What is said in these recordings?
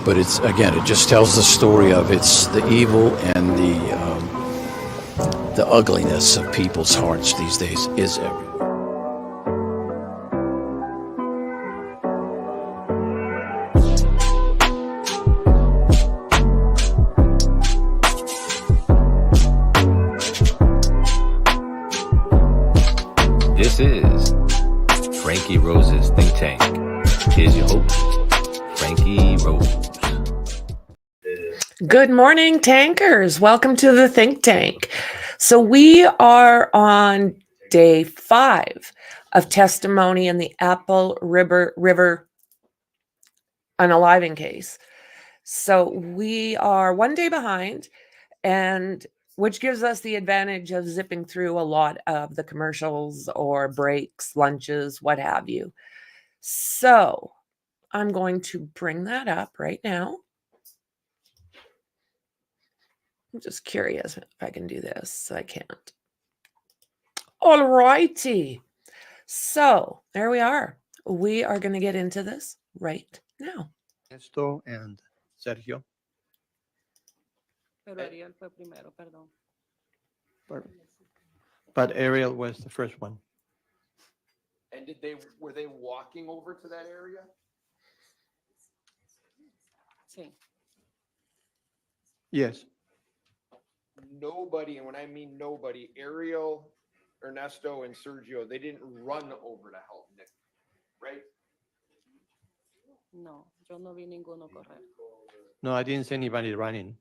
but it's, again, it just tells the story of it's the evil and the ugliness of people's hearts these days is everywhere. This is Franky Rose's Think Tank. Here's your host, Franky Rose. Good morning, tankers. Welcome to the Think Tank. So we are on day 5 of testimony in the Apple River unaliving case. So we are one day behind, and which gives us the advantage of zipping through a lot of the commercials or breaks, lunches, what have you. So I'm going to bring that up right now. I'm just curious if I can do this. I can't. All righty. So there we are. We are going to get into this right now. Ernesto and Sergio. Pero Ariel fue primero, perdón. But Ariel was the first one. And were they walking over to that area? Sí. Yes. Nobody, and when I mean nobody, Ariel, Ernesto, and Sergio, they didn't run over to help Nick, right? No, yo no vi ninguno correr. No, I didn't see anybody running.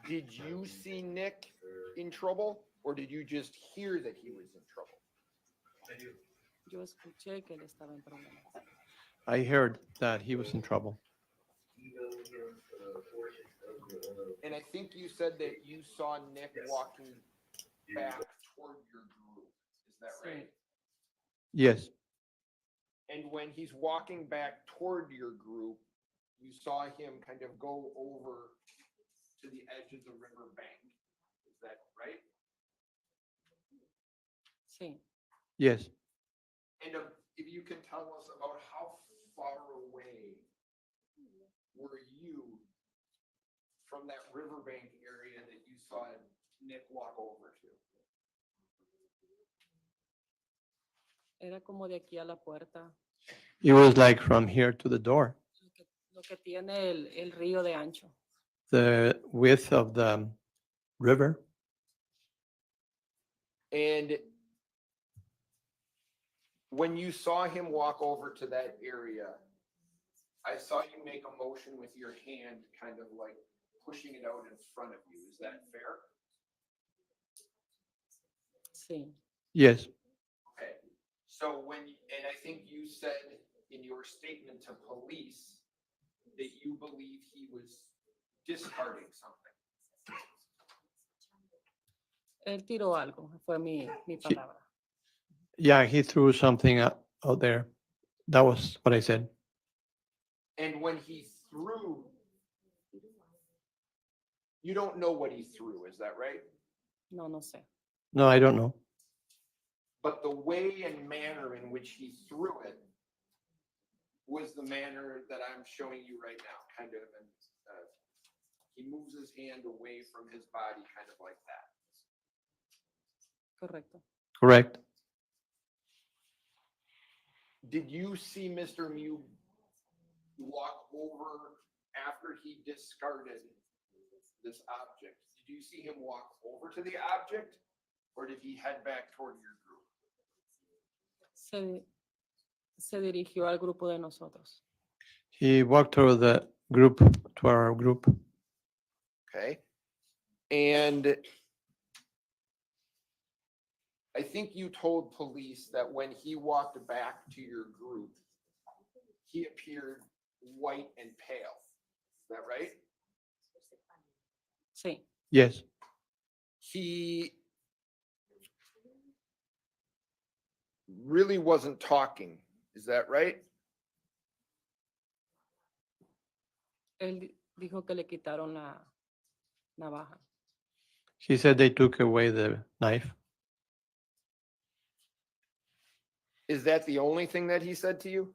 Did you see Nick in trouble, or did you just hear that he was in trouble? Yo escuché que él estaba en problemas. I heard that he was in trouble. And I think you said that you saw Nick walking back toward your group. Is that right? Yes. And when he's walking back toward your group, you saw him kind of go over to the edge of the river bank. Is that right? Sí. Yes. And if you can tell us about how far away were you from that riverbank area that you saw Nick walk over to? Era como de aquí a la puerta. It was like from here to the door. Lo que tiene el río de ancho. The width of the river. And when you saw him walk over to that area, I saw you make a motion with your hand, kind of like pushing it out in front of you. Is that fair? Sí. Yes. Okay. So and I think you said in your statement to police that you believe he was discarding something. Él tiró algo, fue mi palabra. Yeah, he threw something out there. That was what I said. And when he threw, you don't know what he threw, is that right? No, no sé. No, I don't know. But the way and manner in which he threw it was the manner that I'm showing you right now, kind of. And he moves his hand away from his body, kind of like that. Correcto. Correct. Did you see Mr. Miu walk over after he discarded this object? Did you see him walk over to the object, or did he head back toward your group? Se dirigió al grupo de nosotros. He walked to the group, to our group. Okay. And I think you told police that when he walked back to your group, he appeared white and pale. Is that right? Sí. Yes. He really wasn't talking. Is that right? Él dijo que le quitaron la navaja. He said they took away the knife. Is that the only thing that he said to you?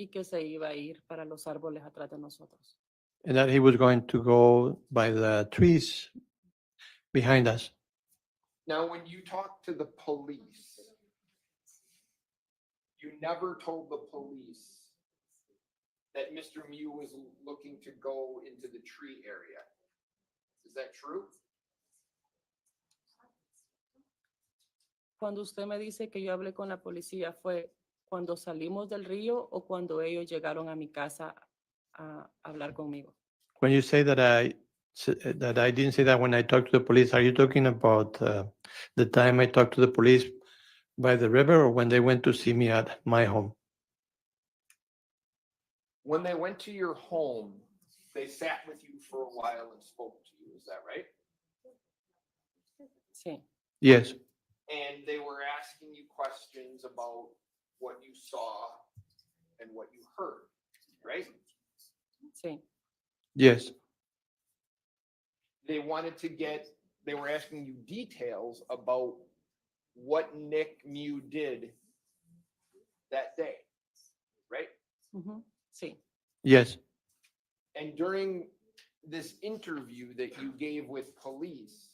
y que se iba a ir para los árboles atrás de nosotros. and that he was going to go by the trees behind us. Now, when you talked to the police, you never told the police that Mr. Miu was looking to go into the tree area. Is that true? Cuando usted me dice que yo hablé con la policía, ¿fue cuando salimos del río o cuando ellos llegaron a mi casa a hablar conmigo? When you say that that I didn't say that when I talked to the police, are you talking about the time I talked to the police by the river, or when they went to see me at my home? When they went to your home, they sat with you for a while and spoke to you. Is that right? Sí, Yes, And they were asking you questions about what you saw and what you heard, right? sí, yes, They were asking you details about what Nick Miu did that day, right? ujú, sí, yes. And during this interview that you gave with police,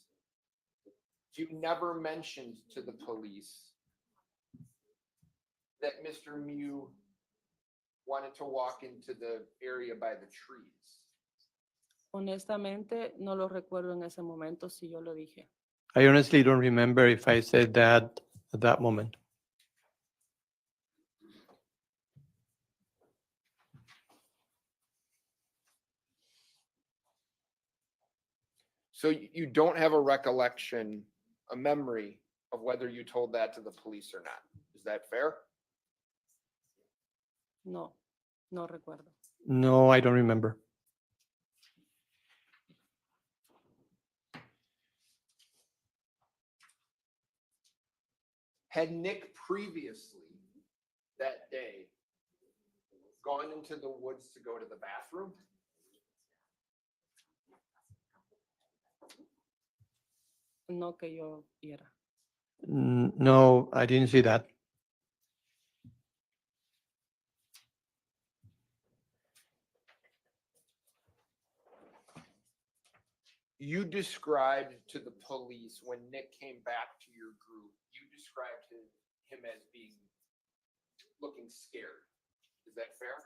you never mentioned to the police that Mr. Miu wanted to walk into the area by the trees. honestamente no lo recuerdo en ese momento si yo lo dije. I honestly don't remember if I said that at that moment. So you don't have a recollection, a memory of whether you told that to the police or not. Is that fair? No, no recuerdo. No, I don't remember. Had Nick previously that day gone into the woods to go to the bathroom? No que yo viera. No, I didn't see that. You described to the police when Nick came back to your group, you described him as being looking scared. Is that fair?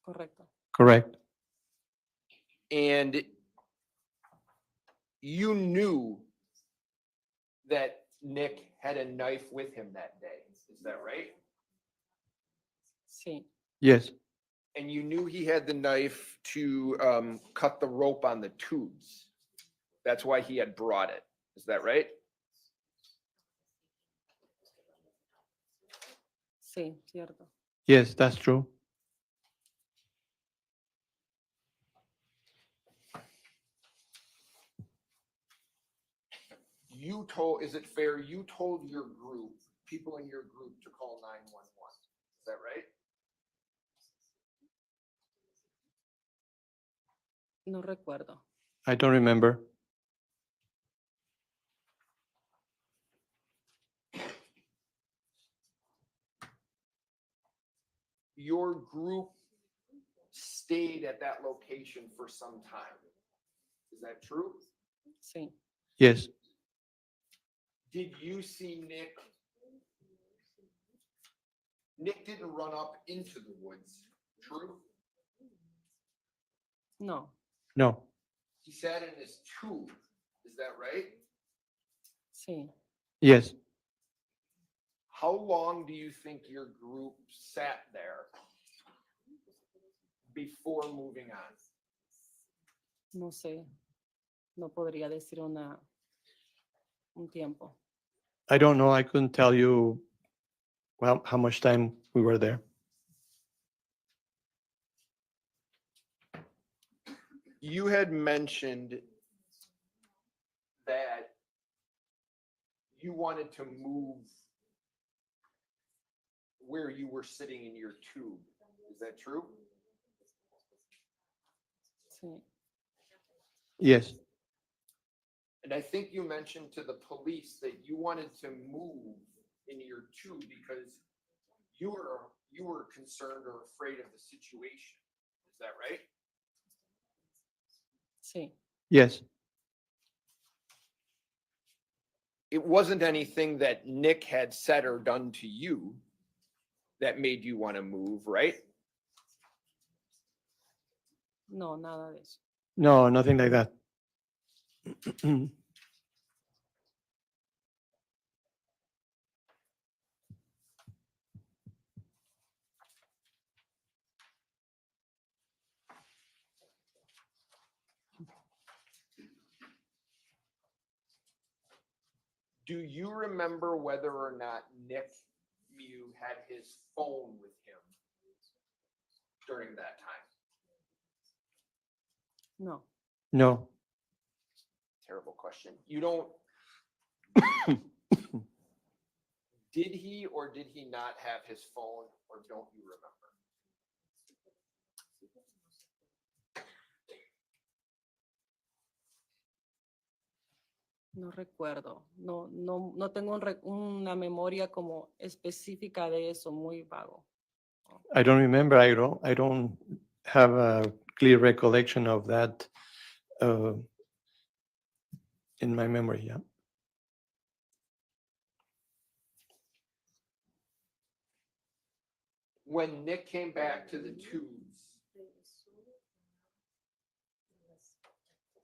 Correcto. Correct. And you knew that Nick had a knife with him that day. Is that right? Sí, Yes, And you knew he had the knife to cut the rope on the tubes. That's why he had brought it. Is that right? sí, cierto. yes, that's true. Is it fair, you told your group, people in your group to call 911? Is that right? No recuerdo. I don't remember. Your group stayed at that location for some time. Is that true? Sí, Yes, Did you see Nick? Nick didn't run up into the woods, true? no, no, He sat in his tube, is that right? sí. yes. How long do you think your group sat there before moving on? No sé. No podría decir un tiempo. I don't know. I couldn't tell you, well, how much time we were there. You had mentioned that you wanted to move where you were sitting in your tube. Is that true? Sí, Yes, And I think you mentioned to the police that you wanted to move in your tube because you you were concerned or afraid of the situation. Is that right? Sí. Yes. It wasn't anything that Nick had said or done to you that made you want to move, right? No, nada de eso. No, nothing like that. Do you remember whether or not Nick Miu had his phone with him during that time? No. No. Terrible question. You don't. Did he or did he not have his phone, or don't you remember? No recuerdo. No tengo una memoria como específica de eso, muy vago. I don't remember. I don't have a clear recollection of that in my memory. Yeah. When Nick came back to the tubes,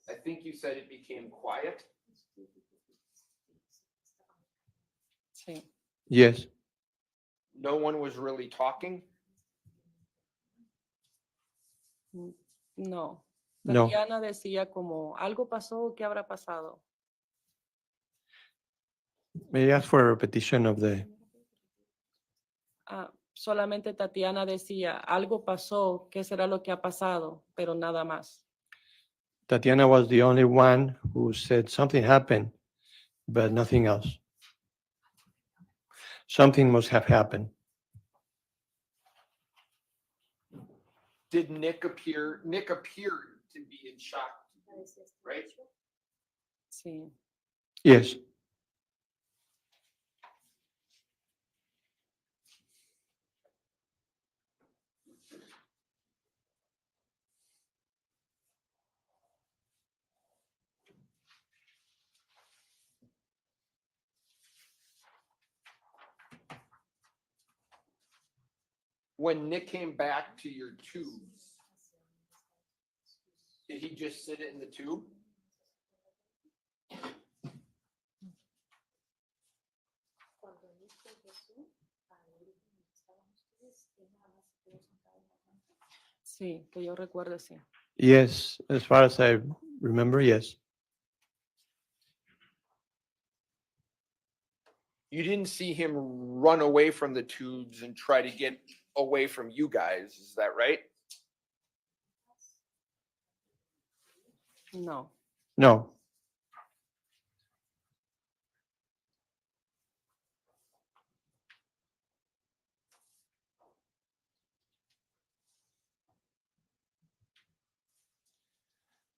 I think you said it became quiet. Sí. Yes. No one was really talking. No. No. Tatiana decía como, algo pasó, ¿qué habrá pasado? May I ask for a repetition of the? Solamente Tatiana decía, algo pasó, ¿qué será lo que ha pasado? Pero nada más. Tatiana was the only one who said something happened, but nothing else. Something must have happened. Did Nick appear? Nick appeared to be in shock, right? Sí. Yes. When Nick came back to your tubes, did he just sit in the tube? Sí, que yo recuerdo, sí. Yes. As far as I remember, yes. You didn't see him run away from the tubes and try to get away from you guys, is that right? No. No.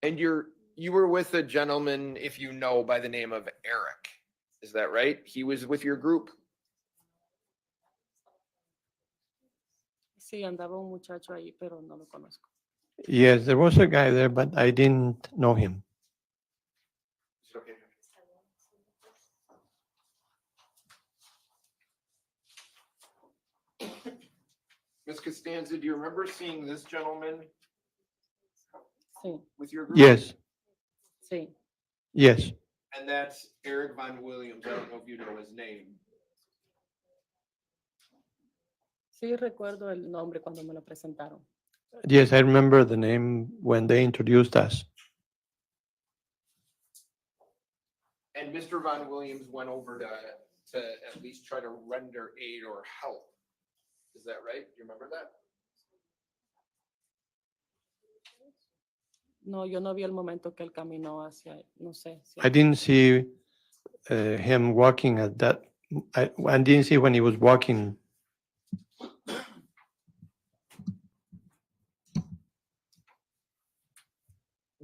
And you were with a gentleman, if you know, by the name of Eric. Is that right? He was with your group? Sí, andaba un muchacho ahí, pero no lo conozco. Yes, there was a guy there, but I didn't know him. Is it okay? Ms. Costanza, do you remember seeing this gentleman Sí, with your group? Yes. sí. Yes. And that's Eric Von Williams. I don't know if you know his name. Sí, recuerdo el nombre cuando me lo presentaron. Yes, I remember the name when they introduced us. And Mr. Von Williams went over to at least try to render aid or help. Is that right? Do you remember that? No, yo no vi el momento que él caminó hacia, no sé. Si I didn't see him walking at that. I didn't see when he was walking.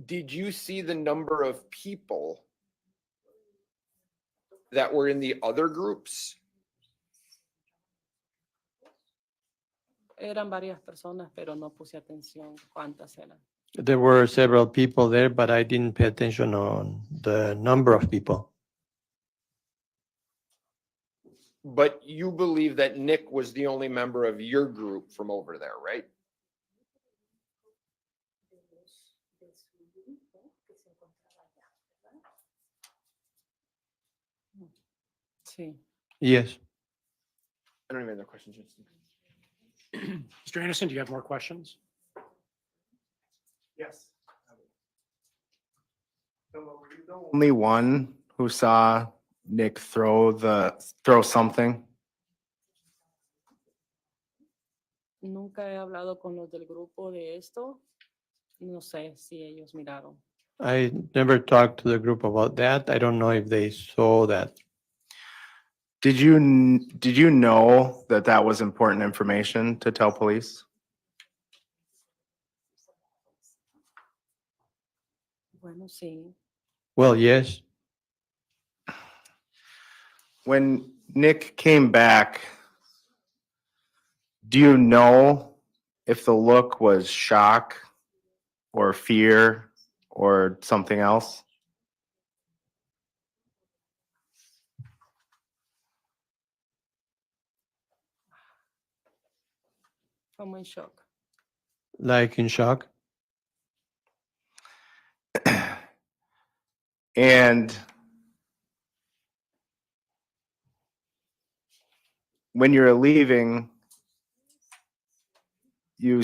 Did you see the number of people that were in the other groups? Eran varias personas, pero no puse atención cuántas eran. There were several people there, but I didn't pay attention on the number of people. But you believe that Nick was the only member of your group from over there, right? Sí. Yes. I don't even have the questions. Mr. Anderson, do you have more questions? Yes. Only one who saw Nick throw something. Nunca he hablado con los del grupo de esto. No sé si ellos miraron. I never talked to the group about that. I don't know if they saw that. Did you know that was important information to tell police? Bueno, sí. Well, yes. When Nick came back, do you know if the look was shock or fear or something else? Como en shock. Like in shock. And when you're leaving, you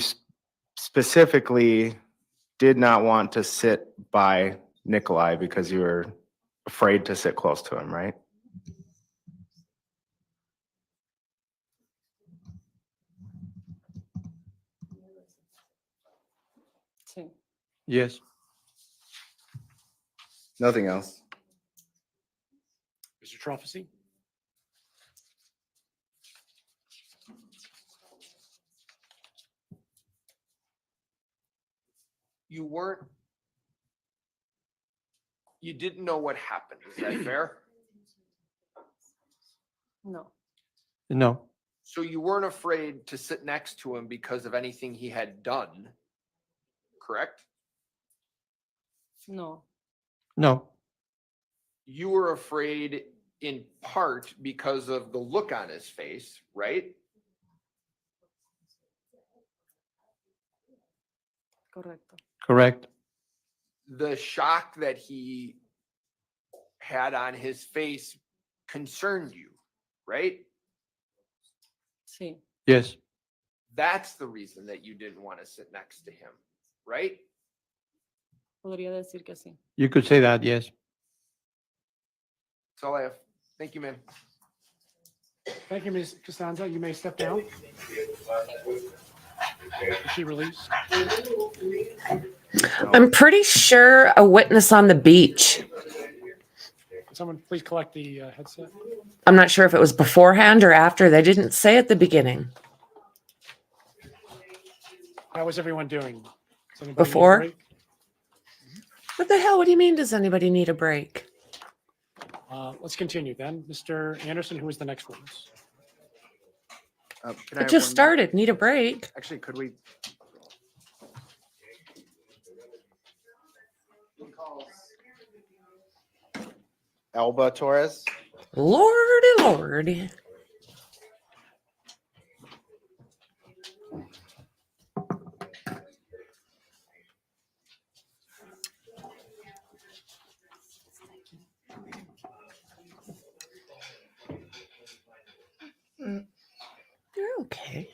specifically did not want to sit by Nicolae because you were afraid to sit close to him, right? Sí. Yes. Nothing else. Mr. Trofficy? You didn't know what happened. Is that fair? No. No. So you weren't afraid to sit next to him because of anything he had done, correct? No. No. You were afraid in part because of the look on his face, right? Correcto. Correct. The shock that he had on his face concerned you, right? Sí. Yes. That's the reason that you didn't want to sit next to him, right? Podría decir que sí. You could say that, yes. That's all I have. Thank you, ma'am. Thank you, Ms. Costanza. You may step down. Is she released? I'm pretty sure a witness on the beach. Can someone please collect the headset? I'm not sure if it was beforehand or after. They didn't say at the beginning. How is everyone doing? Does anybody need a Before? break? What the hell? What do you mean, does anybody need a break? Let's continue then. Mr. Anderson, who is the next witness? Can I It have just one- started. Need a break. Actually, could we? Elba Torres. Lordy, lordy. You're okay.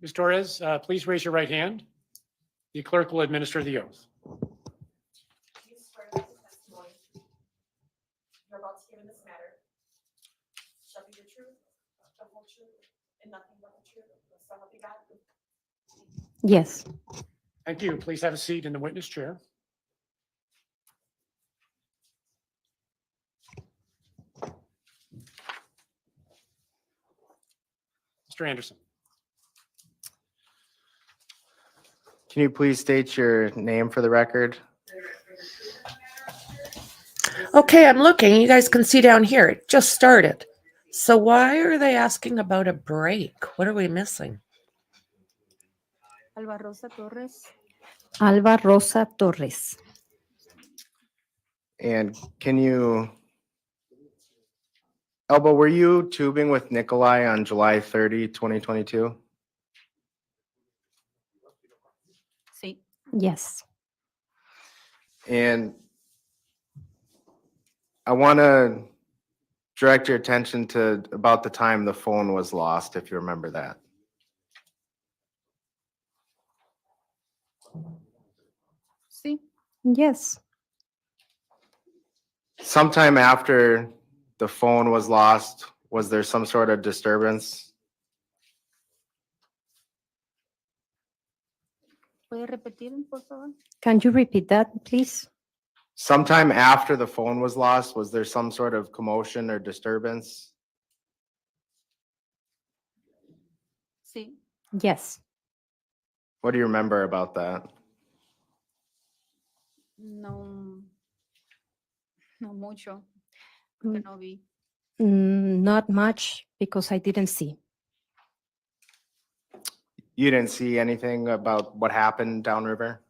Ms. Torres, please raise your right hand. The clerk will administer the oath. You swear that the testimony you're about to give in this matter shall be the truth, the whole truth, and nothing but the truth, so help you God. Yes. Thank you. Please have a seat in the witness chair. Mr. Anderson. Can you please state your name for the record? Okay, I'm looking. You guys can see down here. It just started. So why are they asking about a break? What are we missing? Alba Rosa Torres. Alba Rosa Torres. And can you, Elba, were you tubing with Nicolae on July 30, 2022? Sí. Yes. And I want to direct your attention to about the time the phone was lost, if you remember that. Sí. Yes. Sometime after the phone was lost, was there some sort of disturbance? ¿Puede repetir, por favor? Can you repeat that, please? Sometime after the phone was lost, was there some sort of commotion or disturbance? Sí. Yes. What do you remember about that? No. No mucho. Mm. Que no vi. Not much because I didn't see. You didn't see anything about what happened downriver?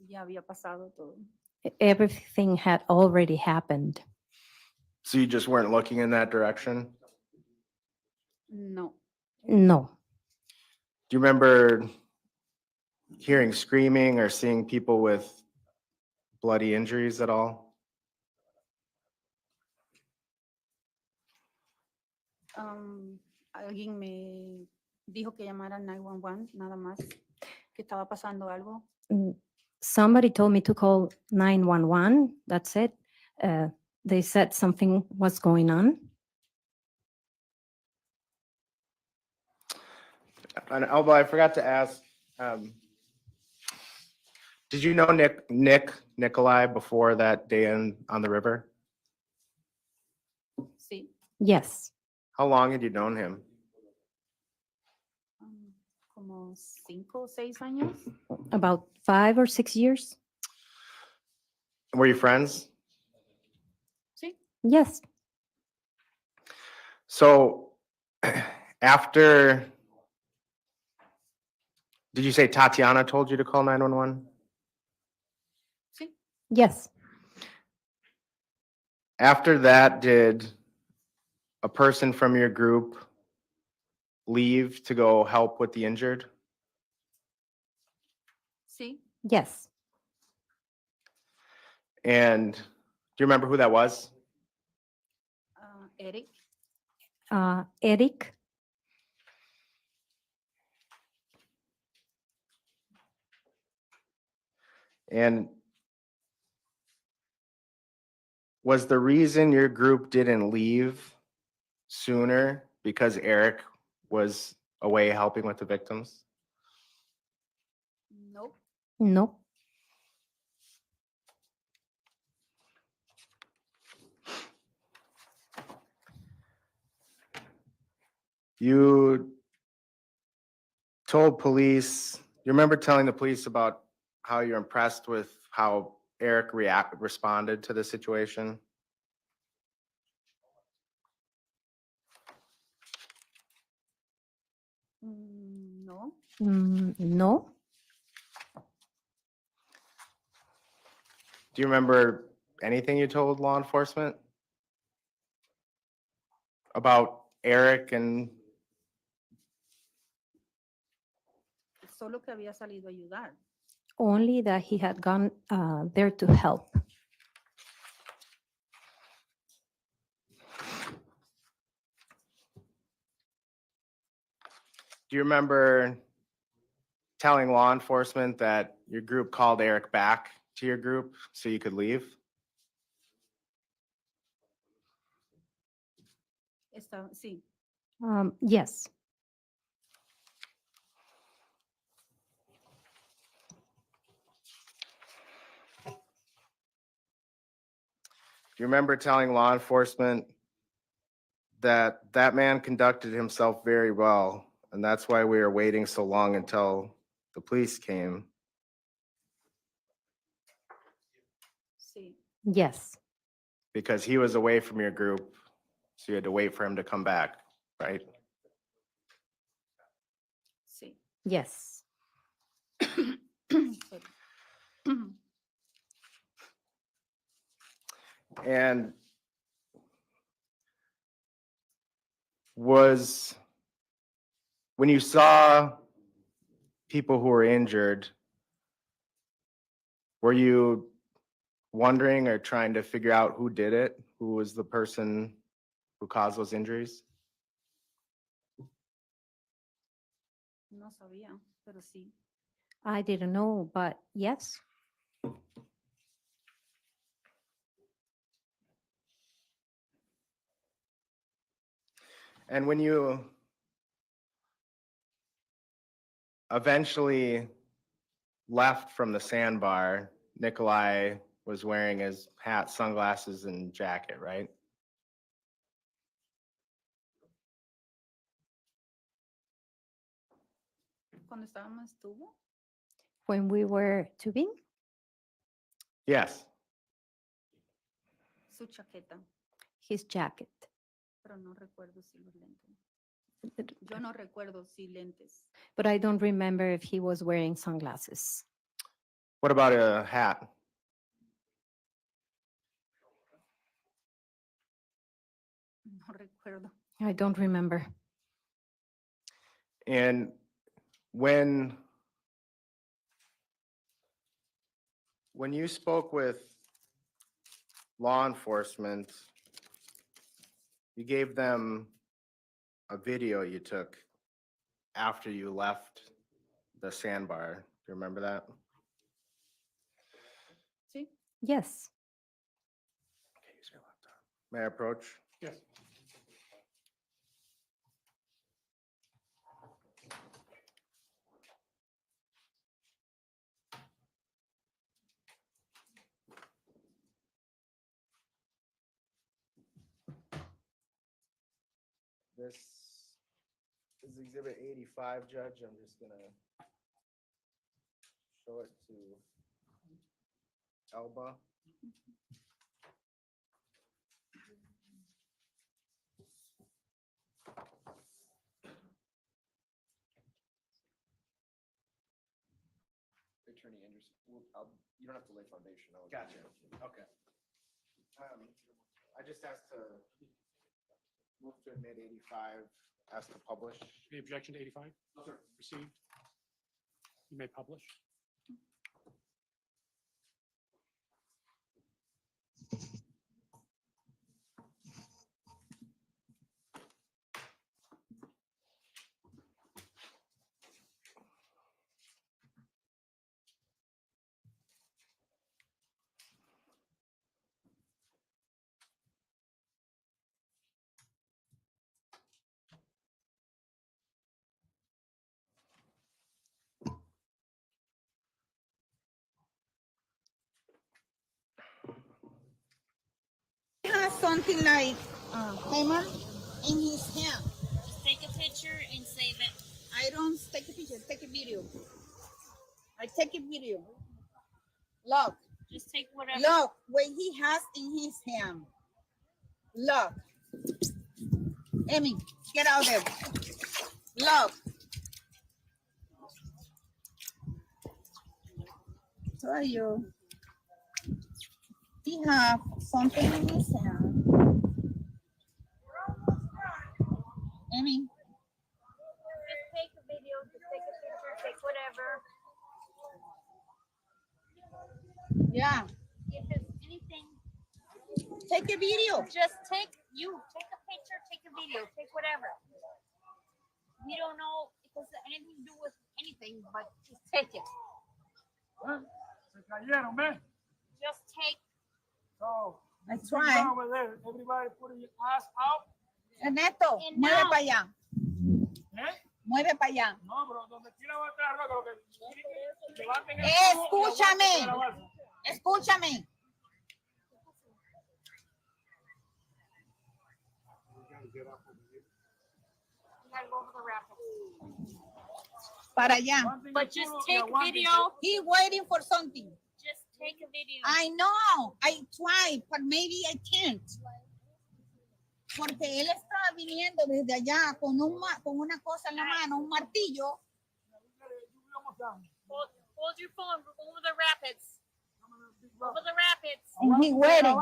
Ya había pasado todo. Everything had already happened. So you just weren't looking in that direction? No. No. Do you remember hearing screaming or seeing people with bloody injuries at all? Alguien me dijo que llamara 911, nada más. Que estaba pasando algo. Somebody told me to call 911. That's it. They said something was going on. And Elba, I forgot to ask, did you know Nicolae before that day on the river? Sí. Yes. How long had you known him? Como 5 o 6 años. About 5 or 6 years. Were you friends? Sí. Yes. So after, did you say Tatiana told you to call 911? Sí. Yes. After that, did a person from your group leave to go help with the injured? Sí. Yes. And do you remember who that was? Eric. Eric. And was the reason your group didn't leave sooner because Eric was away helping with the victims? No. No. You told police, you remember telling the police about how you're impressed with how Eric responded to the situation? No. No. Do you remember anything you told law enforcement about Eric and Solo que había salido a ayudar. Only that he had gone there to help. do you remember telling law enforcement that your group called Eric back to your group so you could leave? Sí. Yes. Do you remember telling law enforcement that that man conducted himself very well, and that's why we were waiting so long until the police came. Sí, Yes, Because he was away from your group, so you had to wait for him to come back, right? sí. yes. Sorry. And was, when you saw people who were injured, were you wondering or trying to figure out who did it? Who was the person who caused those injuries? No sabía, pero sí. I didn't know, but yes. And when you eventually left from the sandbar, Nicolae was wearing his hat, sunglasses, and jacket, right? Cuando estábamos estuvo, When we were tubing, Yes. su chaqueta, his jacket. pero no recuerdo si los lentes. Yo no recuerdo si lentes. But I don't remember if he was wearing sunglasses. What about a hat? No recuerdo. I don't remember. And when you spoke with law enforcement, you gave them a video you took after you left the sandbar. Do you remember that? Sí, Yes, May I approach? Yes. This is exhibit 85, Judge. I'm just gonna show it to Elba. Attorney Anderson, you don't have to lay foundation. Gotcha. Okay. I just asked to move to admit 85, ask to publish. Any objection to 85? No, sir. Received. You may publish. Has something like hammer in his hand. Take a picture and save it. I don't take a picture, take a video. I take a video. Look, Just take whatever. look what he has in his hand. Look. Emmy, get out there. Look. Tell you. He have something in his hand. Emmy. Just take a video, just take a picture, take whatever. Yeah. If it's anything, Take a video. just take a picture, take a video, take whatever. We don't know if it's anything to do with anything, but just take it. Se cayeron, man. Just take. So, I try. over there. Everybody putting your ass out. Ernesto, And mueve now- para allá. ¿Eh? Mueve para allá. No, bro, donde quiera va a estar roca, lo que levanten el Escúchame. culo y aguanten. Escúchame. Para allá. But just take video. He waiting for something. Just take a video. I know. I tried, but maybe I can't. Porque él estaba viniendo desde allá con una cosa en la mano, un martillo. Hold your phone. We're going over the rapids. Over the rapids. And he waiting.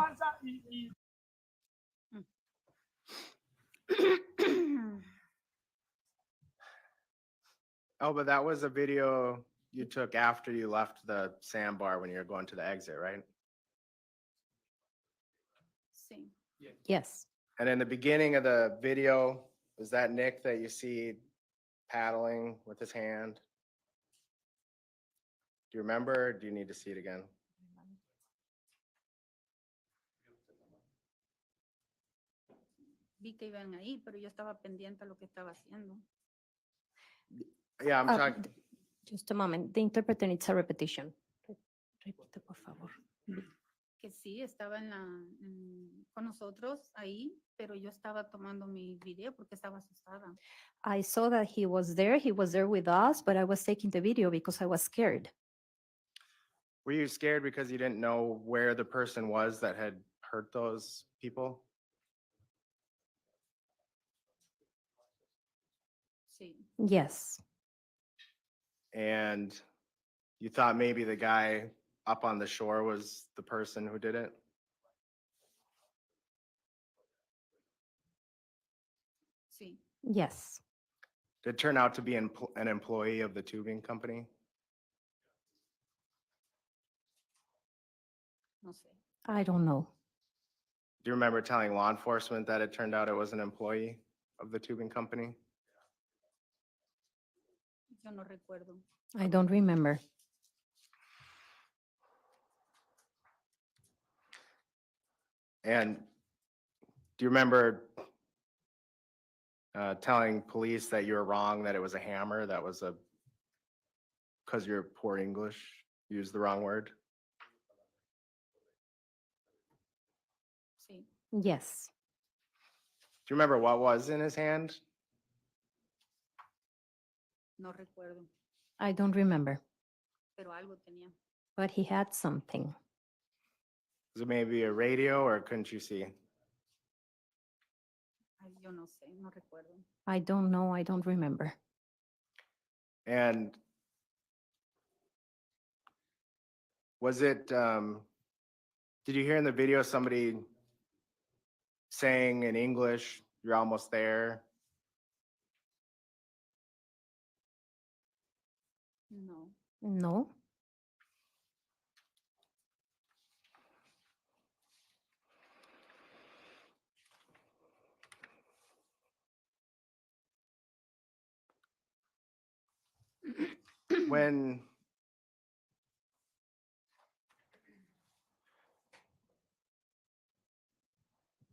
Oh, but that was a video you took after you left the sandbar when you were going to the exit, right? Sí. Yes. And in the beginning of the video, was that Nick that you see paddling with his hand? Do you remember, or do you need to see it again? Vi que iban ahí, pero yo estaba pendiente a lo que estaba haciendo. Yeah, I'm Uh, talking, th- Just a moment. The interpreter needs a repetition. Repite, por favor. Que sí, estaba con nosotros ahí, pero yo estaba tomando mi video porque estaba asustada. I saw that he was there. He was there with us, but I was taking the video because I was scared. were you scared because you didn't know where the person was that had hurt those people? Sí, Yes. And you thought maybe the guy up on the shore was the person who did it? sí. Yes. Did it turn out to be an employee of the tubing company? No sé. I don't know. Do you remember telling law enforcement that it turned out it was an employee of the tubing company? Yo no recuerdo. I don't remember. And do you remember telling police that you were wrong, that it was a hammer, that was because you're poor English, used the wrong word? Sí. Yes. Do you remember what was in his hand? No recuerdo, I don't remember. pero algo tenía. But he had something. Was it maybe a radio, or couldn't you see? Ay, yo no sé, no recuerdo. I don't know. I don't remember. And was it, did you hear in the video somebody saying in English, "You're almost there"? No. No. When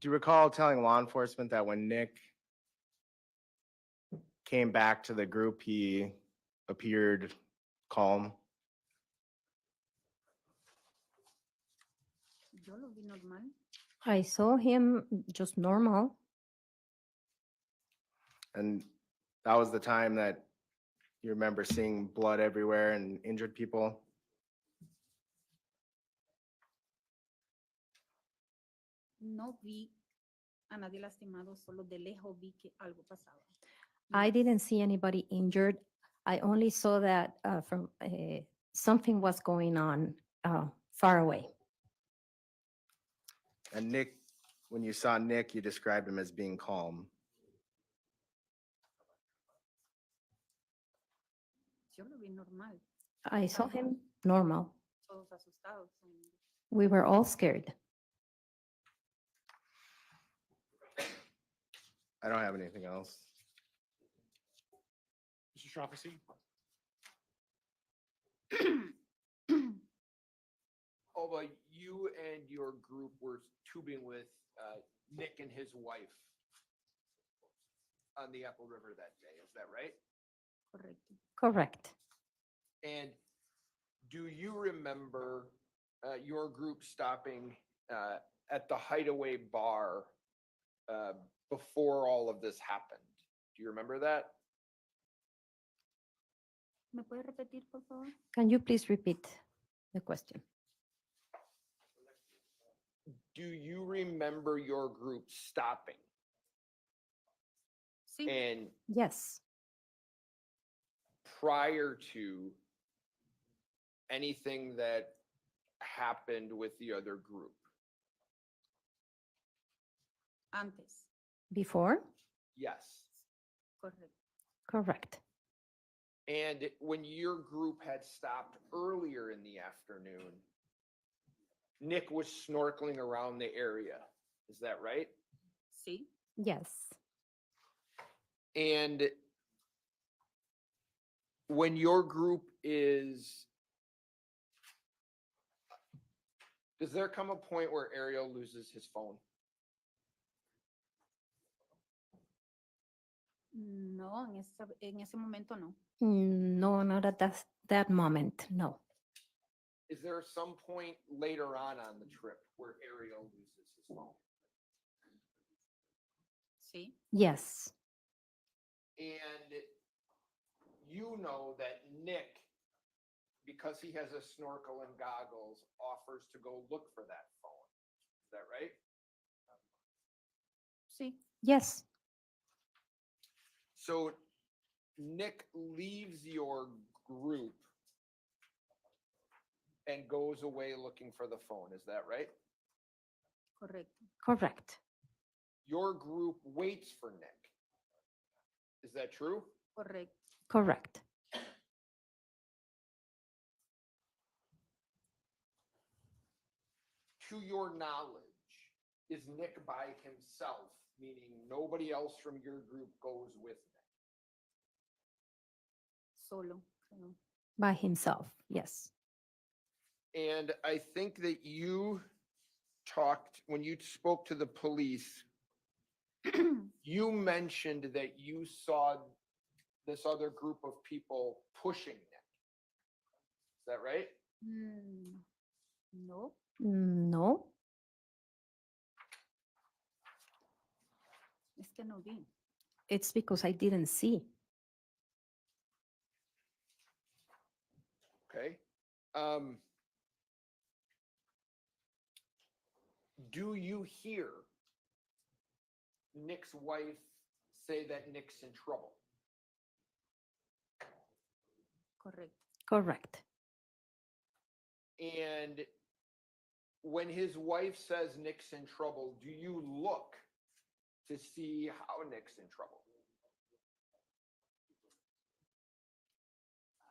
do you recall telling law enforcement that when Nick came back to the group, he appeared calm? Yo lo vi normal. I saw him just normal. And that was the time that you remember seeing blood everywhere and injured people? No vi a nadie lastimado, solo de lejos vi que algo pasaba. I didn't see anybody injured. I only saw that from something was going on far away. And Nick, when you saw Nick, you described him as being calm. Yo lo vi normal, I saw him normal. todos asustados. We were all scared. I don't have anything else. Mr. Shropshire? Oh, but you and your group were tubing with Nick and his wife on the Apple River that day, is that right? Correcto. Correct. And do you remember your group stopping at the Hideaway Bar before all of this happened. Do you remember that? ¿Me puede repetir, por favor? Can you please repeat the question? Do you remember your group stopping? Sí. And Yes. prior to anything that happened with the other group? Antes. Before? Yes. Correcto. Correct. And when your group had stopped earlier in the afternoon, Nick was snorkeling around the area. Is that right? Sí. Yes. And when your group is, does there come a point where Ariel loses his phone? No, en ese momento no. No, not at that moment, no. Is there some point later on the trip where Ariel loses his phone? Sí. Yes. And you know that Nick, because he has a snorkel and goggles, offers to go look for that phone. Is that right? Sí. Yes. So Nick leaves your group and goes away looking for the phone. Is that right? Correcto. Correct. Your group waits for Nick. Is that true? Correcto. Correct. To your knowledge, is Nick by himself, meaning nobody else from your group goes with Nick? Solo. Creo. By himself, yes. And I think that you talked, when you spoke to the police, you mentioned that you saw this other group of people pushing Nick. Is that right? No. No. Es que no vi. It's because I didn't see. Okay. Do you hear Nick's wife say that Nick's in trouble? Correcto. Correct. And when his wife says Nick's in trouble, do you look to see how Nick's in trouble?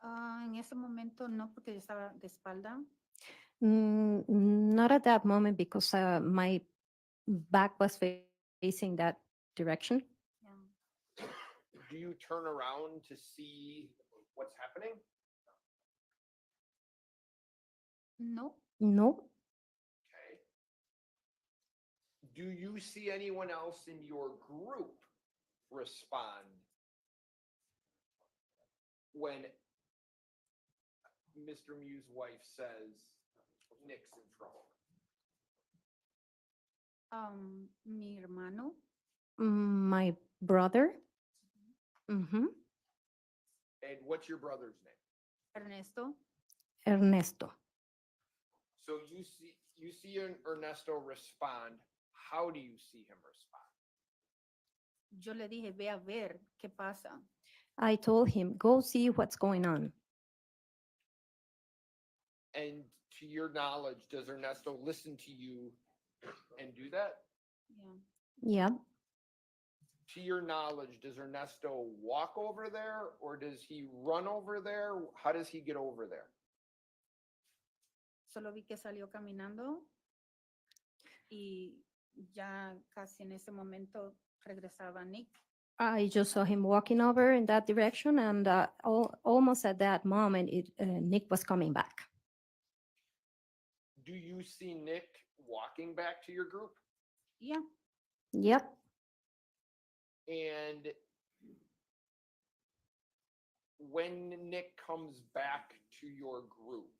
En ese momento no, porque yo estaba de espalda. Not at that moment because my back was facing that direction. Yeah. Do you turn around to see what's happening? No. No. Okay. Do you see anyone else in your group respond when Mr. Miu's wife says Nick's in trouble? Mi hermano. My brother. Mm-hmm. And what's your brother's name? Ernesto. Ernesto. So you see Ernesto respond. How do you see him respond? Yo le dije, ve a ver qué pasa. I told him, go see what's going on. And to your knowledge, does Ernesto listen to you and do that? Yeah. Yeah. To your knowledge, does Ernesto walk over there or does he run over there? How does he get over there? Solo vi que salió caminando y ya casi en ese momento regresaba Nick. I just saw him walking over in that direction, and almost at that moment, Nick was coming back. Do you see Nick walking back to your group? Yeah. Yep. And when Nick comes back to your group,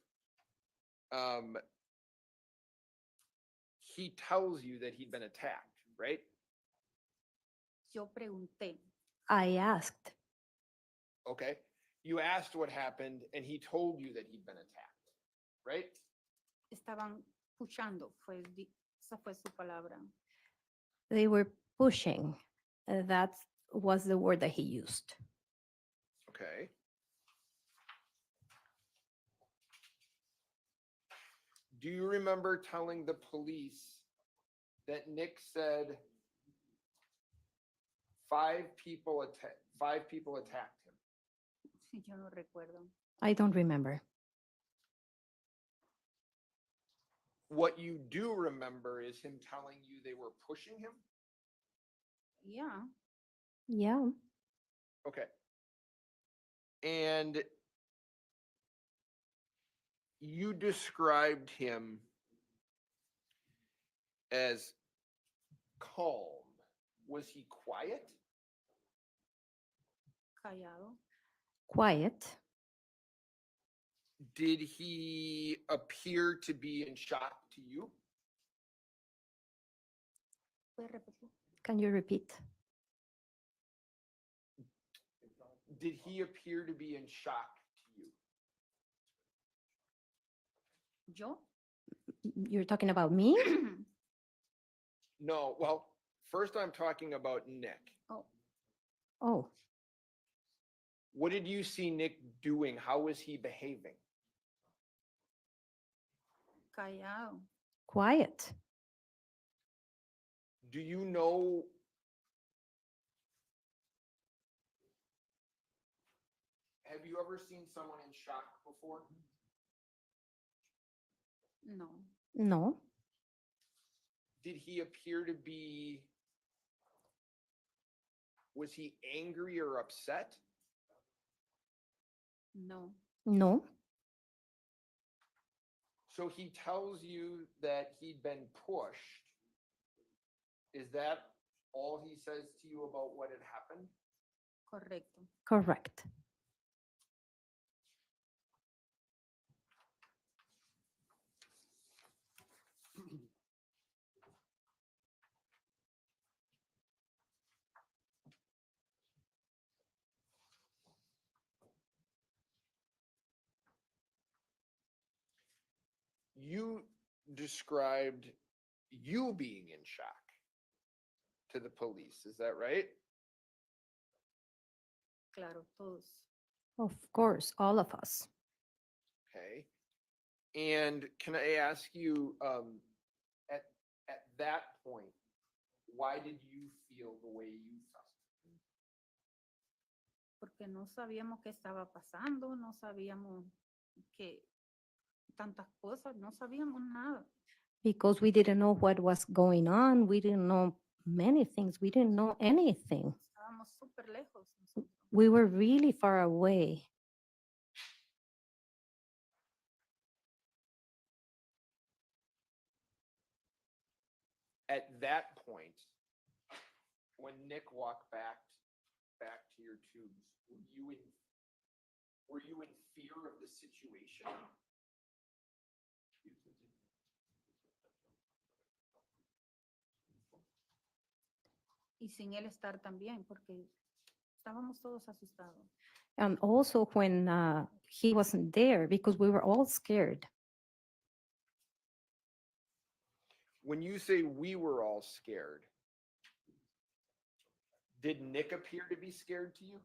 he tells you that he'd been attacked, right? Yo pregunté. I asked. Okay. You asked what happened and he told you that he'd been attacked, right? Estaban puchando, esa fue su palabra. They were pushing. That was the word that he used. Okay. Do you remember telling the police that Nick said five people attacked him? Yo no recuerdo. I don't remember. What you do remember is him telling you they were pushing him? Yeah. Yeah. Okay. And you described him as calm. Was he quiet? Callado. Quiet. Did he appear to be in shock to you? ¿Puedes repetir? Can you repeat? Did he appear to be in shock to you? Yo. You're talking about me? No, well, first I'm talking about Nick. Oh. Oh, What did you see Nick doing? How was he behaving? Callado. quiet. Do you know have you ever seen someone in shock before? No. No. Did he appear to be, was he angry or upset? No. No. So he tells you that he'd been pushed. Is that all he says to you about what had happened? Correcto. Correct. You described you being in shock to the police. Is that right? Claro, todos. Of course, all of us. Okay. And can I ask you, at that point, why did you feel the way you felt? Porque no sabíamos qué estaba pasando, no sabíamos que tantas cosas, no sabíamos nada. Because we didn't know what was going on. We didn't know many things. We didn't know anything. Estábamos súper lejos nosotros. We were really far away. At that point, when Nick walked back to your tubes, were you in fear of the situation? Y sin él estar también, porque estábamos todos asustados. And also when he wasn't there, because we were all scared. When you say we were all scared, did Nick appear to be scared to you?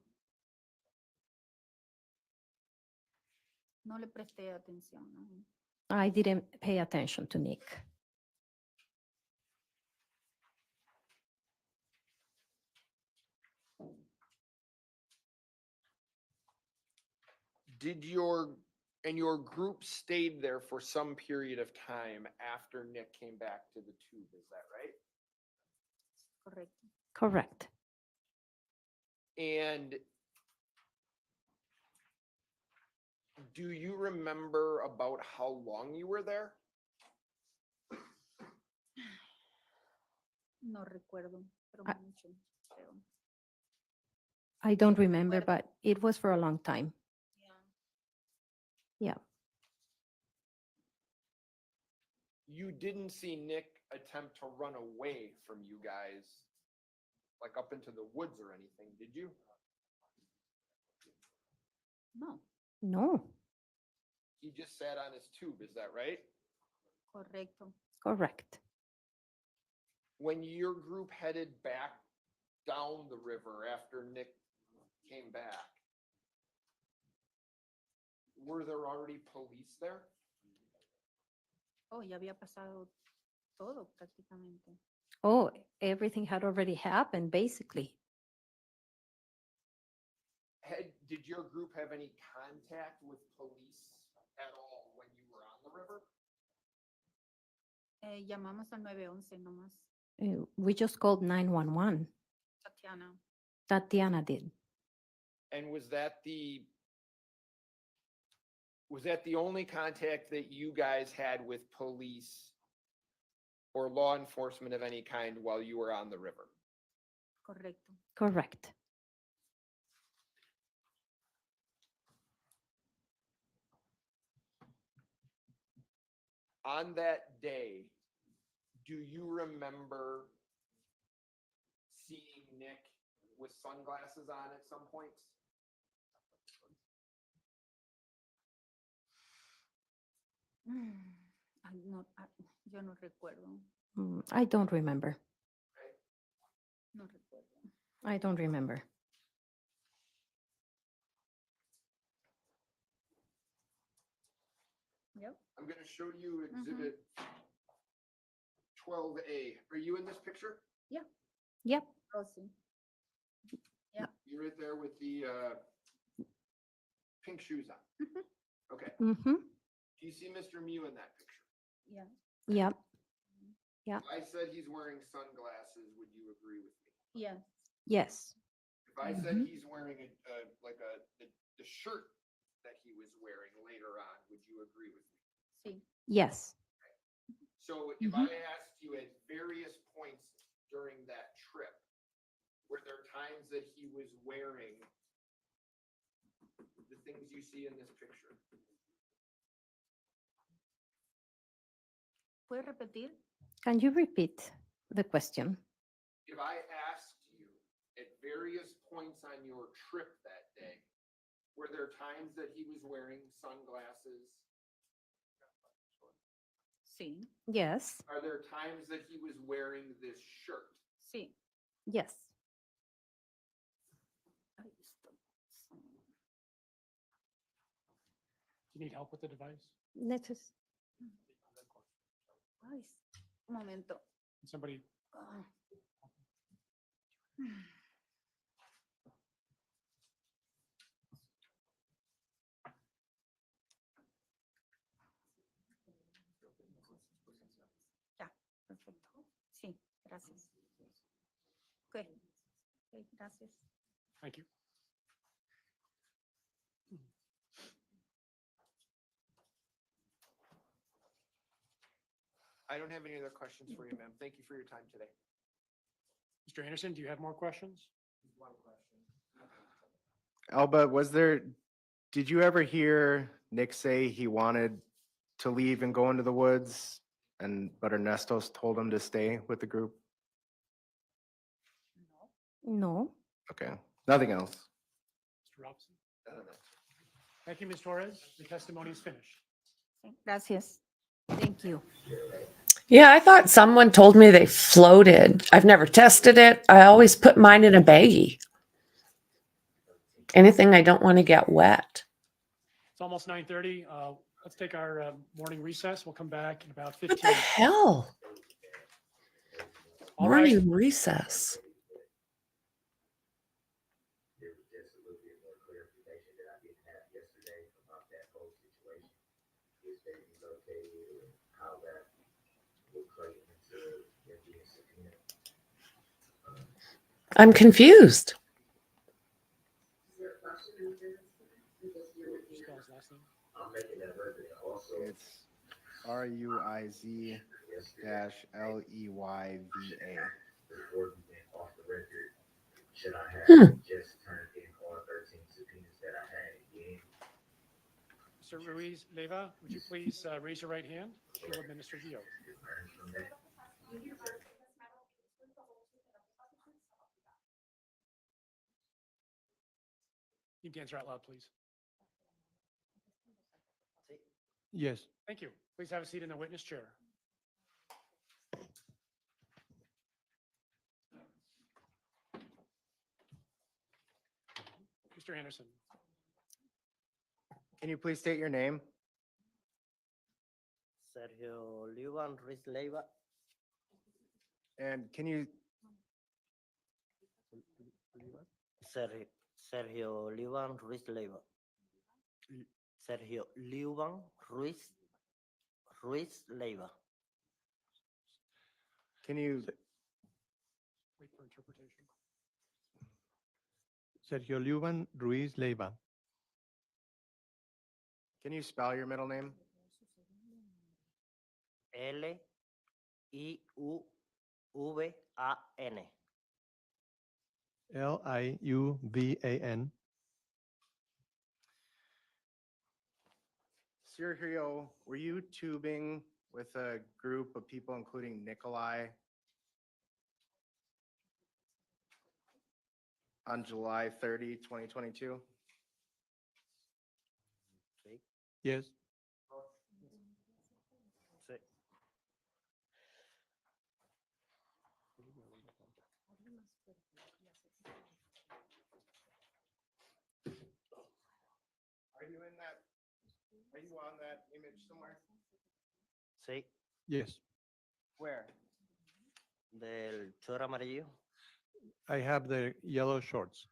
No le presté atención. ¿no? I didn't pay attention to Nick. Did your group stayed there for some period of time after Nick came back to the tube, is that right? Correcto. Correct. And do you remember about how long you were there? No recuerdo, pero Ah. mucho. Creo. I don't remember, Recuerdo. but it was for a long time. Yeah. Yeah. You didn't see Nick attempt to run away from you guys like up into the woods or anything, did you? No, No, He just sat on his tube, is that right? correcto. correct. When your group headed back down the river after Nick came back, were there already police there? Oh, ya había pasado todo prácticamente. Oh, everything had already happened, basically. Did your group have any contact with police at all when you were on the river? Llamamos al 911 nomás. We just called 911. Tatiana. Tatiana did. And was that the only contact that you guys had with police or law enforcement of any kind while you were on the river? Correcto. Correct. On that day, do you remember seeing Nick with sunglasses on at some points? Yo no recuerdo. I don't remember. No recuerdo. I don't remember. Yep. I'm going to show you exhibit 12A. Are you in this picture? Yep. Oh, sí. You're right there with the pink shoes on. Okay. Mm-hmm. Do you see Mr. Miu in that picture? Yeah. Yep. Yeah. If I said he's wearing sunglasses, would you agree with me? Yes. Yes. If I said he's wearing the shirt that he was wearing later on, would you agree with me? Sí. Yes. So if I asked you at various points during that trip, were there times that he was wearing the things you see in this picture? ¿Puedes repetir? Can you repeat the question? If I asked you at various points on your trip that day, were there times that he was wearing sunglasses? Sí. Yes. Are there times that he was wearing this shirt? Sí. Yes. Ahí está. Do you need help with the device? Let's just, Ay, un momento. Somebody, Ah. Ya, perfecto. Sí, gracias. Ok, gracias. thank you. I don't have any other questions for you, ma'am. Thank you for your time today. Mr. Anderson, do you have more questions? One question. Alba, did you ever hear Nick say he wanted to leave and go into the woods, but Ernesto's told him to stay with the group? no. Okay, nothing else. Mr. Robson? Thank you, Ms. Torres. The testimony is finished. Gracias. Thank you. Yeah, I thought someone told me they floated. I've never tested it. I always put mine in a baggie. Anything I don't want to get wet. It's almost 9:30. Let's take our morning recess. We'll come back in about What 15. the hell? All right. Morning recess. There was just a little bit more clarification that I didn't have yesterday about that whole situation. His baby located and how that will play into their being subpoenaed. I'm confused. Spell his last name. I'm making that record also. It's RUIZ-LEYVA. Before we went off the record, should I have just turned in all 13 subpoenas that I had again? Mr. Ruiz Leyva, would you please raise your right hand? She will administer the oath. Learn from that. You can answer out loud, please. Yes. Thank you. Please have a seat in the witness chair. Mr. Anderson. Can you please state your name? Sergio Liuban Ruiz Leiva. And can you, Sergio Liuban Ruiz Leiva. Sergio Liuban Ruiz Leiva. can you, Wait for interpretation. Sergio Liuban Ruiz Leiva. can you spell your middle name? Liuvan. Liuvan. Sergio, were you tubing with a group of people, including Nicolae, on July 30, 2022? Yes. Are you on that image somewhere? Sí, Yes. Where? del chor amarillo. I have the yellow shorts.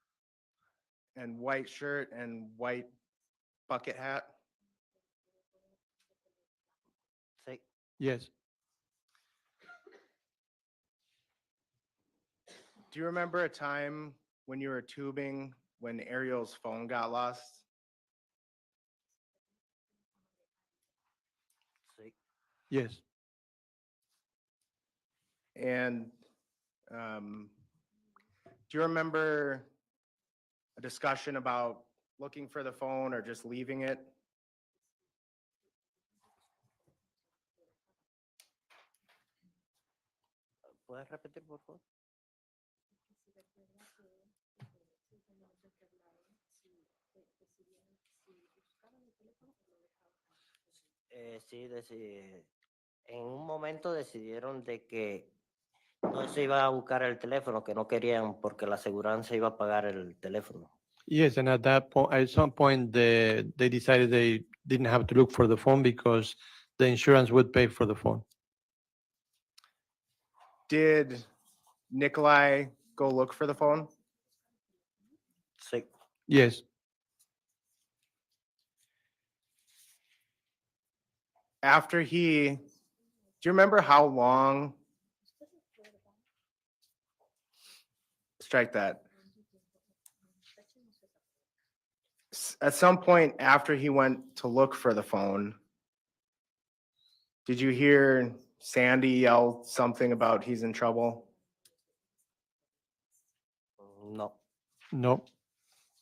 And white shirt and white bucket hat? Sí, Yes. Do you remember a time when you were tubing when Ariel's phone got lost? sí. Yes. And do you remember a discussion about looking for the phone or just leaving it? ¿Puedes repetir, por favor? Sí, en un momento decidieron de que no se iba a buscar el teléfono, que no querían porque la aseguranza iba a pagar el teléfono. Yes, and at that point, at some point, they decided they didn't have to look for the phone because the insurance would pay for the phone. Did Nicolae go look for the phone? Sí, Yes. After do you remember how long? Strike that. At some point after he went to look for the phone, did you hear Sandy yell something about he's in trouble? no. No.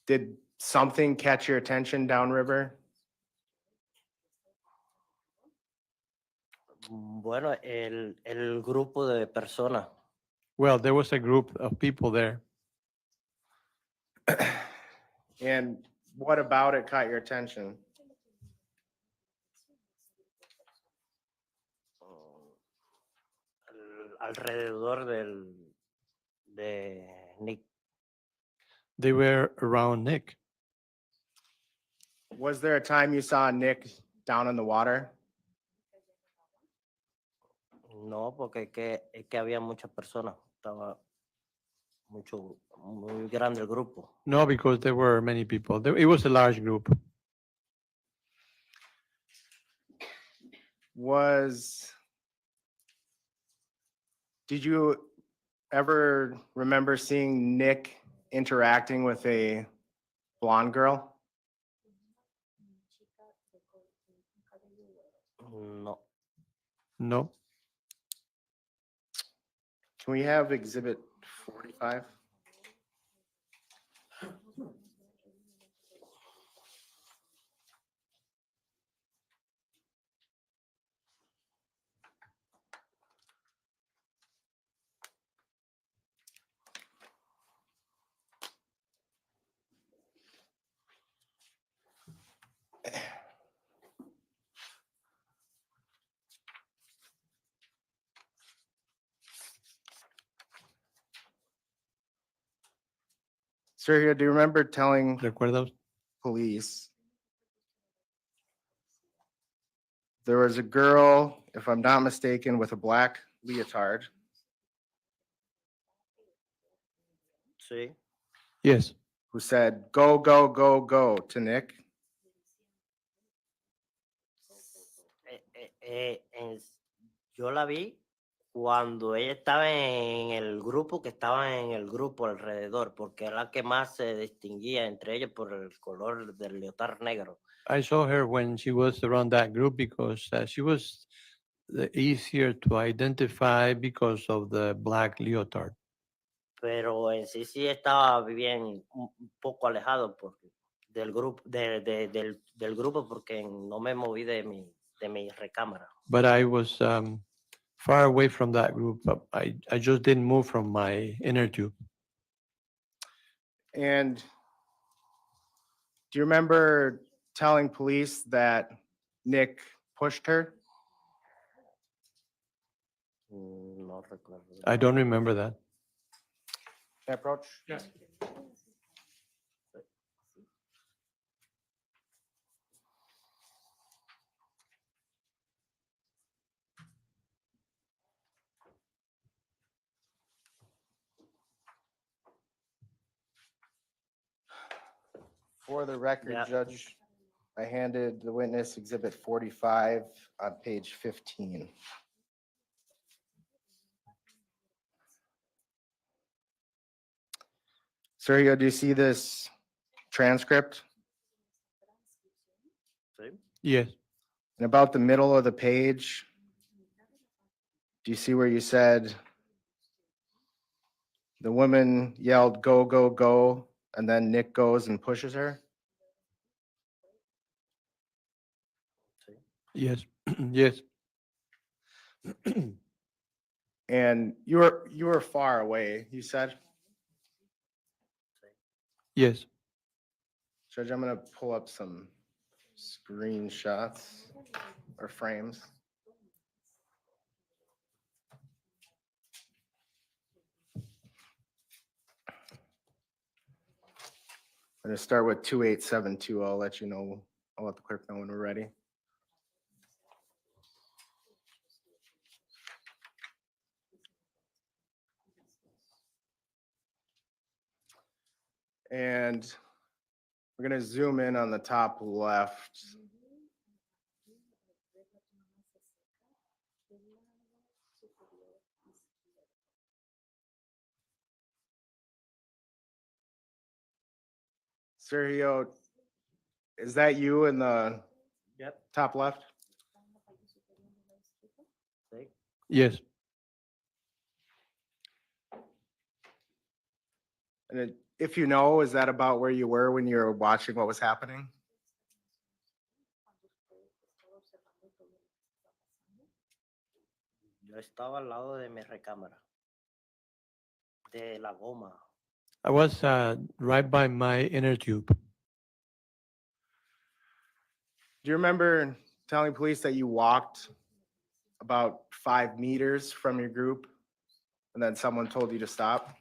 Did something catch your attention downriver? Bueno, el grupo de personas. Well, there was a group of people there. And what about it caught your attention? Alrededor de Nick. They were around Nick. Was there a time you saw Nick down in the water? No, porque es que había muchas personas. Estaba muy grande el grupo. No, because there were many people. It was a large group. Did you ever remember seeing Nick interacting with a blonde girl? No. No. Can we have exhibit 45? Sergio, do you remember telling ¿Recuerdas? police there was a girl, if I'm not mistaken, with a black leotard Sí. Yes. who said, go, go, go, go to Nick? Yo la vi cuando ella estaba en el grupo, que estaba en el grupo alrededor, porque era la que más se distinguía entre ellos por el color del leotar negro. I saw her when she was around that group because she was the easier to identify because of the black leotard. Pero en sí estaba bien un poco alejado del grupo, del grupo porque no me moví de mi recámara. But I was far away from that group. I just didn't move from my inner tube. And do you remember telling police that Nick pushed her? No recuerdo. I don't remember that. Can I approach? Yes. For the record, Yeah. Judge, I handed the witness Exhibit 45 on page 15. Sergio, do you see this transcript? Sí. Yes. In about the middle of the page, do you see where you said the woman yelled, go, go, go, and then Nick goes and pushes her? Yes. Yes. And you were far away, you said? Yes. Judge, I'm gonna pull up some screenshots or frames. I'm gonna start with 2872. I'll let you know, I'll let the clerk know when we're ready. And we're gonna zoom in on the top left. Sergio, is that you in the Yep. top left? Sí. Yes. And if you know, is that about where you were when you were watching what was happening? Yo estaba al lado de mi recámara, de la goma. I was right by my inner tube. Do you remember telling police that you walked about 5 meters from your group and then someone told you to stop?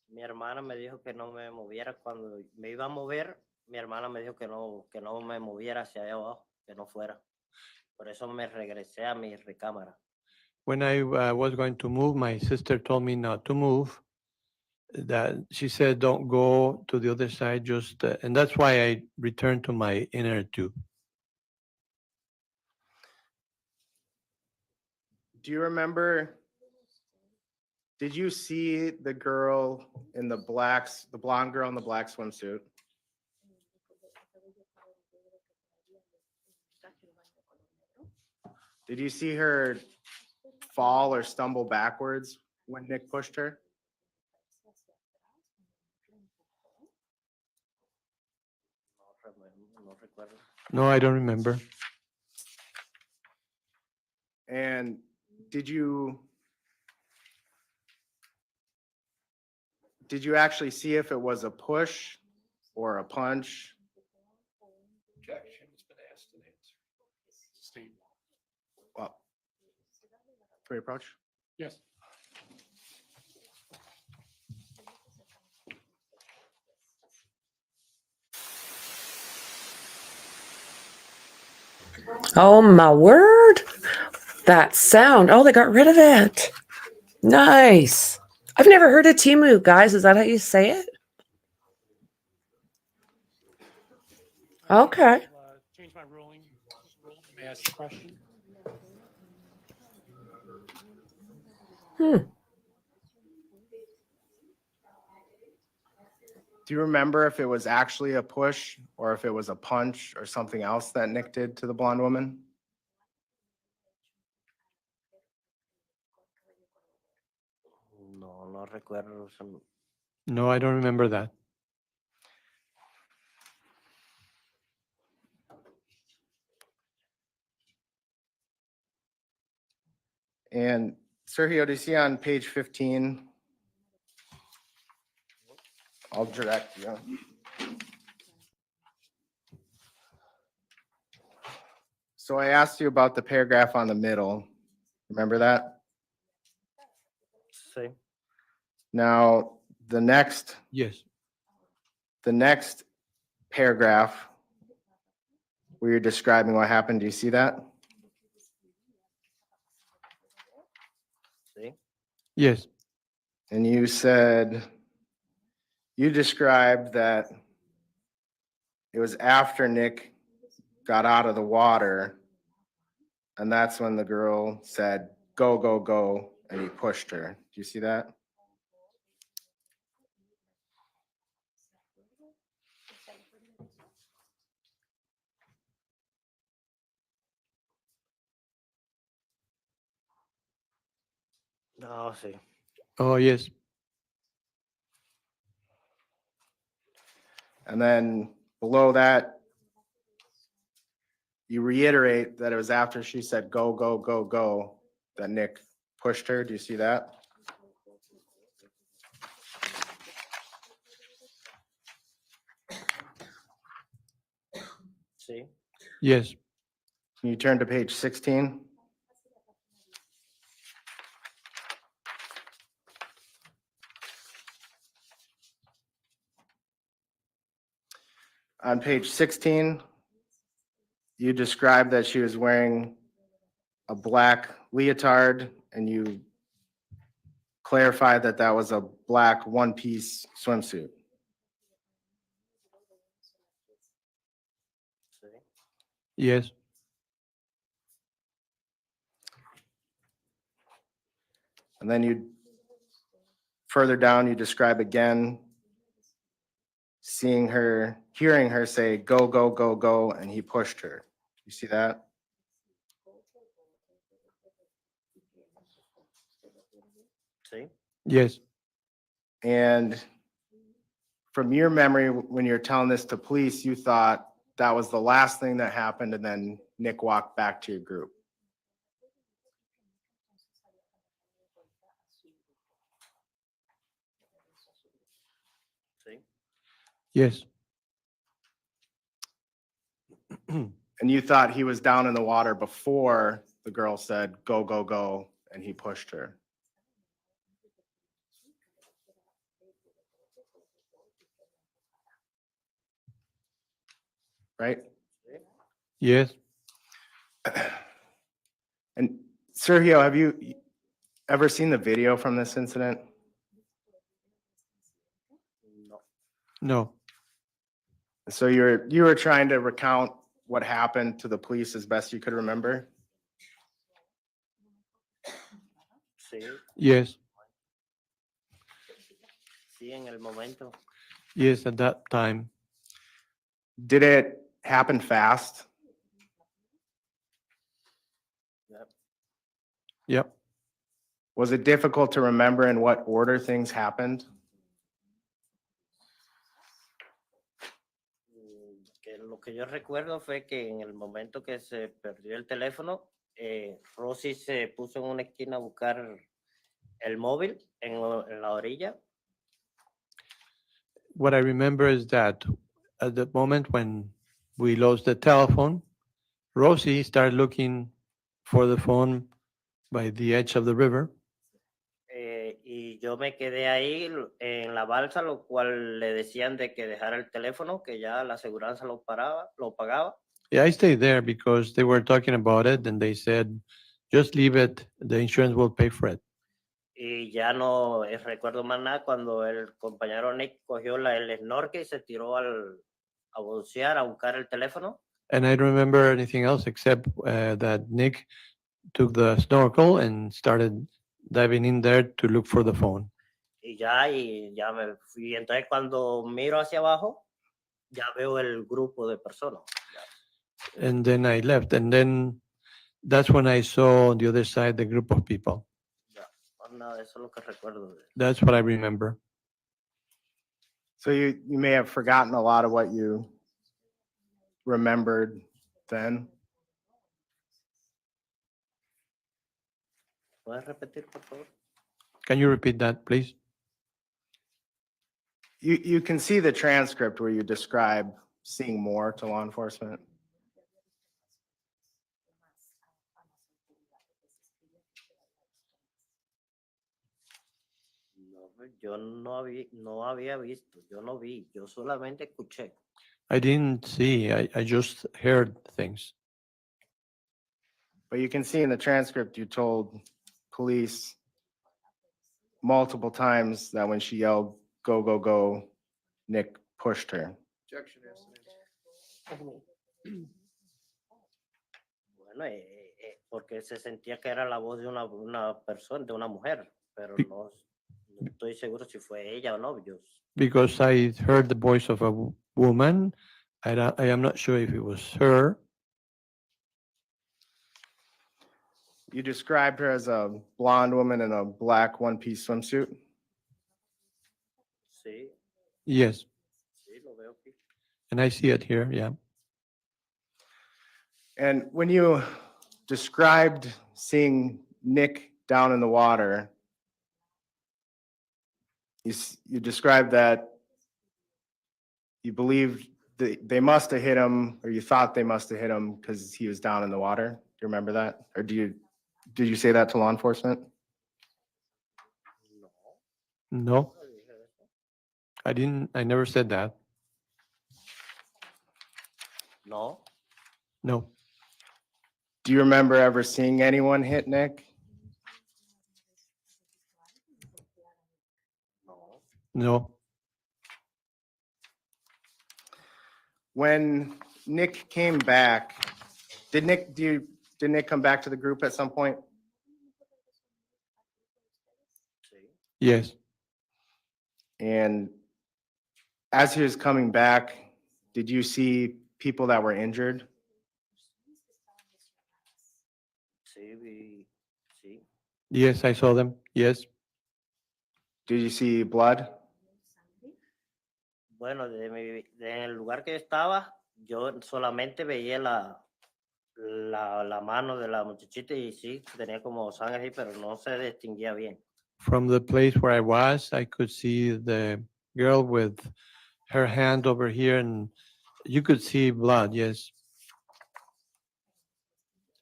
Mi hermana me dijo que no me moviera. Cuando me iba a mover, mi hermana me dijo que no me moviera hacia allá abajo, que no fuera. Por eso me regresé a mi recámara. When I was going to move, my sister told me not to move. That she said, don't go to the other side, just, and that's why I returned to my inner tube. Do you remember, did you see the girl in the blonde girl in the black swimsuit? Did you see her fall or stumble backwards when Nick pushed her? No recuerdo. No, I don't remember. And did you actually see if it was a push or a punch? Objection has been asked and answered. Sustained. Well, can we approach? Yes. Oh my word. That sound. Oh, they got rid of it. Nice. I've never heard of Timu, guys. Is that how you say it? Okay. Change my ruling. May I ask a question? Do you remember if it was actually a push or if it was a punch or something else that Nick did to the blonde woman? No, no recuerdo. No, I don't remember that. And Sergio, do you see on page 15? I'll direct you. So I asked you about the paragraph on the middle. Remember that? Sí. Now, the next Yes. paragraph where you're describing what happened, do you see that? Sí. Yes. And you said, you described that it was after Nick got out of the water, and that's when the girl said, go, go, go, and he pushed her. Do you see that? No, sí. Oh, yes. And then below that, you reiterate that it was after she said, go, go, go, go, that Nick pushed her. Do you see that? Sí. Yes. Can you turn to page 16? On page 16, you described that she was wearing a black leotard, and you clarified that that was a black one-piece swimsuit. Sí. Yes. And then you, further down, you describe again seeing her, hearing her say, go, go, go, go, and he pushed her. You see that? Sí. Yes. And from your memory, when you're telling this to police, you thought that was the last thing that happened, and then Nick walked back to your group. Sí. Yes. And you thought he was down in the water before the girl said, go, go, go, and he pushed her. Right? Yes. And Sergio, have you ever seen the video from this incident? No. No. So you were trying to recount what happened to the police as best you could remember? Sí. Yes. Sí, en el momento. Yes, at that time. Did it happen fast? Yep. Yep. Was it difficult to remember in what order things happened? Que lo que yo recuerdo fue que en el momento que se perdió el teléfono, Rosy se puso en una esquina a buscar el móvil en la orilla. What I remember is that at the moment when we lost the telephone, Rosie started looking for the phone by the edge of the river. Y yo me quedé ahí en la balsa, lo cual le decían de que dejara el teléfono, que ya la aseguranza lo pagaba. Yeah, I stayed there because they were talking about it and they said, just leave it, the insurance will pay for it. Y ya no recuerdo más nada cuando el compañero Nick cogió el snorkel y se tiró a bucear, a buscar el teléfono. And I don't remember anything else except that Nick took the snorkel and started diving in there to look for the phone. Y ya me fui. Entonces cuando miro hacia abajo, ya veo el grupo de personas. And then I left. And then that's when I saw on the other side the group of people. Ya, más nada, eso es lo que recuerdo. That's what I remember. So you may have forgotten a lot of what you remembered then. ¿Puedes repetir, por favor? Can you repeat that, please? You can see the transcript where you describe seeing more to law enforcement. No, yo no había visto, yo no vi, yo solamente escuché. I didn't see, I just heard things. But you can see in the transcript, you told police multiple times that when she yelled, "Go, go, go," Nick pushed her. Objection as to this. Bueno, porque se sentía que era la voz de una persona, de una mujer, pero Be- no estoy seguro si fue ella o no. Because I heard the voice of a woman. I am not sure if it was her. You described her as a blonde woman in a black one-piece swimsuit. Sí, Yes, sí, lo veo aquí. and I see it here, yeah. And when you described seeing Nick down in the water, you described that you believed that they must have hit him, or you thought they must have hit him because he was down in the water. Do you remember that? Or did you say that to law enforcement? No, I never said that. No, No, Do you remember ever seeing anyone hit Nick? no. no. When Nick came back, did Nick come back to the group at some point? Sí. Yes, And as he was coming back, did you see people that were injured? Sí, sí. yes, I saw them. Yes, Did you see blood? Bueno, del lugar que estaba, yo solamente veía la mano de la muchachita y sí, tenía como sangre ahí, pero no se distinguía bien. from the place where I was, I could see the girl with her hand over here, and you could see blood, yes.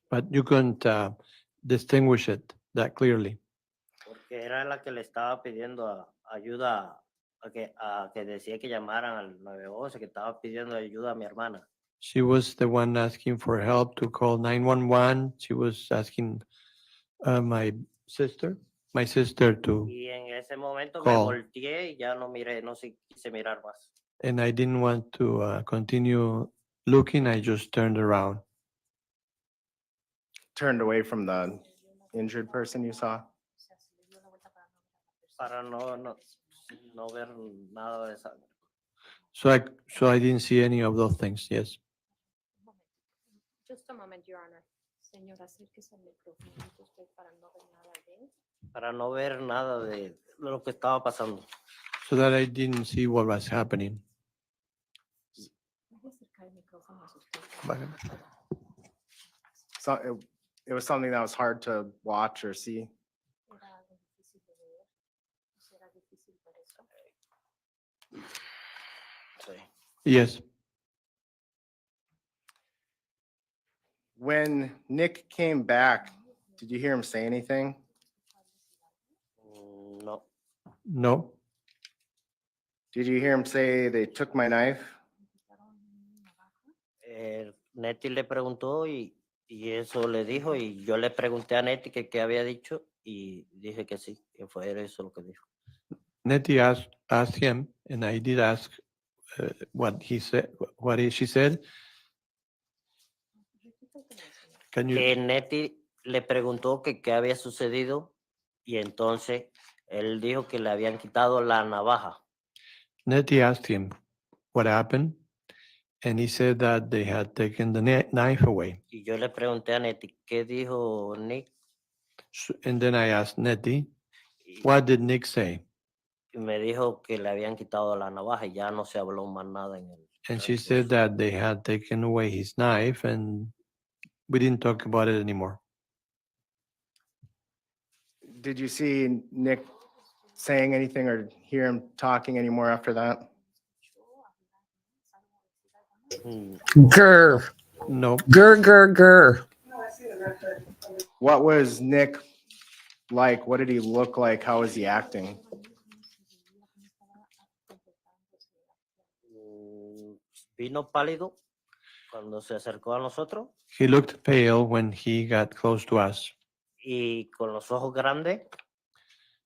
But you couldn't distinguish it that clearly. Porque era la que le estaba pidiendo ayuda, a que decía que llamaran al 911, que estaba pidiendo ayuda a mi hermana. She was the one asking for help to call 911. She was asking my sister to, Y en ese momento me Call. volteé y ya no miré, no quise mirar más. and I didn't want to continue looking. I just turned around. Turned away from the injured person you saw? Para no ver nada de sangre. So I didn't see any of those things. Yes. Just a moment, Your Honor. Señora, acérquese al micrófono usted para no ver nada de él. Para no ver nada de lo que estaba pasando. So that I didn't see what was happening. Puede acercar el micrófono a usted. So it was something that was hard to watch or see. Era algo difícil de ver. Era difícil ver eso. Sí. Yes. When Nick came back, did you hear him say anything? No, No. Did you hear him say, "They took my knife"? Neti le preguntó y eso le dijo y yo le pregunté a Neti que qué había dicho y dije que sí, que fue eso lo que dijo. Nettie asked him, and I did ask what he said, she said. Can you? Que Neti le preguntó que qué había sucedido y entonces él dijo que le habían quitado la navaja. Nettie asked him what happened, and he said that they had taken the knife away. Y yo le pregunté a Neti, ¿qué dijo Nick? And then I asked Nettie, Y, what did Nick say? y me dijo que le habían quitado la navaja y ya no se habló más nada en el And she transcurso. said that they had taken away his knife, and we didn't talk about it anymore. Did you see Nick saying anything or hear him talking anymore after that? Grr, No, grr, grr, grr. What was Nick like? What did he look like? How was he acting? Vino pálido cuando se acercó a nosotros he looked pale when he got close to us, y con los ojos grandes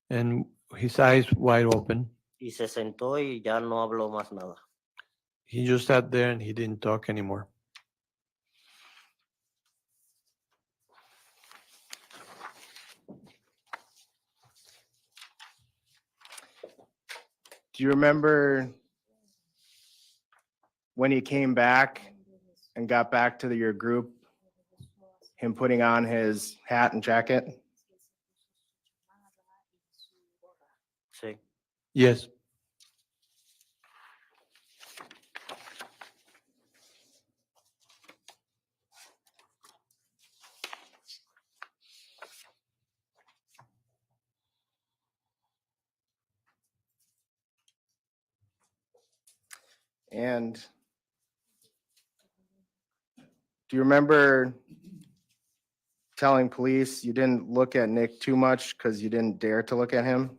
and his eyes wide open. y se sentó y ya no habló más nada. He just sat there and he didn't talk anymore. Do you remember when he came back and got back to your group, him putting on his hat and jacket? Sí. Yes. And do you remember telling police you didn't look at Nick too much because you didn't dare to look at him?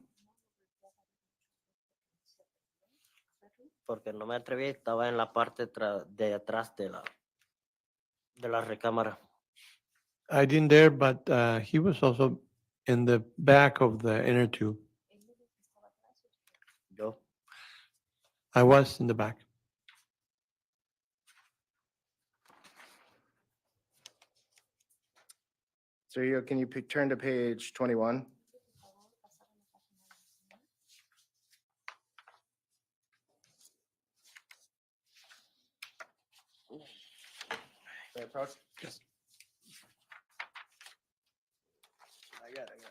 Porque no me atreví, estaba en la parte de atrás de la recámara. I didn't dare, but he was also in the back of the inner tube. Yo. I was in the back. So can you turn to page 21? Approach? Yes. I got it.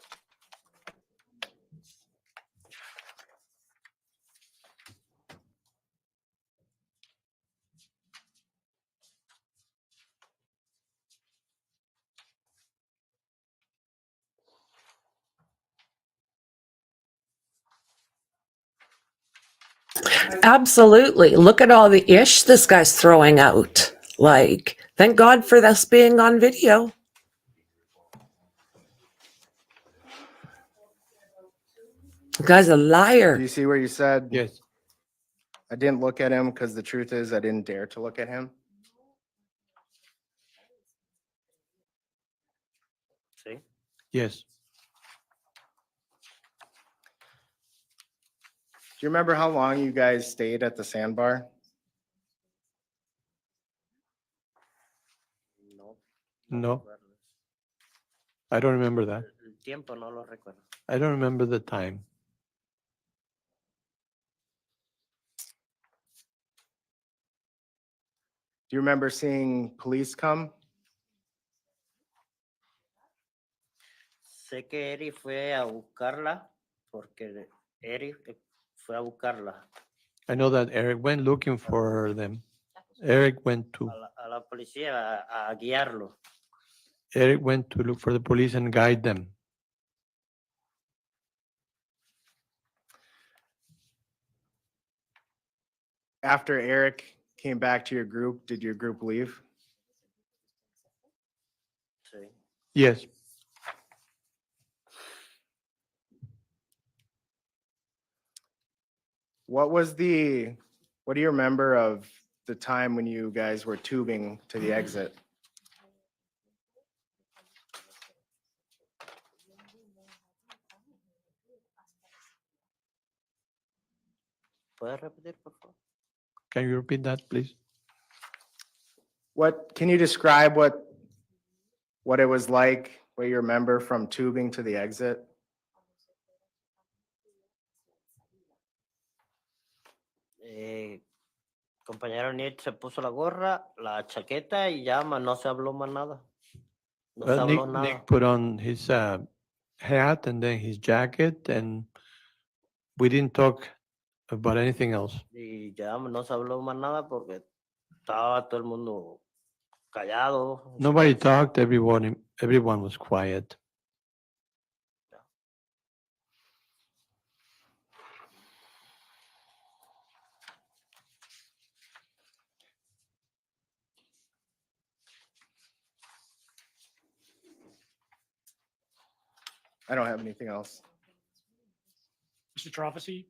Absolutely. Look at all the ish this guy's throwing out. Like, thank God for this being on video. The guy's a Do liar. you see where you said, Yes. I didn't look at him because the truth is I didn't dare to look at him? Sí. Yes. Do you remember how long you guys stayed at the sandbar? No. No, recuerdo. I don't remember that. El tiempo no lo recuerdo. I don't remember the time. Do you remember seeing police come? Sé que Eri fue a buscarla porque Eri fue a buscarla I know that Eric went looking for them. Eric went to a la policía a guiarlo. Eric went to look for the police and guide them. After Eric came back to your group, did your group leave? Sí. Yes. What do you remember of the time when you guys were tubing to the exit? ¿Puedes repetir, por favor? Can you repeat that, please? What, can you describe what it was like, what you remember from tubing to the exit? Compañero Nick se puso la gorra, la chaqueta y ya no se habló más nada. No se Nick, habló nada. Nick put on his hat and then his jacket, and we didn't talk about anything else. Y ya no se habló más nada porque estaba todo el mundo callado. Nobody talked. Everyone was quiet. I don't have anything else. Mr. Trofficy?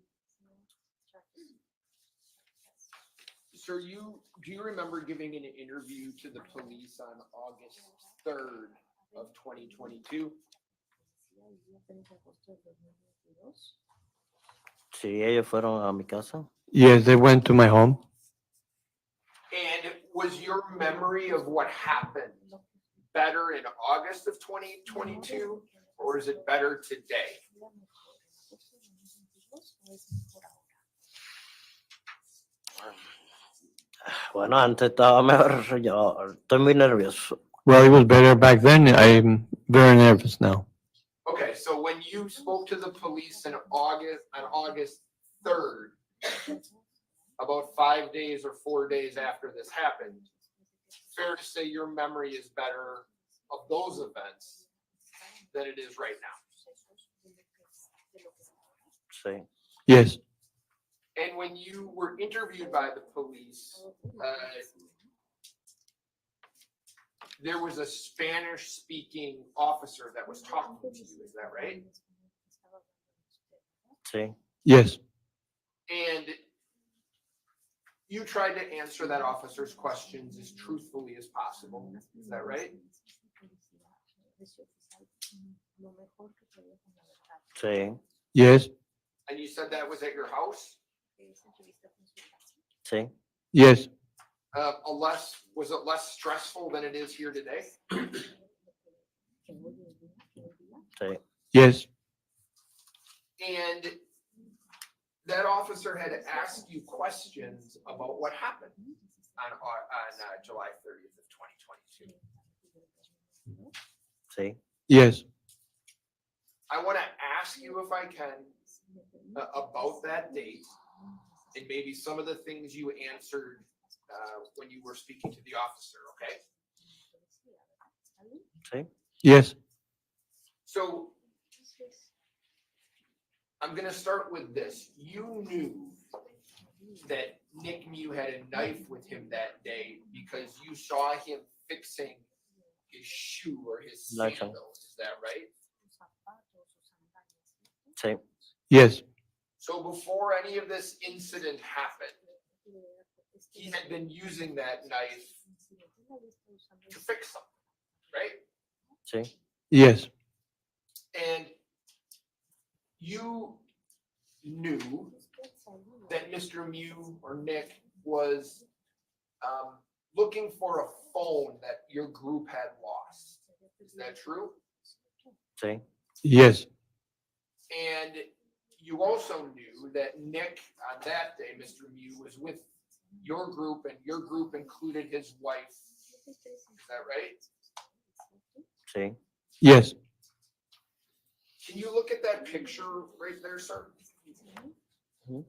Sir, do you remember giving an interview to the police on August 3rd of 2022? Sí, ellos fueron a mi casa. Yes, they went to my home. And was your memory of what happened better in August of 2022, or is it better today? Bueno, antes estaba mejor. Yo estoy muy nervioso. Well, it was better back then. I'm very nervous now. Okay, so when you spoke to the police on August 3rd, about 5 days or 4 days after this happened, fair to say your memory is better of those events than it is right now. Sí. Yes. And when you were interviewed by the police, there was a Spanish-speaking officer that was talking to you, is that right? Sí. Yes. And you tried to answer that officer's questions as truthfully as possible, is that right? Sí. Yes. And you said that was at your house? Sí. Yes. Was it less stressful than it is here today? Sí. Yes. And that officer had asked you questions about what happened on July 30th of 2022. Sí. Yes. I want to ask you, if I can, about that date and maybe some of the things you answered when you were speaking to the officer, okay? Sí. Yes. So I'm going to start with this. You knew that Nick Miu had a knife with him that day because you saw him fixing his shoe or his sandals. Is that right? Sí. Yes. So before any of this incident happened, he had been using that knife to fix something, right? Sí. Yes. And you knew that Mr. Miu or Nick was looking for a phone that your group had lost. Is that true? Sí. Yes. And you also knew that Nick, on that day, Mr. Miu, was with your group, and your group included his wife. Is that right? Sí. Yes. Can you look at that picture right there, sir? Mhm.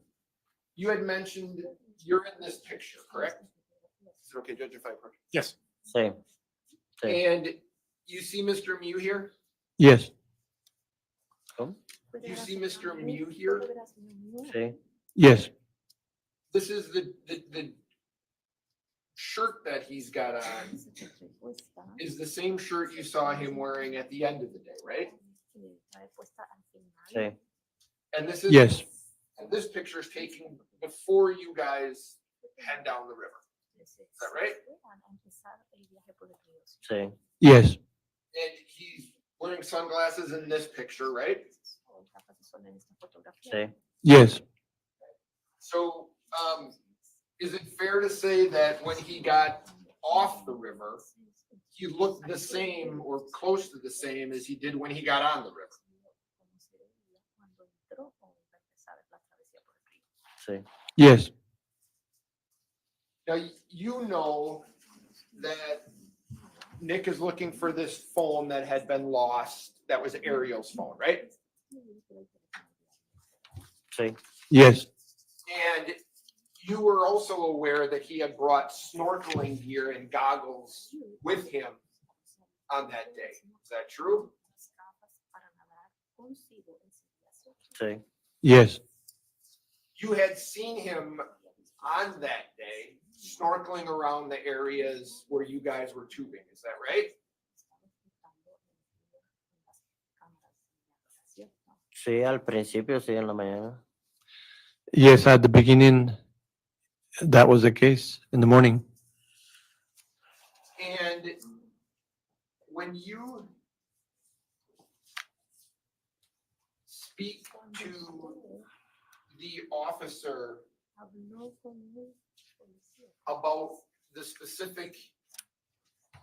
You had mentioned you're in this picture, correct? Is it okay, Judge, if I approach? Yes. Sí. Sí. And you see Mr. Miu here? Yes. You see Mr. Miu here? Sí. Yes. This is the shirt that he's got on is the same shirt you saw him wearing at the end of the day, right? Sí. And this is Yes. and this picture is taken before you guys head down the river. Is that right? Sí, Yes, And he's wearing sunglasses in this picture, right? sí. yes, So, is it fair to say that when he got off the river, he looked the same or close to the same as he did when he got on the river? Sí, yes, Now, you know that Nick is looking for this phone that had been lost, that was Ariel's phone, right? sí, yes, And you were also aware that he had brought snorkeling gear and goggles with him on that day. Is that true? sí. yes, You had seen him on that day snorkeling around the areas where you guys were tubing. Is that right? Sí, al principio, sí, en la mañana. yes. At the beginning, that was the case in the morning. And when you speak to the officer about the specific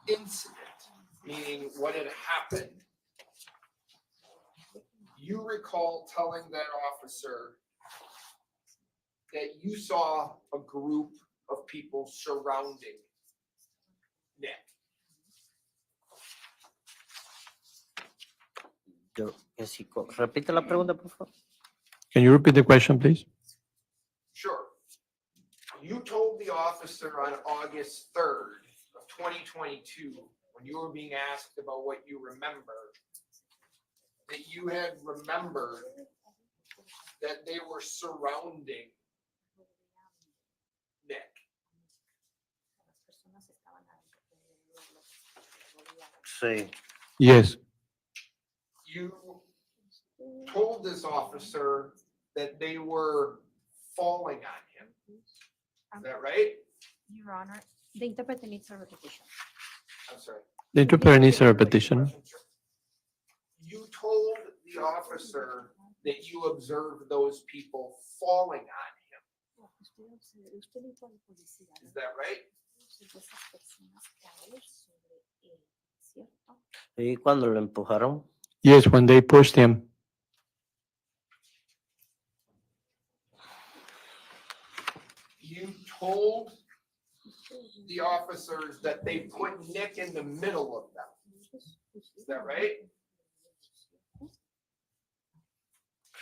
incident, meaning what had happened, you recall telling that officer that you saw a group of people surrounding Nick. Yo, que sí, repite la pregunta, por favor. Can you repeat the question, please? Sure. You told the officer on August 3rd of 2022, when you were being asked about what you remember, that you had remembered that they were surrounding Nick. Sí, Yes, You told this officer that they were falling on him. Is that right? Your Honor, the interpreter needs a repetition. I'm sorry. the interpreter needs a repetition. You told the officer that you observed those people falling on him. Is that right? y cuando lo empujaron, Yes, when they pushed him. You told the officers that they put Nick in the middle of them. Is that right?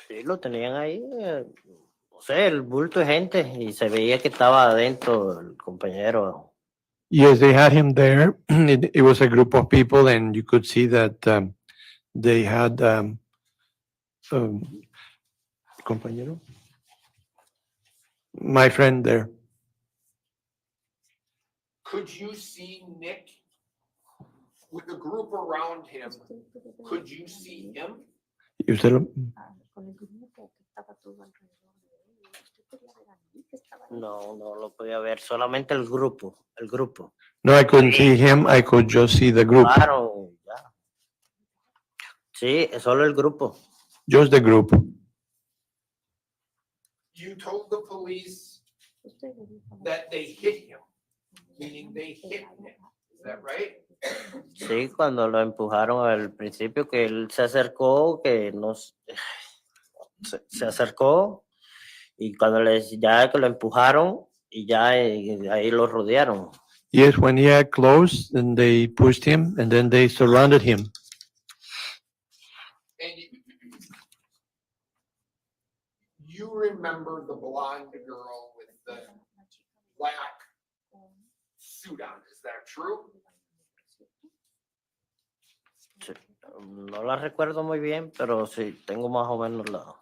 sí, lo tenían ahí, no sé, el bulto de gente, y se veía que estaba adentro el compañero. Yes, they had him there. It was a group of people, and you could see that they had compañero, my friend there. Could you see Nick with the group around him? Could you see him? Y usted lo- No, no lo podía ver, solamente el grupo, el grupo. No, I couldn't see him. I could just see the group, Claro, ya. Sí, es solo el grupo. just the group. You told the police that they hit him, meaning they hit Nick. Is that right? Sí, cuando lo empujaron al principio, que él se acercó, se acercó, y cuando ya que lo empujaron, y ya ahí lo rodearon. Yes, when he had close, then they pushed him, and then they surrounded him. And you remember the blonde girl with the black suit on, is that true? Sí, no la recuerdo muy bien, pero sí, tengo más o menos la...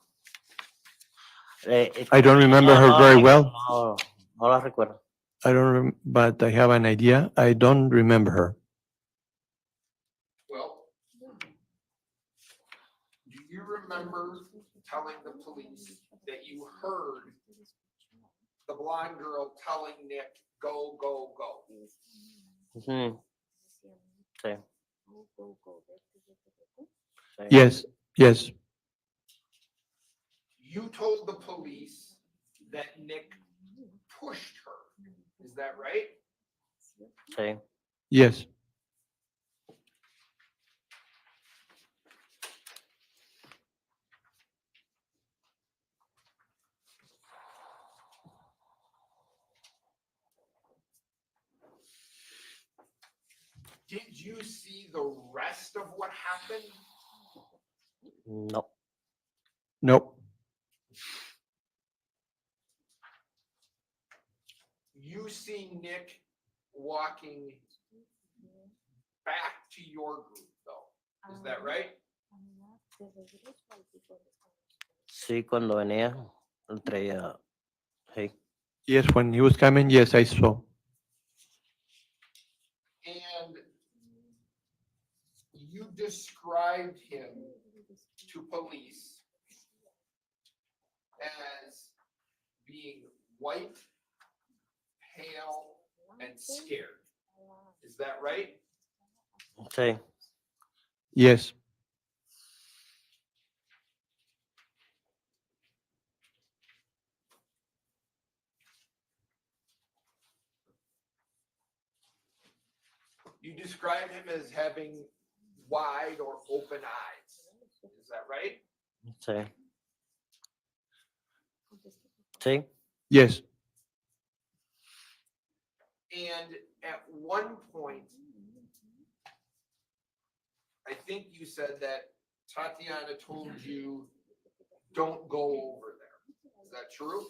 I don't remember her very well. No la recuerdo. I don't, but I have an idea. I don't remember her. Well, do you remember telling the police that you heard the blonde girl telling Nick go, go, go. Ujú. Sí. Sí. Yes, yes, You told the police that Nick pushed her. Is that right? Sí. yes. Did you see the rest of what happened? No. Nope. You see Nick walking back to your group though. Is that right? Sí, cuando venía, él traía. Sí. Yes, when he was coming, yes, I saw. And you described him to police as being white, pale, and scared. Is that right? Sí. Yes, You described him as having wide or open eyes. Is that right? Sí. Sí. yes. And at one point, I think you said that Tatiana told you, don't go over there. Is that true?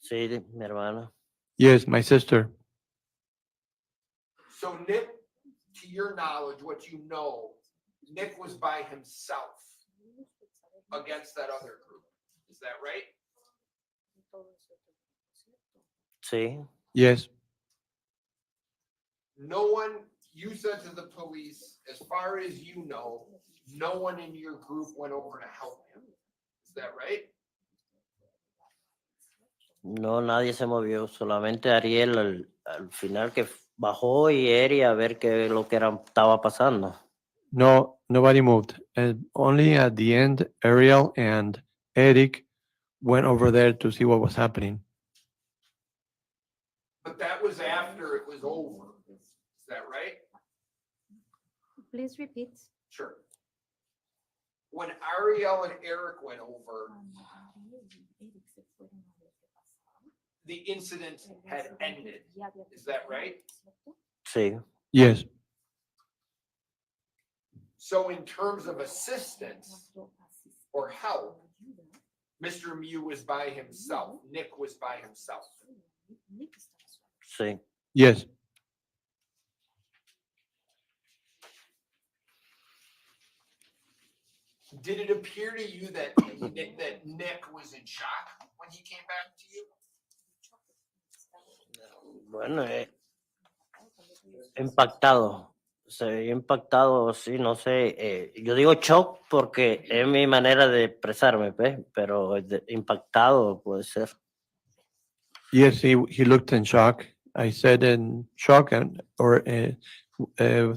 Sí, mi hermana. Yes, my sister. So Nick, to your knowledge, what you know, Nick was by himself against that other group. Is that right? Sí. Yes, No one, you said to the police, as far as you know, no one in your group went over to help him. Is that right? No, nadie se movió, solamente Ariel al final que bajó y Eri a ver qué es lo que estaba pasando. no, nobody moved. And only at the end, Ariel and Eric went over there to see what was happening. But that was after it was over. Is that right? Please repeat. Sure. When Ariel and Eric went over, the incident had ended. Is that right? Sí. Yes, So in terms of assistance or help, Mr. Miu was by himself. Nick was by himself. Sí. yes. Did it appear to you that Nick was in shock when he came back to you? Bueno, impactado. Se veía impactado, sí, no sé. Yo digo shock porque es mi manera de expresarme, ¿ves? Pero impactado puede ser. Yes, he looked in shock. I said in shock, or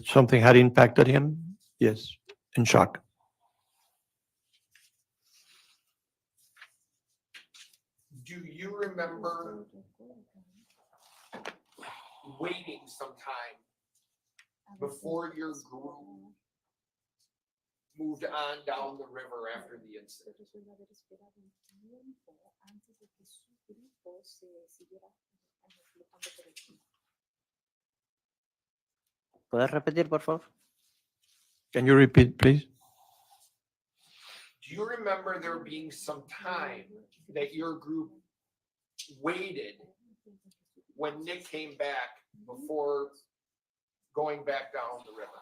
something had impacted him. Yes, in shock. Do you remember waiting some time before your group moved on down the river after the incident? ¿Puedes repetir, por favor? Can you repeat, please? Do you remember there being some time that your group waited when Nick came back before going back down the river?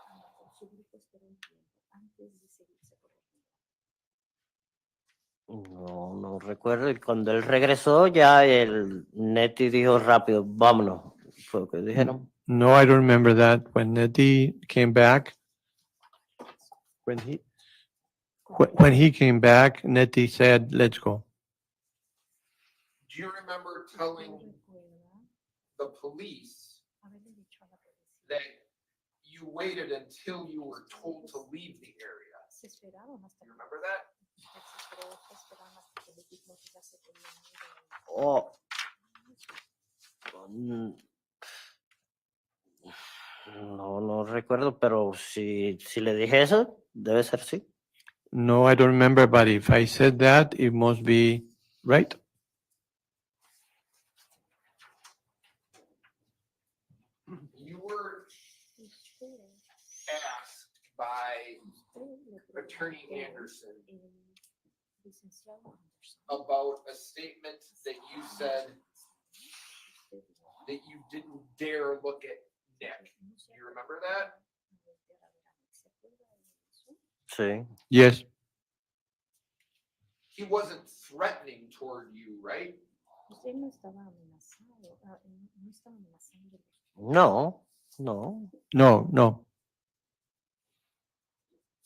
No, no recuerdo. Y cuando él regresó, ya el Neti dijo rápido, vámonos. Fue lo que dijeron. No, I don't remember that. When Nettie came back, when he came back, Nettie said, "Let's go." Do you remember telling the police that you waited until you were told to leave the area. You remember that? Oh, mm, no recuerdo, pero si le dije eso, debe ser sí. No, I don't remember, but if I said that, it must be right. You were asked by Attorney Anderson about a statement that you said that you didn't dare look at Nick. Do you remember that? Sí. Yes, He wasn't threatening toward you, right? No. no.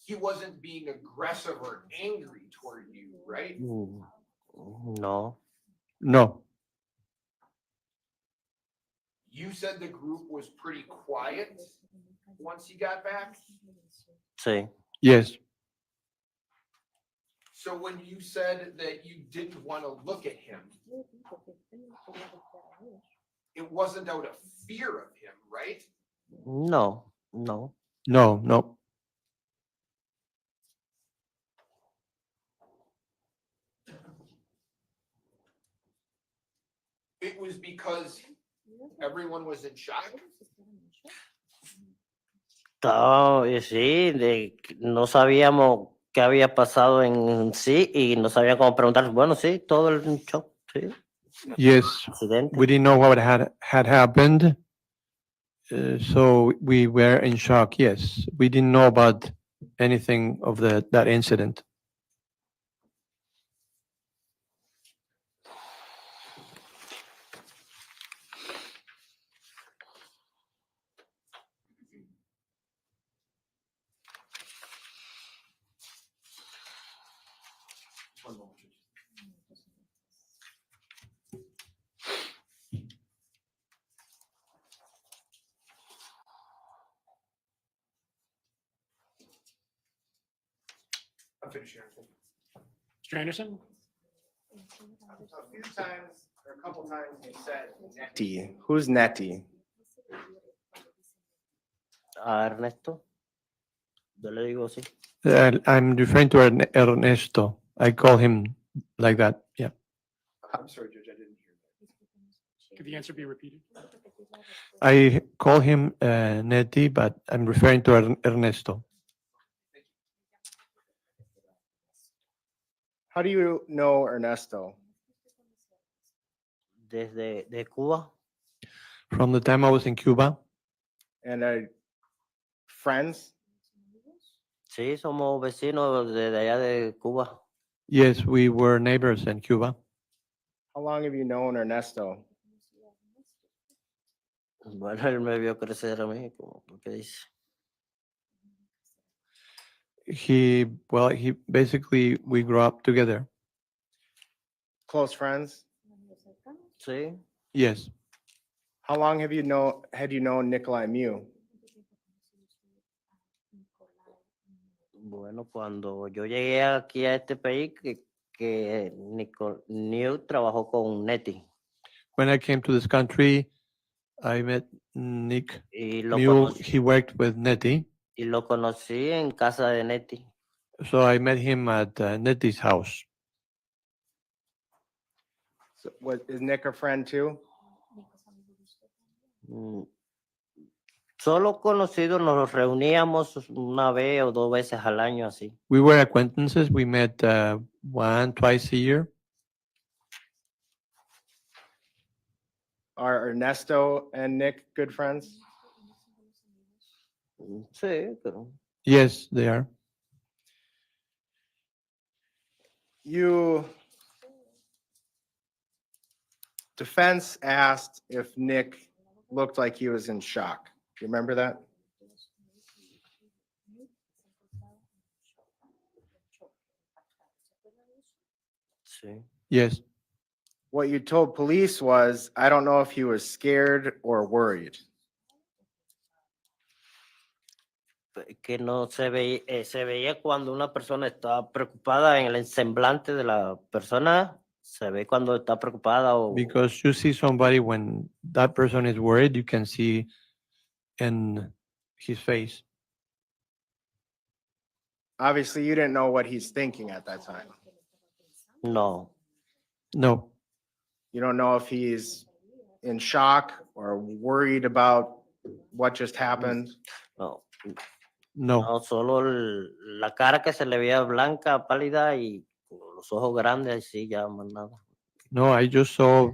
He wasn't being aggressive or angry toward you, right? No. No. You said the group was pretty quiet once you got back. Sí. Yes. So when you said that you didn't want to look at him, it wasn't out of fear of him, right? No. No. It was because everyone was in shock. Sí, no sabíamos qué había pasado en sí y no sabía cómo preguntar. Bueno, sí, todo el shock, sí. Yes. Accidente. We didn't know what had happened. So we were in shock. Yes. We didn't know about anything of that incident. I'm finishing everything. Mr. Anderson? A few times, or a couple times, you said Nettie. Who's Nettie? A Ernesto. Yo le digo sí. I'm referring to Ernesto. I call him like that. Yeah. I'm sorry, Judge, I didn't hear that. Could the answer be repeated? I call him Neti, but I'm referring to Ernesto. How do you know Ernesto? De Cuba. From the time I was in Cuba. And friends? Sí, somos vecinos de allá de Cuba. Yes, we were neighbors in Cuba. How long have you known Ernesto? Bueno, él me vio crecer a mí, como que dice. He basically, we grew up together. Close friends? Sí. Yes. How long had you known Nicolae Miu? Bueno, cuando yo llegué aquí a este país, que Nicolae Miu trabajó con Neti. When I came to this country, I met Nick Miu. Conocí, He worked with Neti. y lo conocí en casa de Neti. So I met him at Neti's house. So, is Nick a friend too? Solo conocidos, nos reuníamos una vez o dos veces al año así. We were acquaintances. We met twice a year. Are Ernesto and Nick good friends? Sí, pero. Yes, they are. Defense asked if Nick looked like he was in shock. Do you remember that? Sí. Yes. What you told police was, I don't know if he was scared or worried. Que no se veía cuando una persona está preocupada en el semblante de la persona, se ve cuando está preocupada o Because you see somebody when that person is worried, you can see in his face. Obviously, you didn't know what he's thinking at that time. no, No, You don't know if he's in shock or worried about what just happened. no, no. no, solo la cara que se le veía blanca, pálida y con los ojos grandes, así ya más nada. No, I just saw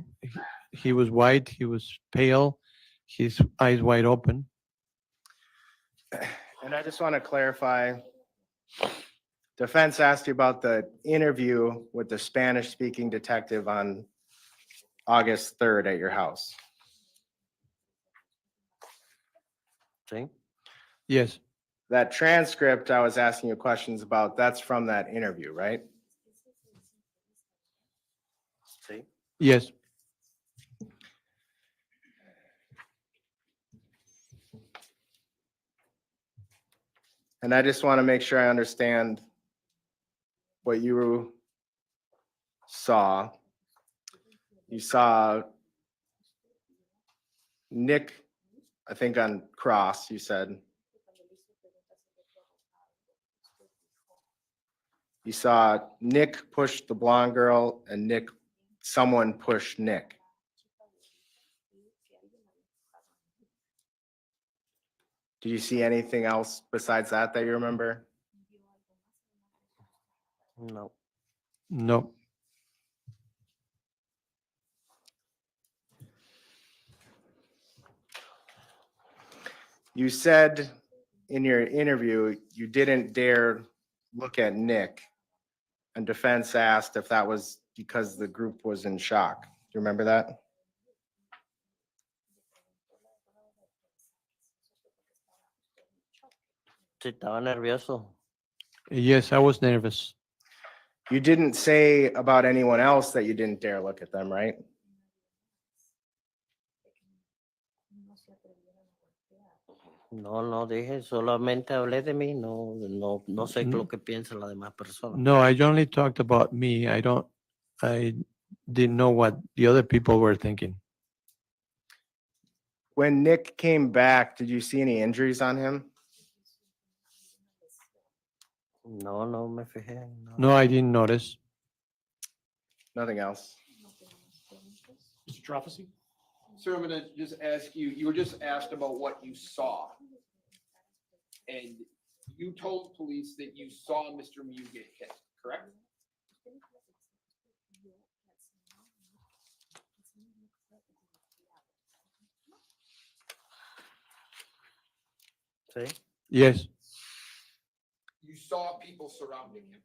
he was white, he was pale, his eyes wide open. And I just want to clarify, defense asked you about the interview with the Spanish-speaking detective on August 3rd at your house. ¿Sí? Yes, That transcript I was asking you questions about, that's from that interview, right? Sí. yes. And I just want to make sure I understand what you saw. You saw Nick, I think on cross, you said. You saw Nick push the blonde girl and someone pushed Nick. Did you see anything else besides that you remember? No. No, You said in your interview, you didn't dare look at Nick. And defense asked if that was because the group was in shock. Do you remember that? Sí, estaba nervioso. yes, I was nervous. You didn't say about anyone else that you didn't dare look at them, right? No dije, solamente hablé de mí, no sé lo que piensan las demás personas. No, I only talked about me. I didn't know what the other people were thinking. When Nick came back, did you see any injuries on him? No me fijé. en nada. No, I didn't notice. Nothing else. Mr. Trofficy? Sir, I'm gonna just ask you, you were just asked about what you saw. And you told police that you saw Mr. Miu get hit, correct? Sí. Yes, You saw people surrounding him.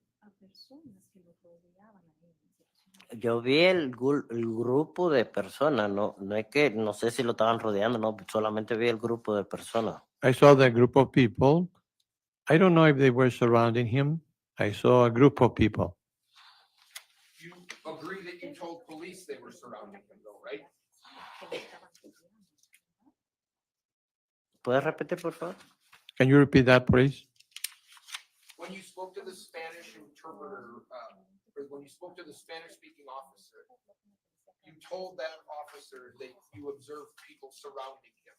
Yo vi el grupo de personas, no es que, no sé si lo estaban rodeando, no, solamente vi el grupo de personas. I saw that group of people. I don't know if they were surrounding him. I saw a group of people. You agree that you told police they were surrounding him though, right? ¿Puedes repetir, por favor? Can you repeat that, please? When you spoke to the Spanish interpreter, or when you spoke to the Spanish-speaking officer, you told that officer that you observed people surrounding him,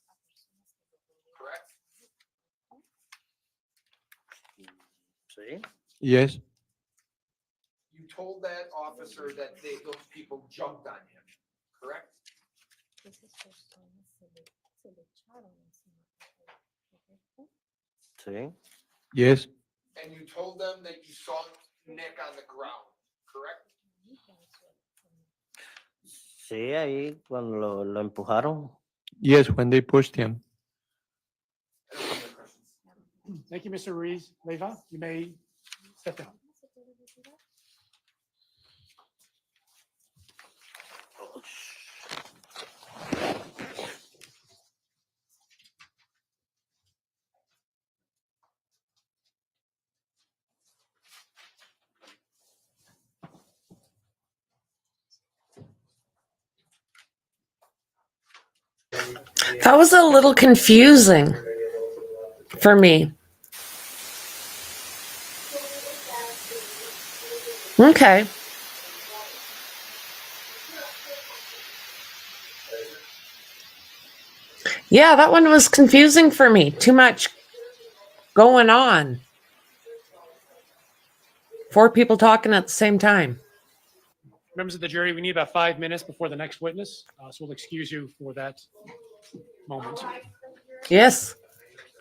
correct? Sí. Yes, You told that officer that those people jumped on him, correct? Sí. yes, And you told them that you saw Nick on the ground, correct? Sí, ahí cuando lo empujaron. yes, when they pushed him. Thank you, Mr. Ruiz. Leyva, you may step down. That was a little confusing for me. Okay. Yeah, that one was confusing for me. Too much going on. 4 people talking at the same time. Members of the jury, we need about 5 minutes before the next witness, so we'll excuse you for that moment. Yes,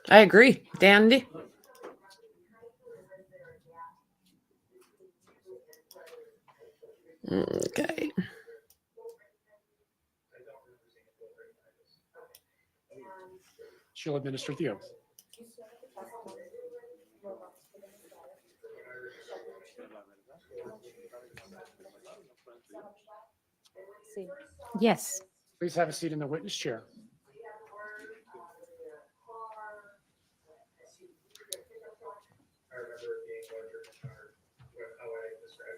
I agree. Dandy. Okay. She'll administer the oath. Yes. Please have a seat in the witness chair.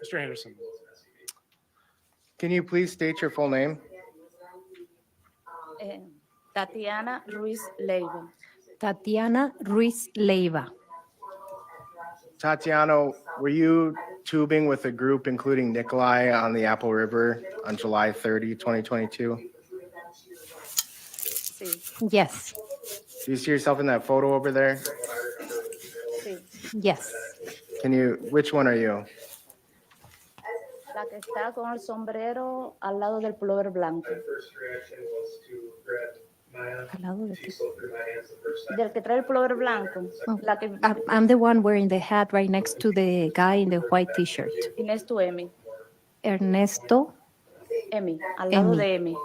Mr. Anderson. Can you please state your full name? Tatiana Ruiz Leiva. Tatiana Ruiz Leiva. Tatiana, were you tubing with a group including Nicolae on the Apple River on July 30, 2022? Sí, Yes. Do you see yourself in that photo over there? sí. Yes. Which one are you? La que está con el sombrero al lado del pullover blanco. Al lado de qué? Del que trae el pullover blanco. Oh, La que I'm the one wearing the hat right next to the guy in the white t-shirt. Ernesto Emi. Ernesto. Emi, al lado Emi. de Emi.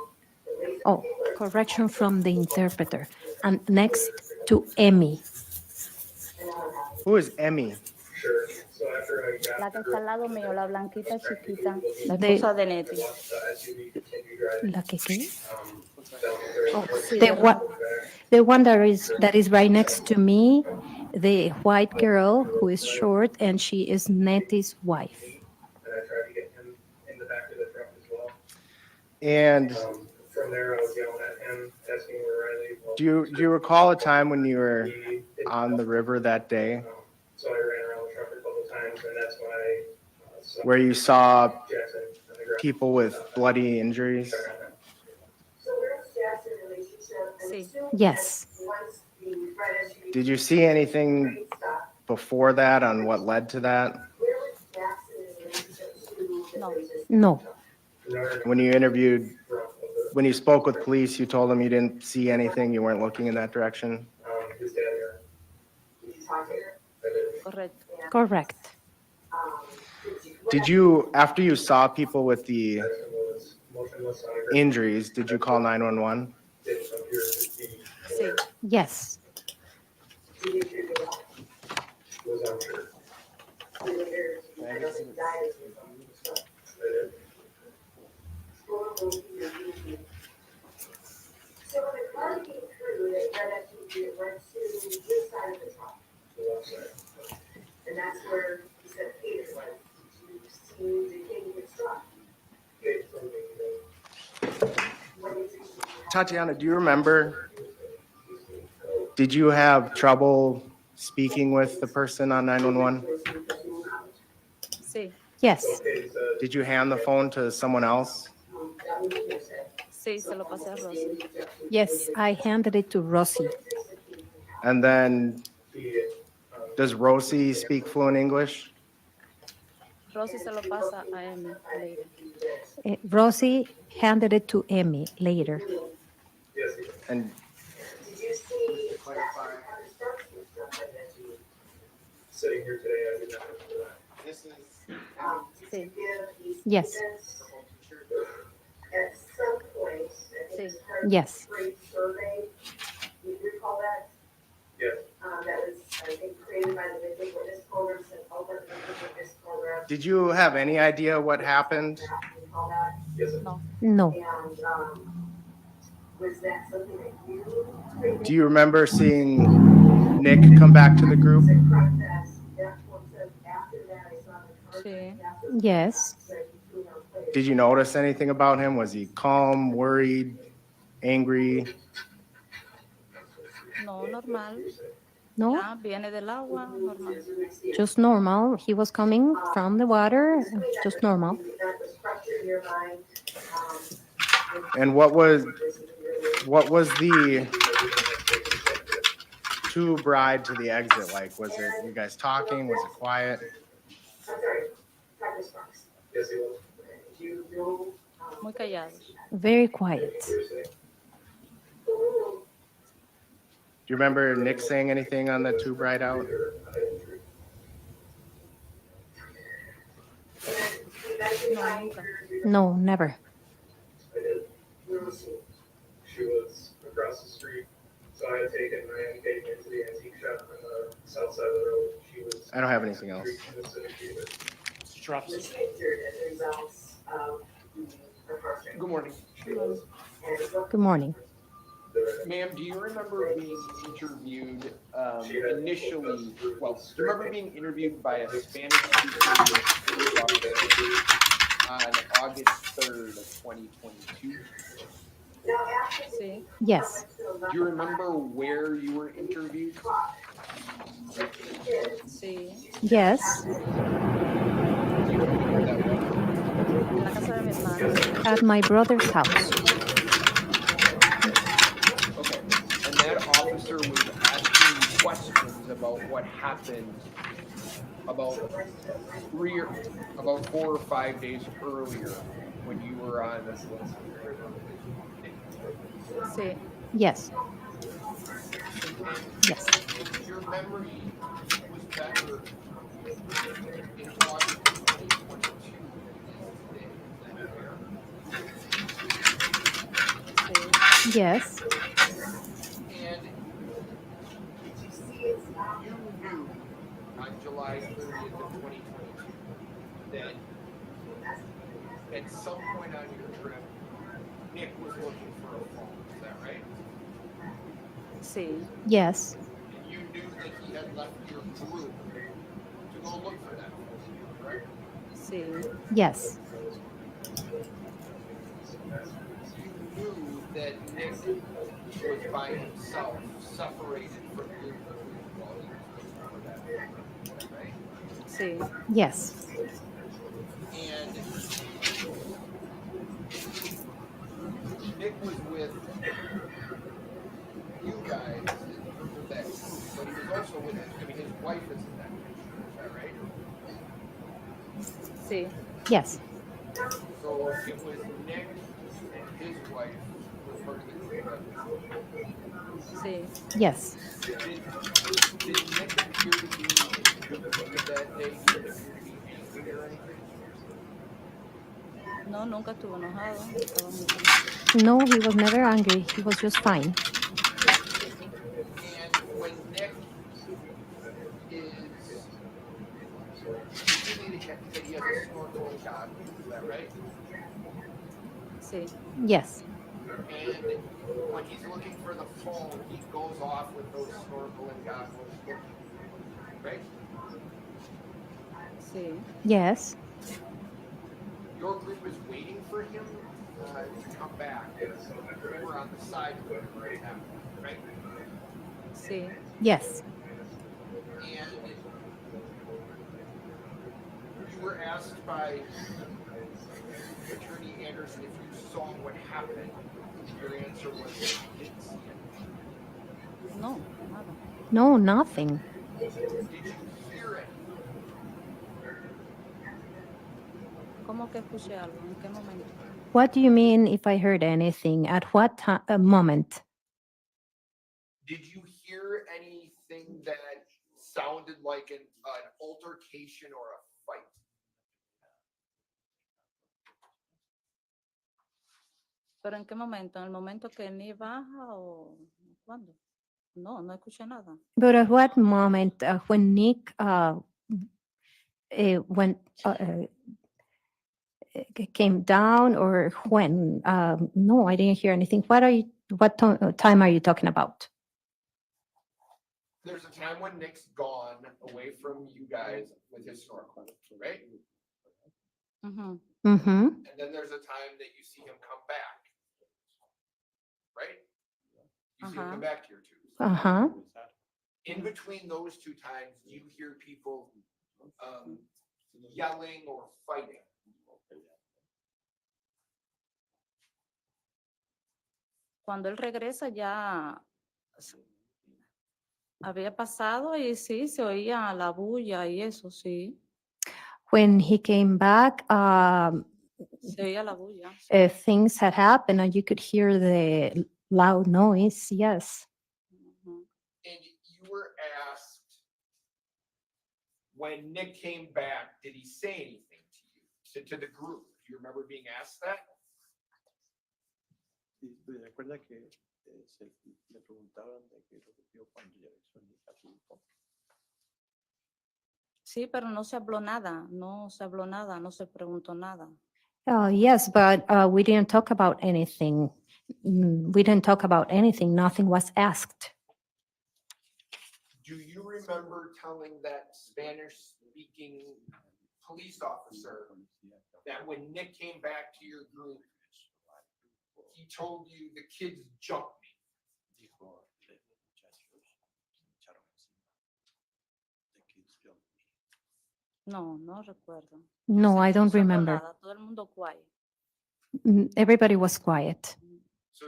Oh, correction from the interpreter. And next to Emmy. Who is Emmy? La que está al lado mío, la blanquita chiquita, la De- esposa de Neti. ¿La que qué? Oh, Sí, the one that is right next to me, the white girl who is short, and she is Nettie's wife. And from there, I was yelling at him, asking where Riley was. Do you recall a time when you were on the river that day? So I ran around the truck a couple times, and that's when I where you saw people with bloody injuries? sí. Yes. Did you see anything before that on what led to that? No, No. When you spoke with police, you told them you didn't see anything, you weren't looking in that direction? correcto. Correct. Did you, after you saw people with the injuries, did you call 911? Sí. Yes. So when the car came through, they led up to the went to this side of the truck. And that's where he said, Peter, like, you see the king get struck. Tatiana, do you remember, did you have trouble speaking with the person on 911? Sí, Yes. Did you hand the phone to someone else? sí, se lo pasé a Rosy. Yes, I handed it to Rosie. And then, does Rosie speak fluent English? Rosy se lo pasa a Emi later. Rosie handed it to Emmy later. And Sitting here today, I did not know that. This is. Sí, Yes. At some point, I think sí. it's part of Yes. the great survey, you recall that? Yes. That was, I think, created by the Victim Witness Program, said Albert Victim Witness Program. did you have any idea what happened? Recall that? Yes. No, No. And, was that something that you created? Do you remember seeing Nick come back to the group? sí. Yes. Did you notice anything about him? Was he calm, worried, angry? No, normal. No, Ya viene del agua, normal. just normal. He was coming from the water, just normal. And what was the tube ride to the exit like? Was it you guys talking? Was it quiet? Muy callados. Very quiet. Do you remember Nick saying anything on the tube ride out? No, nunca. No, never. She was across the street, so I had taken into the antique shop on the south side of the road. She was. I don't have anything else. Mr. Travis. Good morning. Good morning. Ma'am, do you remember being interviewed initially, well, do you remember being interviewed by a Spanish speaking on August 3rd of 2022? Sí. Yes. Do you remember where you were interviewed? Sí. Yes. En la casa de mi hermano. At my brother's house. Okay, and that officer was asking you questions about what happened about 4 or 5 days earlier when you were on this list. Sí. Yes. Yes. Your memory was better in August of 2022 than today. Yes. And you knew on July 30th of 2022 that at some point on your trip, Nick was looking for a phone. Is that right? Sí. Yes. And you knew that he had left your group to go look for that phone, correct? Sí. Yes. You knew that Nick was by himself, separated from your group while he was looking for that phone, right? Sí. Yes. And Nick was with you guys in terms of that group, but he was also with his wife is in that picture, is that right? Sí. Yes. So it was Nick and his wife was part of the group that was Sí. Yes. Did Nick appear to be with you that day? Did he appear to be angry or anything? No, nunca estuvo enojado. Estaba muy bien. No, he was never angry. He was just fine. And when Nick is, you said he has a snorkeling goggles, is that right? Sí. Yes. And when he's looking for the phone, he goes off with those snorkeling goggles looking, right? Sí. Yes. Your group is waiting for him to come back. We were on the side of him right now, right? Sí. Yes. And you were asked by Attorney Anderson if you saw what happened. Your answer was that you didn't see it. No, nada. No, nothing. Did you hear it? ¿Cómo que escuché algo? ¿En qué momento? What do you mean if I heard anything? At what moment? Did you hear anything that sounded like an altercation or a fight? ¿Pero en qué momento? ¿En el momento que ni baja o cuándo? No, no escuché nada. But at what moment when Nick went came down, or when? No, I didn't hear anything. What time are you talking about? There's a time when Nick's gone away from you guys with his snorkel, right? Ujú. Mm-hmm. And then there's a time that you see him come back, right? You see him come back to your tubes. Uh-huh. In between those two times, do you hear people yelling or fighting? Cuando él regresa ya había pasado y sí, se oía la bulla y eso, sí. When he came back, Se oía la bulla. things had happened and you could hear the loud noise. Yes. Ujú. And you were asked, when Nick came back, did he say anything to you, to the group? Do you remember being asked that? Recuerda que le preguntaron de qué repitió cuando regresó a su hijo. Sí, pero no se habló nada, no se habló nada, no se preguntó nada. Yes, but we didn't talk about anything. We didn't talk about anything. Nothing was asked. Do you remember telling that Spanish-speaking police officer that when Nick came back to your group, he told you the kids jumped me? No, no recuerdo. No, I don't No se habló remember. nada, todo el mundo quiet. Everybody was quiet. So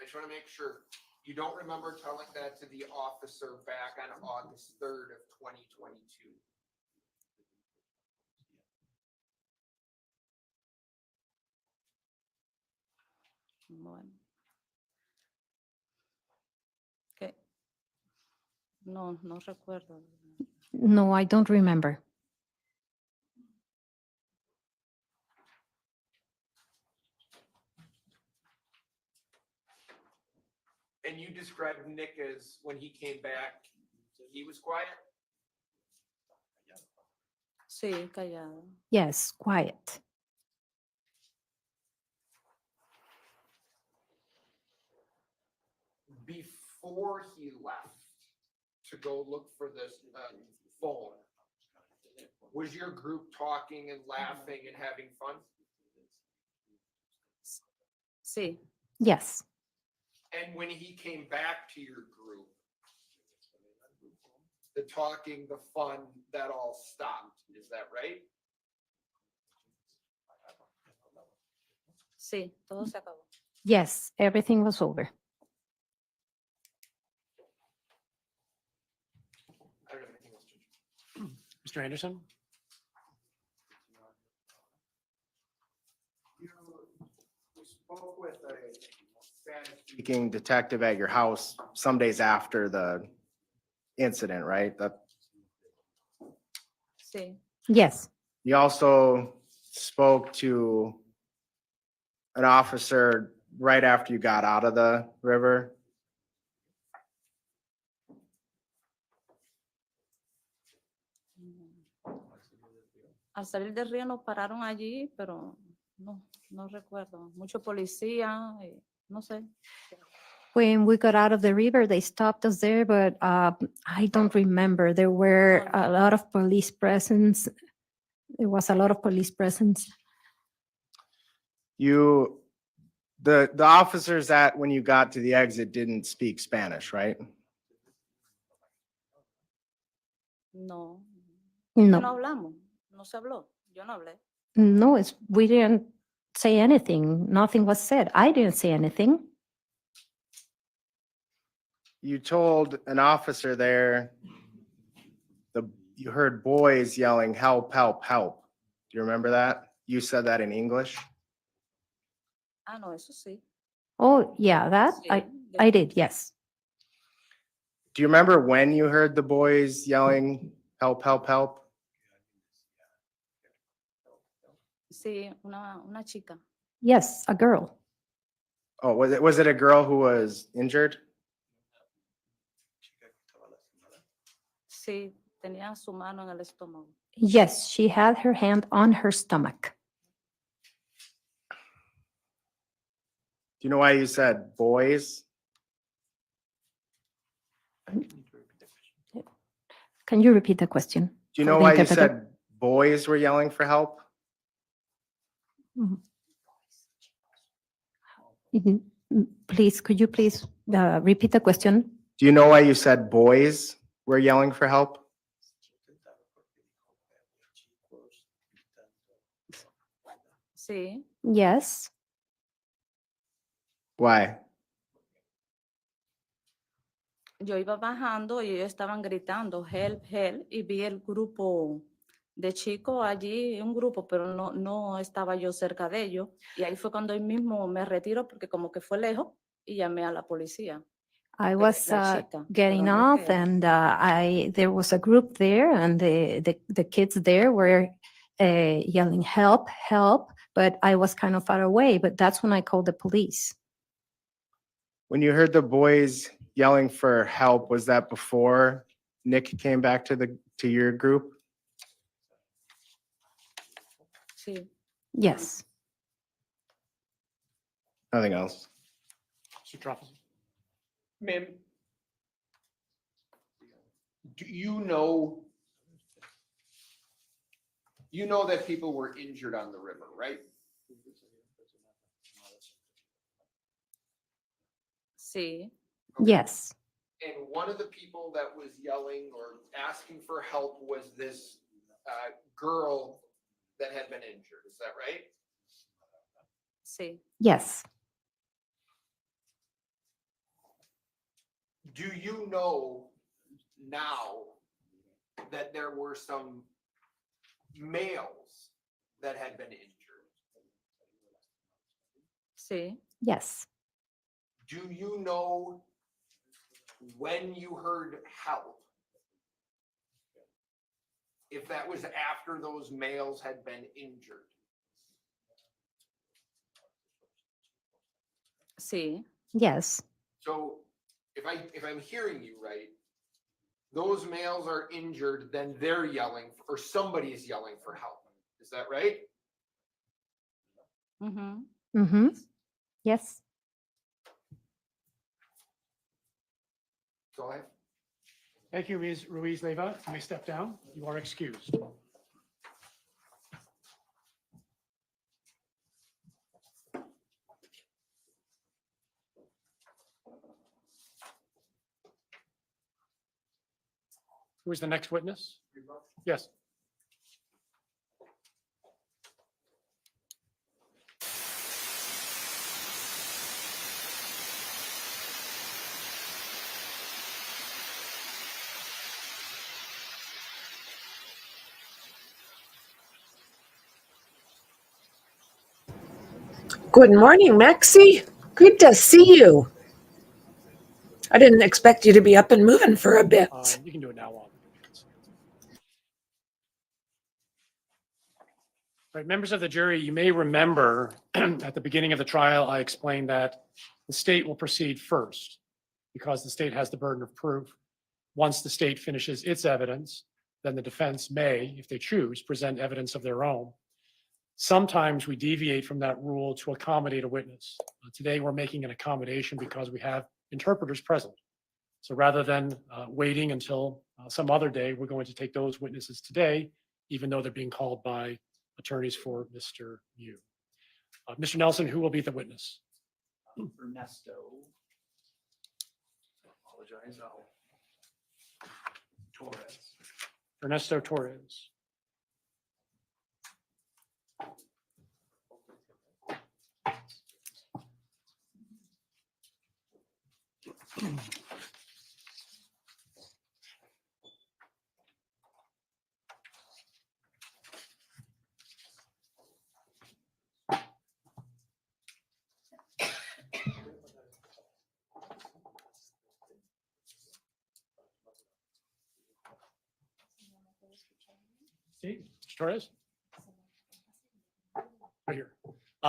I just want to make sure, you don't remember telling that to the officer back on August 3rd of 2022? Bueno. ¿Qué? No, no recuerdo. No, I don't remember. And you described Nick as, when he came back, he was quiet? Sí, callado. Yes, quiet. Before he left to go look for this phone, was your group talking and laughing and having fun? Sí, Yes. And when he came back to your group, the talking, the fun, that all stopped, is that right? sí, todo se acabó. Yes, everything was over. I don't have anything else, Judge. Mr. Anderson? You spoke with a Spanish-speaking detective at your house some days after the incident, right? Sí, Yes. You also spoke to an officer right after you got out of the river. al salir del río nos pararon allí, pero no, no recuerdo. Mucho policía, no sé. When we got out of the river, they stopped us there, but I don't remember. There were a lot of police presence. There was a lot of police presence. The officers that when you got to the exit didn't speak Spanish, right? No, yo No, no hablamos, no se habló, yo no hablé. no, we didn't say anything. Nothing was said. I didn't say anything. You told an officer there, you heard boys yelling, "Help, help, help." Do you remember that? You said that in English? Ah, no, eso sí. Oh, yeah, that Sí, I did, yes. Do you remember when you heard the boys yelling, "Help, help, help"? Sí, una chica. Yes, a girl. Oh, was it a girl who was injured? Sí, tenía su mano en el estómago. Yes, she had her hand on her stomach. Do you know why you said boys? Can you repeat the question? Do you for know the why you interpreter? said boys were yelling for help? Please, could you please repeat the question? Do you know why you said boys were yelling for help? Sí, Yes. Why? yo iba bajando y ellos estaban gritando, help, help, y vi el grupo de chicos allí, un grupo, pero no estaba yo cerca de ellos. Y ahí fue cuando yo mismo me retiro porque como que fue lejos y llamé a la policía. I was La chica, getting pero no off, que- and there was a group there, and the kids there were yelling help, help, but I was kind of far away. But that's when I called the police. When you heard the boys yelling for help, was that before Nick came back to your group? Sí. Yes. Nothing else. Mr. Truffle. Ma'am, do you know that people were injured on the river, right? Sí, Yes. And one of the people that was yelling or asking for help was this girl that had been injured. Is that right? sí. Yes. Do you know now that there were some males that had been injured? Sí, Yes. Do you know when you heard help? If that was after those males had been injured? sí, Yes. So if I'm hearing you right, those males are injured, then they're yelling, or somebody is yelling for help. Is that right? ujú. Mm-hmm. Yes. That's all I have. Thank you, Ms. Ruiz Leyva. You may step down. You are excused. Who is the next witness? Yes. Good morning, Maxie. Good to see you. I didn't expect you to be up and moving for a bit. You can do it now. Right, members of the jury, you may remember at the beginning of the trial, I explained that the state will proceed first because the state has the burden of proof. Once the state finishes its evidence, then the defense may, if they choose, present evidence of their own. Sometimes we deviate from that rule to accommodate a witness. Today, we're making an accommodation because we have interpreters present. So rather than waiting until some other day, we're going to take those witnesses today, even though they're being called by attorneys for Mr. Miu. Mr. Nelson, who will be the witness? Ernesto. Apologize. Torres. Ernesto Torres. Okay, Mr. Torres? Right here.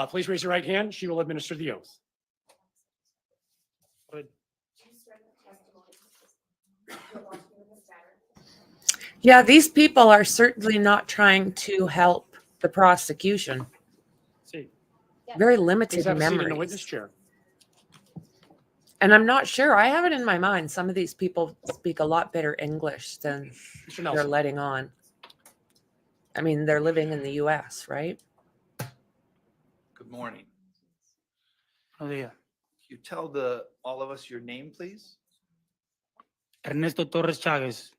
Please raise your right hand. She will administer the oath. Good. Yeah, these people are certainly not trying to help the prosecution. See, Very please limited have a seat in the witness memories. chair. And I'm not sure. I have it in my mind. Some of these people speak a lot better English than Mr. they're Nelson. letting on. I mean, they're living in the US, right? Good morning. Oh, yeah. Can you tell all of us your name, please? Ernesto Torres Chagas.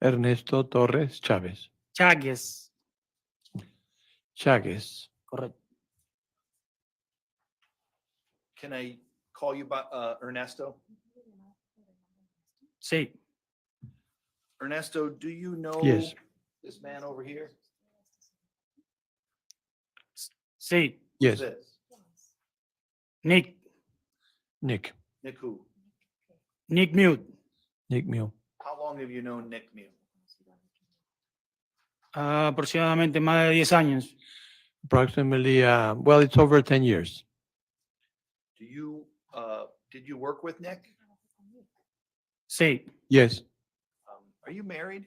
Ernesto Torres Chávez. Chagas. Chagas. Correcto. Can I call you by, Ernesto? Sí. Ernesto, do you know Yes. this man over here? Sí. Yes. Who's this? Nick. Nick. Nick who? Nick Miu. Nick Miu. How long have you known Nick Miu? Aproximadamente más de 10 años. Approximately, well, it's over 10 years. Do you, did you work with Nick? Sí. Yes. Are you married?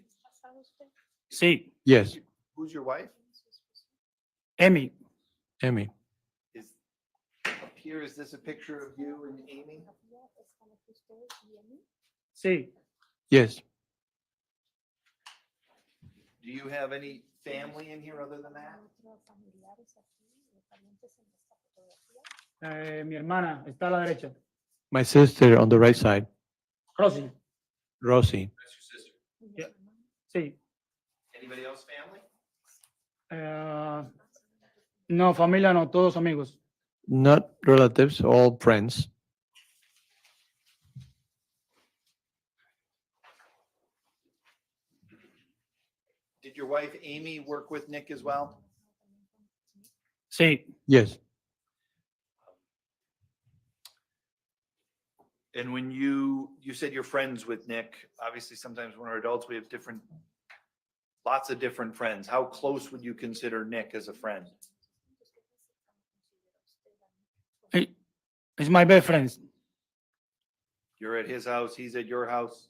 Sí. Yes. Who's your wife? Emi. Emmy. Is up here, is this a picture of you and Amy? Sí. Yes. Do you have any family in here other than that? Mi hermana está a la derecha. My sister on the right side, Rosy. Rosie. That's your sister. Yeah. Sí. Anybody else family? No, familia no, todos amigos. Not relatives, all friends. Did your wife Amy work with Nick as well? Sí. Yes. And when you said you're friends with Nick, obviously sometimes when we're adults, we have lots of different friends. How close would you consider Nick as a friend? It's my best friend. You're at his house, he's at your house.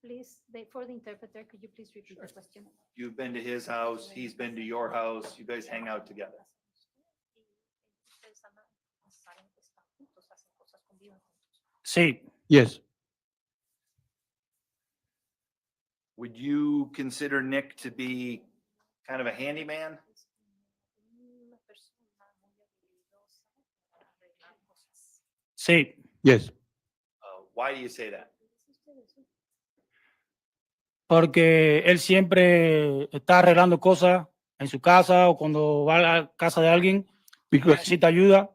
Please, for the interpreter, could you please repeat the question? You've been to his house, he's been to your house, you guys hang out together. Sí. Yes. Would you consider Nick to be kind of a handyman? Sí. Yes. Why do you say that? Porque él siempre está arreglando cosas en su casa o cuando va a la casa de alguien y Because, necesita ayuda,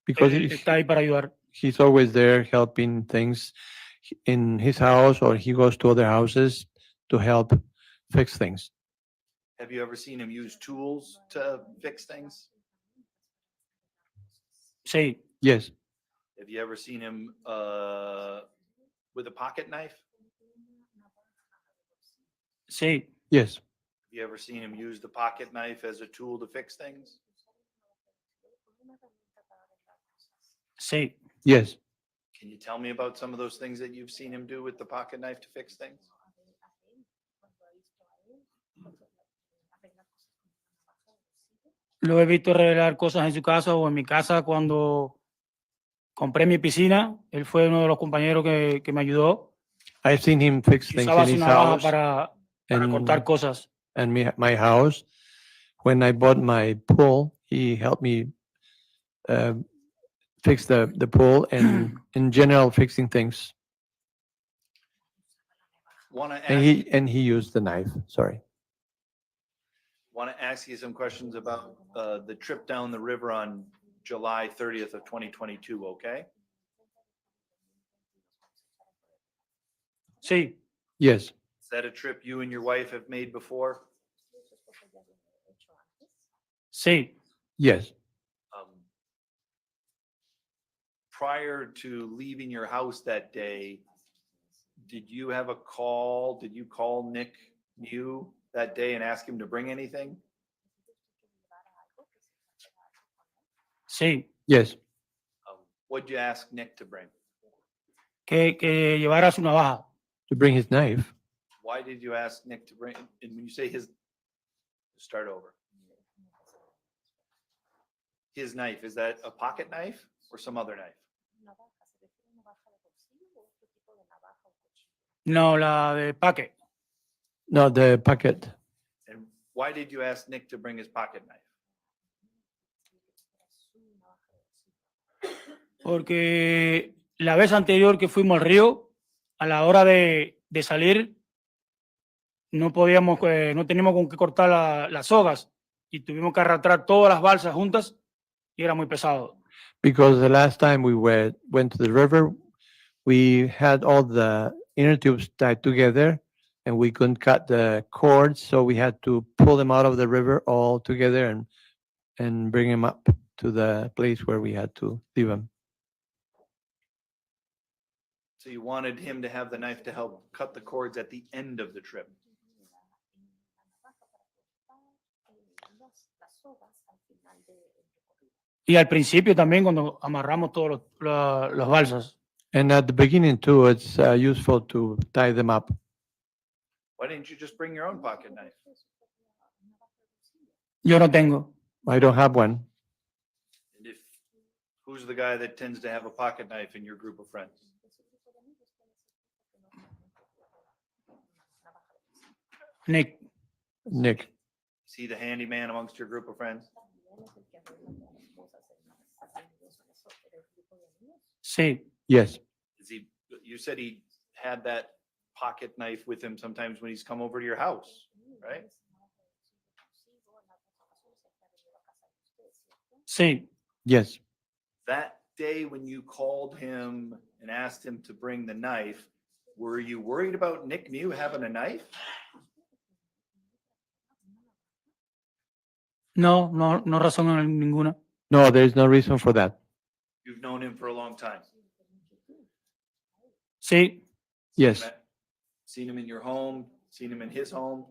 because él está ahí para ayudar. he's always there helping things in his house, or he goes to other houses to help fix things. Have you ever seen him use tools to fix things? Sí. Yes. Have you ever seen him with a pocket knife? Sí. Yes. Have you ever seen him use the pocket knife as a tool to fix things? Sí. Yes. Can you tell me about some of those things that you've seen him do with the pocket knife to fix things? Lo he visto arreglar cosas en su casa o en mi casa cuando compré mi piscina. Él fue uno de los compañeros que me ayudó. I've seen him fix Y things usaba in su his navaja house para cortar cosas. and my house. When I bought my pool, he helped me fix the pool and in general fixing things. Want to And he used the knife. Sorry. ask you some questions about the trip down the river on July 30th of 2022, okay? Sí. Yes. Is that a trip you and your wife have made before? Sí. Yes. Prior to leaving your house that day, did you have a call? Did you call Nick Miu that day and ask him to bring anything? Sí. Yes. What'd you ask Nick to bring? Que llevara su navaja. To bring his knife. Why did you ask Nick to bring, and when you say start over. His knife, is that a pocket knife or some other knife? No, la de paque. No, the packet. And why did you ask Nick to bring his pocket knife? Porque La vez anterior que fuimos al río, a la hora de salir, no podíamos, no teníamos con qué cortar las sogas y tuvimos que arrastrar todas las balsas juntas y era muy pesado. Because the last time we went to the river, we had all the inner tubes tied together and we couldn't cut the cords, so we had to pull them out of the river all together and bring them up to the place where we had to leave them. So you wanted him to have the knife to help cut the cords at the end of the trip. Y al principio también cuando amarramos todos los balsas. And at the beginning too, it's useful to tie them up. Why didn't you just bring your own pocket knife? Yo no tengo. I don't have one. And if, who's the guy that tends to have a pocket knife in your group of friends? Nick. Nick. Is he the handyman amongst your group of friends? Sí. Yes. Is he, you said he had that pocket knife with him sometimes when he's come over to your house, right? Sí. Yes. That day when you called him and asked him to bring the knife, were you worried about Nick Miu having a knife? No razón ninguna. No, there's no reason for that. You've known him for a long time. Sí. Yes. Seen him in your home, seen him in his home,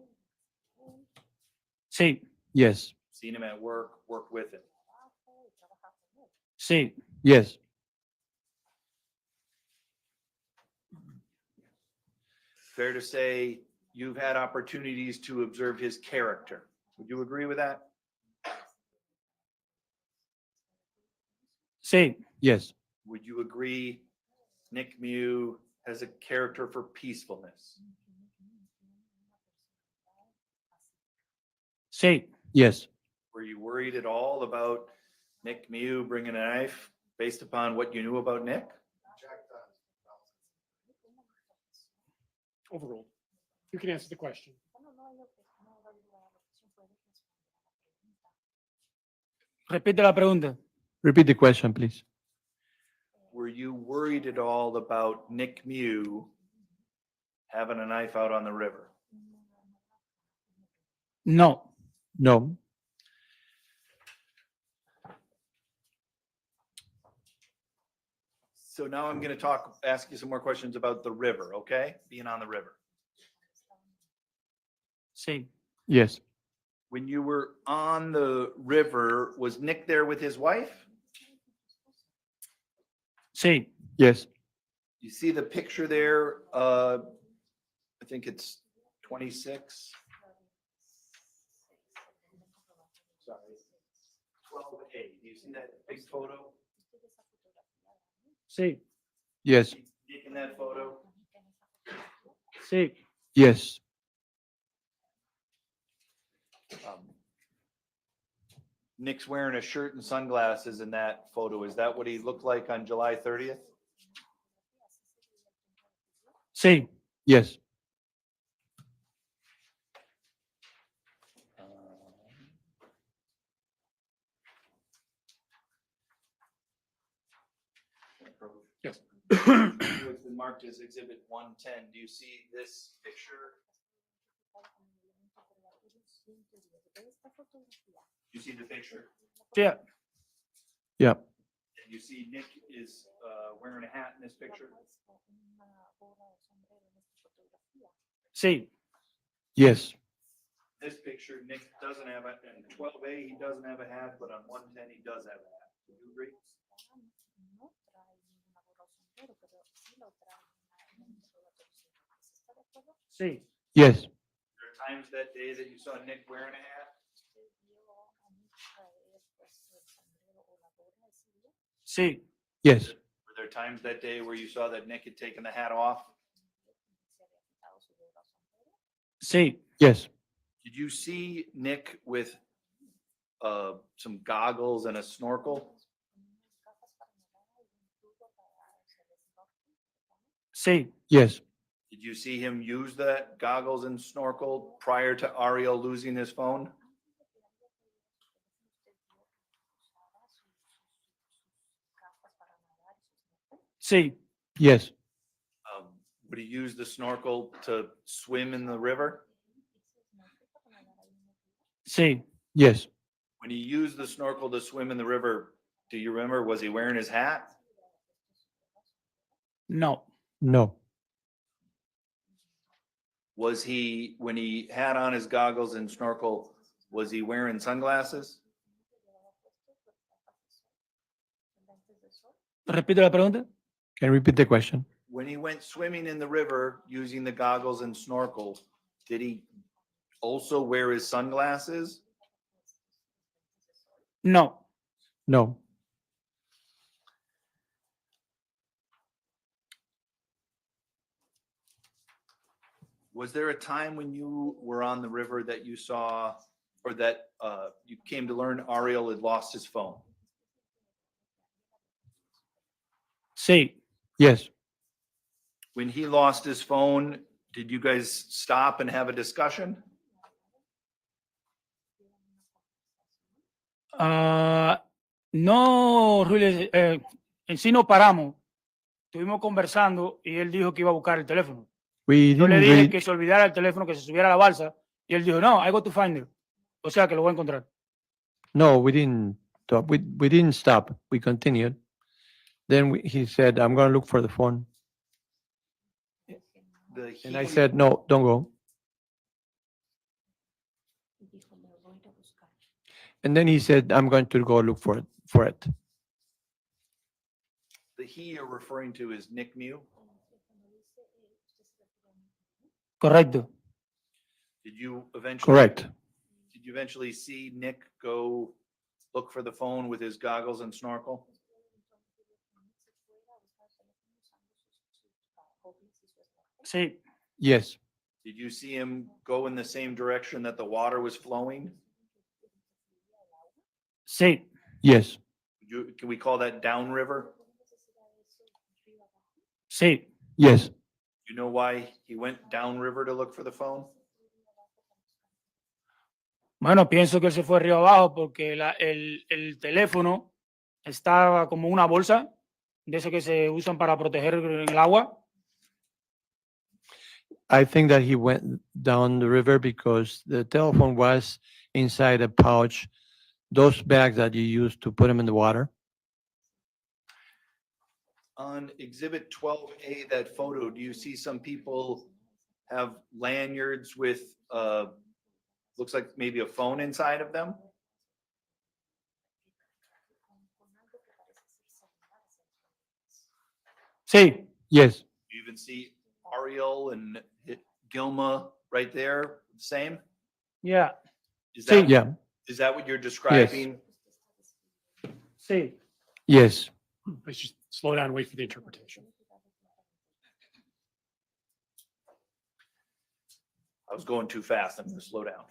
Sí. Yes. seen him at work, worked with him. Sí. Yes. Fair to say you've had opportunities to observe his character. Would you agree with that? Sí. Yes. Would you agree Nick Miu has a character for peacefulness? Sí. Yes. Were you worried at all about Nick Miu bringing a knife based upon what you knew about Nick? Overruled. You can answer the question. Repite la pregunta. Repeat the question, please. Were you worried at all about Nick Miu having a knife out on the river? No. No. So now I'm going to ask you some more questions about the river, okay? Being on the river. Sí. Yes. When you were on the river, was Nick there with his wife? Sí. Yes. You see the picture there? I think it's 26. Sorry. 12A. Do you see that big photo? Sí. Yes. Nick in that photo? Sí. Yes. Nick's wearing a shirt and sunglasses in that photo. Is that what he looked like on July 30th? Sí. Yes. Yes. It's been marked as Exhibit 110. Do you see this picture? You see the picture? Yeah. Yeah. And you see Nick is wearing a hat in this picture? Sí. Yes. This picture, Nick doesn't have a, in 12A, he doesn't have a hat, but on 110, he does have a hat. Do you agree? Sí. Yes. There are times that day that you saw Nick wearing a hat? Sí. Yes. Were there times that day where you saw that Nick had taken the hat off? Sí. Yes. Did you see Nick with some goggles and a snorkel? Sí, Yes. Did you see him use the goggles and snorkel prior to Ariel losing his phone? sí, Yes. Would he use the snorkel to swim in the river? sí. Yes. When he used the snorkel to swim in the river, do you remember, was he wearing his hat? No, No. Was he, when he had on his goggles and snorkel, was he wearing sunglasses? repite la pregunta. Can you repeat the question? When he went swimming in the river using the goggles and snorkel, did he also wear his sunglasses? No, No. Was there a time when you were on the river that you saw, or that you came to learn Ariel had lost his phone? sí. Yes. When he lost his phone, did you guys stop and have a discussion? No, really, en sí no paramos. Estuvimos conversando y él dijo que iba a buscar el teléfono. We Yo le didn't dije really, que se olvidara el teléfono, que se subiera a la balsa. Y él dijo, no, I go to find it. O sea, que lo voy a encontrar. no, we didn't stop. We didn't stop. We continued. Then he said, I'm going to look for the phone. And I said, no, don't go. And then he said, I'm going to go look for it. The he you're referring to is Nick Miu. Correcto. Did you eventually? Correct. Did you eventually see Nick go look for the phone with his goggles and snorkel? Sí, Yes. Did you see him go in the same direction that the water was flowing? sí, Yes. Can we call that downriver? sí. Yes. You know why he went downriver to look for the phone? Bueno, pienso que él se fue río abajo porque el teléfono estaba como una bolsa de esas que se usan para proteger el agua. I think that he went down the river because the telephone was inside a pouch, those bags that you use to put them in the water. On exhibit 12A, that photo, do you see some people have lanyards with, looks like maybe a phone inside of them? Sí, Yes. You even see Ariel and Gilma right there, same? yeah, Is Sí. that, Yeah. is that what you're describing? sí. Yes. Let's just slow down and wait for the interpretation. I was going too fast. I'm going to slow down.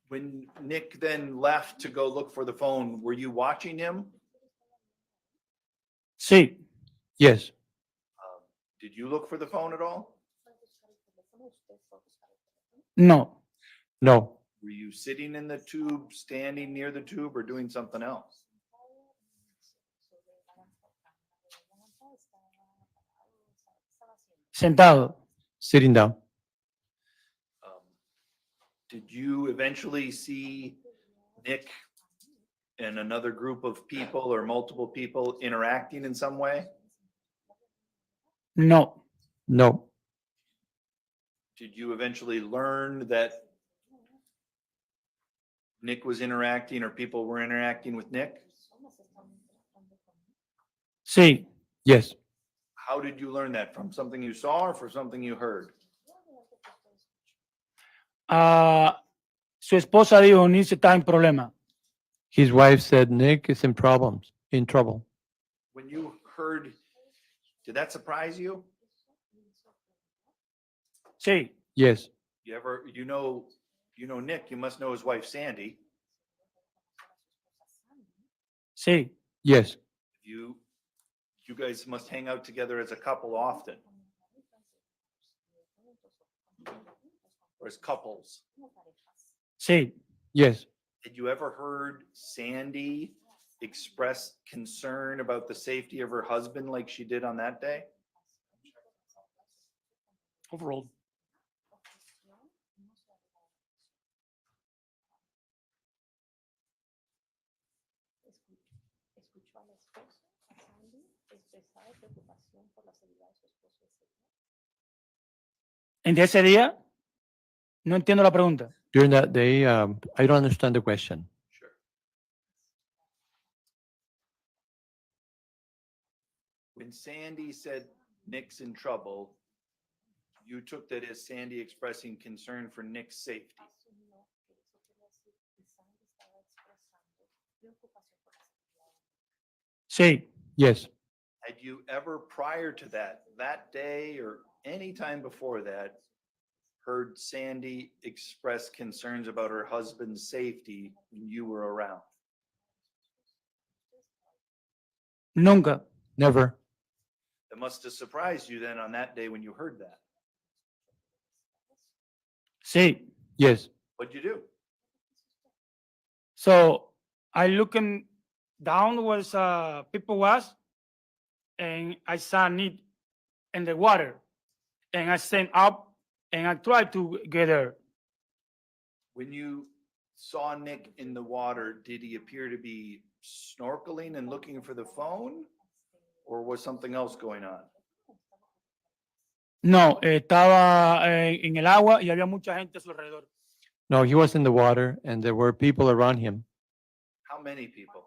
When Nick then left to go look for the phone, were you watching him? Sí, Yes. Did you look for the phone at all? no. No. Were you sitting in the tube, standing near the tube, or doing something else? Sentado. Sitting down. Did you eventually see Nick and another group of people or multiple people interacting in some way? No. No. Did you eventually learn that Nick was interacting or people were interacting with Nick? Sí. Yes. How did you learn that? From something you saw or from something you heard? Su esposa dijo, Nick está en problema. His wife said Nick is in problems, in trouble. When you heard, did that surprise you? Sí, Yes. You ever, you know, You know Nick, you must know his wife Sandy. Sí, Yes, You guys must hang out together as a couple often. Or as couples. sí. yes. Had you ever heard Sandy express concern about the safety of her husband like she did on that day? Overruled. Escuchó a la esposa, a Sandy, expresar preocupación por la seguridad de su esposo ese día. En ese día, no entiendo la pregunta. During that day, I don't understand the question. Sure. When Sandy said Nick's in trouble, you took that as Sandy expressing concern for Nick's safety. Asumió que eso quería decir que Sandy estaba expresando preocupación por la seguridad de Sí, Yes, Had you ever prior to that day or any time before that, heard Sandy express concerns about her husband's safety when you were around? nunca. never. That must have surprised you then on that day when you heard that. Sí. Yes, What'd you do? So I looking down where people was, and I saw Nick in the water, and I stand up and I tried to get her. When you saw Nick in the water, did he appear to be snorkeling and looking for the phone? Or was something else going on? No, estaba en el agua y había mucha gente a su alrededor. no, he was in the water and there were people around him. How many people?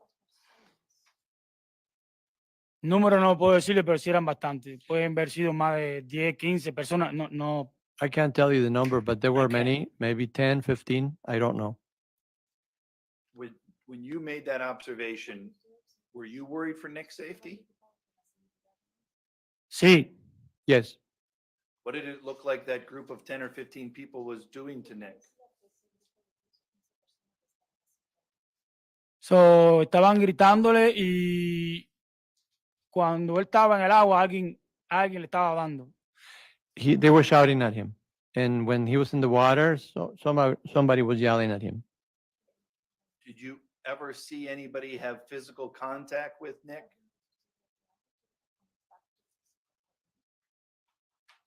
Número no puedo decirle, pero sí eran bastantes. Pueden haber sido más de 10, 15 personas. No, no. I can't tell you the number, but there were Okay. many, maybe 10, 15, I don't know. When you made that observation, were you worried for Nick's safety? Sí, Yes, What did it look like that group of 10 or 15 people was doing to Nick? so, estaban gritándole y cuando él estaba en el agua, alguien le estaba dando. they were shouting at him. And when he was in the water, somebody was yelling at him. Did you ever see anybody have physical contact with Nick?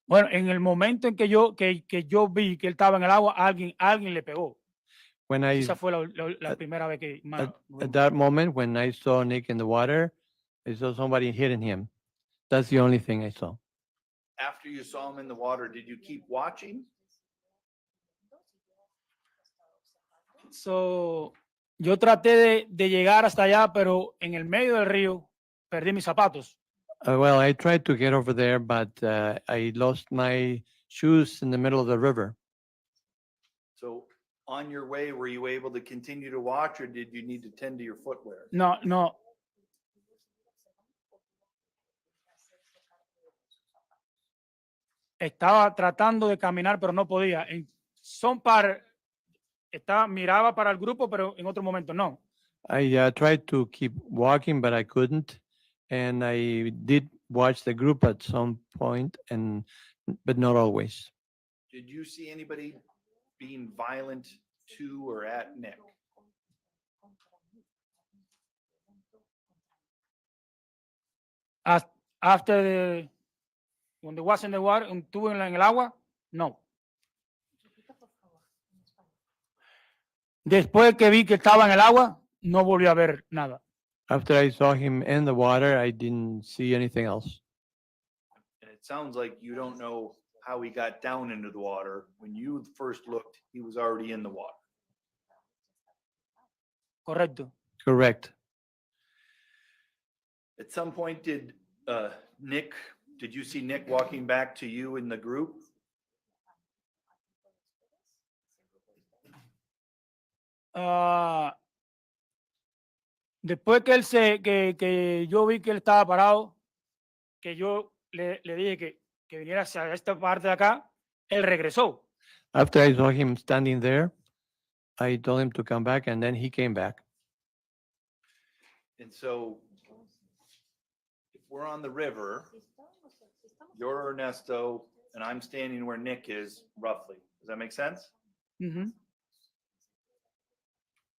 Bueno, en el momento en que yo vi que él estaba en el agua, alguien le pegó. When I, Esa fue la primera vez que at that moment, when I saw Nick in the water, I saw somebody hitting him. That's the only thing I saw. After you saw him in the water, did you keep watching? So, yo traté de llegar hasta allá, pero en el medio del río perdí mis zapatos. Well, I tried to get over there, but I lost my shoes in the middle of the river. So on your way, were you able to continue to watch or did you need to tend to your footwear? No, no. Estaba tratando de caminar, pero no podía. Miraba para el grupo, pero en otro momento no. I tried to keep walking, but I couldn't. And I did watch the group at some point, but not always. Did you see anybody being violent to or at Nick? When they was in the water, estuvo en el agua, no. Después que vi que estaba en el agua, no volví a ver nada. After I saw him in the water, I didn't see anything else. And it sounds like you don't know how he got down into the water. When you first looked, he was already in the water. Correcto. Correct. At some point, did you see Nick walking back to you in the group? Después que yo vi que él estaba parado, que yo le dije que viniera hacia esta parte de acá, él regresó. After I saw him standing there, I told him to come back, and then he came back. And so if we're on the river, you're Ernesto, and I'm standing where Nick is roughly. Does that make sense? Ujú.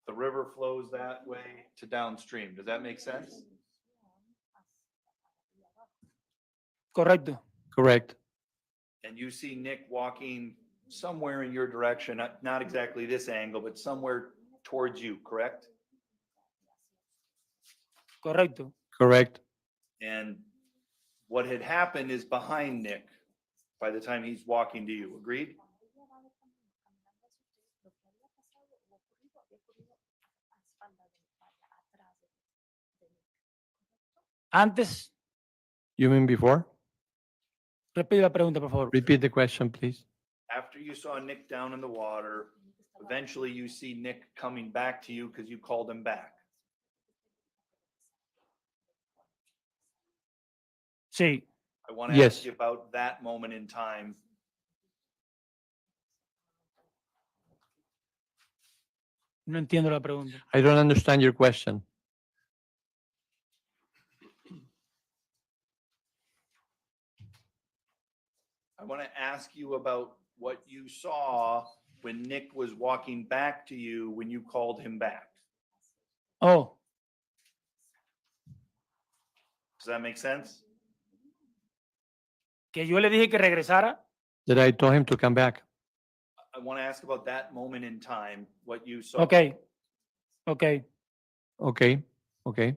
The river flows that way to downstream. Does that make sense? Correcto. Correct. And you see Nick walking somewhere in your direction, not exactly this angle, but somewhere towards you, correct? Correcto. Correct. And what had happened is behind Nick by the time he's walking to you. Agreed? Antes, You mean before? repite la pregunta, por favor. Repeat the question, please. After you saw Nick down in the water, eventually you see Nick coming back to you because you called him back. Sí. I want to Yes. ask you about that moment in time. No entiendo la pregunta. I don't understand your question. I want to ask you about what you saw when Nick was walking back to you when you called him back. Oh, Does that make sense? que yo le dije que regresara. That I told him to come back. I want to ask about that moment in time, what you saw. Ok. Ok. Okay. Okay.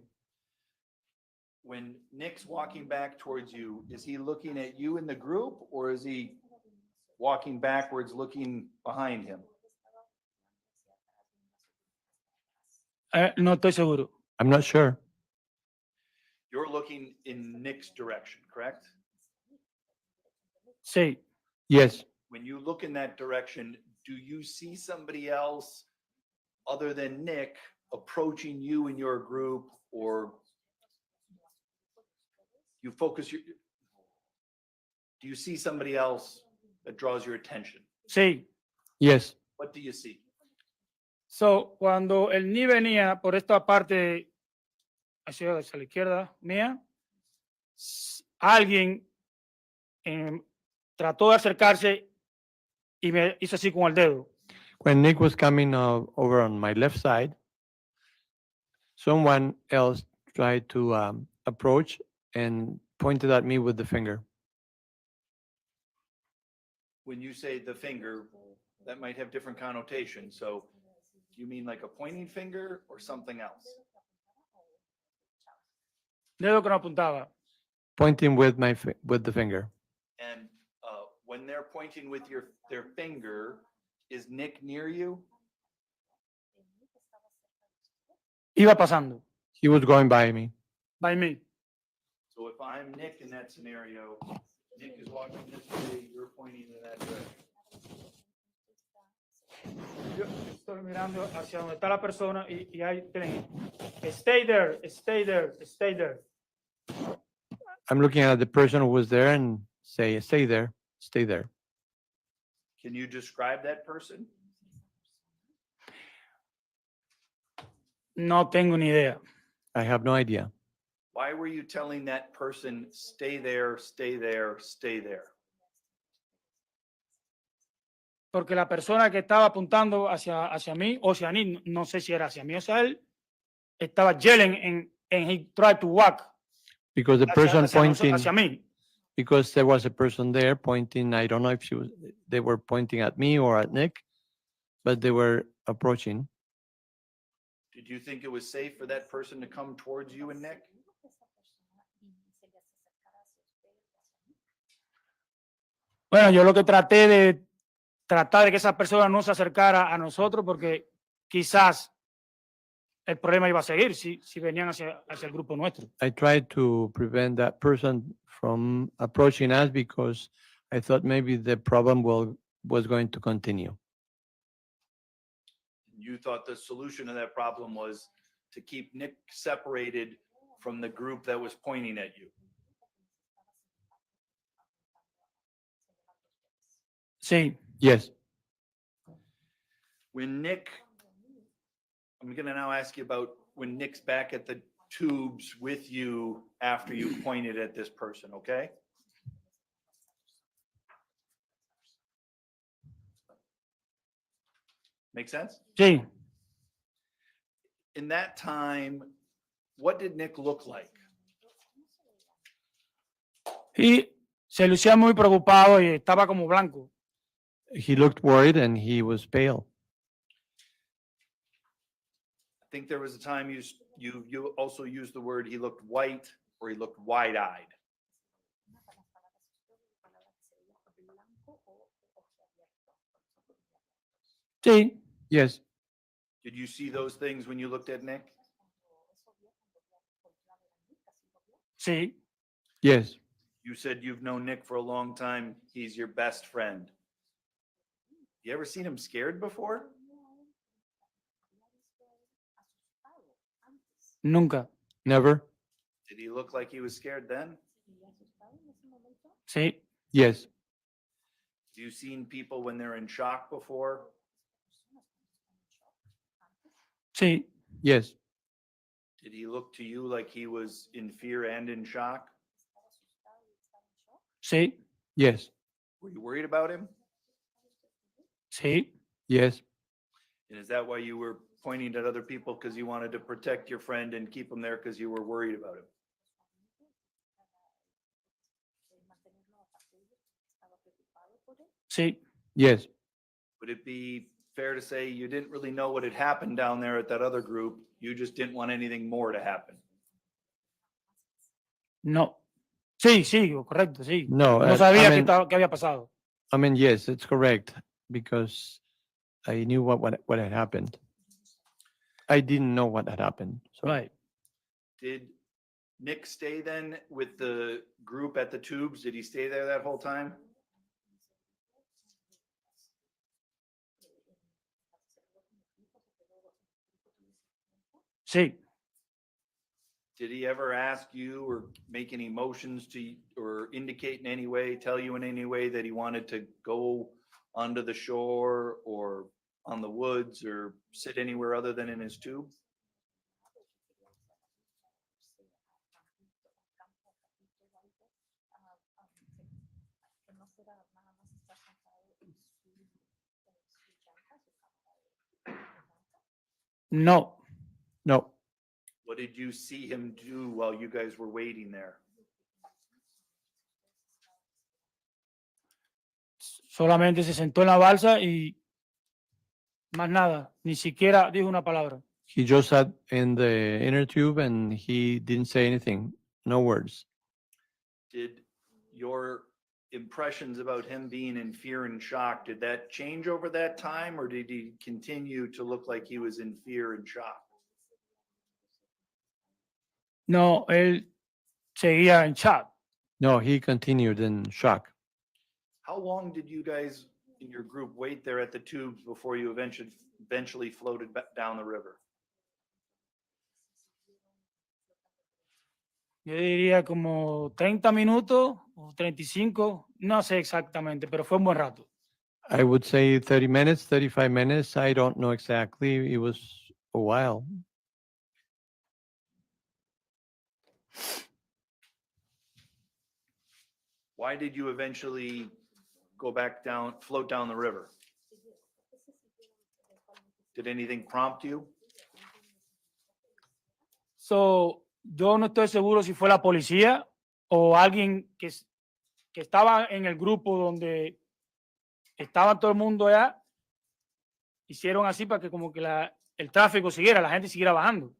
When Nick's walking back towards you, is he looking at you in the group or is he walking backwards looking behind him? No estoy seguro. I'm not sure. You're looking in Nick's direction, correct? Sí. Yes. When you look in that direction, do you see somebody else other than Nick approaching you in your group, or you focus your, do you see somebody else that draws your attention? Sí. Yes. What do you see? So, cuando el Ni venía por esta parte hacia la izquierda mía, alguien trató de acercarse y me hizo así con el dedo. When Nick was coming over on my left side, someone else tried to approach and pointed at me with the finger. When you say the finger, that might have different connotations. So you mean like a pointing finger or something else? Dedo que no apuntaba. Pointing with with the finger. And when they're pointing with their finger, is Nick near you? Iba pasando. He was going by me. By me. So if I'm Nick in that scenario, Nick is walking this way, you're pointing in that direction. Yo estoy mirando hacia donde está la persona y ahí tienen. Stay there, stay there, stay there. I'm looking at the person who was there and say, stay there, stay there. Can you describe that person? No tengo ni idea. I have no idea. Why were you telling that person, stay there, stay there, stay there? Porque la persona que estaba apuntando hacia mí o hacia mí, no sé si era hacia mí o hacia él, estaba yelling and he tried to walk. Because the person pointing, hacia mí. because there was a person there pointing, I don't know if they were pointing at me or at Nick, but they were approaching. Did you think it was safe for that person to come towards you and Nick? Bueno, yo lo que traté de tratar de que esa persona no se acercara a nosotros porque quizás el problema iba a seguir si venían hacia el grupo nuestro. I tried to prevent that person from approaching us because I thought maybe the problem was going to continue. You thought the solution to that problem was to keep Nick separated from the group that was pointing at you. Sí. Yes. When Nick I'm gonna now ask you about when Nick's back at the tubes with you after you pointed at this person, okay? Make sense? Sí. In that time, what did Nick look like? Y se lucía muy preocupado y estaba como blanco. He looked worried and he was pale. I think there was a time you also used the word he looked white or he looked wide-eyed. Sí. Yes. Did you see those things when you looked at Nick? Sí. Yes. You said you've known Nick for a long time. He's your best friend. You ever seen him scared before? Nunca. Never. Did he look like he was scared then? Sí. Yes. Have you seen people when they're in shock before? Sí. Yes. Did he look to you like he was in fear and in shock? Sí. Yes. Were you worried about him? Sí. Yes. And is that why you were pointing at other people because you wanted to protect your friend and keep him there because you were worried about him? Sí. Yes. Would it be fair to say you didn't really know what had happened down there at that other group? You just didn't want anything more to happen? No. Sí, sí, correcto, sí. No, No I sabía mean- qué había pasado. I mean, yes, it's correct because I knew what had happened. I didn't know what had happened. So. Right. Did Nick stay then with the group at the tubes? Did he stay there that whole time? Sí. Did he ever ask you or make any motions to, or indicate in any way, tell you in any way that he wanted to go onto the shore or on the woods or sit anywhere other than in his tube? No. No. What did you see him do while you guys were waiting there? Solamente se sentó en la balsa y más nada. Ni siquiera dijo una palabra. He just sat in the inner tube and he didn't say anything. No words. Did your impressions about him being in fear and shock, did that change over that time or did he continue to look like he was in fear and shock? No, él seguía en shock. No, he continued in shock. How long did you guys in your group wait there at the tubes before you eventually floated back down the river? Yo diría como 30 minutos o 35, no sé exactamente, pero fue un buen rato. I would say 30 minutes, 35 minutes. I don't know exactly. It was a while. Why did you eventually go back down, float down the river? Did anything prompt you? So, yo no estoy seguro si fue la policía o alguien que estaba en el grupo donde estaba todo el mundo allá. Hicieron así para que como que el tráfico siguiera, la gente siguiera bajando.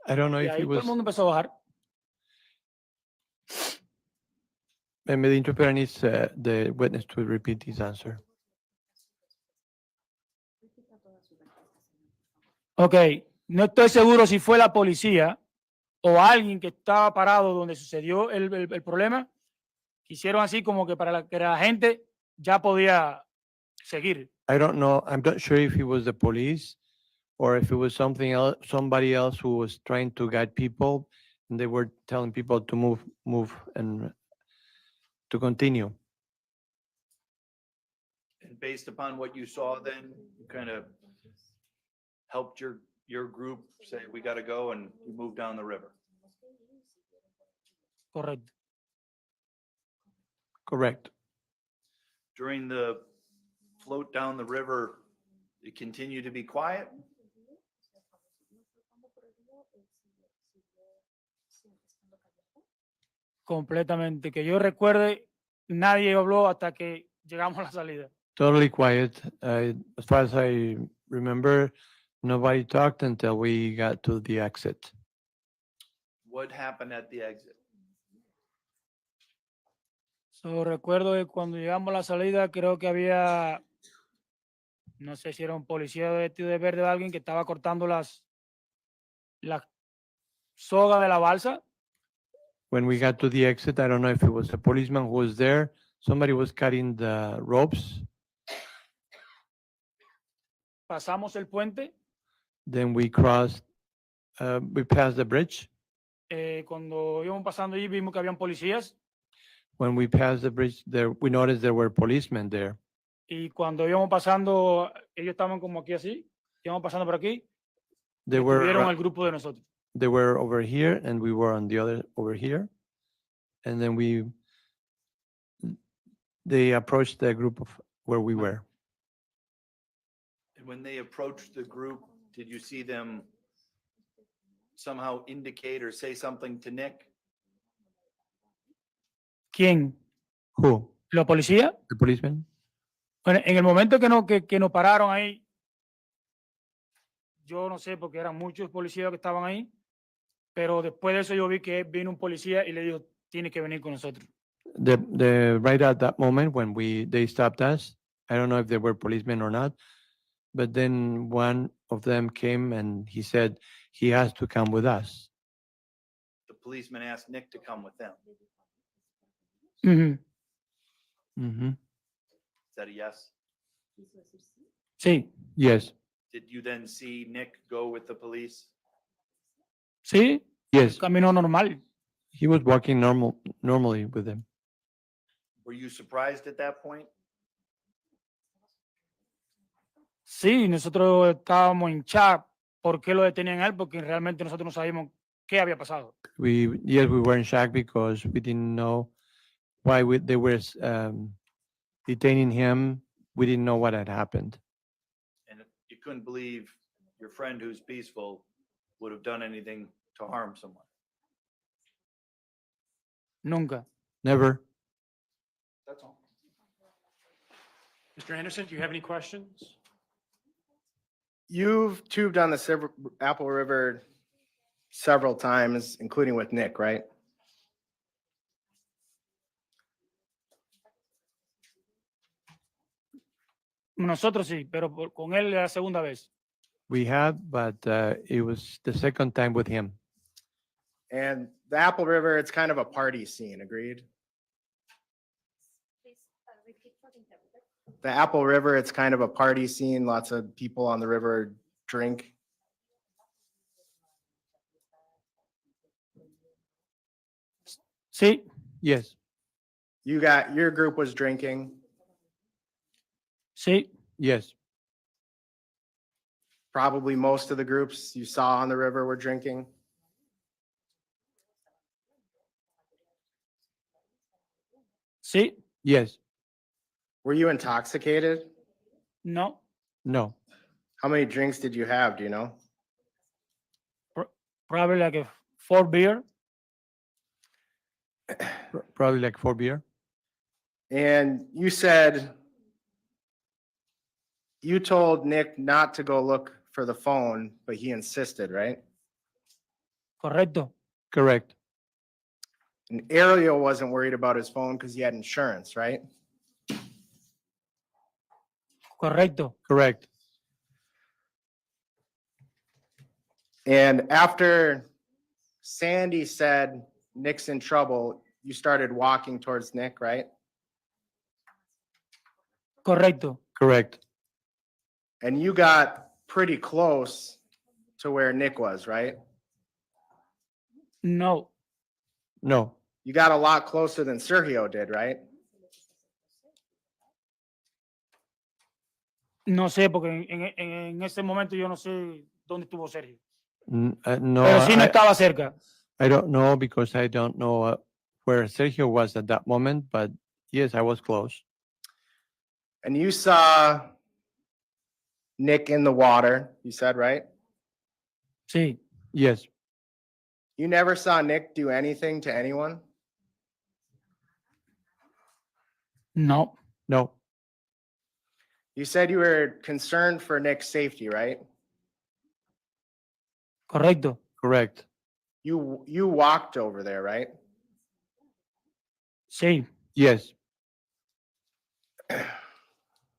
I don't know Y if ahí it todo el was. mundo empezó a bajar. Maybe the interpreter needs the witness to repeat his answer. Ok, no estoy seguro si fue la policía o alguien que estaba parado donde sucedió el problema. Hicieron así como que para que la gente ya podía seguir. I don't know. I'm not sure if it was the police or if it was something else, somebody else who was trying to guide people and they were telling people to move and to continue. And based upon what you saw then, you kind of helped your your group say, we gotta go, and you move down the river. Correcto. Correct. During the float down the river, it continued to be quiet? Completamente. Que yo recuerde, nadie habló hasta que llegamos a la salida. Totally quiet. As far as I remember, nobody talked until we got to the exit. What happened at the exit? So, recuerdo que cuando llegamos a la salida, creo que había, no sé si era un policía vestido de verde o alguien que estaba cortando las sogas de la balsa. When we got to the exit, I don't know if it was a policeman who was there. Somebody was cutting the ropes. Pasamos el puente. Then we passed the bridge. Cuando íbamos pasando allí, vimos que habían policías. When we passed the bridge, we noticed there were policemen there. Y cuando íbamos pasando, ellos estaban como aquí así. Íbamos pasando por aquí. They Vieron were el grupo de nosotros. they were over here, and we were on the other over here. And then they approached the group of where we were. And when they approached the group, did you see them somehow indicate or say something to Nick? ¿Quién? Who? ¿Los policías? The policeman? Bueno, en el momento que nos pararon ahí, yo no sé porque eran muchos policías que estaban ahí, pero después de eso yo vi que vino un policía y le dijo, tiene que venir con nosotros. Right at that moment when they stopped us, I don't know if they were policemen or not, but then one of them came and he said he has to come with us. The policeman asked Nick to come with them. Ujú. Mhm. Is that a yes? Sí, Yes. Did you then see Nick go with the police? sí, Yes. caminó normal. He was walking normally with them. Were you surprised at that point? Sí, nosotros estábamos en shock. ¿Por qué lo detenían a él? Porque realmente nosotros no sabíamos qué había pasado. We were in shock because we didn't know why they were detaining him. We didn't know what had happened. And you couldn't believe your friend who's peaceful would have done anything to harm someone. Nunca. Never. That's all. Mr. Anderson, do you have any questions? You've tubed on the Apple River several times, including with Nick, right? Nosotros sí, pero con él la segunda vez. We have, but it was the second time with him. And the Apple River, it's kind of a party scene, agreed? The Apple River, it's kind of a party scene. Lots of people on the river drink. Sí, Yes. Your group was drinking. sí, Yes. Probably most of the groups you saw on the river were drinking. sí, Yes. Were you intoxicated? no, No. How many drinks did you have? Do you know? probably like a 4 beer. Probably like 4 beer. And you said you told Nick not to go look for the phone, but he insisted, right? Correcto. Correct. And Ariel wasn't worried about his phone because he had insurance, right? Correcto. Correct. And after Sandy said Nick's in trouble, you started walking towards Nick, right? Correcto. Correct. And you got pretty close to where Nick was, right? No, No. You got a lot closer than Sergio did, right? no sé, porque en ese momento yo no sé dónde estuvo Sergio. No, Pero sí no estaba cerca. I don't know because I don't know where Sergio was at that moment, but yes, I was close. And you saw Nick in the water, you said, right? Sí. Yes, You never saw Nick do anything to anyone? No. no, You said you were concerned for Nick's safety, right? Correcto. correct. You walked over there, right? Sí. Yes,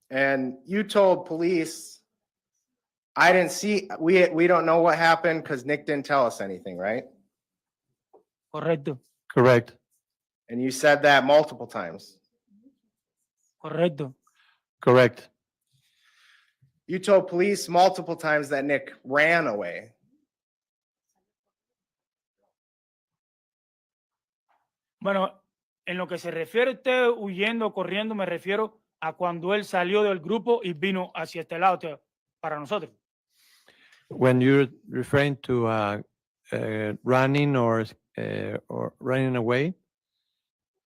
And you told police, I didn't see, we don't know what happened because Nick didn't tell us anything, right? Correcto. correct. And you said that multiple times. Correcto. Correct. You told police multiple times that Nick ran away. Bueno, en lo que se refiere a usted huyendo, corriendo, me refiero a cuando él salió del grupo y vino hacia este lado para nosotros. When you're referring to running or running away,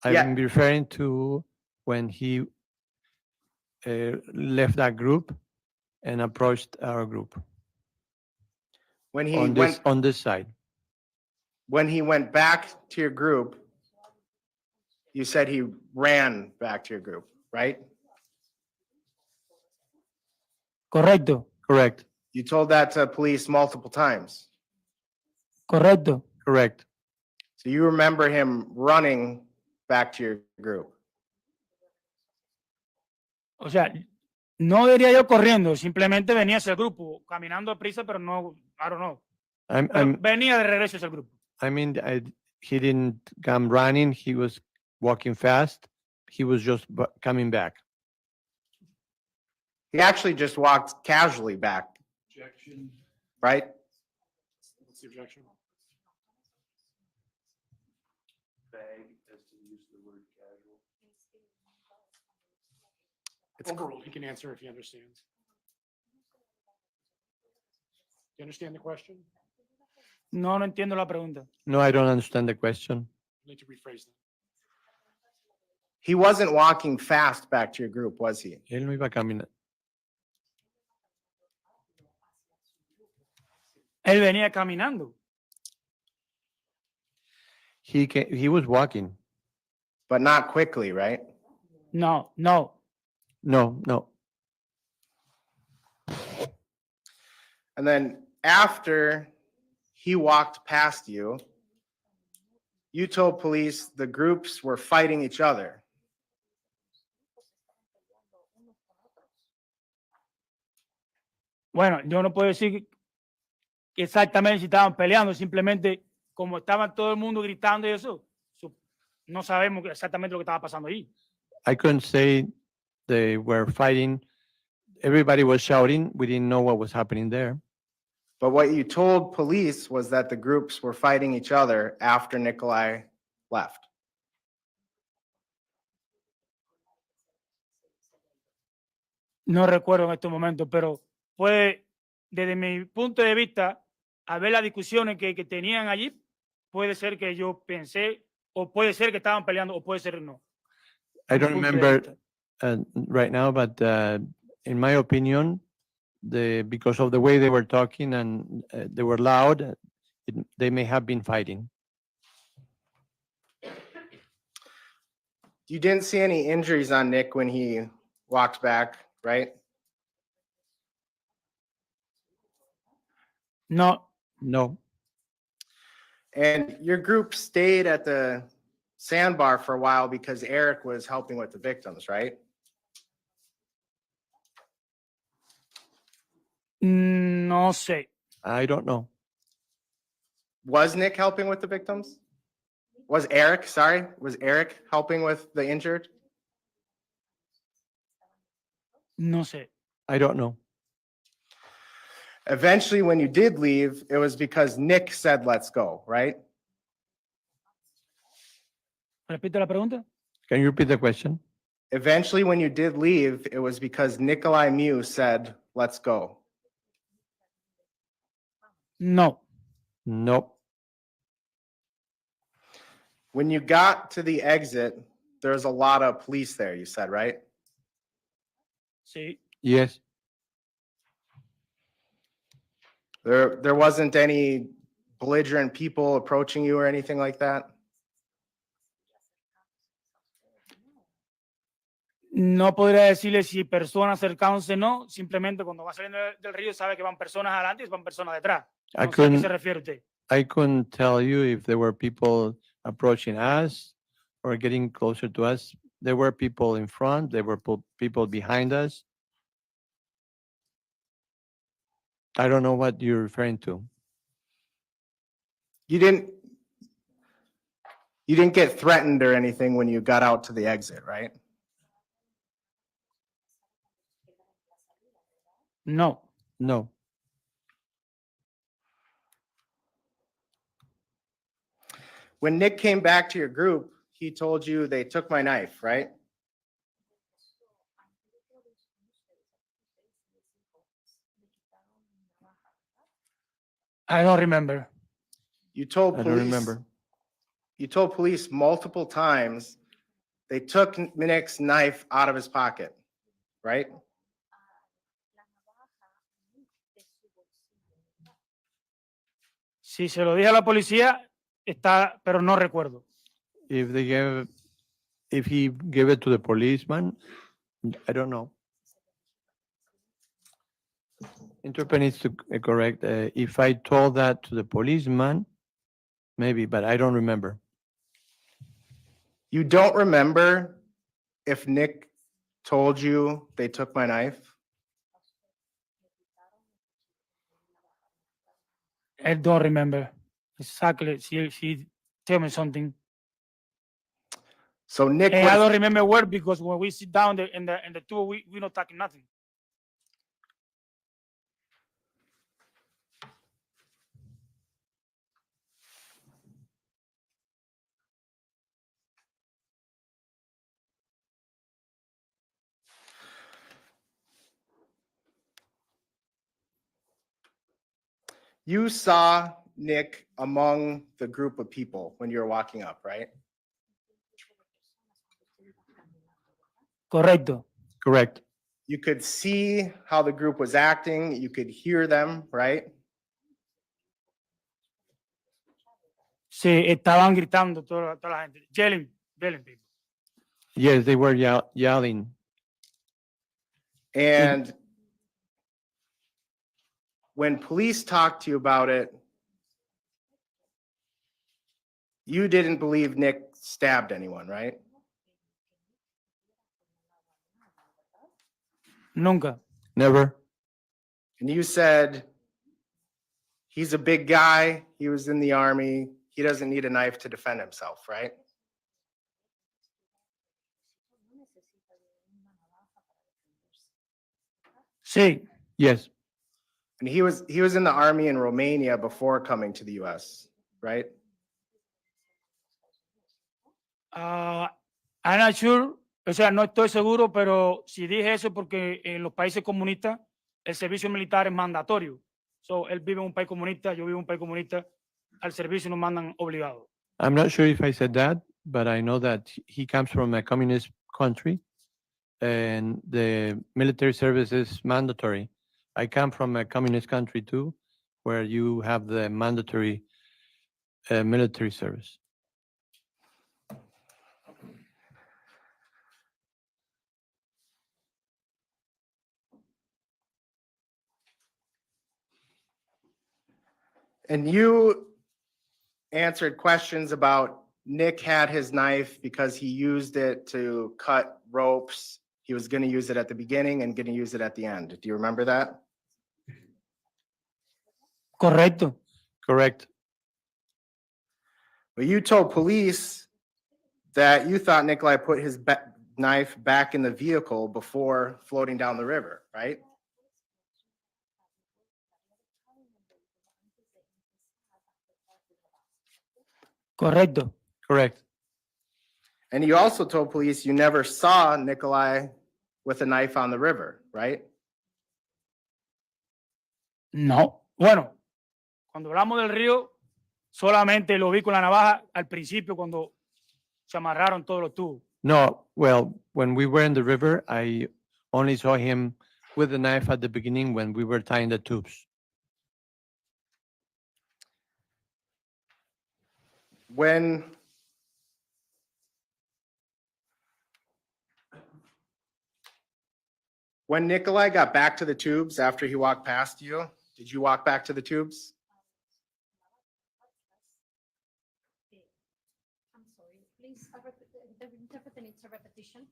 I'm Yeah. referring to when he left that group and approached our group When he on went, this side. when he went back to your group, you said he ran back to your group, right? Correcto. Correct. You told that to police multiple times. Correcto. Correct. So you remember him running back to your group. O sea, no diría yo corriendo, simplemente venía hacia el grupo, caminando a prisa, pero no, I don't know. Pero venía de regreso hacia el grupo. I mean, he didn't come running. He was walking fast. He was just coming back. He actually just walked casually back, Objection. right? What's the objection? Vague as to the use of the word casual. It's overruled. He can answer if he understands. You understand the question? No, no entiendo la pregunta. No, I don't understand the question. I need to rephrase that. He wasn't walking fast back to your group, was he? Él no iba caminando. Él venía caminando. He was walking. But not quickly, right? No, no. No. And then after he walked past you, you told police the groups were fighting each other. Bueno, yo no puedo decir exactamente si estaban peleando, simplemente como estaban todo el mundo gritando y eso, no sabemos exactamente lo que estaba pasando ahí. I couldn't say they were fighting. Everybody was shouting. We didn't know what was happening there. But what you told police was that the groups were fighting each other after Nicolae left. No recuerdo en estos momentos, pero puede, desde mi punto de vista, a ver las discusiones que tenían allí, puede ser que yo pensé, o puede ser que estaban peleando, o puede ser no. I don't remember right now, but in my opinion, because of the way they were talking and they were loud, they may have been fighting. You didn't see any injuries on Nick when he walked back, right? No. No. And your group stayed at the sandbar for a while because Eric was helping with the victims, right? No sé. I don't know. Was Nick helping with the victims? Was Eric helping with the injured? No sé. I don't know. Eventually, when you did leave, it was because Nick said, let's go, right? Repite la pregunta. Can you repeat the question? Eventually, when you did leave, it was because Nicolae Miu said, let's go. No. Nope. When you got to the exit, there's a lot of police there, you said, right? Sí. Yes. There wasn't any belligerent people approaching you or anything like that? No podría decirle si personas cercanas o no, simplemente cuando va saliendo del río sabe que van personas adelante y van personas detrás. I No sé a qué se couldn't, refiere usted. I couldn't tell you if there were people approaching us or getting closer to us. There were people in front, there were people behind us. I don't know what you're referring to. You didn't get threatened or anything when you got out to the exit, right? No. No. When Nick came back to your group, he told you they took my knife, right? I don't remember. You told I don't police. remember. You told police multiple times they took Nick's knife out of his pocket, right? Si se lo dije a la policía, está, pero no recuerdo. If he gave it to the policeman, I don't know. Interpreter needs to correct. If I told that to the policeman, maybe, but I don't remember. You don't remember if Nick told you they took my knife? I don't remember exactly. She tell me something. So Nick And I was, don't remember where because when we sit down in the tour, we not talking nothing. you saw Nick among the group of people when you were walking up, right? Correcto. Correct. You could see how the group was acting, you could hear them, right? Sí, estaban gritando toda la gente. Yelling people. Yes, they were yelling. And when police talked to you about it, you didn't believe Nick stabbed anyone, right? Nunca. Never. And you said, he's a big guy, he was in the army, he doesn't need a knife to defend himself, right? Sí. Yes. And he was in the army in Romania before coming to the US, right? I'm not sure, o sea, no estoy seguro, pero si dije eso porque en los países comunistas el servicio militar es mandatorio. So, él vive en un país comunista, yo vivo en un país comunista, al servicio nos mandan obligados. I'm not sure if I said that, but I know that he comes from a communist country and the military service is mandatory. I come from a communist country too, where you have the mandatory military service. And you answered questions about Nick had his knife because he used it to cut ropes. He was going to use it at the beginning and going to use it at the end. Do you remember that? Correcto. Correct. But you told police that you thought Nicolae put his knife back in the vehicle before floating down the river, right? Correcto. Correct. And you also told police you never saw Nicolae with a knife on the river, right? No. Bueno, Cuando hablamos del río, solamente lo vi con la navaja al principio cuando se amarraron todos los tubos. No, well, when we were in the river, I only saw him with the knife at the beginning when we were tying the tubes. When Nicolae got back to the tubes after he walked past you, did you walk back to the tubes? I'm sorry, please, the interpreter needs a repetition.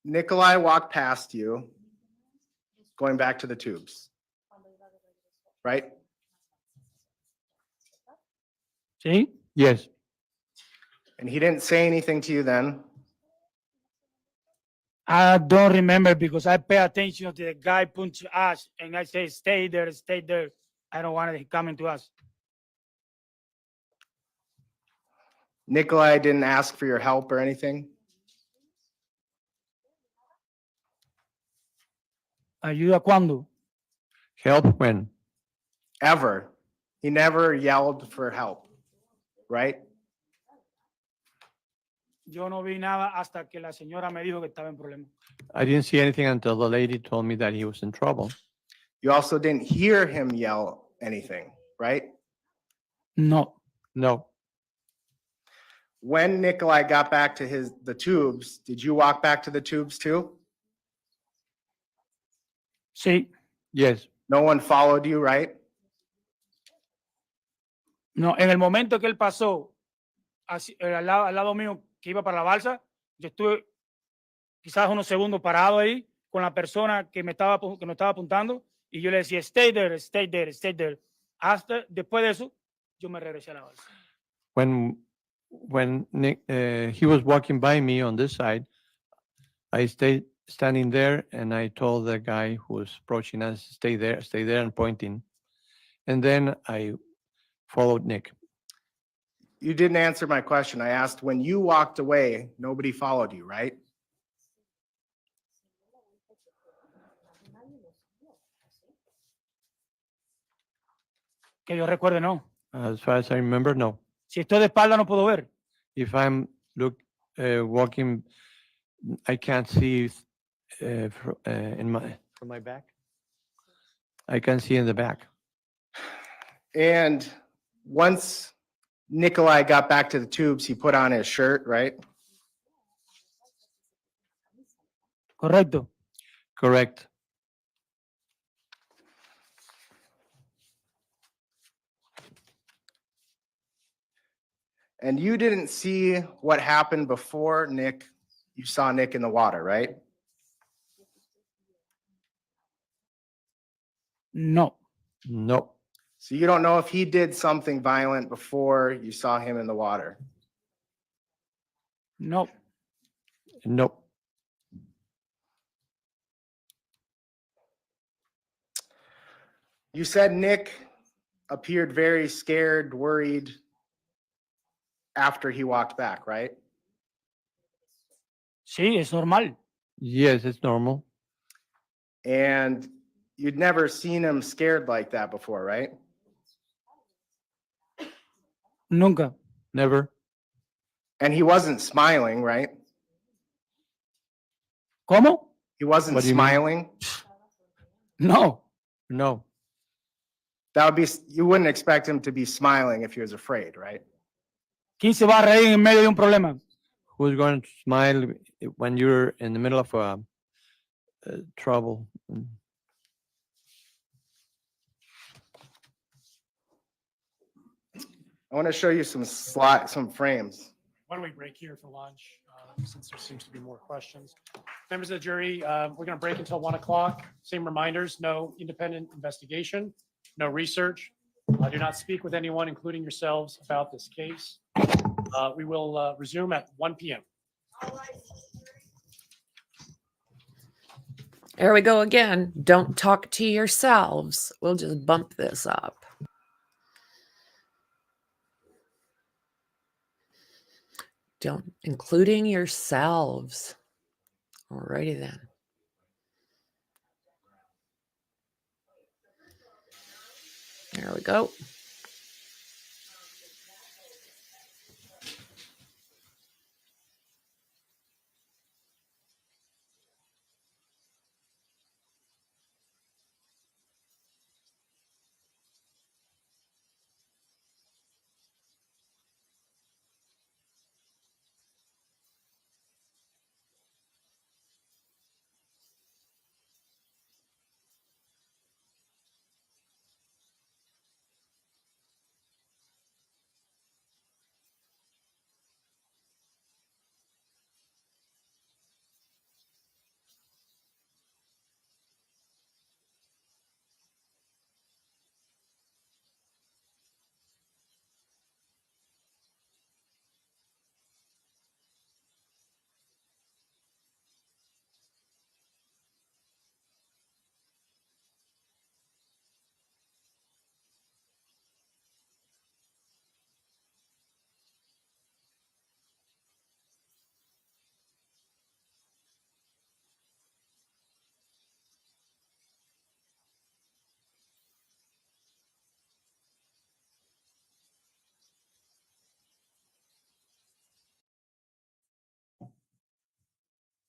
Nicolae walked past you, going back to the tubes, right? ¿Sí? Yes. And he didn't say anything to you then? I don't remember because I pay attention to the guy punch us and I say, stay there, stay there. I don't want it coming to us. Nicolae didn't ask for your help or anything? ¿Ayuda cuándo? Help when? Ever. He never yelled for help, right? Yo no vi nada hasta que la señora me dijo que estaba en problema. I didn't see anything until the lady told me that he was in trouble. You also didn't hear him yell anything, right? No. No. When Nicolae got back to the tubes, did you walk back to the tubes too? Sí. Yes. No one followed you, right? No, en el momento que él pasó al lado mío que iba para la balsa, yo estuve quizás unos segundos parado ahí con la persona que nos estaba apuntando y yo le decía, stay there, stay there, stay there. Hasta después de eso, yo me regresé a la balsa. When Nick, he was walking by me on this side, I stayed standing there and I told the guy who was approaching us, stay there and pointing. And then I followed Nick. You didn't answer my question. I asked when you walked away, nobody followed you, right? Que yo recuerde, no. As far as I remember, no. Si estoy de espalda no puedo ver. If I'm walking, I can't see from my back. I can see in the back. And once Nicolae got back to the tubes, he put on his shirt, right? Correcto. Correct. And you didn't see what happened before Nick, you saw Nick in the water, right? No. No. So you don't know if he did something violent before you saw him in the water? No. No. You said Nick appeared very scared, worried after he walked back, right? Sí, es normal. Yes, it's normal. And you'd never seen him scared like that before, right? Nunca. Never. And he wasn't smiling, right? ¿Cómo? He wasn't What do you mean? smiling. No. No. That would be, you wouldn't expect him to be smiling if he was afraid, right? ¿Quién se va a reír en medio de un problema? Who's going to smile when you're in the middle of trouble? I want to show you some frames. Why don't we break here for lunch, since there seems to be more questions. Members of the jury, we're going to break until 1 o'clock. Same reminders, no independent investigation, no research. Do not speak with anyone, including yourselves, about this case. We will resume at 1 p.m. There we go again. Don't talk to yourselves. We'll just bump this up. Don't, including yourselves. Alrighty then. There we go.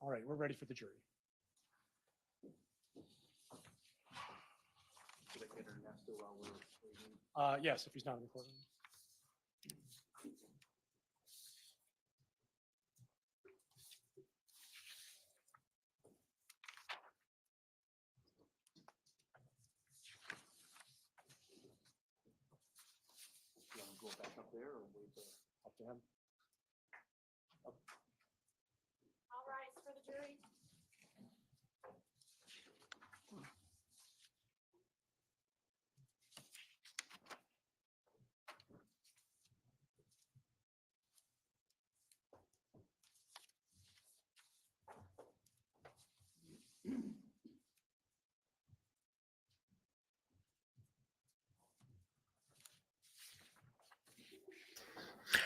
All right, we're ready for the jury. Yes, if he's not in the courtroom. You want to go back up there or wait up to him? All rise for the jury.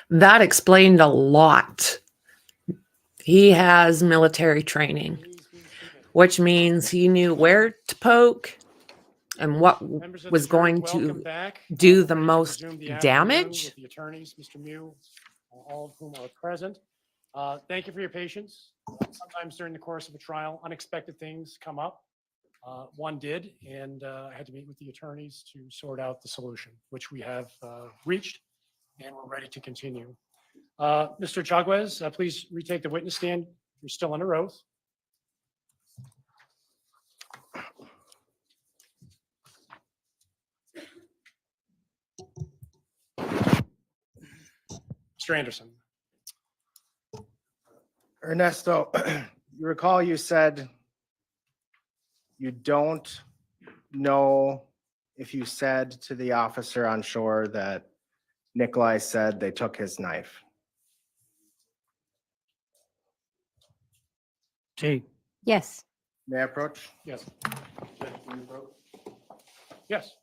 That explained a lot. He has military training, which means he knew where to poke and what Members of the was jury, going welcome to back. do We're the ready to most resume the afternoon damage. with the attorneys, Mr. Miu, all of whom are present. Thank you for your patience. Sometimes during the course of a trial, unexpected things come up. One did, and I had to meet with the attorneys to sort out the solution, which we have reached, and we're ready to continue. Mr. Chaguez, please retake the witness stand. You're still under oath. Mr. Anderson. Ernesto, you recall you said you don't know if you said to the officer on shore that Nicolae said they took his knife. Sí. Yes. May I approach? Yes. Yes.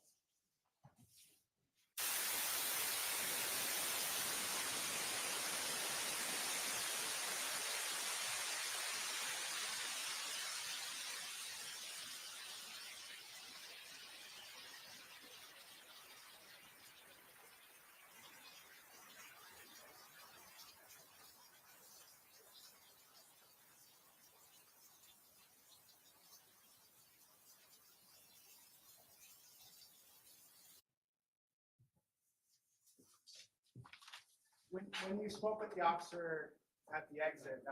When you spoke with the officer at the exit,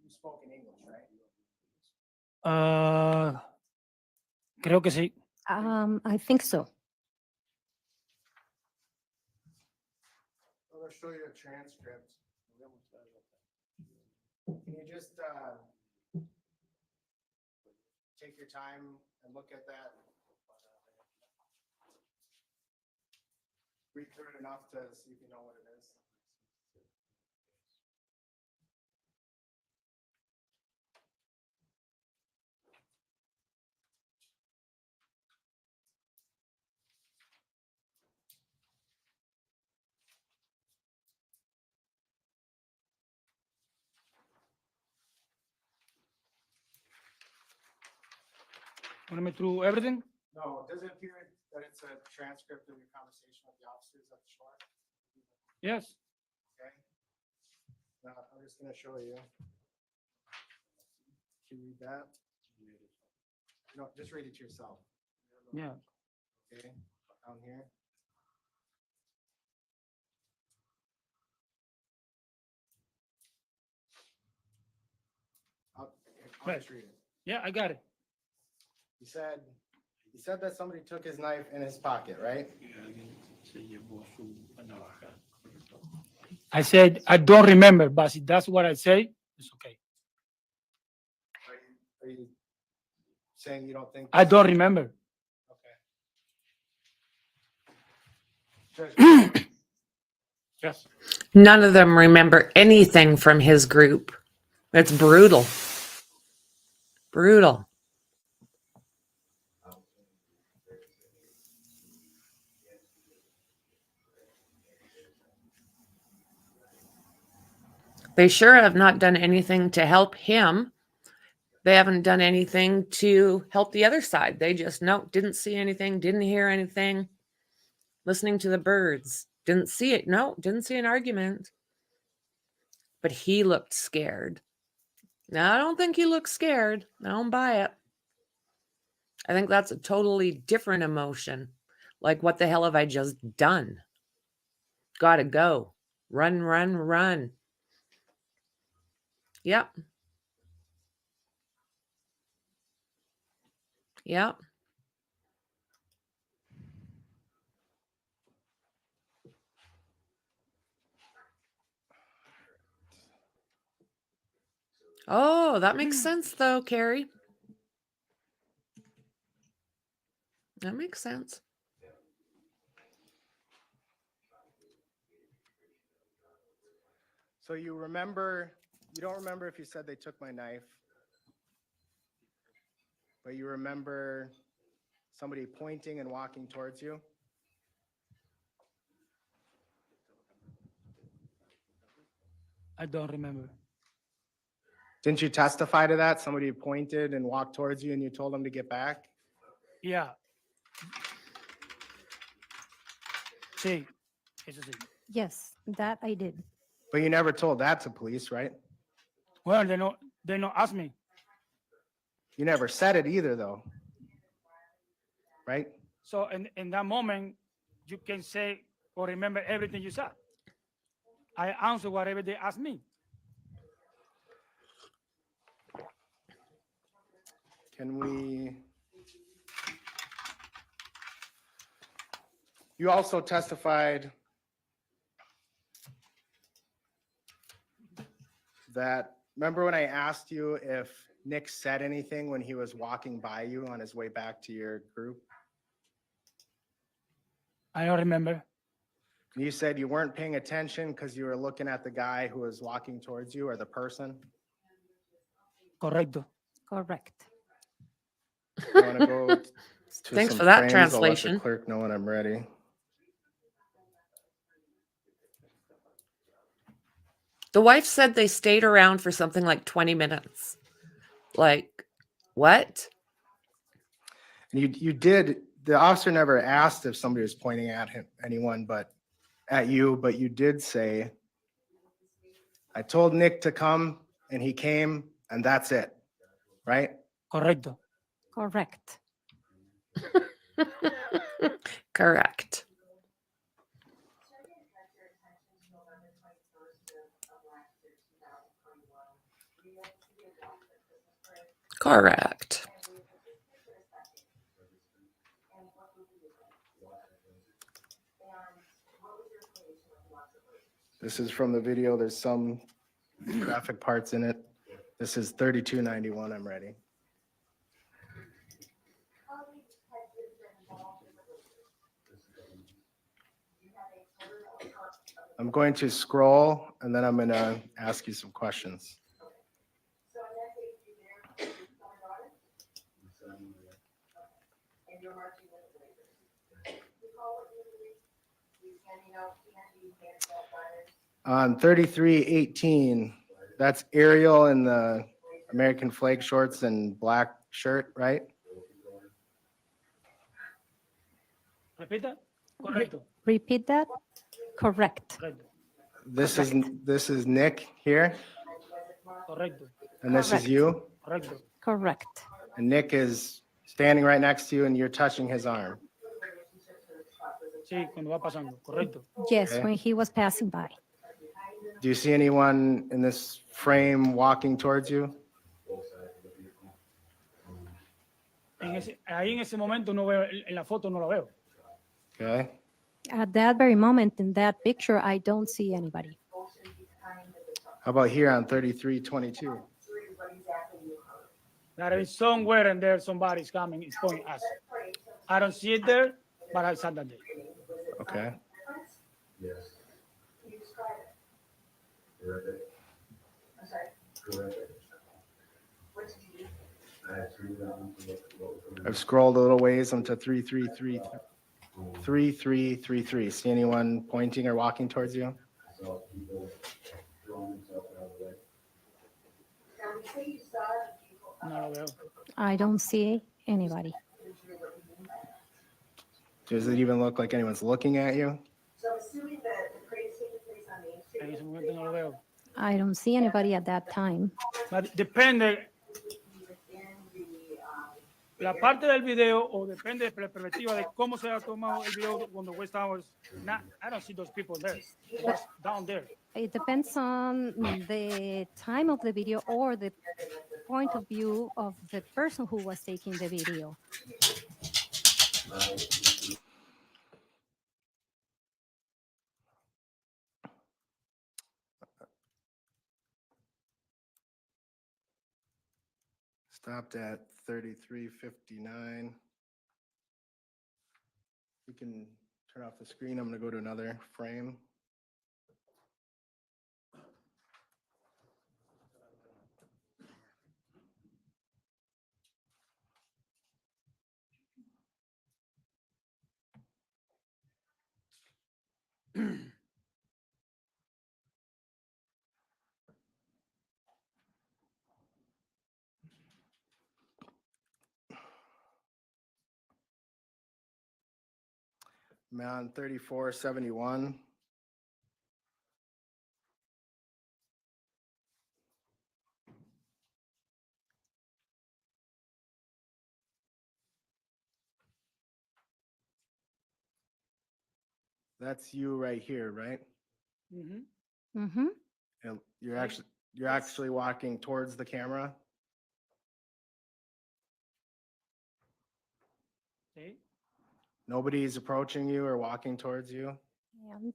you spoke in English, right? Creo que sí. I think so. I'll show you a transcript. Can you just take your time and look at that? Read through it enough to see if you know what it is. Want me through everything? No, it doesn't appear that it's a transcript of your conversation with the officers at the shore? Yes. Okay. Now, I'm just gonna show you. Can you read that? No, just read it yourself. Yeah. Okay, down here. I'll just read it. Yeah, I got it. He said that somebody took his knife in his pocket, right? I said, I don't remember, but if that's what I say, it's okay. Are you saying you don't think? I don't remember. Okay. Yes. None of them remember anything from his group. It's brutal. Brutal. They sure have not done anything to help him. They haven't done anything to help the other side. They just, no, didn't see anything, didn't hear anything. Listening to the birds. Didn't see it. No, didn't see an argument. But he looked scared. Now, I don't think he looks scared. I don't buy it. I think that's a totally different emotion. Like, what the hell have I just done? Gotta go. Run, run, run. Yep. Yep. Oh, that makes sense though, Carrie. That makes sense. So you don't remember if you said they took my knife, but you remember somebody pointing and walking towards you? I don't remember. Didn't you testify to that? Somebody pointed and walked towards you and you told them to get back? Yeah. Sí. Eso sí. Yes, that I did. But you never told that to police, right? Well, they not ask me. You never said it either, though. Right? So in that moment, you can say or remember everything you said. I answer whatever they ask me. Can we? You also testified that, remember when I asked you if Nick said anything when he was walking by you on his way back to your group? I don't remember. You said you weren't paying attention because you were looking at the guy who was walking towards you, or the person? Correcto. Correct. I want to go to Thanks some for that frames. translation. I'll let the clerk know when I'm ready. The wife said they stayed around for something like 20 minutes. Like, what? You did, the officer never asked if somebody was pointing at anyone but at you, but you did say, I told Nick to come and he came and that's it, right? Correcto. Correct. Correct. Correct. This is from the video. There's some graphic parts in it. This is 3291. I'm ready. I'm going to scroll and then I'm going to ask you some questions. On 3318, that's Ariel in the American flag shorts and black shirt, right? Repita. Correcto. Repeat that. Correct. Correcto. This is Nick here, Correcto. and this is Correct. you. Correcto. Correct. And Nick is standing right next to you, and you're touching his arm. Sí, cuando va pasando. Correcto. Yes, Okay. when he was passing by. Do you see anyone in this frame walking towards you? Ahí en ese momento no veo, en la foto no lo veo. Okay. At that very moment in that picture, I don't see anybody. How about here on 3322? That is somewhere and there somebody's coming, it's pointing us. I don't see it there, but I saw that there. Okay. I've scrolled a little ways onto 3333. See anyone pointing or walking towards you? No lo veo. I don't see anybody. Does it even look like anyone's looking at you? En ese momento no lo veo. I don't see anybody at that time. But depende la parte del video o depende de la perspectiva de cómo se ha tomado el video cuando we was not, I don't see those people there. It was down there. It depends on the time of the video or the point of view of the person who was taking the video. Stopped at 3359. You can turn off the screen. I'm going to go to another frame. I'm on 3471. That's you right here, right? Mm-hmm. Mm-hmm. And you're actually walking towards the camera. Sí. Nobody's approaching you or walking towards you. And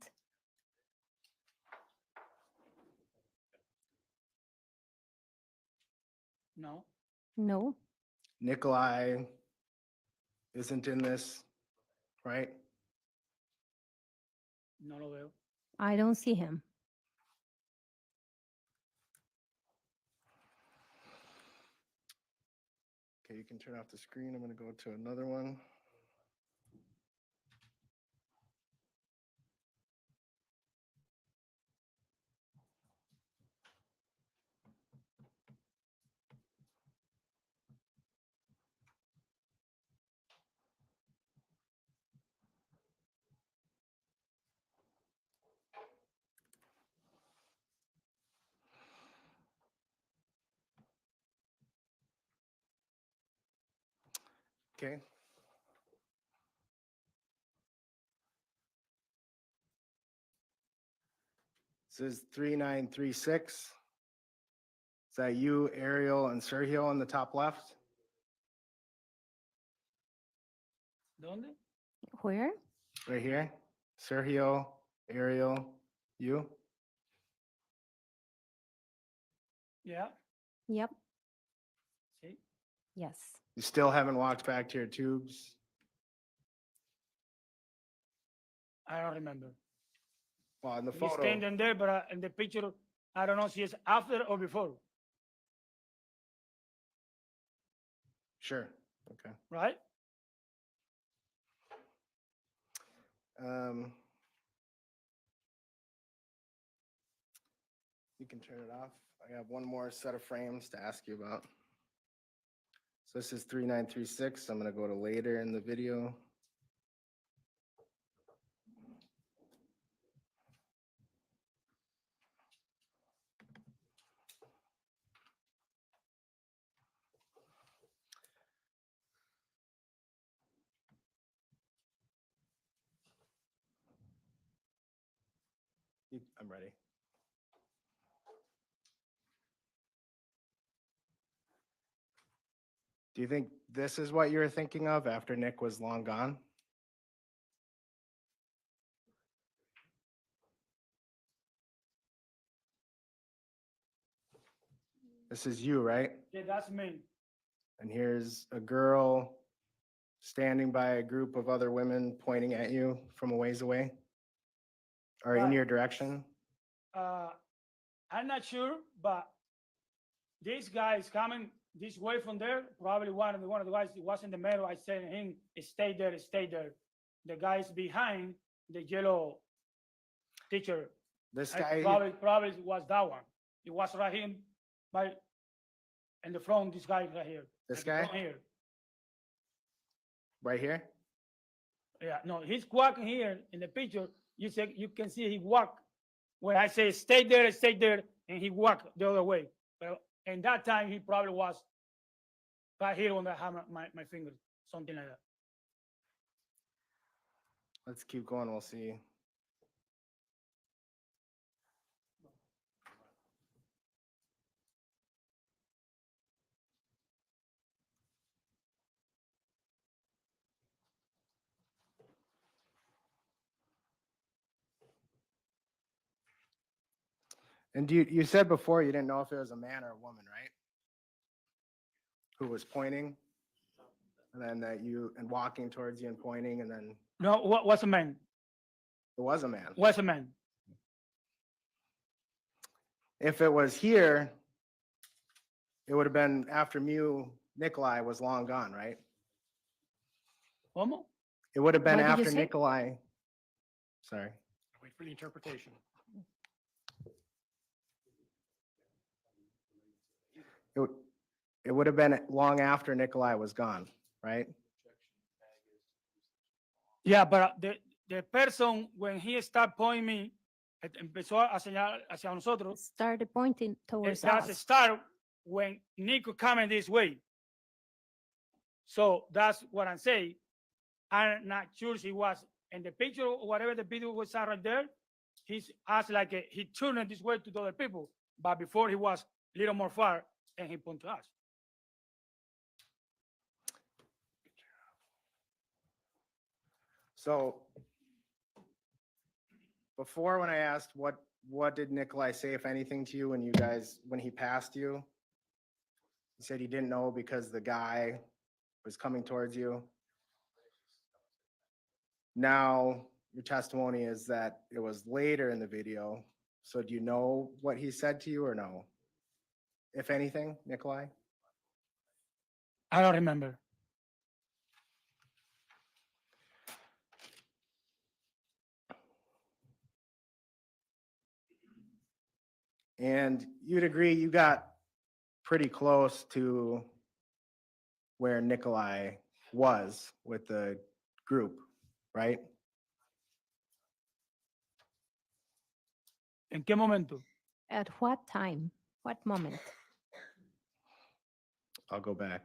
No. no, Nicolae isn't in this, right? No lo veo. I don't see him. Okay, you can turn off the screen. I'm going to go to another one. Okay. This is 3936. Is that you, Ariel, and Sergio on the top left? ¿Dónde? Where? Right here. Sergio, Ariel, you. Yeah. Yep. Sí. Yes. You still haven't walked back to your tubes? I don't remember. Well, in the He's photo. standing there, but in the picture, I don't know if it's after or before, Sure. Okay. right? You can turn it off. I have one more set of frames to ask you about. So this is 3936. I'm going to go to later in the video. I'm ready. Do you think this is what you were thinking of after Nick was long gone? This is you, right? Yeah, that's me. And here's a girl standing by a group of other women pointing at you from a ways away or in Right. your direction. I'm not sure, but this guy is coming this way from there. Probably one of the guys was in the middle. I said to him, stay there, stay there. The guy is behind the yellow teacher. This I guy, probably was that one. It was right here, by in the front. This guy right here. This Like, guy? from here. right here? Yeah, no, he's walking here in the picture. You can see he walk. When I say stay there, and he walk the other way. But in that time, he probably was right here on the hammer, my finger, something like that. Let's keep going, we'll see. And you said before you didn't know if it was a man or a woman, right? Who was pointing? And then and walking towards you and pointing, and then No, what's a man? it was a man. What's a man? If it was here, it would have been after Nicolae was long gone, right? ¿Cómo? It would have been What did you after say? Nicolae. Sorry. Wait for the interpretation. It would have been long after Nicolae was gone, right? Yeah, but the person, when he started pointing me, empezó a señalar hacia nosotros. Started pointing towards That's us. start when Nico coming this way. So that's what I'm saying. I'm not sure he was in the picture or whatever the video was right there. He's as like he turned this way to the other people, but before he was a little more far and he pointed to us. So before, when I asked what did Nicolae say, if anything, to you when he passed you? He said he didn't know because the guy was coming towards you. Now your testimony is that it was later in the video. So do you know what he said to you or no? If anything, Nicolae? I don't remember. And you'd agree you got pretty close to where Nicolae was with the group, right? ¿En qué momento? At what time? What moment? I'll go back.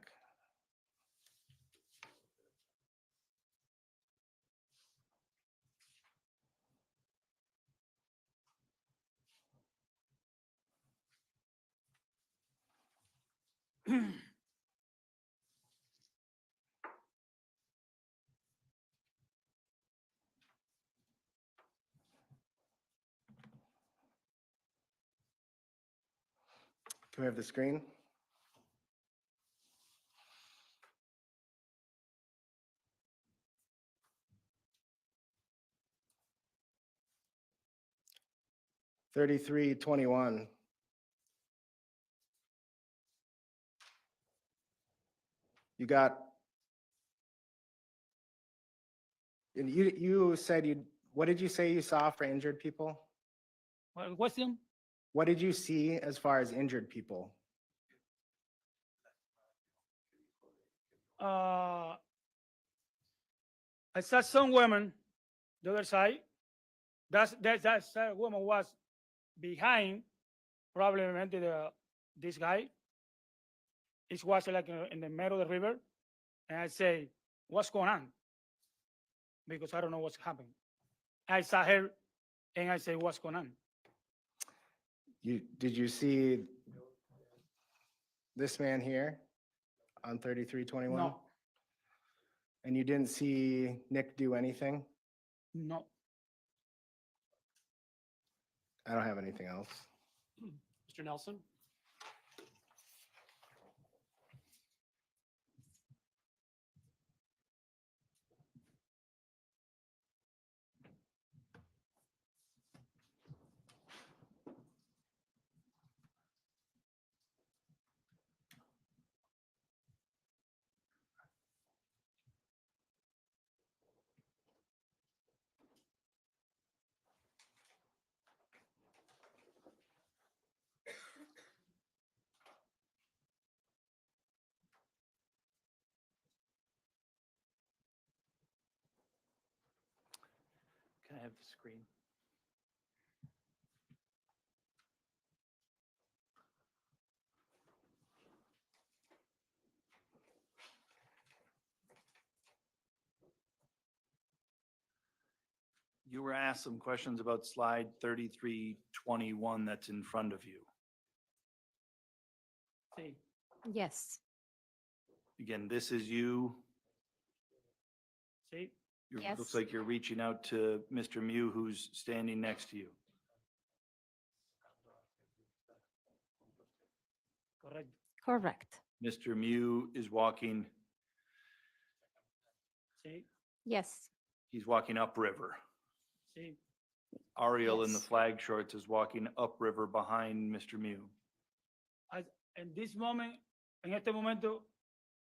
Can we have the screen? $33.21. You got, and you said what did you say you saw for injured people? What question? What did you see as far as injured people? I saw some women the other side. That woman was behind probably this guy. It was like in the middle of the river. And I say, what's going on? Because I don't know what's happening. I saw her and I say, what's going on? Did you see this man here on 3321? No, And you didn't see Nick do anything? no. I don't have anything else. Mr. Nelson? Can I have the screen? You were asked some questions about slide 3321 that's in front of you. Sí. Yes. Again, this is you. Sí. Looks Yes. like you're reaching out to Mr. Miu, who's standing next to you. Correcto. Correct. Mr. Miu is walking, Sí. Yes. he's walking upriver. Sí. Ariel in the Yes. flag shorts is walking upriver behind Mr. Miu. En this moment, en este momento,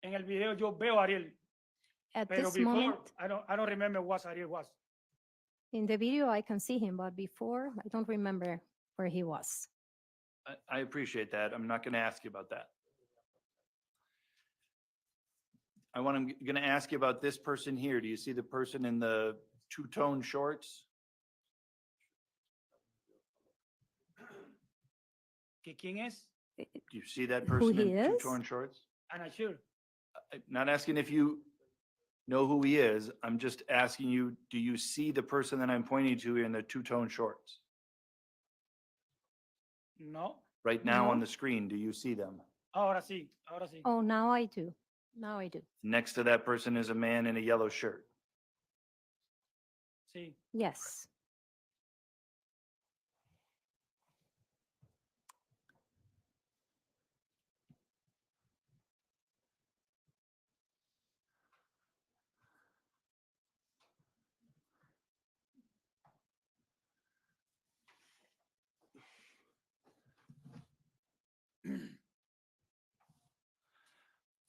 en el video yo veo a Ariel, At pero this before, moment, I don't remember what Ariel was. in the video, I can see him, but before, I don't remember where he was. I appreciate that. I'm not going to ask you about that. I'm going to ask you about this person here. Do you see the person in the two-tone shorts? ¿Que quién es? Do you see that Who person he in is? two-tone shorts? I'm not sure. I'm not asking if you know who he is. I'm just asking you, do you see the person that I'm pointing to in the two-tone shorts? No. Right now on No. the screen, do you see them? Ahora sí, ahora sí. Oh, now I do. Now I do. Next to that person is a man in a yellow shirt. Sí. Yes.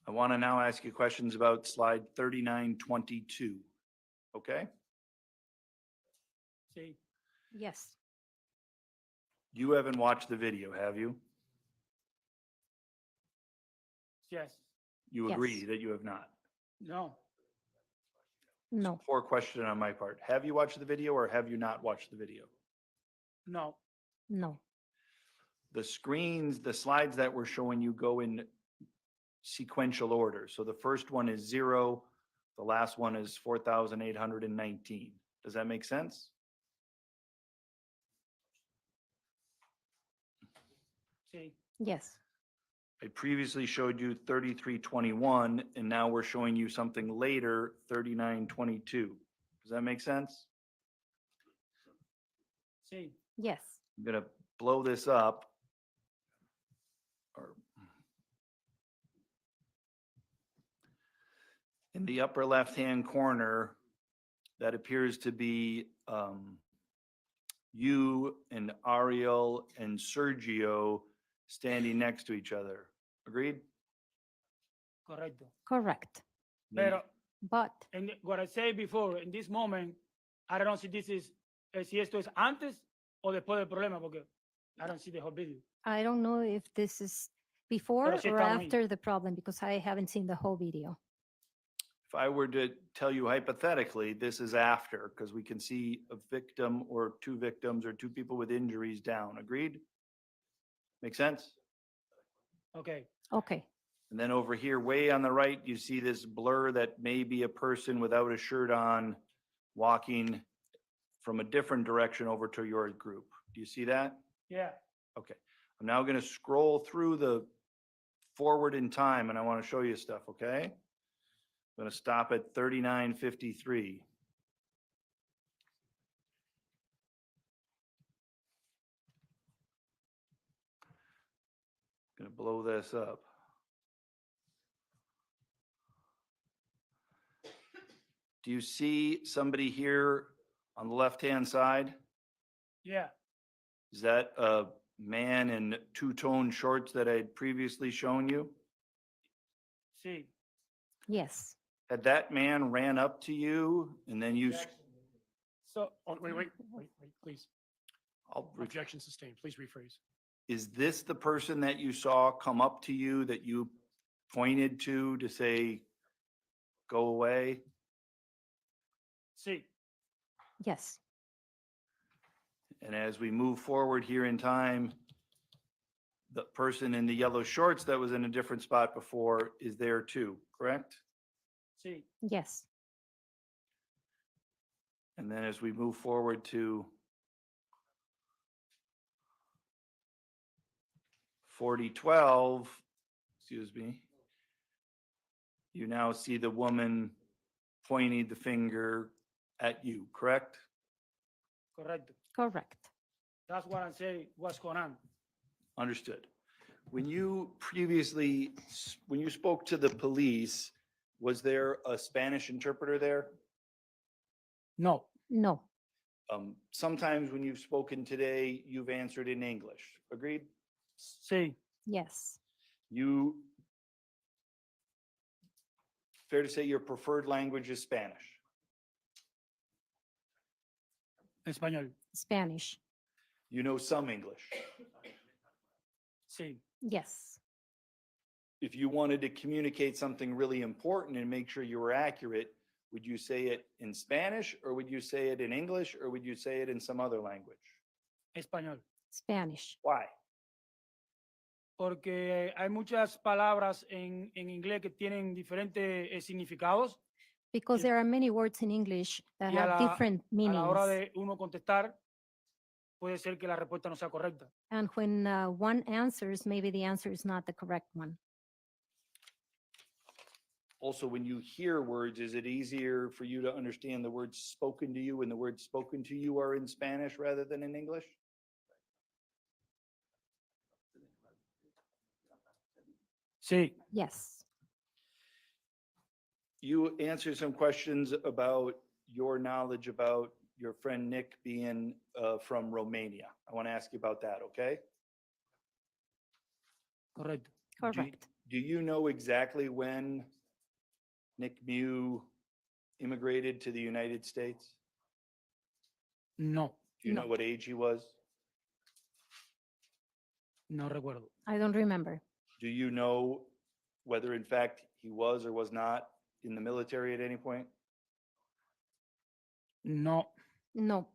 I want to now ask you questions about slide 3922. Okay? Sí. Yes. You haven't watched the video, have you? Yes. You Yes. agree that you have not? No. No. Poor question on my part. Have you watched the video or have you not watched the video? No. No. The screens, the slides that we're showing you go in sequential order. So the first one is 0, the last one is 4,819. Does that make sense? Sí. Yes. I previously showed you 3321, and now we're showing you something later, 3922. Does that make sense? Sí. Yes. I'm gonna blow this up. Or in the upper left-hand corner, that appears to be you and Ariel and Sergio standing next to each other. Agreed? Correcto. Correct. Pero But en what I said before, in this moment, I don't see this is, si esto es antes o después del problema, porque I don't see the whole video. I don't know if this is before Pero sí or estamos ahí. after the problem because I haven't seen the whole video. If I were to tell you hypothetically, this is after, because we can see a victim or two victims or two people with injuries down. Agreed? Make sense? Okay. Okay. And then over here, way on the right, you see this blur that may be a person without a shirt on walking from a different direction over to your group. Do you see that? Yeah. Okay. I'm now going to scroll through the forward in time and I want to show you stuff, okay? I'm going to stop at 39:53. Going to blow this up. Do you see somebody here on the left-hand side? Yeah. Is that a man in two-tone shorts that I had previously shown you? Sí. Yes. Had that man ran up to you and then you, So, oh, wait, please. I'll re- Objection sustained. Please rephrase. is this the person that you saw come up to you that you pointed to say, go away? Sí. Yes. And as we move forward here in time, the person in the yellow shorts that was in a different spot before is there too, correct? Sí. Yes. And then as we move forward to 4012, excuse me, you now see the woman pointing the finger at you, correct? Correcto. Correct. That's what I'm saying. What's going on? Understood. When you previously, when you spoke to the police, was there a Spanish interpreter there? No. No. Sometimes when you've spoken today, you've answered in English. Agreed? Sí. Yes. You, fair to say your preferred language is Spanish? Español. Spanish. You know some English. Sí. Yes. If you wanted to communicate something really important and make sure you were accurate, would you say it in Spanish or would you say it in English or would you say it in some other language? Español. Spanish. Why? Porque hay muchas palabras en inglés que tienen diferentes significados Because there are many words in English that y a have la, different a la hora meanings. de uno contestar, puede ser que la respuesta no sea correcta. And when one answers, maybe the answer is not the correct one. Also, when you hear words, is it easier for you to understand the words spoken to you when the words spoken to you are in Spanish rather than in English? Sí. Yes. You answered some questions about your knowledge about your friend Nick being from Romania. I want to ask you about that, okay? Correcto. Correct. Do you know exactly when Nick Miu immigrated to the United States? No. Do you know No. what age he was? No recuerdo. I don't remember. Do you know whether in fact he was or was not in the military at any point? No. No.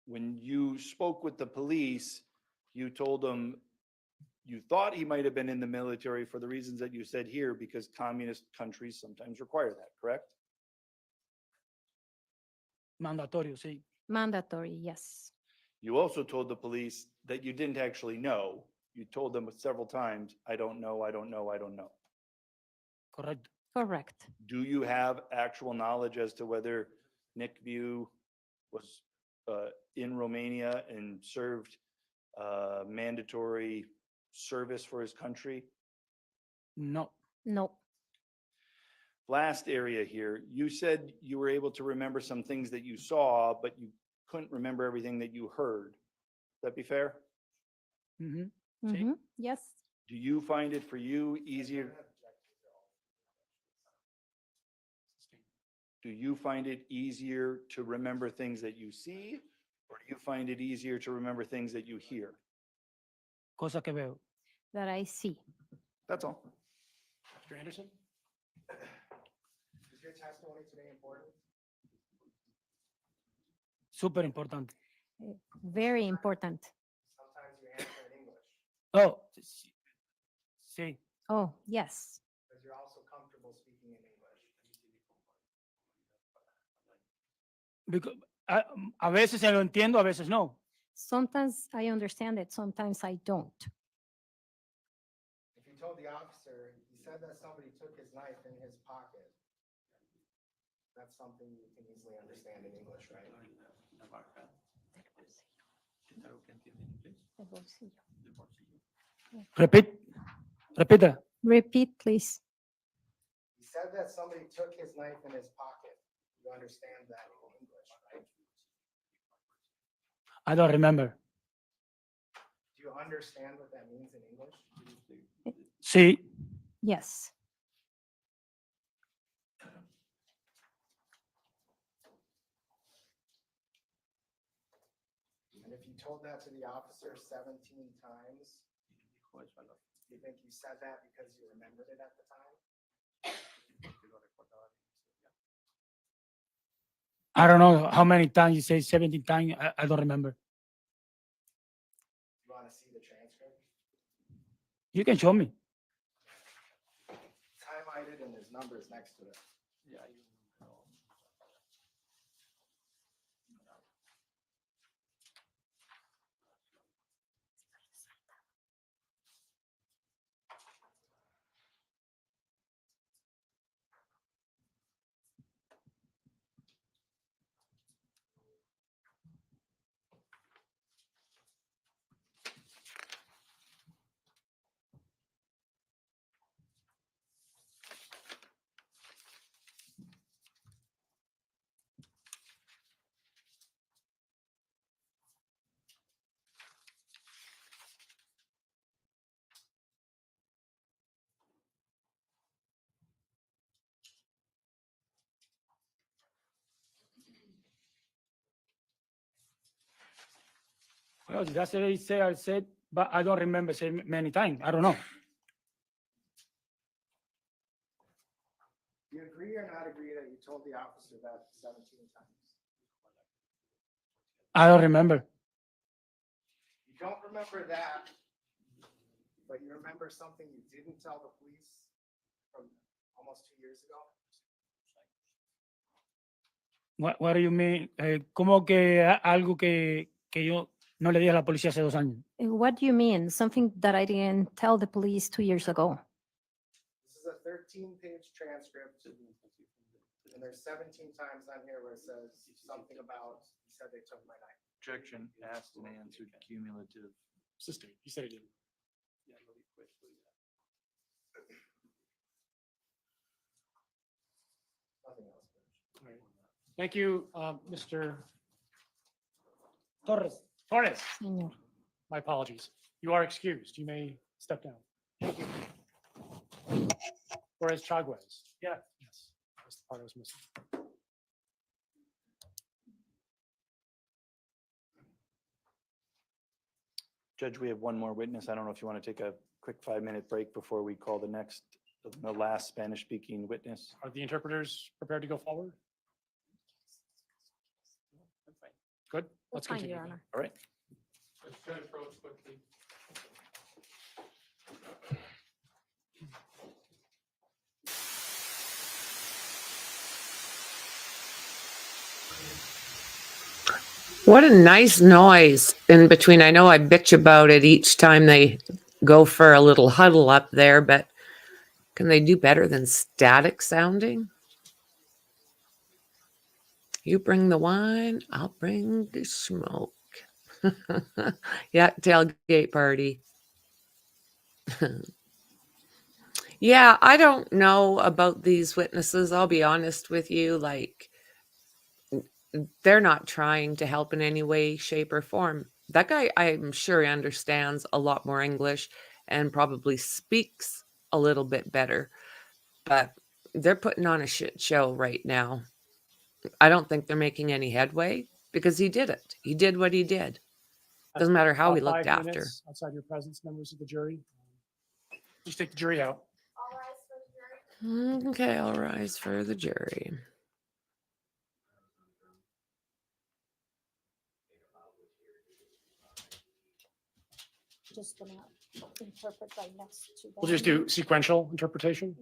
When you spoke with the police, you told them you thought he might have been in the military for the reasons that you said here because communist countries sometimes require that, correct? Mandatorio, sí. Mandatory, yes. You also told the police that you didn't actually know. You told them several times, I don't know, I don't know, I don't know. Correcto. Correct. Do you have actual knowledge as to whether Nick Miu was in Romania and served mandatory service for his country? No. No. Last area here, you said you were able to remember some things that you saw, but you couldn't remember everything that you heard. That be fair? Ujú. Mhm. Yes. Do you find it for you easier? Do you find it easier to remember things that you see, or do you find it easier to remember things that you hear? Cosa que veo. That I see. That's all. Mr. Anderson? Is your testimony today important? Súper importante. Very important. Sometimes you answer in English, Oh, sí. Oh, yes. because you're also comfortable speaking in English. Because a veces se lo entiendo, a veces no. Sometimes I understand it, sometimes I don't. If you told the officer, he said that somebody took his knife in his pocket. That's something you can easily understand in English, right? Repita. Repeat, please. He said that somebody took his knife in his pocket. You understand that in English, right? I don't remember. Do you understand what that means in English? Sí. Yes. And if you told that to the officer 17 times, do you think you said that because you remembered it at the time? I don't know how many times you say 17 times. I don't remember. You want to see the transcript? You can show me. It's highlighted and there's numbers next to it. Well, that's what I said, but I don't remember saying many times. I don't know. Do you agree or not agree that you told the officer that 17 times? I don't remember. You don't remember that, but you remember something you didn't tell the police from almost 2 years ago? What do you mean? ¿Cómo que algo que yo no le dije a la policía hace 2 años? What do you mean? Something that I didn't tell the police 2 years ago. This is a 13-page transcript, and there's 17 times on here where it says something about, he said they took my knife. Objection, asked and answered, cumulative. Sister, you said it didn't. Nothing else. All right. Thank you, Mr. Torres. Torres. Señor. My apologies. You are excused. You may step down. Thank you. Torres Chaguez. Yeah. Yes, that's the part I was missing. Judge, we have one more witness. I don't know if you want to take a quick 5-minute break before we call the last Spanish-speaking witness. Are the interpreters prepared to go forward? Good. Let's Fine, continue. Your then. Honor. All right. What a nice noise in between. I know I bitch about it each time they go for a little huddle up there, but can they do better than static sounding? You bring the wine, I'll bring the smoke. Yeah, tailgate party. Yeah, I don't know about these witnesses. I'll be honest with you. Like, they're not trying to help in any way, shape, or form. That guy, I'm sure he understands a lot more English and probably speaks a little bit better. But they're putting on a shit show right now. I don't think they're making any headway because he did it. He did what he did. Doesn't matter how he looked 5 after. minutes outside your presence, members of the jury. Just take the jury out. Okay, I'll rise for the jury. Just gonna interpret right next to them. We'll just do sequential interpretation.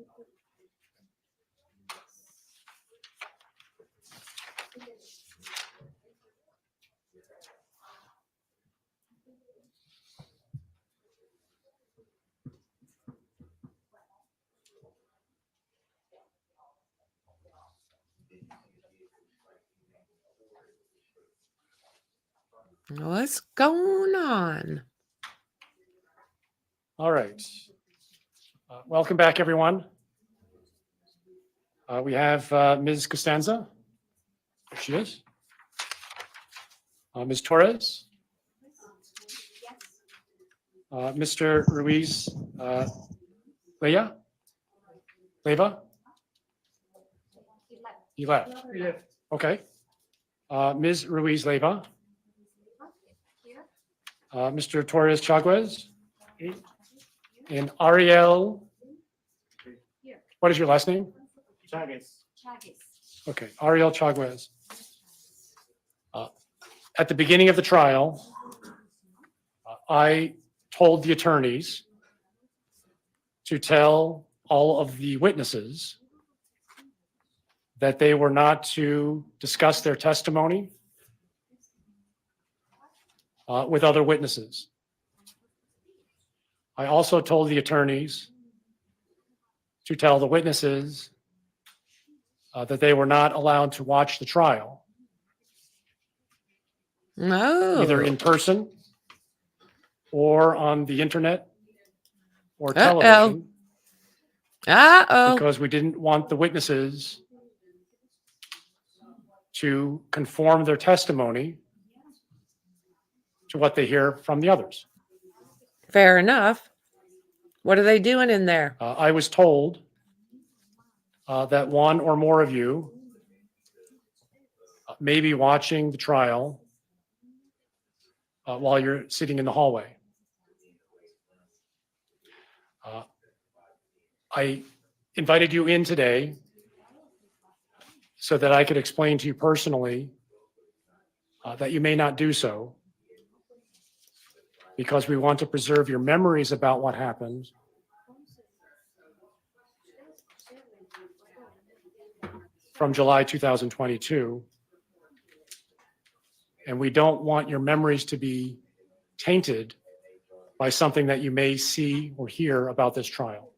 What's going on? All right. Welcome back, everyone. We have Ms. Costanza. There she is. Ms. Torres. Mr. Ruiz Leyva? He left. Okay. Ms. Ruiz Leyva. Mr. Torres Chaguez. And Ariel. What is your last name? Okay, Ariel Chaguez. At the beginning of the trial, I told the attorneys to tell all of the witnesses that they were not to discuss their testimony with other witnesses. I also told the attorneys to tell the witnesses that they were not allowed to watch the trial, either in person or on the internet or television, because we didn't want the witnesses to conform their testimony to what they hear from the others. Fair enough. What are they doing in there? I was told that one or more of you may be watching the trial while you're sitting in the hallway. I invited you in today so that I could explain to you personally that you may not do so, because we want to preserve your memories about what happened from July 2022. And we don't want your memories to be tainted by something that you may see or hear about this trial.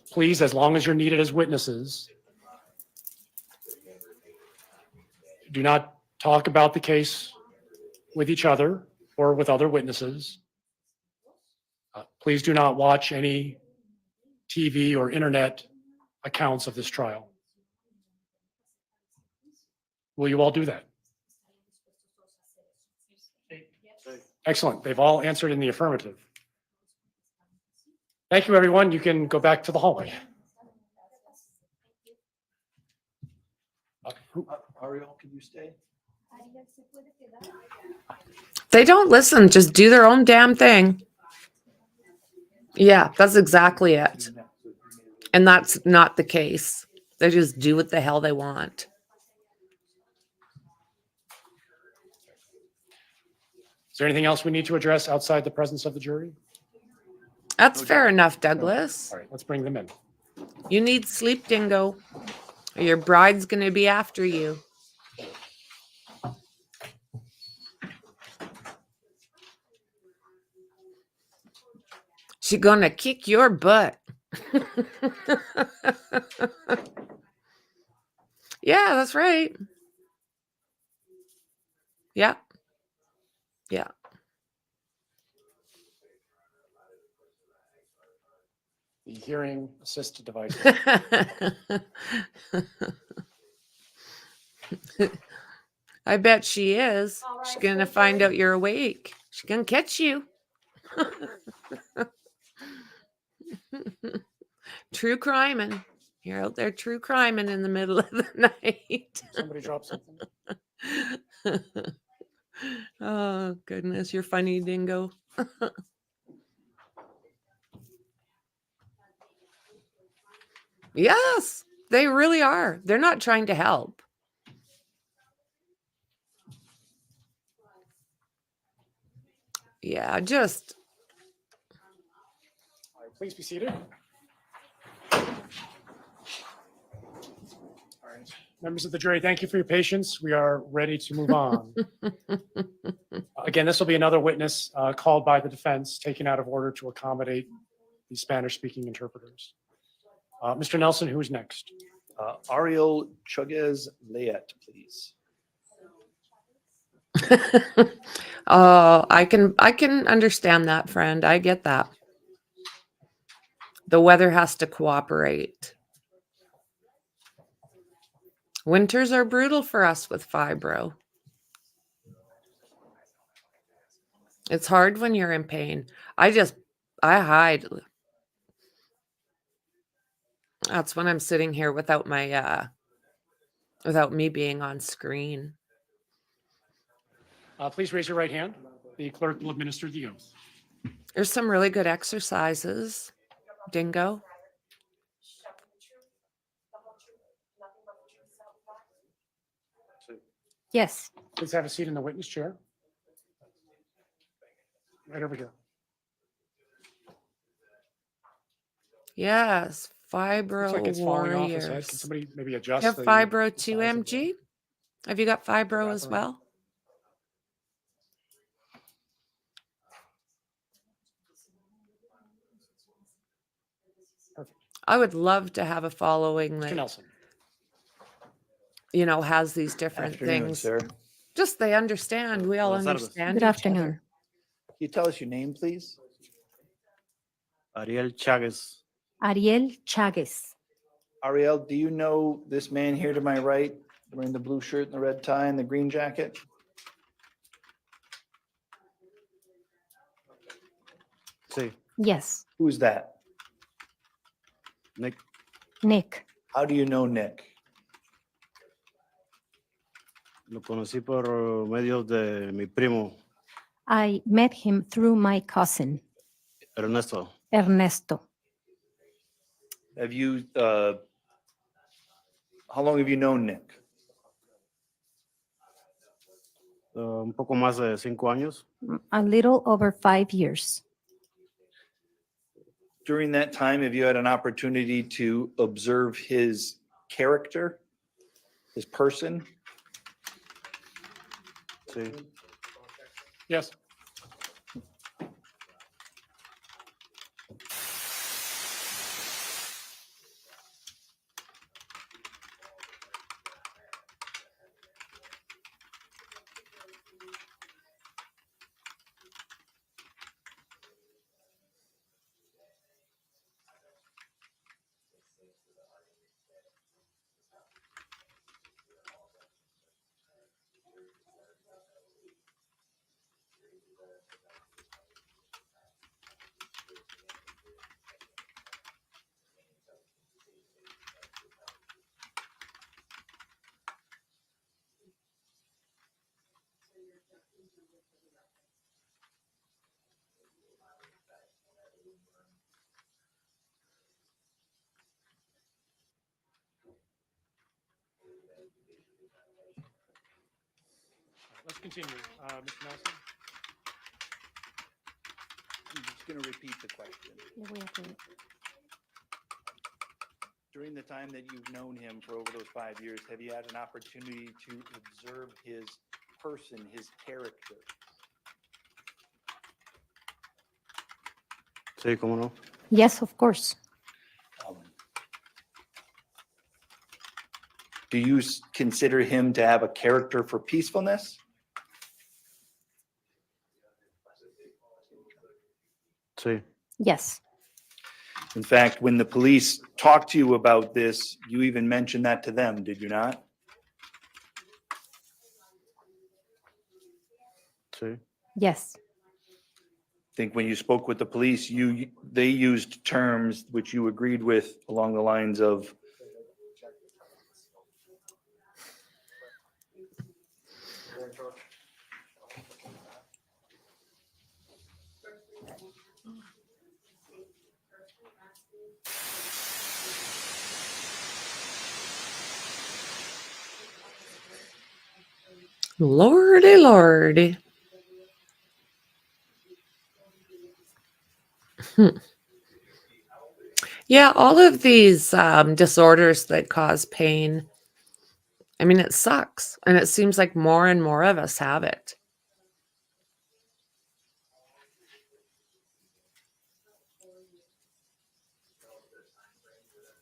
Please, as long as you're needed as witnesses, do not talk about the case with each other or with other witnesses. Please do not watch any TV or internet accounts of this trial. Will you all do that? Excellent. They've all answered in the affirmative. Thank you, everyone. You can go back to the hallway. Ariel, can you stay? They don't listen, just do their own damn thing. Yeah, that's exactly it. And that's not the case. They just do what the hell they want. Is there anything else we need to address outside the presence of the jury? That's fair enough, Douglas. All right, let's bring them in. You need sleep, dingo. Or your bride's going to be after you. She's going to kick your butt. Yeah, that's right. Yeah. Yeah. The hearing assisted devices. I bet she is. She's going to find out you're awake. She's going to catch you. True criming. You're out there true criming in the middle of the night. Somebody drop something. Oh, goodness. You're funny, dingo. Yes, they really are. They're not trying to help. Yeah, just. All right, please be seated. All right, members of the jury, thank you for your patience. We are ready to move on. Again, this will be another witness called by the defense, taken out of order to accommodate the Spanish-speaking interpreters. Mr. Nelson, who's next? Ariel Chaguez Layet, please. Oh, I can understand that, friend. I get that. The weather has to cooperate. Winters are brutal for us with fibro. It's hard when you're in pain. I hide. That's when I'm sitting here without my without me being on screen. Please raise your right hand. The clerk will administer the oath. There's some really good exercises, Dingo. Yes. Please have a seat in the witness chair. Right over here. Yes, fibro Looks like it's falling off his head. warriors. Can somebody maybe You adjust have the fibro the too, size of MG? Have you got fibro as wraparound? well? Perfect. I would love to have a following Mr. that, Nelson. you know, has these different Afternoon, things. sir. Just they understand. We all Buenas tardes. understand Good each afternoon. other. Can you tell us your name, please? Ariel Chagas. Ariel Chagas. Ariel, do you know this man here to my right, wearing the blue shirt and the red tie and the green jacket? Sí, Yes. Who's that? Nick. Nick. How do you know Nick? Lo conocí por medio de mi primo, I met him through my cousin, Ernesto. Ernesto. Have you, how long have you known Nick? Un poco más de 5 años. A little over 5 years. During that time, have you had an opportunity to observe his character, his person? Sí. Yes. Let's continue. Mr. Nelson. I'm just going to repeat the question. Le voy a pedir. During the time that you've known him for over those 5 years, have you had an opportunity to observe his person, his character? Sí, cómo no. Yes, of course. Do you consider him to have a character for peacefulness? Sí. Yes. In fact, when the police talked to you about this, you even mentioned that to them, did you not? Sí. Yes. I think when you spoke with the police, they used terms which you agreed with along the lines of Lordy, lordy. Yeah, all of these disorders that cause pain. I mean, it sucks. And it seems like more and more of us have it.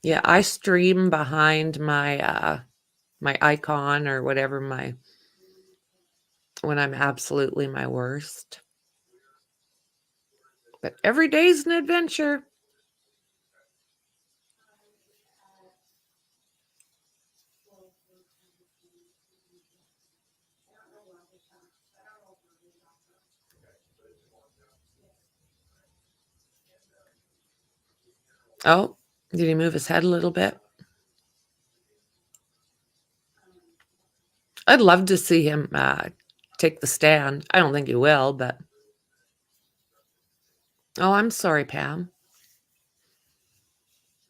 Yeah, I stream behind my my icon or whatever my when I'm absolutely my worst. But every day's an adventure. Oh, did he move his head a little bit? I'd love to see him take the stand. I don't think he will, but... Oh, I'm sorry, Pam.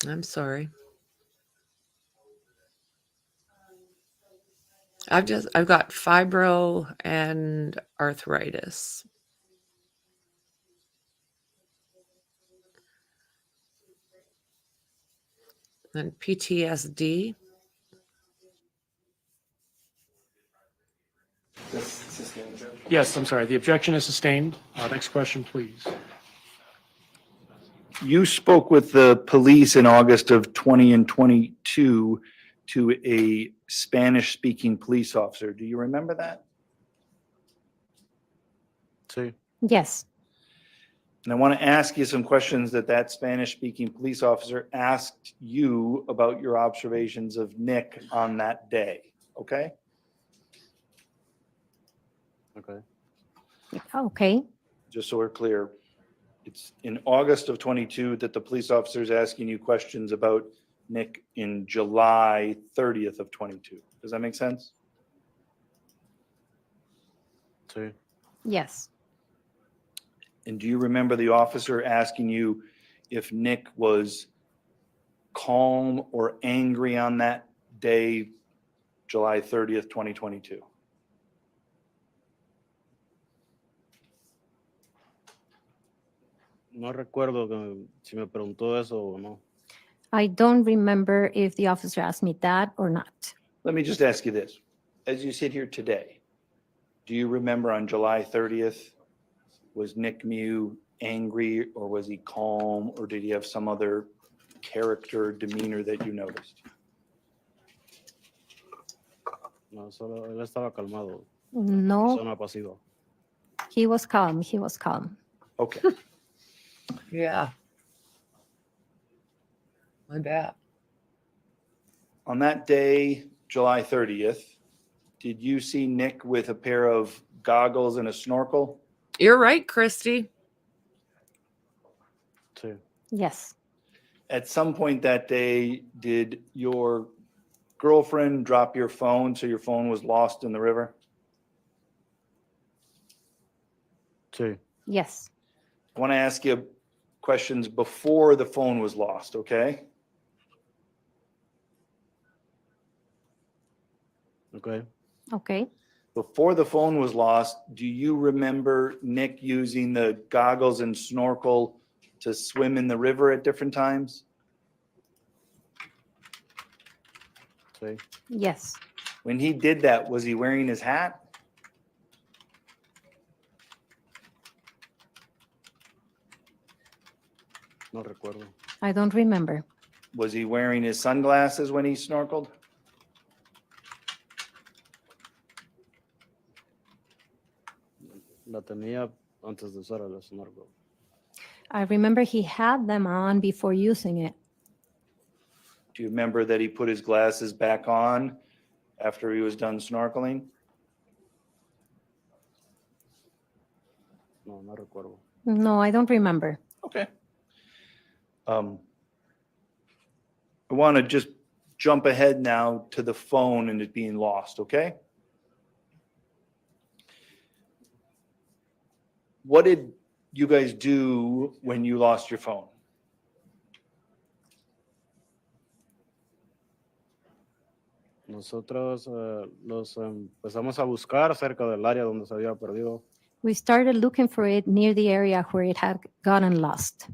I'm sorry. I've got fibro and arthritis. And PTSD. Yes, I'm sorry. The objection is sustained. Next question, please. You spoke with the police in August of 20 and 22 to a Spanish-speaking police officer. Do you remember that? Sí. Yes. And I want to ask you some questions that Spanish-speaking police officer asked you about your observations of Nick on that day, okay? Okay. Okay. Just so we're clear, it's in August of 22 that the police officer is asking you questions about Nick in July 30th of 22. Does that make sense? Sí. Yes. And do you remember the officer asking you if Nick was calm or angry on that day, July 30th, 2022? No recuerdo si me preguntó eso o no. I don't remember if the officer asked me that or not. Let me just ask you this. As you sit here today, do you remember on July 30th, was Nick Miu angry or was he calm or did he have some other character, demeanor that you noticed? No, solo él estaba calmado. No, Persona pasiva. he was calm. He was calm. Okay. Yeah. I bet. On that day, July 30th, did you see Nick with a pair of goggles and a snorkel? You're right, Christy. Sí. Yes. At some point that day, did your girlfriend drop your phone so your phone was lost in the river? Sí. Yes. I want to ask you questions before the phone was lost, okay? Okay. Okay. Before the phone was lost, do you remember Nick using the goggles and snorkel to swim in the river at different times? Sí. Yes. When he did that, was he wearing his hat? No recuerdo. I don't remember. Was he wearing his sunglasses when he snorkeled? La tenía antes de usar el snorkel. I remember he had them on before using it. Do you remember that he put his glasses back on after he was done snorkeling? No, no recuerdo. No, I don't remember. Okay. I want to just jump ahead now to the phone and it being lost, okay? What did you guys do when you lost your phone? Nosotros los empezamos a buscar cerca del área donde se había perdido. We started looking for it near the area where it had gotten lost.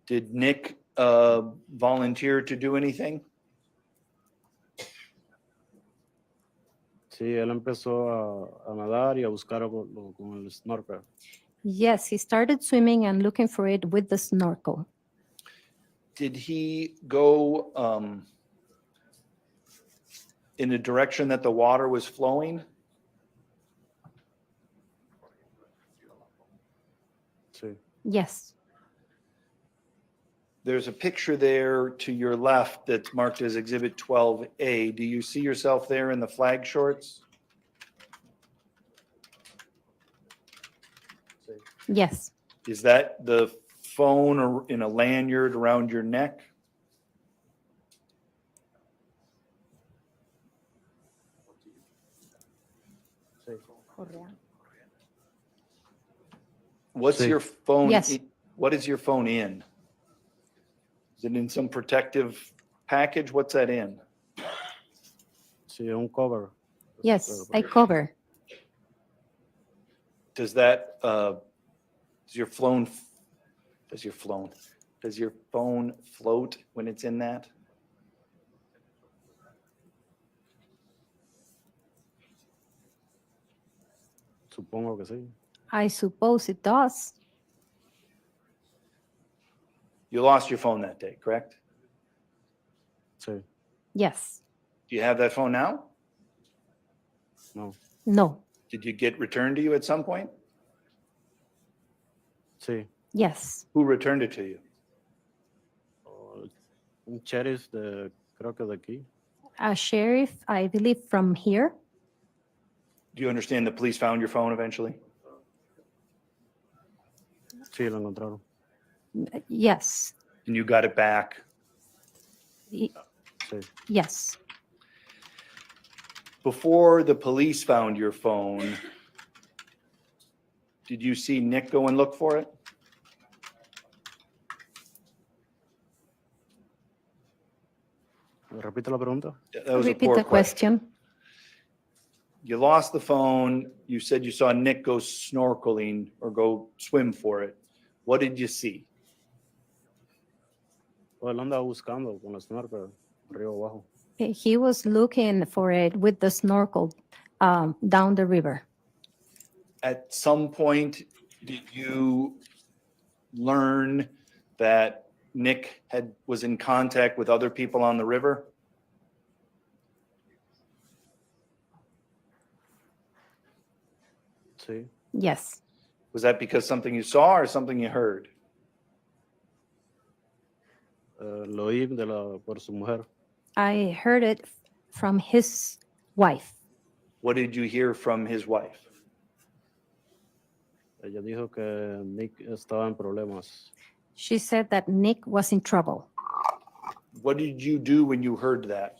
Did Nick volunteer to do anything? Sí, él empezó a nadar y a buscar con el snorkel. Yes, he started swimming and looking for it with the snorkel. Did he go in the direction that the water was flowing? Sí. Yes. There's a picture there to your left that's marked as Exhibit 12A. Do you see yourself there in the flag shorts? Yes. Is that the phone or in a lanyard around your neck? Sí. What's Sí. your phone? Yes. What is your phone in? Is it in some protective package? What's that in? Sí, un cover. Yes, I cover. Does that, does your phone float when it's in that? Supongo que sí. I suppose it does. You lost your phone that day, correct? Sí. Yes. Do you have that phone now? No. No. Did you get returned to you at some point? Sí. Yes. Who returned it to you? Un sheriff de, creo que de aquí. A sheriff, I believe, from here. Do you understand the police found your phone eventually? Sí, lo encontraron. Yes. And you got it back? Y- Sí. Yes. Before the police found your phone, did you see Nick go and look for it? Repite la pregunta. That was a Repeat poor the question. You lost the phone. You said you saw Nick go snorkeling or go swim for it. What did you see? Pues él andaba buscando con la snorkel río abajo. He was looking for it with the snorkel down the river. At some point, did you learn that Nick was in contact with other people on the river? Sí. Yes. Was that because something you saw or something you heard? Lo oí por su mujer. I heard it from his wife. What did you hear from his wife? Ella dijo que Nick estaba en problemas. She said that Nick was in trouble. What did you do when you heard that?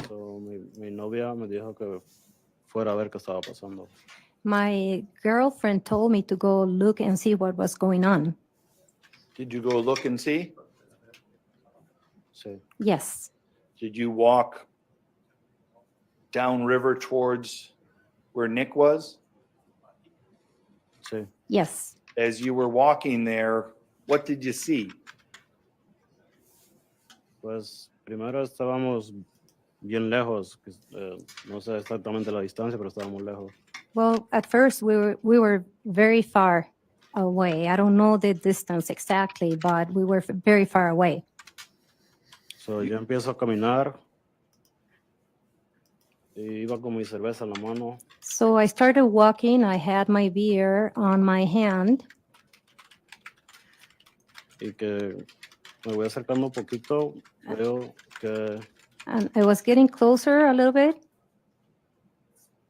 So, mi novia me dijo que fuera a ver qué estaba pasando. My girlfriend told me to go look and see what was going on. Did you go look and see? Sí. Yes. Did you walk downriver towards where Nick was? Sí. Yes. As you were walking there, what did you see? Pues primero estábamos bien lejos, no sé exactamente la distancia, pero estábamos lejos. Well, at first we were very far away. I don't know the distance exactly, but we were very far away. So, yo empiezo a caminar y iba con mi cerveza en la mano. So I started walking. I had my beer on my hand. Y que me voy acercando un poquito, veo que And I was getting closer a little bit.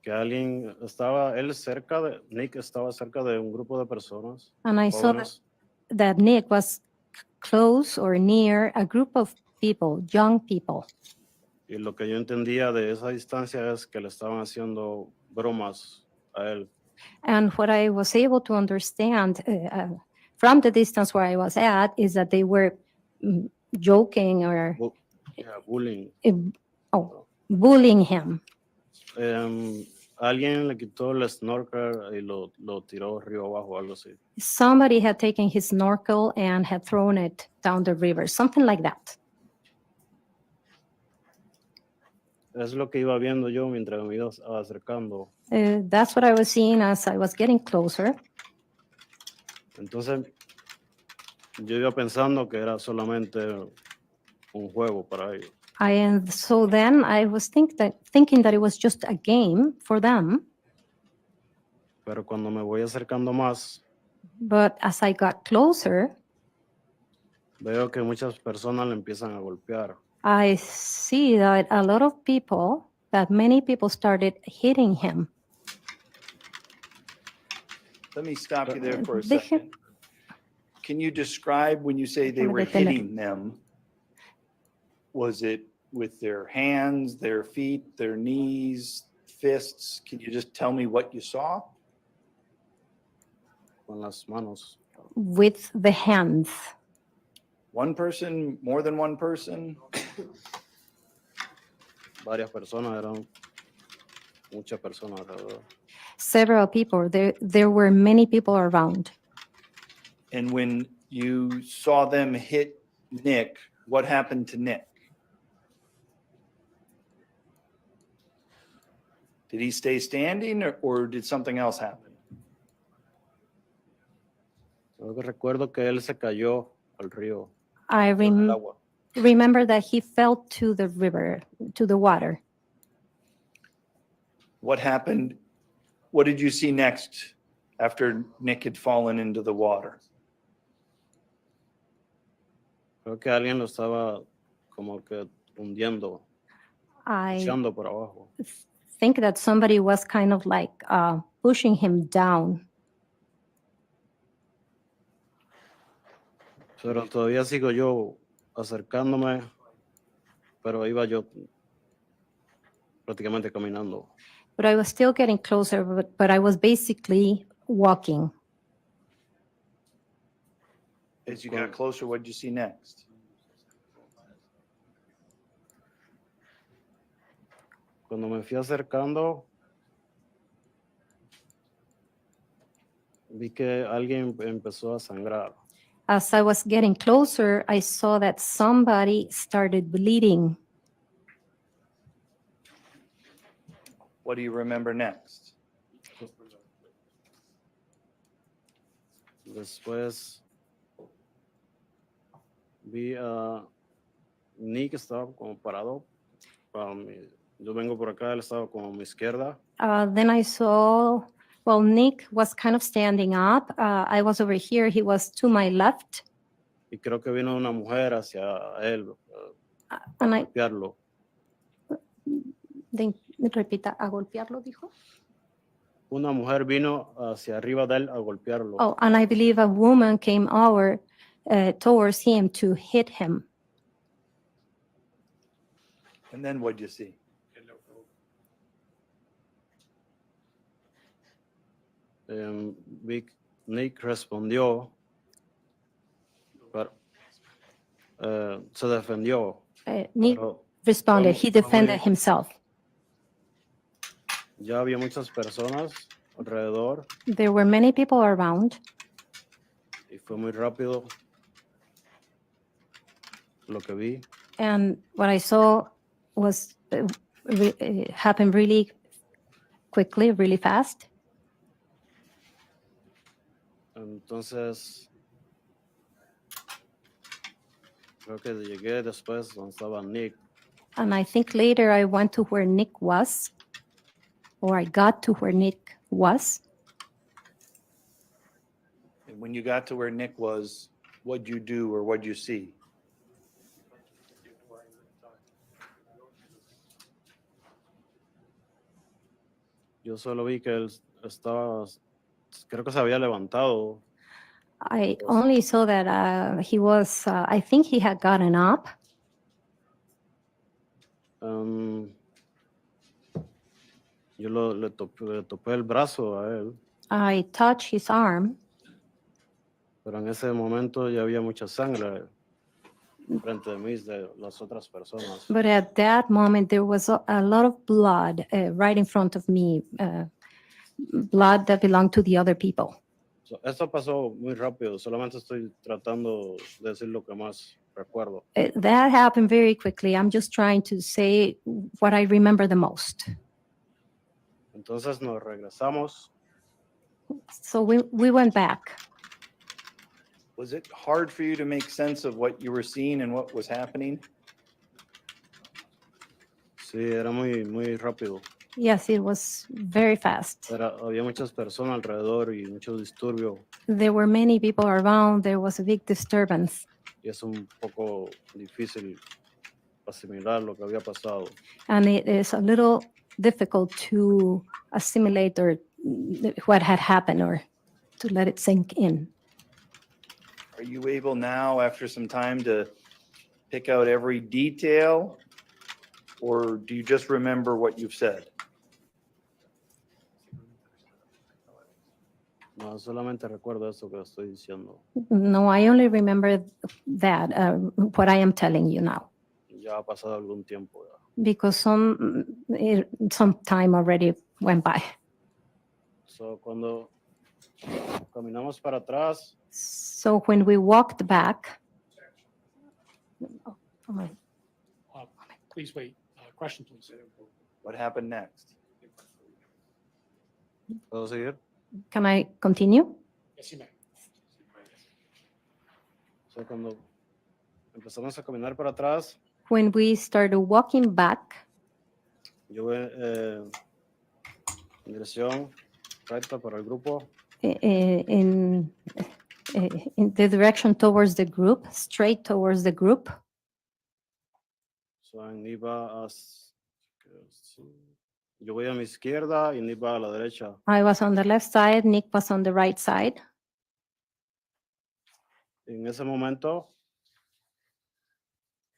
alguien Nick estaba cerca de un grupo de personas. And I saw jóvenes. that Nick was close or near a group of people, young people. Y lo que yo entendía de esa distancia es que le estaban haciendo bromas a él. And what I was able to understand from the distance where I was at is that they were joking or Bullying. Bullying him. Alguien le quitó el snorkel y lo tiró río abajo, algo así. Somebody had taken his snorkel and had thrown it down the river, something like that. Es lo que iba viendo yo mientras me iba acercando. That's what I was seeing as I was getting closer. Entonces, yo iba pensando que era solamente un juego para ellos. And so then I was thinking that it was just a game for them. Pero cuando me voy acercando más, But as I got closer, veo que muchas personas le empiezan a golpear. I see that a lot of people, that many people started hitting him. Let me stop you there for a Deje- second. Can you describe when you say they Déjame were detener. hitting them? Was it with their hands, their feet, their knees, fists? Can you just tell me what you saw? Con las manos. With the hands. One person, more than one person? Varias personas, eran muchas personas alrededor. Several people. There were many people around. And when you saw them hit Nick, what happened to Nick? Did he stay standing or did something else happen? Yo recuerdo que él se cayó al río. I al agua. remember that he fell to the river, to the water. What happened? What did you see next after Nick had fallen into the water? Creo que alguien lo estaba como que hundiendo, I echando por abajo. think that somebody was kind of like pushing him down. Pero todavía sigo yo acercándome, pero iba yo prácticamente caminando. But I was still getting closer, but I was basically walking. As you got closer, what did you see next? Cuando me fui acercando, vi que alguien empezó a sangrar. As I was getting closer, I saw that somebody started bleeding. What do you remember next? Después vi a Nick, estaba como parado. Yo vengo por acá, él estaba como a mi izquierda. Then I saw, well, Nick was kind of standing up. I was over here. He was to my left. Y creo que vino una mujer hacia él And a I, golpearlo. repita, a golpearlo, dijo. Una mujer vino hacia arriba de él a golpearlo. Oh, and I believe a woman came over towards him to hit him. And then what'd you see? Nick respondió, pero, se defendió. Nick pero responded. fue- He fue defended muy- himself. Ya había muchas personas alrededor There were many people around, y fue muy rápido lo que vi. and what I saw was happened really quickly, really fast. Entonces, creo que llegué después donde estaba Nick. And I think later I went to where Nick was, or I got to where Nick was. And when you got to where Nick was, what'd you do or what'd you see? Yo solo vi que él estaba, creo que se había levantado. I only saw that he was, I think he had gotten up. Yo le topé el brazo a él, I touched his arm, pero en ese momento ya había mucha sangre frente de mí de las otras personas. but at that moment there was a lot of blood right in front of me, blood that belonged to the other people. Esto pasó muy rápido, solamente estoy tratando de decir lo que más recuerdo. That happened very quickly. I'm just trying to say what I remember the most. Entonces nos regresamos. So we went back. Was it hard for you to make sense of what you were seeing and what was happening? Sí, era muy rápido. Yes, it was very fast. Había muchas personas alrededor y mucho disturbio. There were many people around. There was a big disturbance. Y es un poco difícil asimilar lo que había pasado. And it is a little difficult to assimilate or what had happened or to let it sink in. Are you able now, after some time, to pick out every detail? Or do you just remember what you've said? No, solamente recuerdo eso que estoy diciendo. No, I only remember that, what I am telling you now, Ya ha pasado algún tiempo. Ya. because some time already went by. So, cuando caminamos para atrás, So when we walked back, Please wait. Question, please. What happened next? ¿puedo seguir? can I continue? Yes, you may. So, cuando empezamos a caminar para atrás, When we started walking back, yo voy en dirección recta para el grupo. in the direction towards the group, straight towards the group. So, yo voy a mi izquierda y Nick va a la derecha. I was on the left side, Nick was on the right side. En ese momento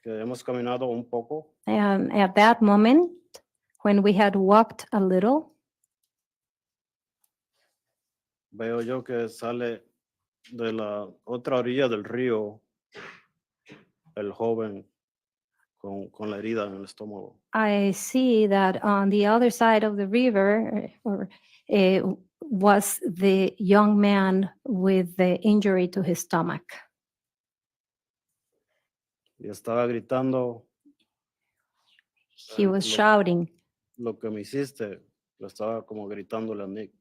que hemos caminado un poco, And at that moment, when we had walked a little, veo yo que sale de la otra orilla del río el joven con la herida en el estómago. I see that on the other side of the river was the young man with the injury to his stomach. Y estaba gritando. He was shouting. Lo que me hiciste, lo estaba como gritándole a Nick.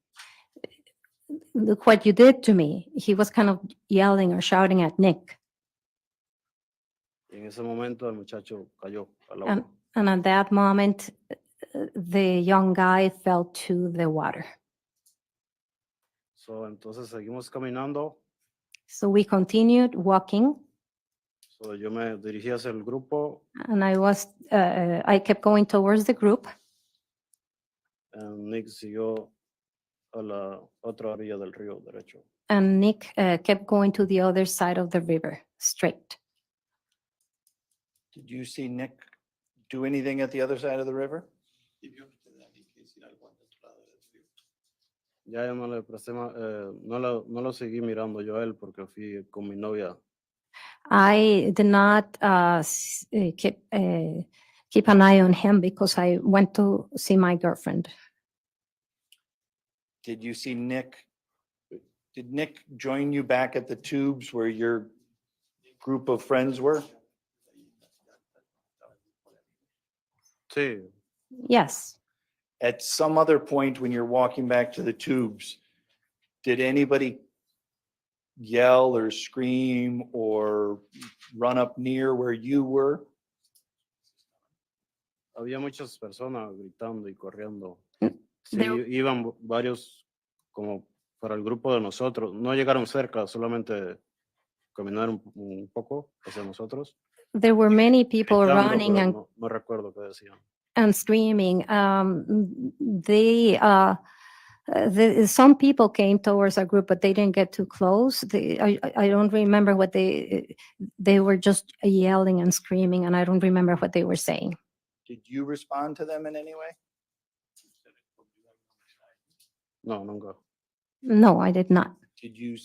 Look what you did to me. He was kind of yelling or shouting at Nick. Y en ese momento el muchacho cayó al And, agua. and at that moment, the young guy fell to the water. So, entonces seguimos caminando. So we continued walking, So, yo me dirigí hacia el grupo. and I kept going towards the group, And Nick siguió a la otra orilla del río derecho. and Nick kept going to the other side of the river, straight. Did you see Nick do anything at the other side of the river? Ya yo no le presté no lo seguí mirando yo a él porque fui con mi novia. I did not keep an eye on him because I went to see my girlfriend. Did you see Nick? Did Nick join you back at the tubes where your group of friends were? Sí. Yes. At some other point when you're walking back to the tubes, did anybody yell or scream or run up near where you were? Había muchas personas gritando y corriendo. Sí, There- iban varios como para el grupo de nosotros. No llegaron cerca, solamente caminaron un poco hacia nosotros. There were many people Gritando, running pero and no recuerdo qué decían. screaming. Some people came towards our group, but they didn't get too close. I don't remember what they were just yelling and screaming, and I don't remember what they were saying. Did you respond to them in any way? No, nunca. No, I did not. Did you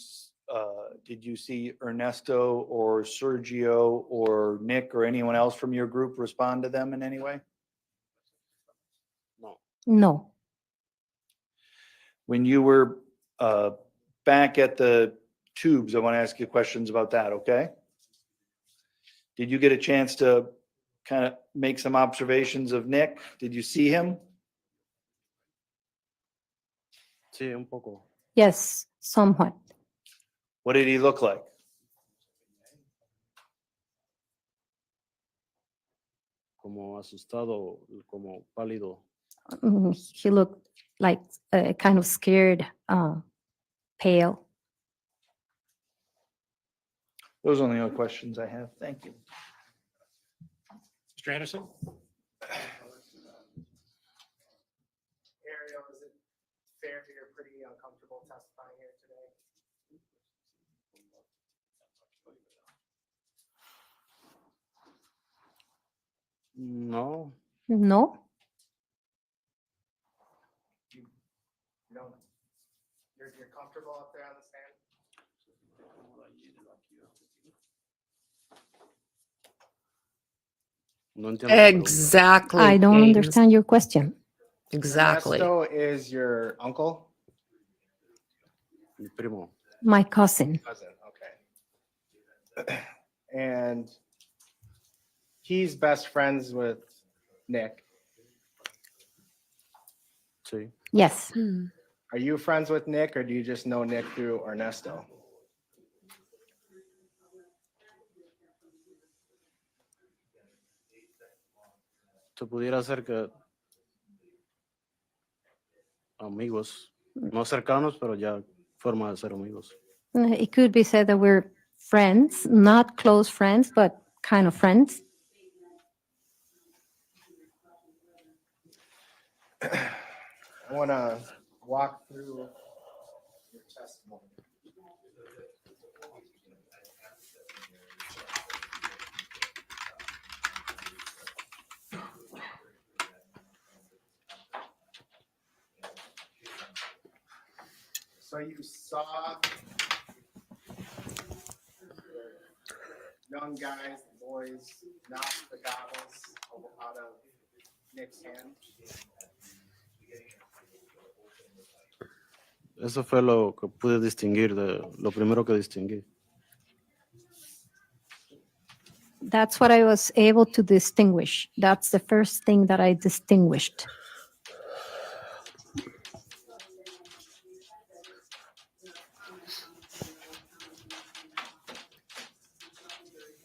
see Ernesto or Sergio or Nick or anyone else from your group respond to them in any way? No. No. When you were back at the tubes, I want to ask you questions about that, okay? Did you get a chance to kind of make some observations of Nick? Did you see him? Sí, un poco. Yes, somewhat. What did he look like? Como asustado, como pálido. He looked like kind of scared, pale. Those are the only questions I have. Thank you. Mr. Anderson? Ariel, is it fair that you're pretty uncomfortable testifying here today? No, No, No. You're comfortable up there on the stand? no entiendo la pregunta. Exactly. I don't Ames. understand your question. Exactly. Ernesto is your uncle? Mi primo. My cousin. Cousin, okay. And he's best friends with Nick. Sí. Yes. Are you friends with Nick or do you just know Nick through Ernesto? Se pudiera ser que amigos, no cercanos, pero ya forma de ser amigos. It could be said that we're friends, not close friends, but kind of friends. I want to walk through your testimony. So you saw young guys, boys, knock the goggles out of Nick's hand. Eso fue lo que pude distinguir, lo primero que distinguí. That's what I was able to distinguish. That's the first thing that I distinguished.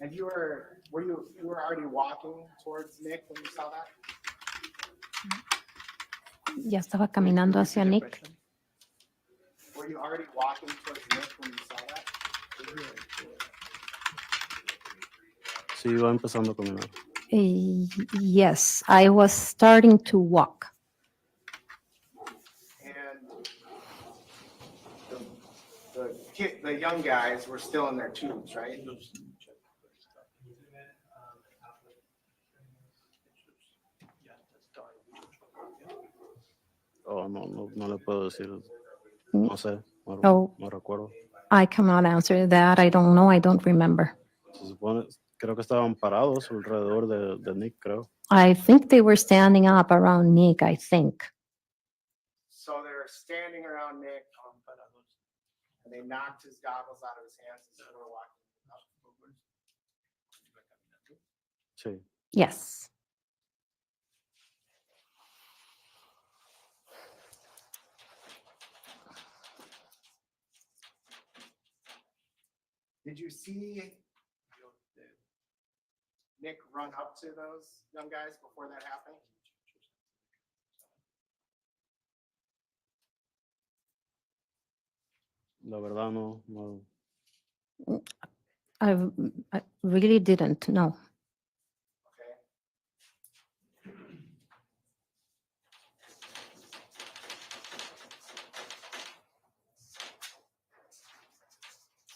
And you were already walking towards Nick when you saw that? Ya estaba caminando hacia Nick. Were you already walking towards Nick when you saw that? Sí, iba empezando a caminar. Yes, I was starting to walk. And the young guys were still in their tubes, right? Oh, no le puedo decir. No sé, Oh. no recuerdo. I cannot answer that. I don't know. I don't remember. Se supone, creo que estaban parados alrededor de Nick, creo. I think they were standing up around Nick, I think. So they're standing around Nick, and they knocked his goggles out of his hands as they were walking up. Sí. Yes. Did you see Nick run up to those young guys before that happened? La verdad no. I really didn't know.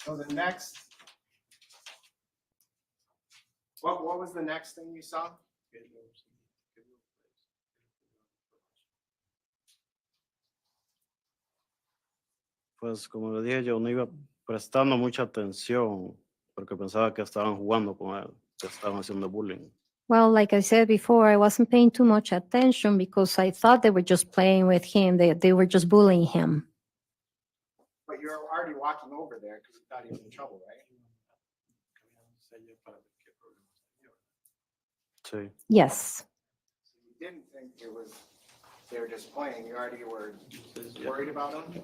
So the next, what was the next thing you saw? Pues como le dije, yo no iba prestando mucha atención porque pensaba que estaban jugando con él, que estaban haciendo bullying. Well, like I said before, I wasn't paying too much attention because I thought they were just playing with him. They were just bullying him. But you're already walking over there because you thought he was in trouble, right? Sí. Yes. So you didn't think they were just playing. You already were worried about him?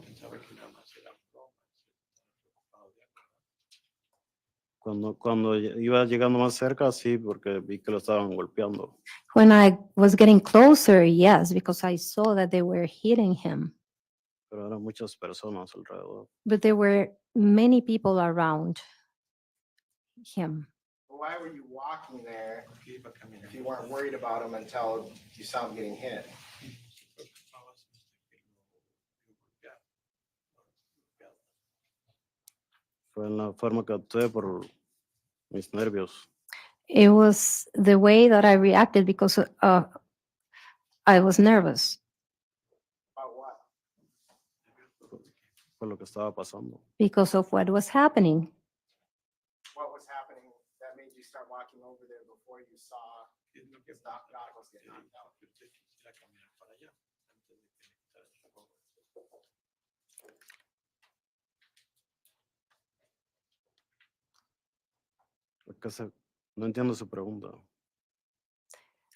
Cuando iba llegando más cerca, sí, porque vi que lo estaban golpeando. When I was getting closer, yes, because I saw that they were hitting him. Pero eran muchas personas alrededor. But there were many people around him. Why were you walking there if you weren't worried about him until you saw him getting hit? Fue en la forma que actué por mis nervios. It was the way that I reacted because I was nervous About what? Por lo que estaba pasando. because of what was happening. What was happening that made you start walking over there before you saw his goggles get knocked out? No entiendo su pregunta.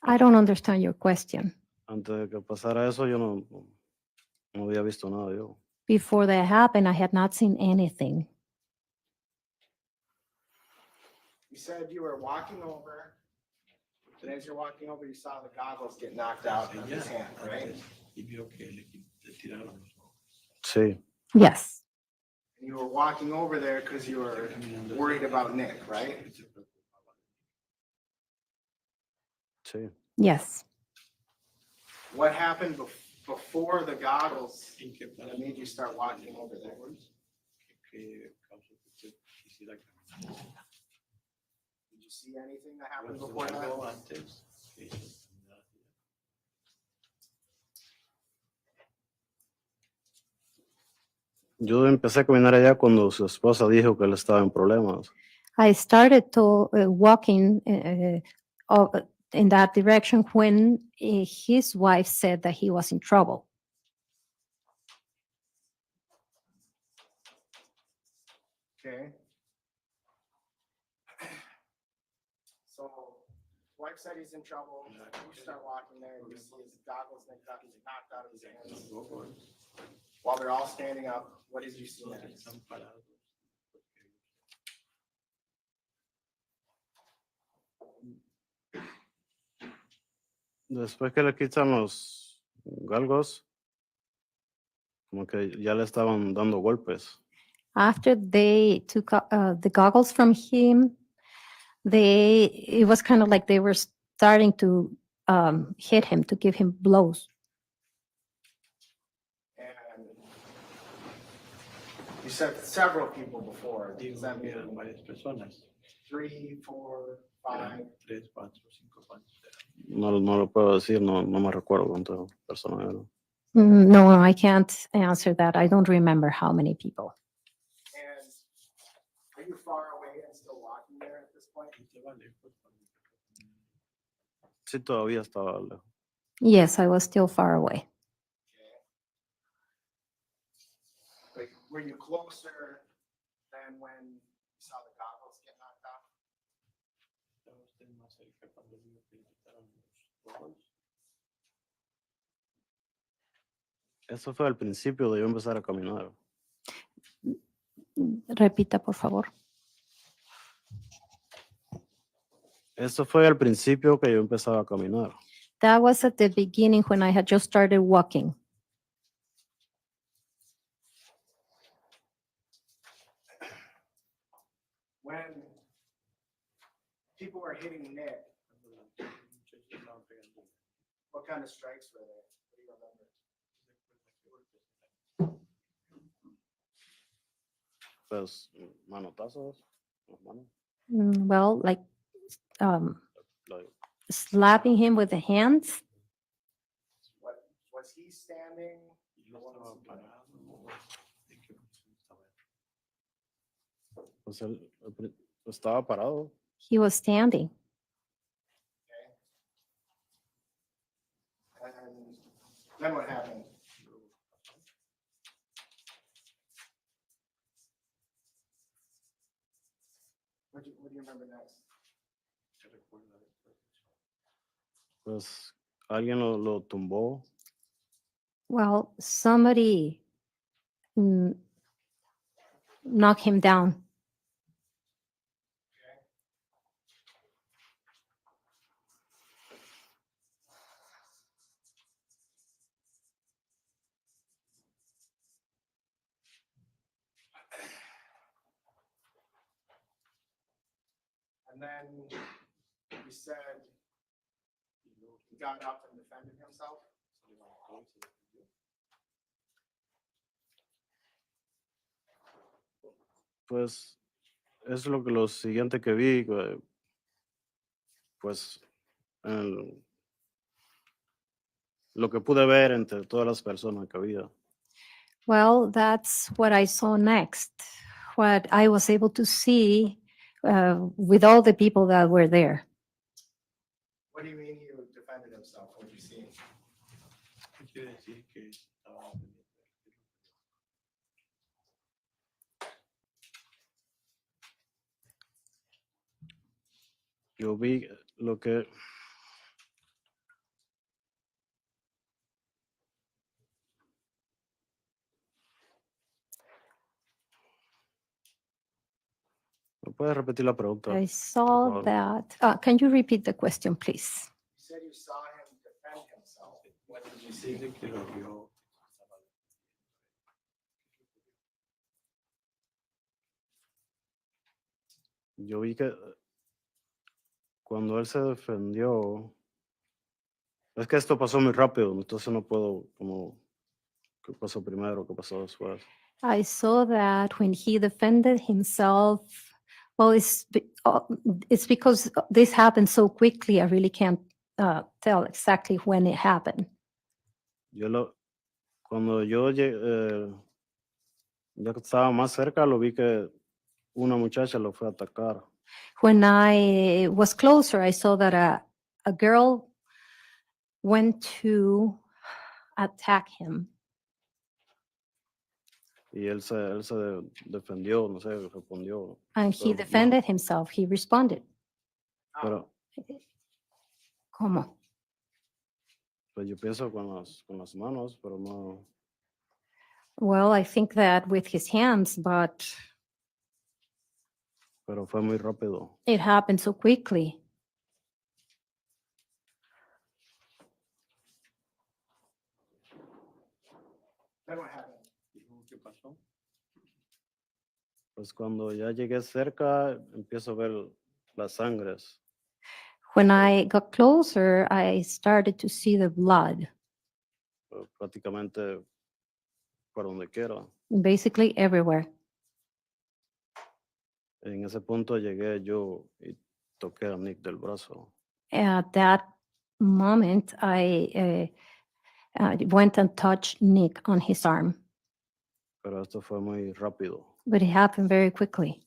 I don't understand your question. Antes de que pasara eso, yo no había visto nada yo. Before that happened, I had not seen anything. You said you were walking over, and as you're walking over, you saw the goggles get knocked out of his hand, right? Sí, Yes, And you were walking over there because you were worried about Nick, right? sí. yes. What happened before the goggles that made you start walking over there? Did you see anything that happened before that? Yo empecé a caminar allá cuando su esposa dijo que él estaba en problemas. I started to walking in that direction when his wife said that he was in trouble. Okay. So, wife said he's in trouble. You start walking there, and you see his goggles knocked out of his hands. While they're all standing up, what did you see next? Después que le quitan los galgos, como que ya le estaban dando golpes. After they took the goggles from him, it was kind of like they were starting to hit him, to give him blows. And you said several people before. Does that mean 3, 4, 5? No lo puedo decir, no me recuerdo cuántas personas eran. No, I can't answer that. I don't remember how many people. And are you far away and still walking there at this point? Sí, todavía estaba lejos. Yes, I was still far away. Like, were you closer than when you saw the goggles get knocked out? Eso fue al principio de yo empezar a caminar. Repita, por favor. Eso fue al principio que yo empezaba a caminar. That was at the beginning when I had just started walking. When people were hitting Nick, what kind of strikes were there? What do you remember? Pues manotazos, las manos. Well, like like, slapping him with the hands. What, was he standing? Or what was he doing? Pues él estaba parado. He was standing. And then what happened? What do you remember next? Pues alguien lo tumbó. Well, somebody knocked him down. And then you said he got up and defended himself? Pues es lo siguiente que vi, pues lo que pude ver entre todas las personas que había. Well, that's what I saw next, what I was able to see with all the people that were there. What do you mean he defended himself? What did you see? Yo vi lo que ¿Me puedes repetir la pregunta? I por saw favor? that. Can you repeat the question, please? You said you saw him defend himself. What did you see? Yo vi que cuando él se defendió, es que esto pasó muy rápido, entonces no puedo como qué pasó primero, qué pasó después. I saw that when he defended himself. Well, it's because this happened so quickly. I really can't tell exactly when it happened. Cuando yo ya que estaba más cerca, lo vi que una muchacha lo fue a atacar. When I was closer, I saw that a girl went to attack him. Y él se defendió, no sé, respondió. And he Pero- defended himself. He responded. Pero ¿Cómo? pues yo pienso con las manos, pero no. Well, I think that with his hands, but Pero fue muy rápido. it happened so quickly. Then what happened? ¿Qué pasó? Pues cuando ya llegué cerca, empiezo a ver las sangres. When I got closer, I started to see the blood, Prácticamente por donde quiera. basically everywhere. En ese punto llegué yo y toqué a Nick del brazo. At that moment, I went and touched Nick on his arm, Pero esto fue muy rápido. but it happened very quickly.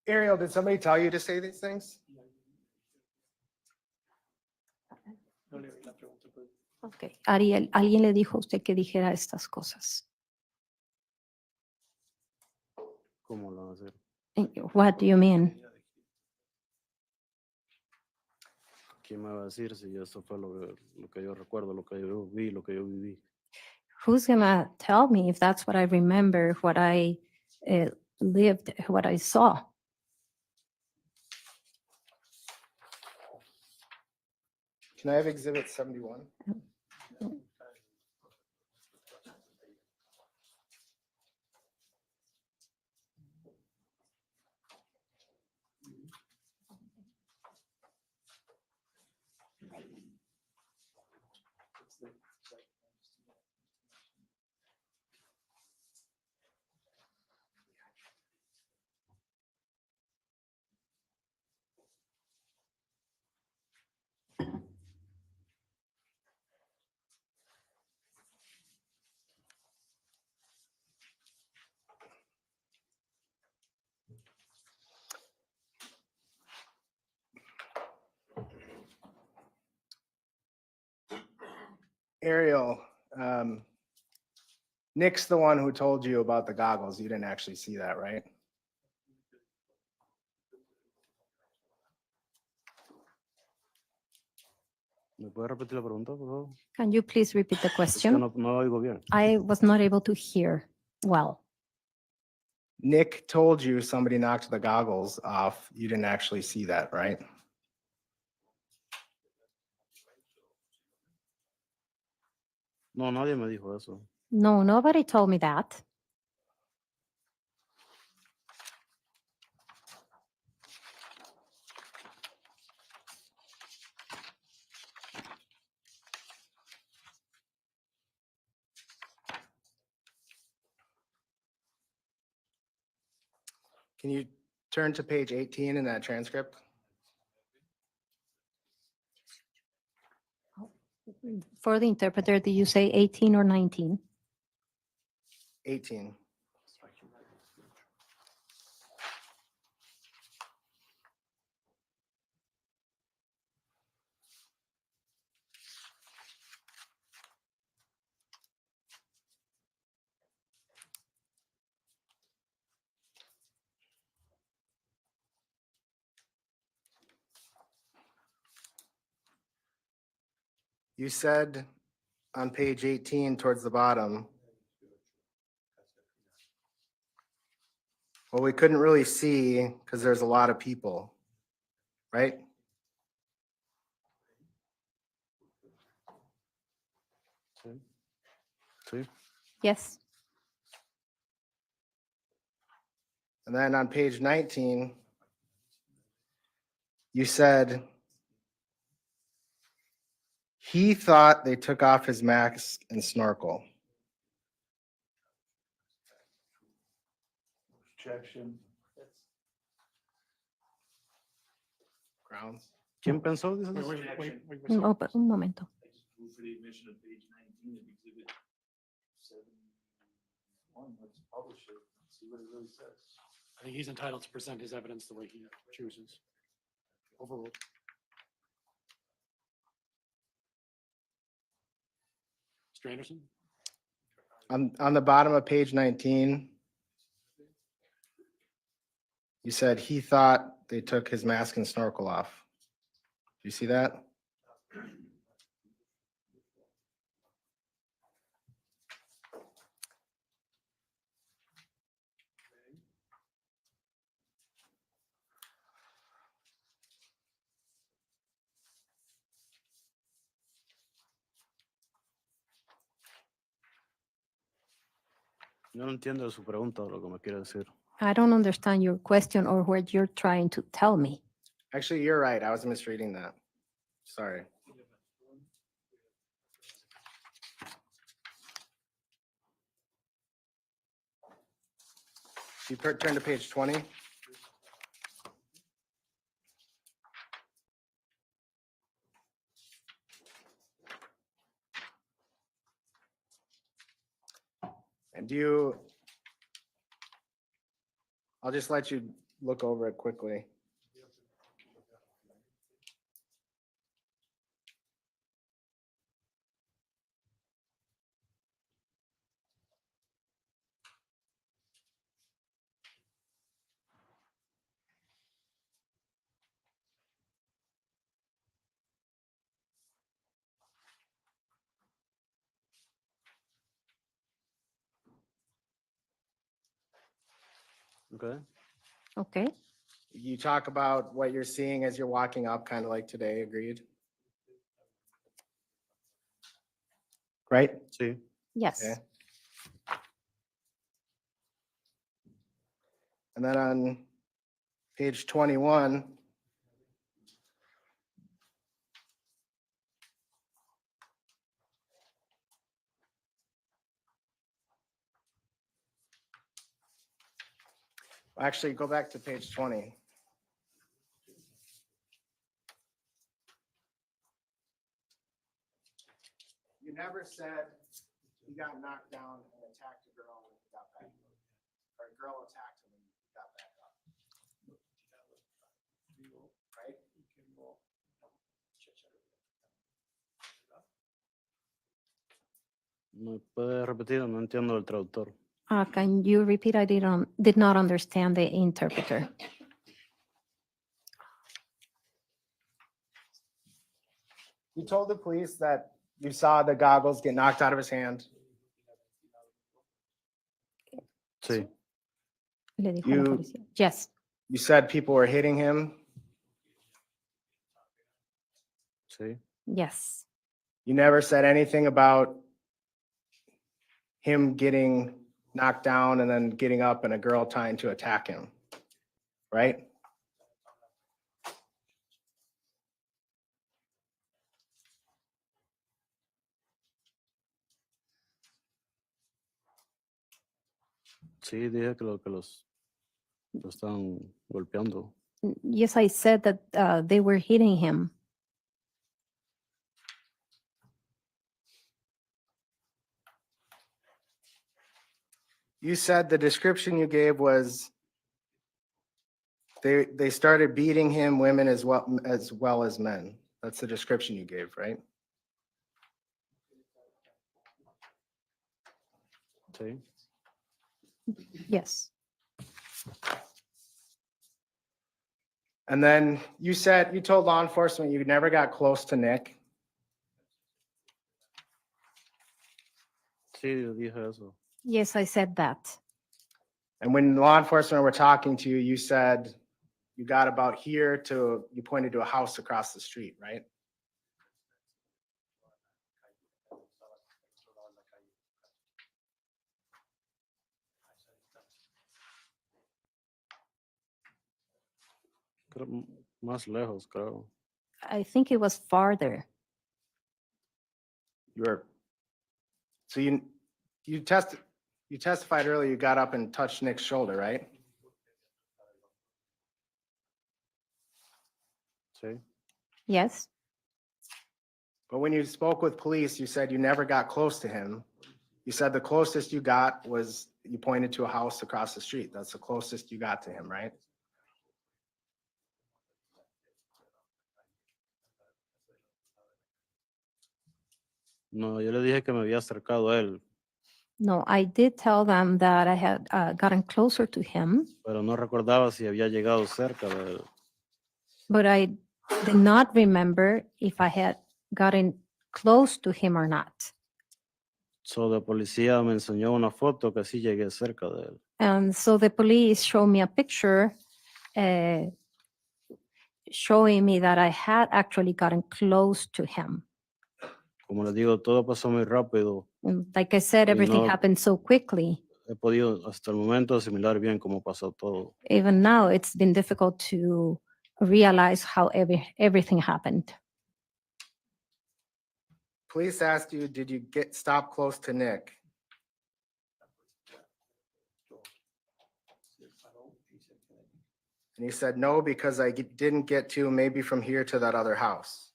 Ariel, did somebody tell you to say these things? Okay. Ariel, ¿alguien le dijo a usted que dijera estas cosas? ¿Cómo lo van a hacer? What do you mean? ¿Quién me va a decir si eso fue lo que yo recuerdo, lo que yo vi, lo que yo viví? Who's gonna tell me if that's what I remember, what I lived, what I saw? Can I have exhibit 71? Ariel, Nick's the one who told you about the goggles. You didn't actually see that, right? ¿Me puede repetir la pregunta, por favor? Can you please repeat the Es que question? no oigo bien. I was not able to hear well. Nick told you somebody knocked the goggles off. You didn't actually see that, right? No, nadie me dijo eso. No, nobody told me that. Can you turn to page 18 in that transcript? For the interpreter, did you say 18 or 19? 18. You said on page 18 towards the bottom, well, we couldn't really see because there's a lot of people, right? Sí. Sí. Yes. And then on page 19, you said he thought they took off his mask and snorkel. Objection. Grounds. ¿Quién pensó? Dices? Un momento. Move for the admission of page 19 of exhibit 7-1. Let's publish it, see what it really says. I think he's entitled to present his evidence the way he chooses. Overruled. Mr. Anderson? On the bottom of page 19, you said he thought they took his mask and snorkel off. Do you see that? Yo no entiendo su pregunta o lo que me quiere decir. I don't understand your question or what you're trying to tell me. Actually, you're right. I was misreading that. Sorry. You turn to page 20. And I'll just let you look over it quickly. Okay. Okay. You talk about what you're seeing as you're walking up, kind of like today, agreed? Right? Sí. Yes. Okay. And then on page 21, actually, go back to page 20. You never said he got knocked down and attacked a girl when he got back up. Or a girl attacked him when he got back up. Right? ¿Me puede repetir? No entiendo el traductor. Can you repeat? I did not understand the interpreter. You told the police that you saw the goggles get knocked out of his hand. Sí, Le dijo a la You- policía. Yes, You said people were hitting him. sí. yes. You never said anything about him getting knocked down and then getting up and a girl trying to attack him, right? Sí, dije que los estaban golpeando. Yes, I said that they were hitting him. You said the description you gave was they started beating him, women as well as men. That's the description you gave, right? Sí. Yes. And then you told law enforcement you never got close to Nick. Sí, yo dije eso. Yes, I said that. And when law enforcement were talking to you, you said you got about here to, you pointed to a house across the street, right? Creo, más lejos, creo. I think it was farther. So you testified earlier, you got up and touched Nick's shoulder, right? Sí. Yes. But when you spoke with police, you said you never got close to him. You said the closest you got was, you pointed to a house across the street. That's the closest you got to him, right? No, yo le dije que me había acercado a él, No, I did tell them that I had gotten closer to him, pero no recordaba si había llegado cerca de él. but I did not remember if I had gotten close to him or not. So, la policía me enseñó una foto que sí llegué cerca de él. And so the police showed me a picture showing me that I had actually gotten close to him. Como les digo, todo pasó muy rápido. And like I said, Y everything no- happened so quickly. He podido hasta el momento asimilar bien cómo pasó todo. Even now, it's been difficult to realize how everything happened. Police asked you, did you stop close to Nick? And you said, no, because I didn't get to maybe from here to that other house.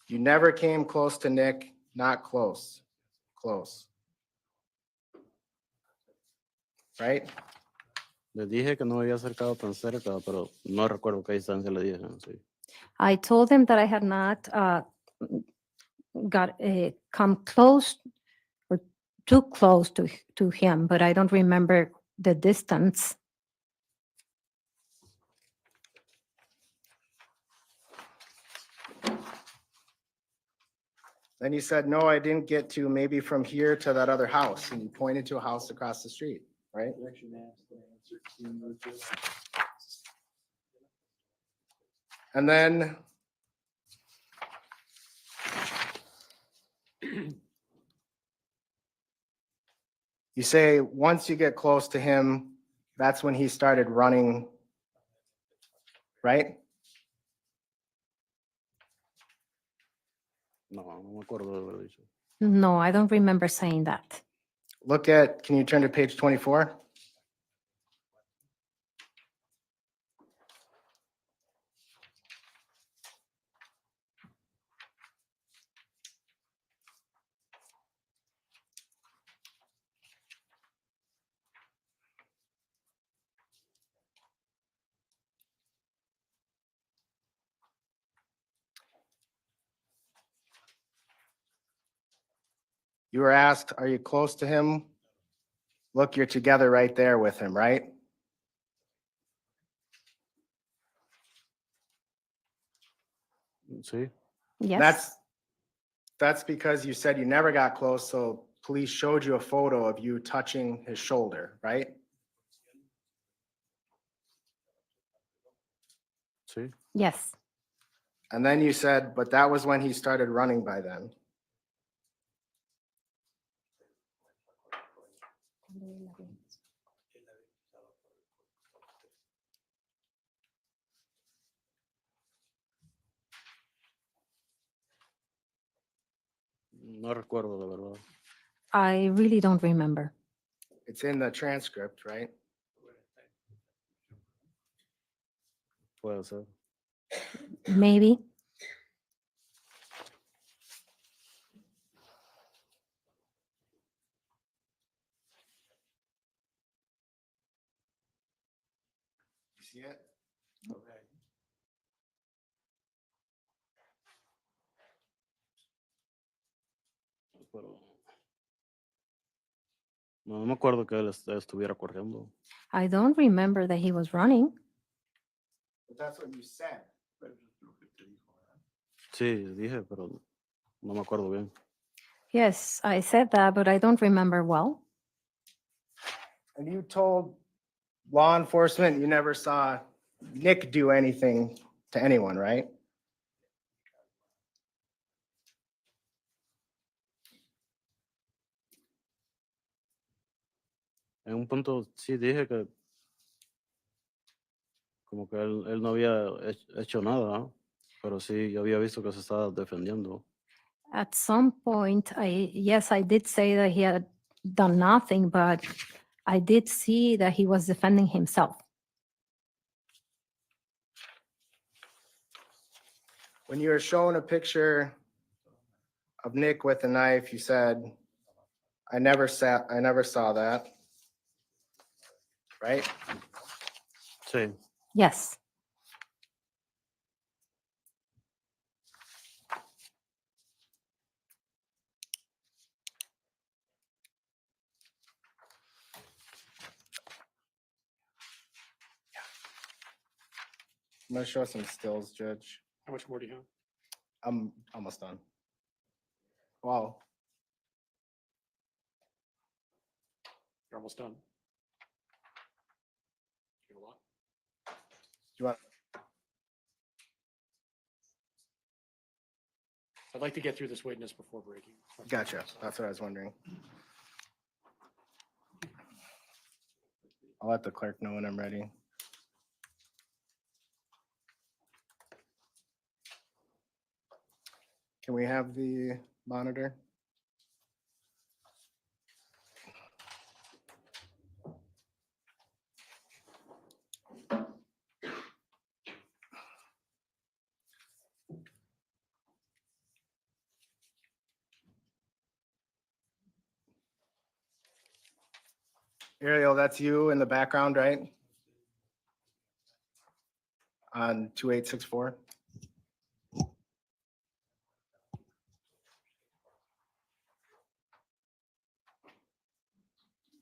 You never came close to Nick, not close, close. Right? Le dije que no me había acercado tan cerca, pero no recuerdo qué distancia le dije. Sí. I told them that I had not come close or too close to him, but I don't remember the distance. Then you said, no, I didn't get to maybe from here to that other house. And you pointed to a house across the street, right? And then you say, once you get close to him, that's when he started running, right? No, no me acuerdo de haberlo dicho. No, I don't remember saying that. Can you turn to page 24? You were asked, are you close to him? Look, you're together right there with him, right? Sí, Yes. That's because you said you never got close, so police showed you a photo of you touching his shoulder, right? sí. Yes. And then you said, but that was when he started running by then. No recuerdo, la verdad. I really don't remember. It's in the transcript, right? Puede ser. Maybe. You see it? Okay. Pero no me acuerdo que él estuviera corriendo. I don't remember that he was running. But that's what you said. Sí, dije, pero no me acuerdo bien. Yes, I said that, but I don't remember well. And you told law enforcement you never saw Nick do anything to anyone, right? En un punto sí dije que como que él no había hecho nada, ¿no? Pero sí, yo había visto que se estaba defendiendo. At some point, yes, I did say that he had done nothing, but I did see that he was defending himself. When you were showing a picture of Nick with a knife, you said, I never saw that. Right? Sí. Yes. I'm gonna show some stills, Judge. How much more do you have? I'm almost done. Wow. You're almost done. You have a lot. You want? I'd like to get through this witness before breaking. Gotcha. That's what I was wondering. I'll let the clerk know when I'm ready. Can we have the monitor? Ariel, that's you in the background, right? On 2864.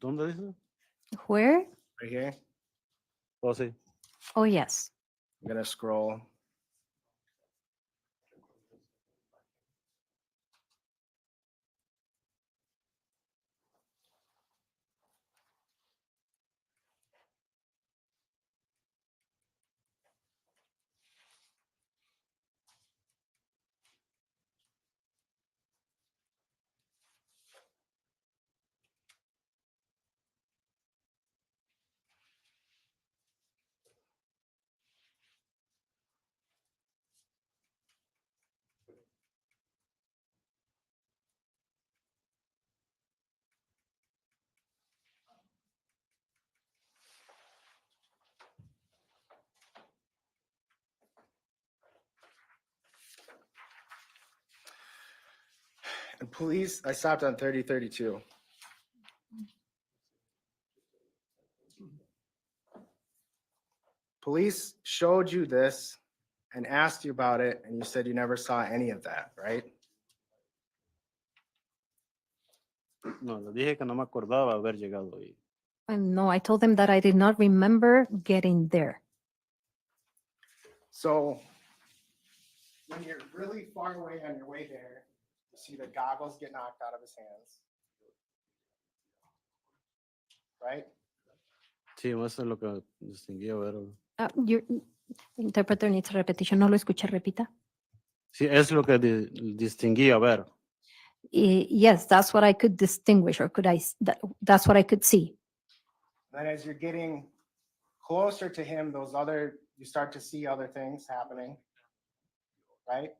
¿Dónde dice? Where? Right here. Oh, sí. Oh, yes. I'm gonna scroll. And police, I stopped on 3032. Police showed you this and asked you about it, and you said you never saw any of that, right? No, le dije que no me acordaba haber llegado ahí. And no, I told them that I did not remember getting there. So when you're really far away on your way there, you see the goggles get knocked out of his hands. Right? Sí, eso es lo que distinguía ver. Your interpreter needs a repetition. No lo escuché, repita. Sí, es lo que distinguía ver. Yes, that's what I could distinguish, or that's what I could see. Then as you're getting closer to him, you start to see other things happening, right?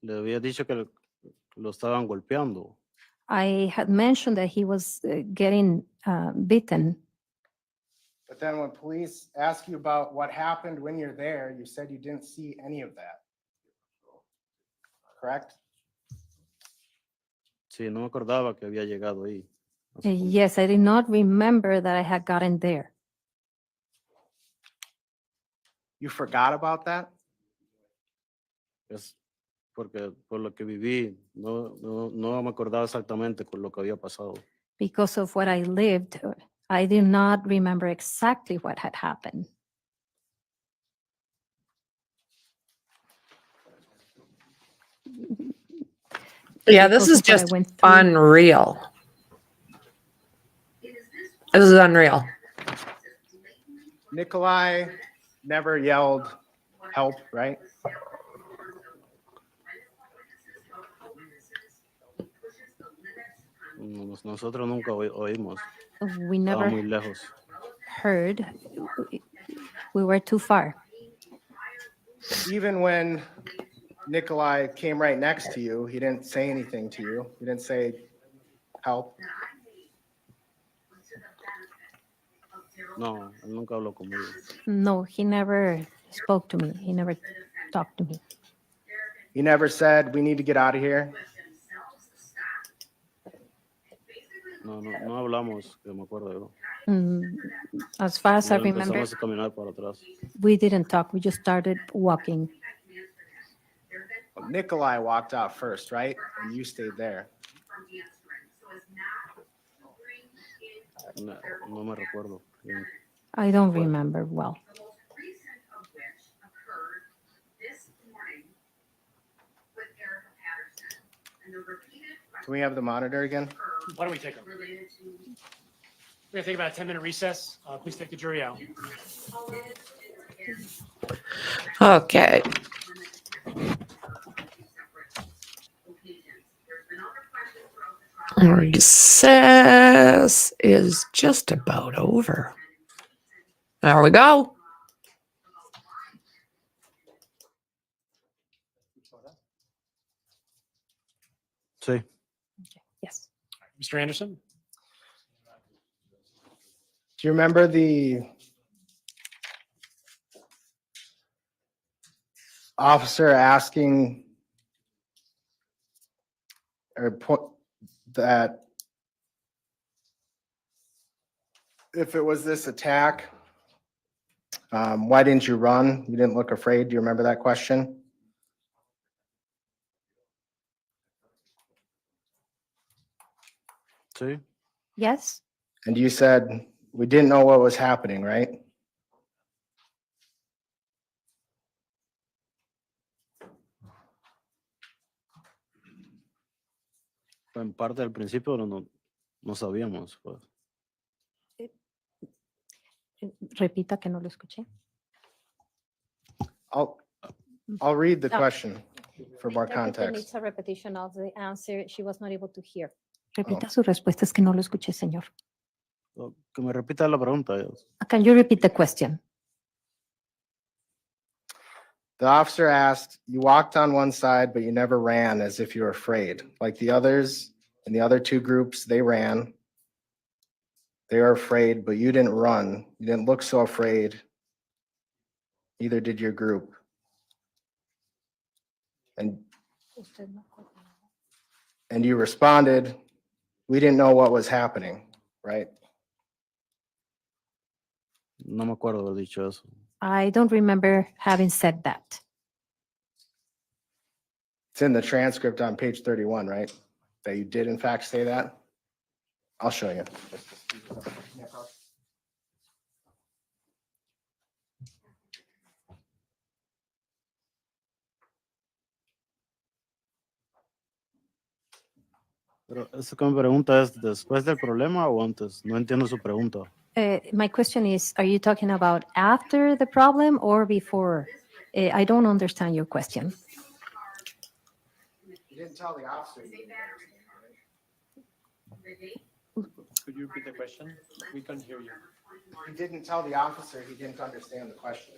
Le había dicho que lo estaban golpeando. I had mentioned that he was getting beaten. But then when police ask you about what happened when you're there, you said you didn't see any of that. Correct? Sí, no me acordaba que había llegado ahí. Yes, I did not remember that I had gotten there. You forgot about that? Es porque por lo que viví, no me acordaba exactamente con lo que había pasado. Because of what I lived, I did not remember exactly what had happened. Yeah, this Because is of what I just went through. unreal. This is unreal. Nicolae never yelled help, right? Nosotros nunca oímos. We Estaba never muy lejos. heard. We were too far. Even when Nicolae came right next to you, he didn't say anything to you. He didn't say help. No, él nunca habló conmigo. No, he never spoke to me. He never talked to me. He never said, we need to get out of here. No hablamos, que me acuerdo yo. As far as I Empezamos remember, a caminar para atrás. we didn't talk. We just started walking. Nicolae walked out first, right? And you stayed there. No me recuerdo. bien. I don't remember well. Can we have the monitor again? Why don't we take them? We're gonna take about a 10-minute recess. Please take the jury out. Okay. Recess is just about over. There we go. Sí. Yes. Mr. Anderson? Do you remember the officer asking or put that if it was this attack, why didn't you run? You didn't look afraid. Do you remember that question? Sí. Yes. And you said, we didn't know what was happening, right? En parte al principio no sabíamos. Pues. Repita que no lo escuché. I'll read the Oh. question for more Interpreter needs context. a repetition of the answer. She was not able to hear. Repita su respuesta, es que no lo escuché, señor. Que me repita la pregunta. Can you repeat the question? The officer asked, you walked on one side, but you never ran as if you were afraid. Like the others in the other two groups, they ran. They were afraid, but you didn't run. You didn't look so afraid. Neither did your group. And you responded, we didn't know what was happening, right? No me acuerdo haber dicho eso. I don't remember having said that. It's in the transcript on page 31, right? That you did in fact say that? I'll show you. Pero eso que me pregunta es después del problema o antes. No entiendo su pregunta. My question is, are you talking about after the problem or before? I don't understand your question. You didn't tell the officer. You didn't understand, right? Could you repeat the question? We couldn't hear you. He didn't tell the officer he didn't understand the question.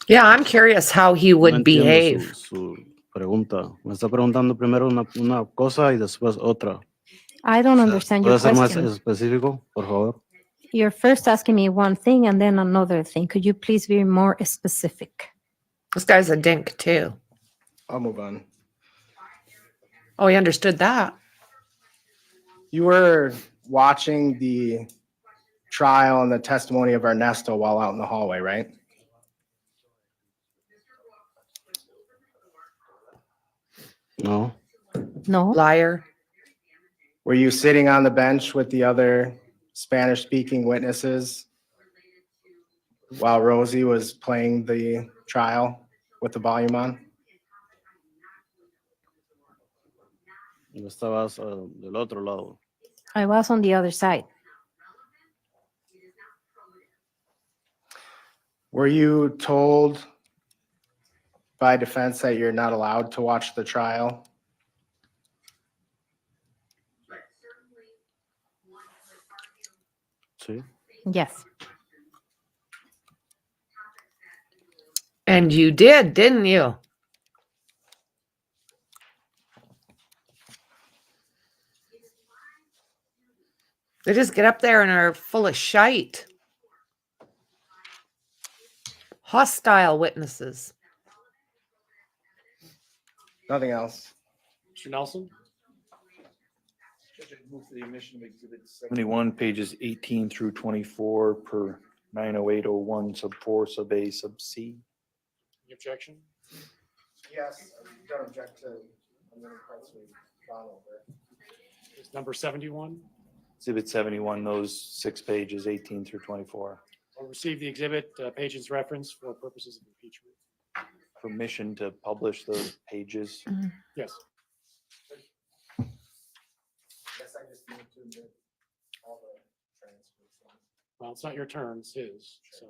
Yeah, I'm curious how he No would entiendo behave. su pregunta. Me está preguntando primero una cosa y después otra. I don't understand your ¿Puede ser más question. específico, por favor? You're first asking me one thing and then another thing. Could you please be more specific? This guy's a dink too. I'll move on. Oh, he understood that. You were watching the trial and the testimony of Ernesto while out in the hallway, right? No. No. Liar. Were you sitting on the bench with the other Spanish-speaking witnesses while Rosie was playing the trial with the volume on? No estabas del otro lado. I was on the other side. Were you told by defense that you're not allowed to watch the trial? Sí. Yes. And you did, didn't you? They just get up there and are full of shite. Hostile witnesses. Nothing else. Mr. Nelson? Judge, I move for the omission of exhibit 71, pages 18 through 24 per 90801 sub 4 sub A sub C. Any objection? Yes, I don't object to parts we've gone over. Is number 71? Exhibit 71, those 6 pages, 18 through 24. I'll receive the exhibit pages reference for purposes of impeachment. Permission to publish those pages. Yes. Yes, I just need to admit all the transcripts. Well, it's not your turn, it's his, so.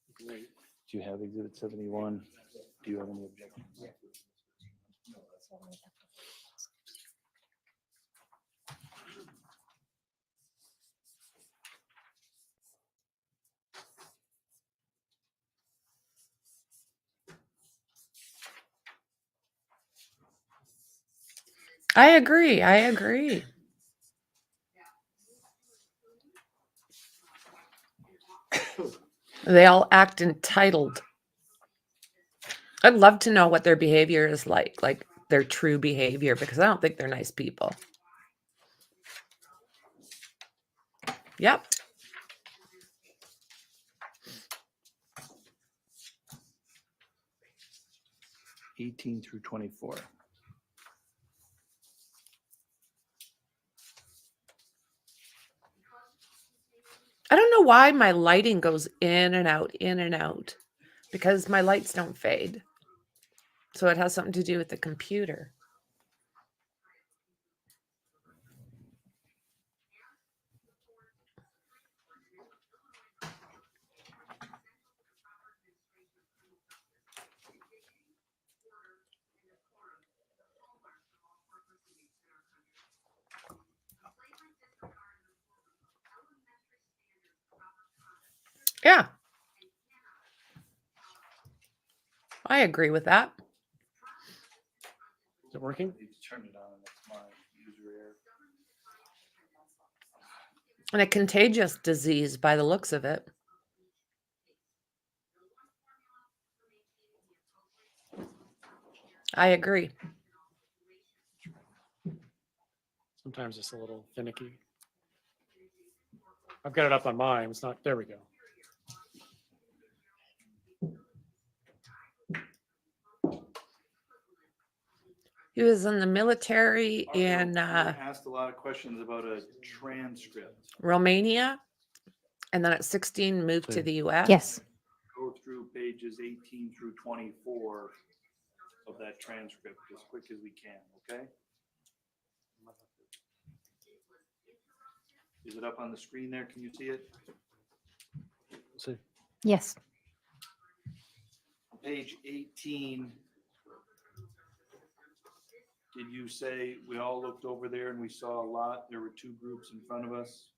You can wait. Do you have exhibit 71? Do you have any objections? I agree. I agree. They all act entitled. I'd love to know what their behavior is like their true behavior, because I don't think they're nice people. Yep. $18 through 24. I don't know why my lighting goes in and out, because my lights don't fade. So it has something to do with the computer. Yeah. I agree with that. Is it working? Turn it on, that's my user error. And a contagious disease by the looks of it. I agree. Sometimes it's a little finicky. I've got it up on mine. It's not, there we go. He was in the military in Asked a lot of questions about a transcript. Romania And then at 16, moved to Sí. the US? Yes. Go through pages 18 through 24 of that transcript as quick as we can, okay? Is it up on the screen there? Can you see it? Sí. Yes. Page 18. Did you say we all looked over there and we saw a lot? There were two groups in front of us.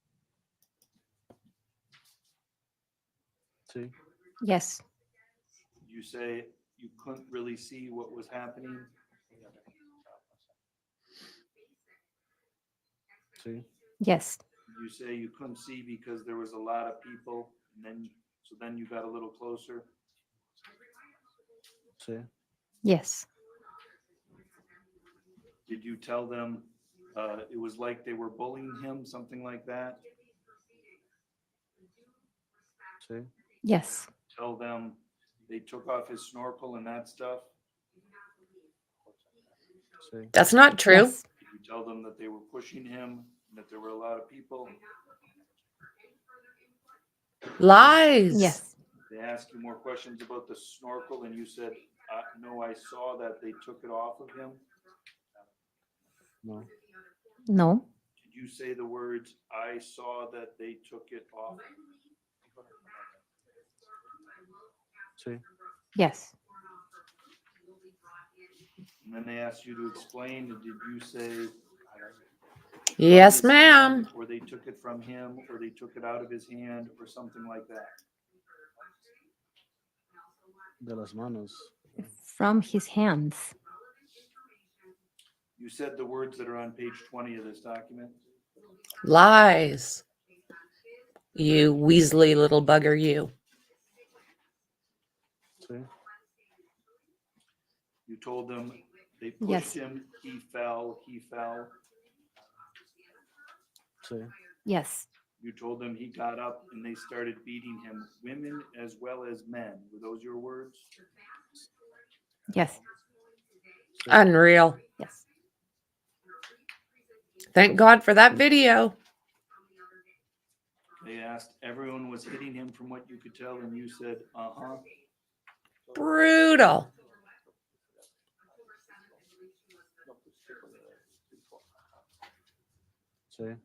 Sí. Yes. Did you say you couldn't really see what was happening? Sí. Yes. Did you say you couldn't see because there was a lot of people and then you got a little closer? Sí. Yes. Did you tell them it was like they were bullying him, something like that? Sí. Yes. Tell them they took off his snorkel and that stuff? Sí. That's not true. Yes. Did you tell them that they were pushing him and that there were a lot of people? Lies. Yes. They asked you more questions about the snorkel and you said, no, I saw that they took it off of him. No. No. Did you say the words, I saw that they took it off? Sí. Yes. And then they asked you to explain, and did you say? Yes, from his hand, ma'am. Or they took it from him, or they took it out of his hand, or something like that? De las manos. From his hands. You said the words that are on page 20 of this document. Lies. You Weasley little bugger, you. Sí. You told them they pushed Yes. him, he fell, he fell. Sí. Yes. You told them he got up and they started beating him, women as well as men. Were those your words? Yes. Unreal. Yes. Thank God for that video. They asked, everyone was hitting him from what you could tell, and you said, uh-huh. Brutal. Sí.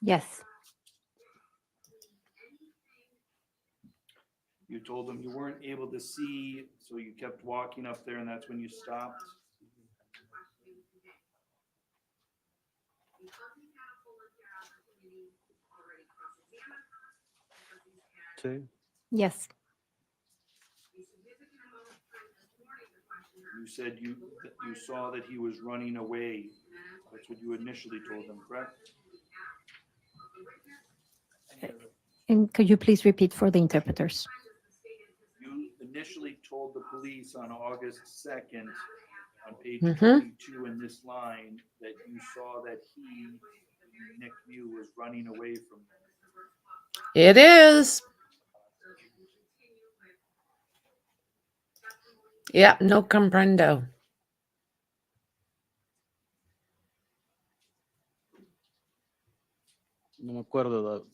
Yes. You told them you weren't able to see, so you kept walking up there, and that's when you stopped. Sí. Yes. You said you saw that he was running away. That's what you initially told them, correct? And could you please repeat for the interpreters? You initially told the police on August 2nd, on page Mhm. 22 in this line, that you saw that Nick Miu, was running away from them. It is. Yeah, no comprendo. No me acuerdo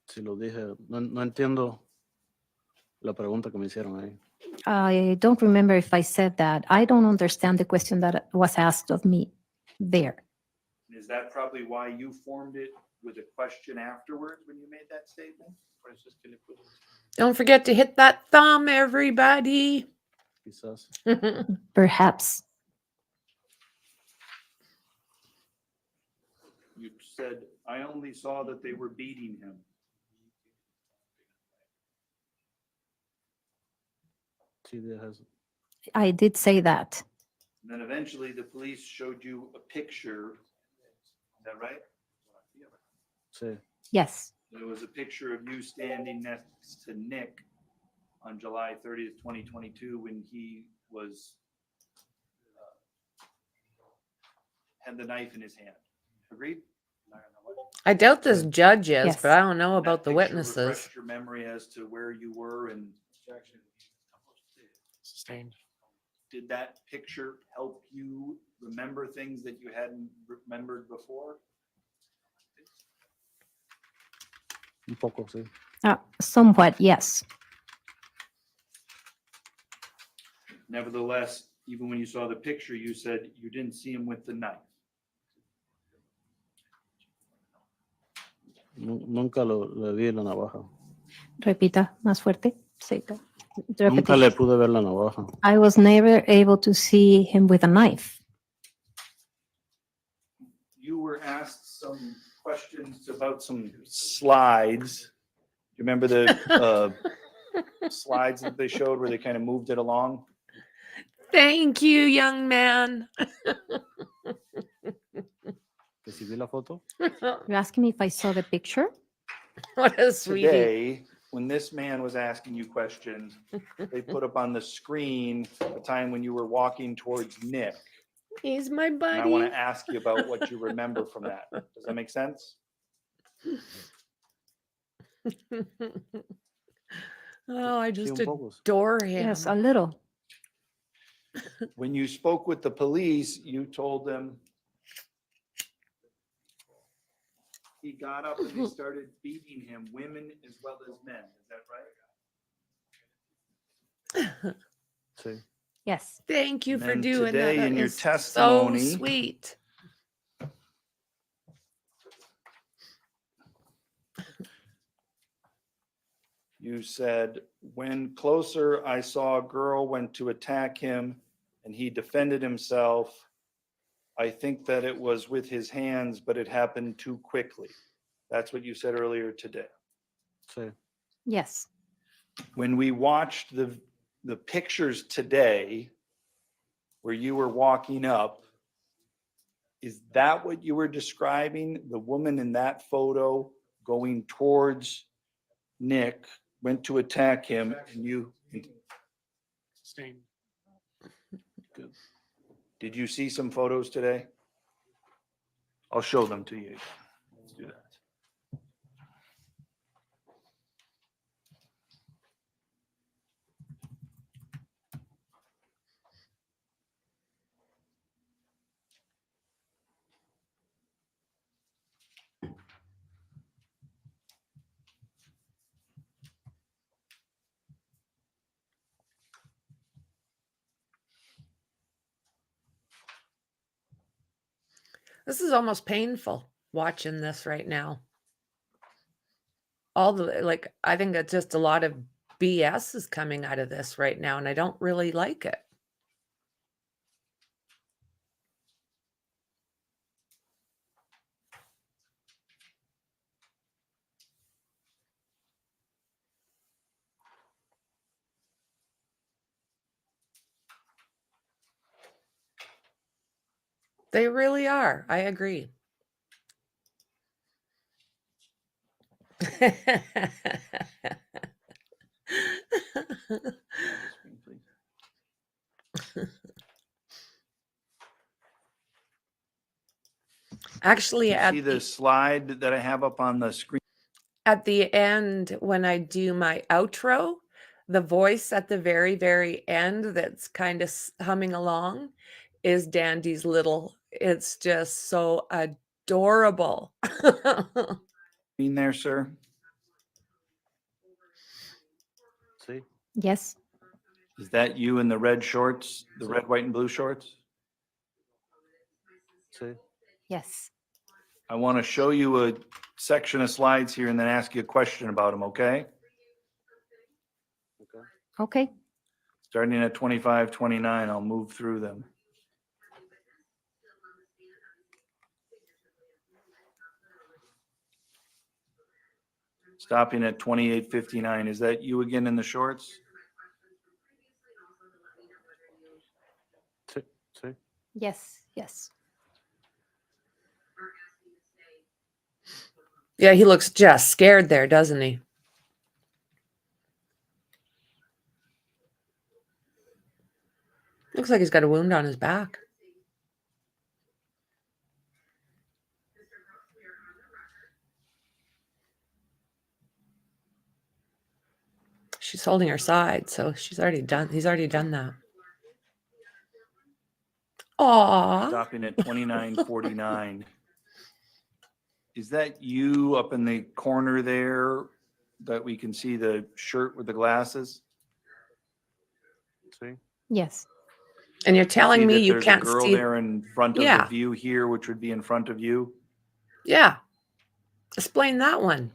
si lo dije. No, no entiendo la pregunta que me hicieron ahí. I don't remember if I said that. I don't understand the question that was asked of me there. Is that probably why you formed it with a question afterwards when you made that statement? Don't forget to hit that thumb, everybody. Quizás. Perhaps. You said, I only saw that they were beating him. Sí, dejas. I did say that. And then eventually the police showed you a picture. Is that right? Sí. Yes. There was a picture of you standing next to Nick on July 30th, 2022, when he was had the knife in his hand. Agreed? I doubt this judge is, Yes. but I don't know That about the picture witnesses. refreshed your memory as to where you were, and Sustained. did that picture help you remember things that you hadn't remembered before? Un poco, sí. Somewhat, yes. Nevertheless, even when you saw the picture, you said you didn't see him with the knife. Nunca le vi la navaja. Repita más fuerte. Sí. Nunca le pude ver la navaja. I was never able to see him with a knife. You were asked some questions about some slides. You remember the slides that they showed where they kind of moved it along? Thank you, young man. Que si vi la foto. You're asking me if I saw the picture? What a sweetie. Today, when this man was asking you questions, they put up on the screen a time when you were walking towards Nick. He's my And I buddy. want to ask you about what you remember from that. Does that make sense? Oh, I Sí, just un poco. adore him. Yes, a little. When you spoke with the police, you told them he got up and they started beating him, women as well as men. Is that right? Sí. Yes. Thank you And for then doing today that. in That your is testimony- so sweet. You said, when closer, I saw a girl went to attack him and he defended himself. I think that it was with his hands, but it happened too quickly. That's what you said earlier today. Sí. Yes. When we watched the pictures today where you were walking up, is that what you were describing? The woman in that photo going towards Nick, went to attack him, and you, Sustained. did you see some photos today? I'll show them to you. Let's do that. This is almost painful watching this right now. All the, like, I think that just a lot of BS is coming out of this right now, and I don't really like it. They really are. I agree. Actually, You at see the slide that I have up on the screen? at the end, when I do my outro, the voice at the very, very end that's kind of humming along is Dandy's little. It's just so adorable. In there, sir? Sí. Yes. Is that you in the red shorts, the red, white, and blue shorts? Sí. Yes. I want to show you a section of slides here and then ask you a question about them, okay? Okay. Starting at 25, 29, I'll move through them. Stopping at 28:59. Is that you again in the shorts? Sí. Sí. Yes. Yes. Yeah, he looks just scared there, doesn't he? Looks like he's got a wound on his back. She's holding her side, so he's already done that. Aw. Stopping at 29:49. Is that you up in the corner there that we can see the shirt with the glasses? Sí. Yes. And you're telling See me that you there's a can't girl see? there in front of the Yeah. view here, which would be in front of you? Yeah. Explain that one.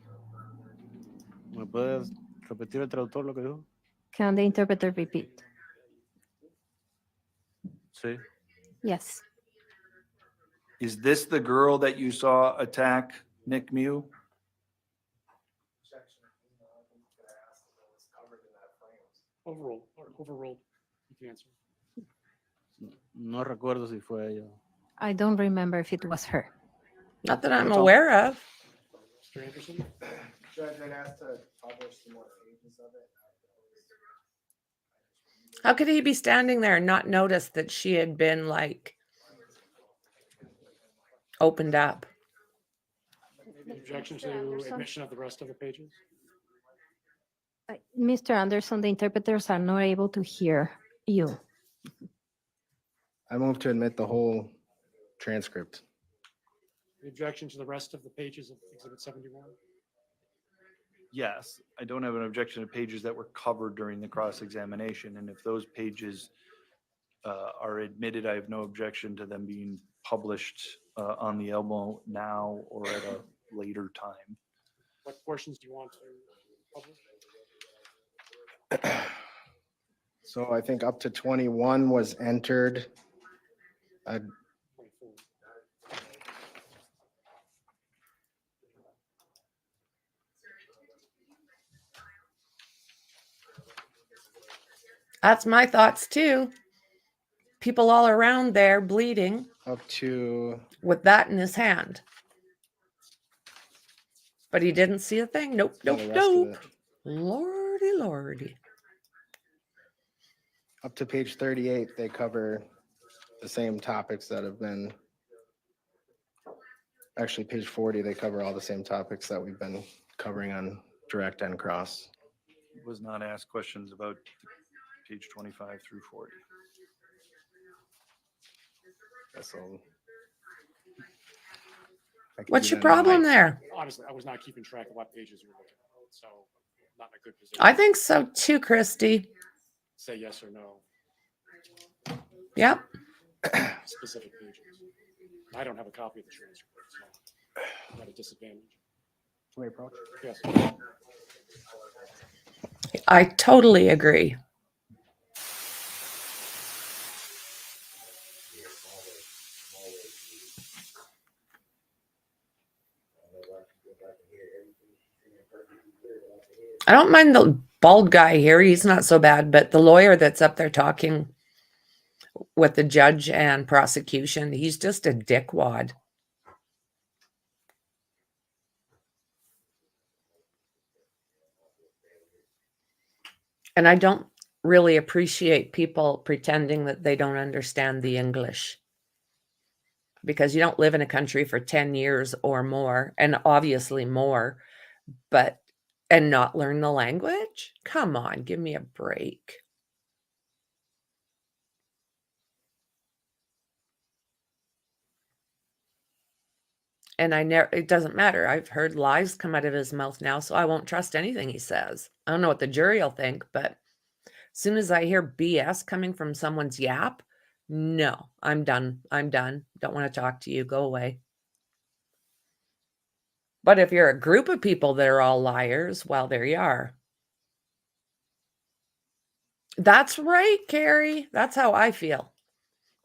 ¿Me puedes repetir el traductor lo que dijo? Can the interpreter repeat? Sí. Yes. Is this the girl that you saw attack Nick Miu? Overruled. You can answer. No recuerdo si fue ella. I don't remember if it was her. Not that I'm That's all. aware of. Mr. Anderson? Judge, I'd ask to publish some more pages of it. How could he be standing there and not notice that she had been like opened up? Objection to admission of the rest of the pages? Mr. Anderson, the interpreters are not able to hear you. I move to admit the whole transcript. The objection to the rest of the pages of Exhibit 71? Yes, I don't have an objection to pages that were covered during the cross-examination, and if those pages are admitted, I have no objection to them being published on the Elmo now or at a later time. What portions do you want to publish? So I think up to 21 was entered. 24. That's my thoughts too. People all around there bleeding Up to, with that in his hand. But he didn't see a thing. Nope, yeah, nope, the rest of nope. it. Lordy, lordy. Up to page 38, they cover the same topics that have been, actually, page 40, they cover all the same topics that we've been covering on direct and cross. Was not asked questions about page 25 through 40. So I can What's do your that now. problem there? Honestly, I was not keeping track of what pages you were looking at, so not in a good position. I think so too, Christy. Say yes or no, Yep. specific pages. I don't have a copy of the transcript, so I'm at a disadvantage. Can we approach? Yes. I totally agree. I don't mind the bald guy here. He's not so bad, but the lawyer that's up there talking with the judge and prosecution, he's just a dickwad. And I don't really appreciate people pretending that they don't understand the English. Because you don't live in a country for 10 years or more, and obviously more, and not learn the language? Come on, give me a break. And it doesn't matter. I've heard lies come out of his mouth now, so I won't trust anything he says. I don't know what the jury will think, but as soon as I hear BS coming from someone's yap, no, I'm done. I'm done. Don't want to talk to you. Go away. But if you're a group of people that are all liars, well, there you are. That's right, Carrie. That's how I feel.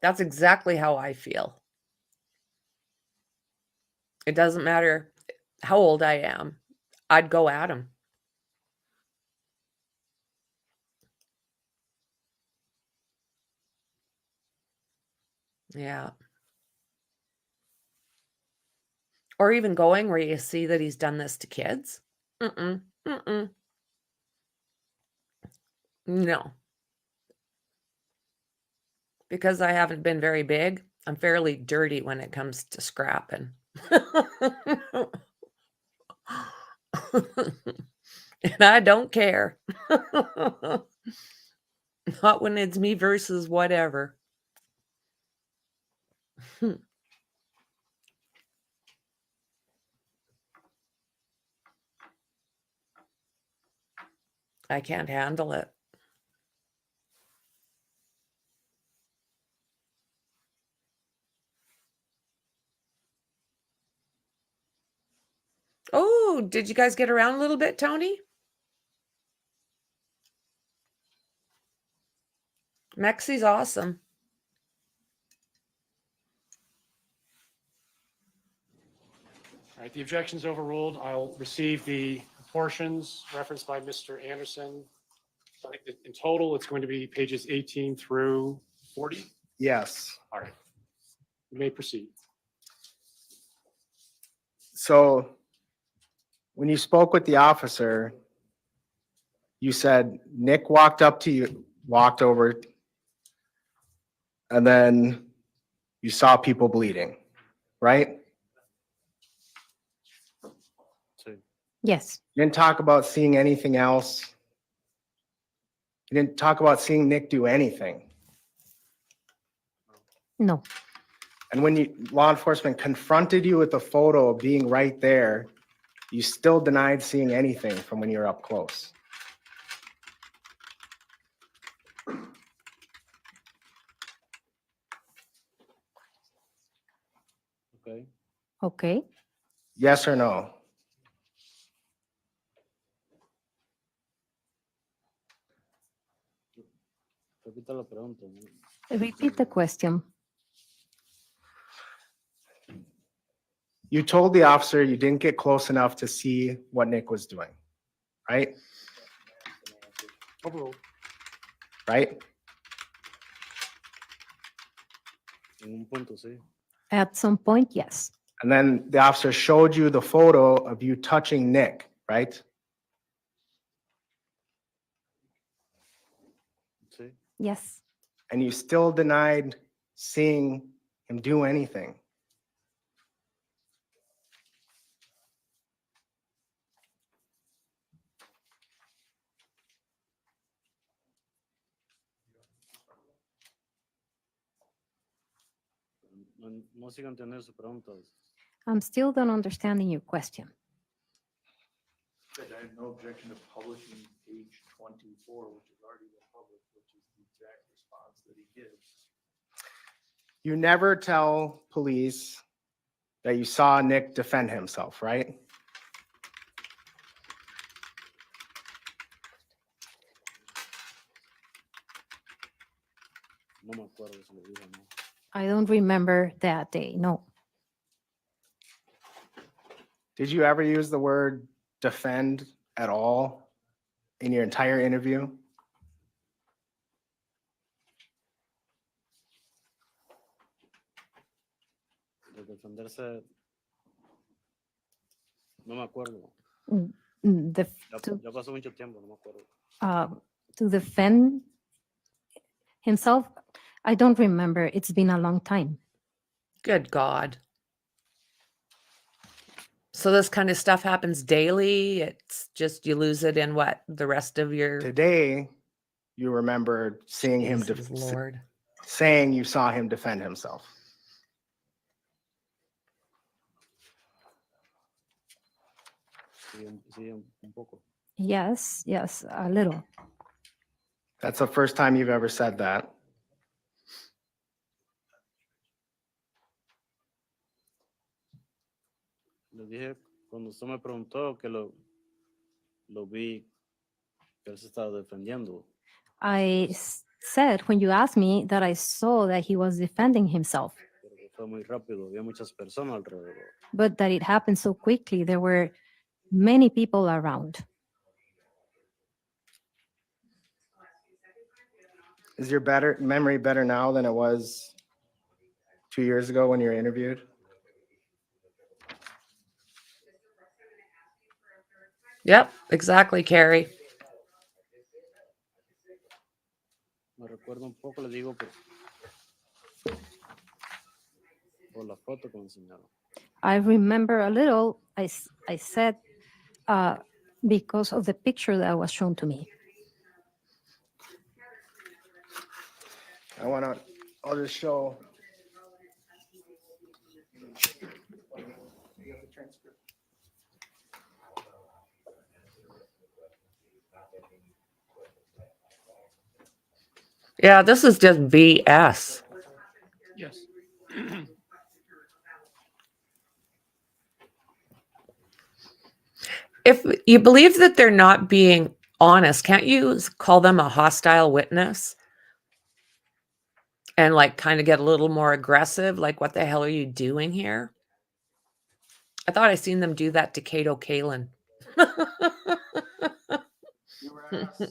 That's exactly how I feel. It doesn't matter how old I am. I'd go at him. Yeah. Or even going where you see that he's done this to kids. No. Because I haven't been very big, I'm fairly dirty when it comes to scrapping. And I don't care. Not when it's me versus whatever. I can't handle it. Oh, did you guys get around a little bit, Tony? Mexi's awesome. All right, the objection's overruled. I'll receive the portions referenced by Mr. Anderson. So I think that in total, it's going to be pages 18 through 40. Yes. All right. You may proceed. So when you spoke with the officer, you said Nick walked up to you, walked over, and then you saw people bleeding, right? Yes. You didn't talk about seeing anything else. You didn't talk about seeing Nick do anything. No. And when law enforcement confronted you with a photo of being right there, you still denied seeing anything from when you were up close. Okay. Okay. Yes or no? Repita la pregunta. ¿No? Repeat the question. You told the officer you didn't get close enough to see what Nick was doing, right? Overruled. Right? En un punto, sí. At some point, yes. And then the officer showed you the photo of you touching Nick, right? Sí. Yes. And you still denied seeing him do anything. No sigo entendiendo su pregunta. I'm still not understanding your question. Said I have no objection to publishing page 24, which is already been published, which is the exact response that he gives. You never tell police that you saw Nick defend himself, right? No me acuerdo si lo dije o no. I don't remember that day. No. Did you ever use the word defend at all in your entire interview? De defenderse, no me acuerdo. Ya pasó mucho tiempo, no me acuerdo. To defend himself, I don't remember. It's been a long time. Good God. So this kind of stuff happens daily. It's just you lose it in what the rest of your Today, you remember seeing him Jesus Lord. saying you saw him defend himself. Sí, un poco. Yes, yes, a little. That's the first time you've ever said that. Le dije cuando usted me preguntó que lo vi que él se estaba defendiendo. Said when you asked me that I saw that he was defending himself, Pero que fue muy rápido, había muchas personas alrededor. but that it happened so quickly. There were many people around. Is your memory better now than it was 2 years ago when you were interviewed? Yep, exactly, Carrie. Me recuerdo un poco, le digo, por la foto que me enseñaron. I remember a little. I said because of the picture that was shown to me. I'll just show. Yeah, this is just BS. Yes. If you believe that they're not being honest, can't you call them a hostile witness? And like kind of get a little more aggressive? Like, what the hell are you doing here? I thought I seen them do that to Kato Kalin. You were asked,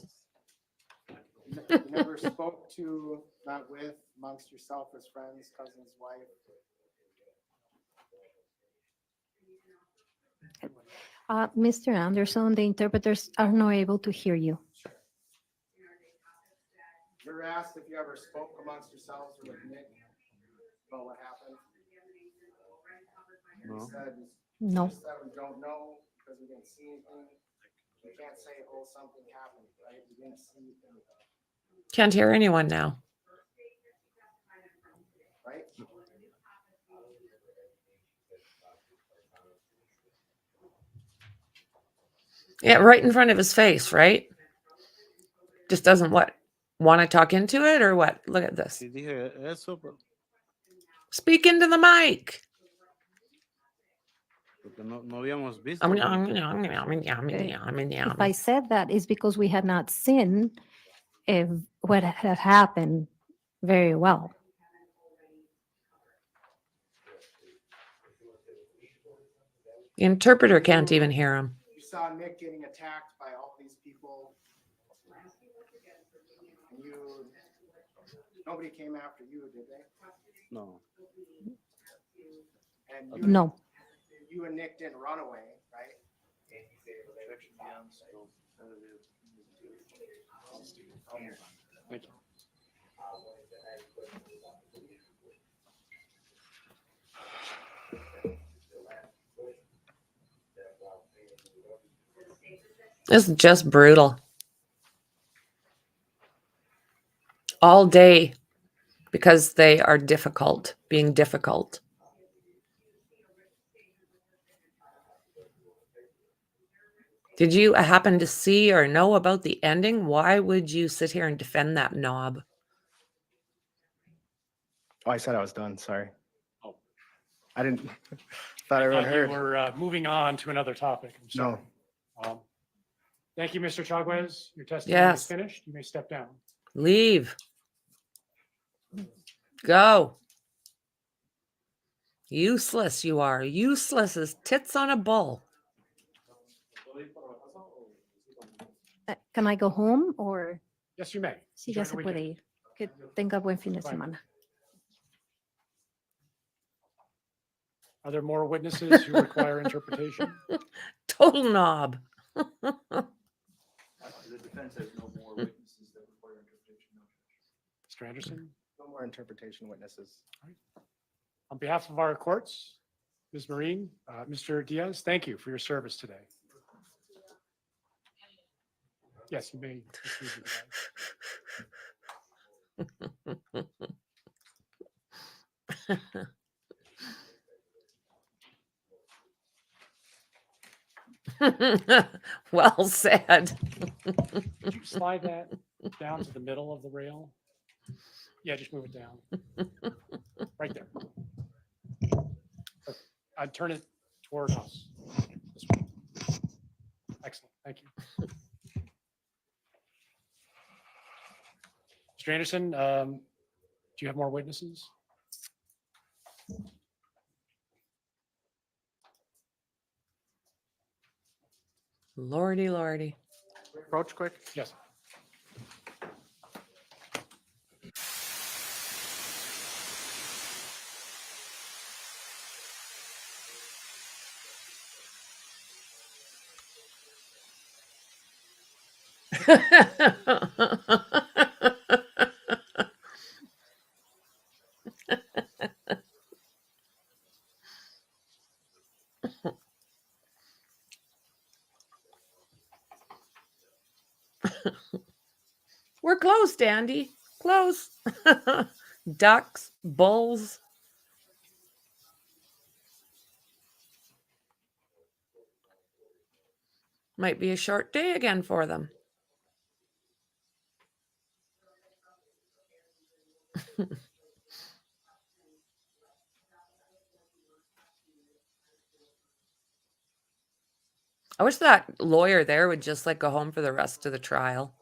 you never spoke to, not with, amongst yourself as friends, cousin's wife. Mr. Anderson, the interpreters are not able to hear you. You were asked if you ever spoke amongst yourselves or with Nick about what happened. You No. said, No. just that we don't know because we didn't see anything. You can't say, oh, something happened, right? We didn't see anything, Can't hear anyone now. right? Yeah, right in front of his face, right? Just doesn't what? Want to talk into it or what? Look at this. Sí dije eso, Speak into the mic. porque no habíamos visto. If I said that, it's because we had not seen what had happened very well. The interpreter can't even hear him. You saw Nick getting attacked by all these people. And nobody came after you, did they? No. And No. You and Nick didn't run away, right? Thank you. It's just brutal. All day because they are difficult, being difficult. Did you happen to see or know about the ending? Why would you sit here and defend that knob? Oh, I said I was done. Sorry. Oh. I didn't, thought everyone You heard. were moving on to another topic. I'm sorry. No. Thank you, Mr. Chagwez. Your testimony is Yes. finished. You may step down. Leave. Go. Useless you are. Useless as tits on a bull. Can I go home or? Yes, you may. Sí, ya Enjoy se the puede weekend. ir. Que tenga buen fin de Bye. semana. Are there more witnesses who require interpretation? Total knob. The defense has no more witnesses that require interpretation. Mr. Anderson, No more interpretation witnesses. on behalf of our courts, Ms. Marine, Mr. Diaz, thank you for your service today. Yes, you may. proceed with Well said. Could you slide that down to the middle of the rail? Yeah, just move it down. Right there. Perfect. I'd turn it toward us. This way. Excellent, thank you. Mr. Anderson, do you have more witnesses? Lordy, lordy. Approach quick. Yes. We're close, Dandy. Close. Ducks, bulls. Might be a short day again for them. I wish that lawyer there would just like go home for the rest of the trial.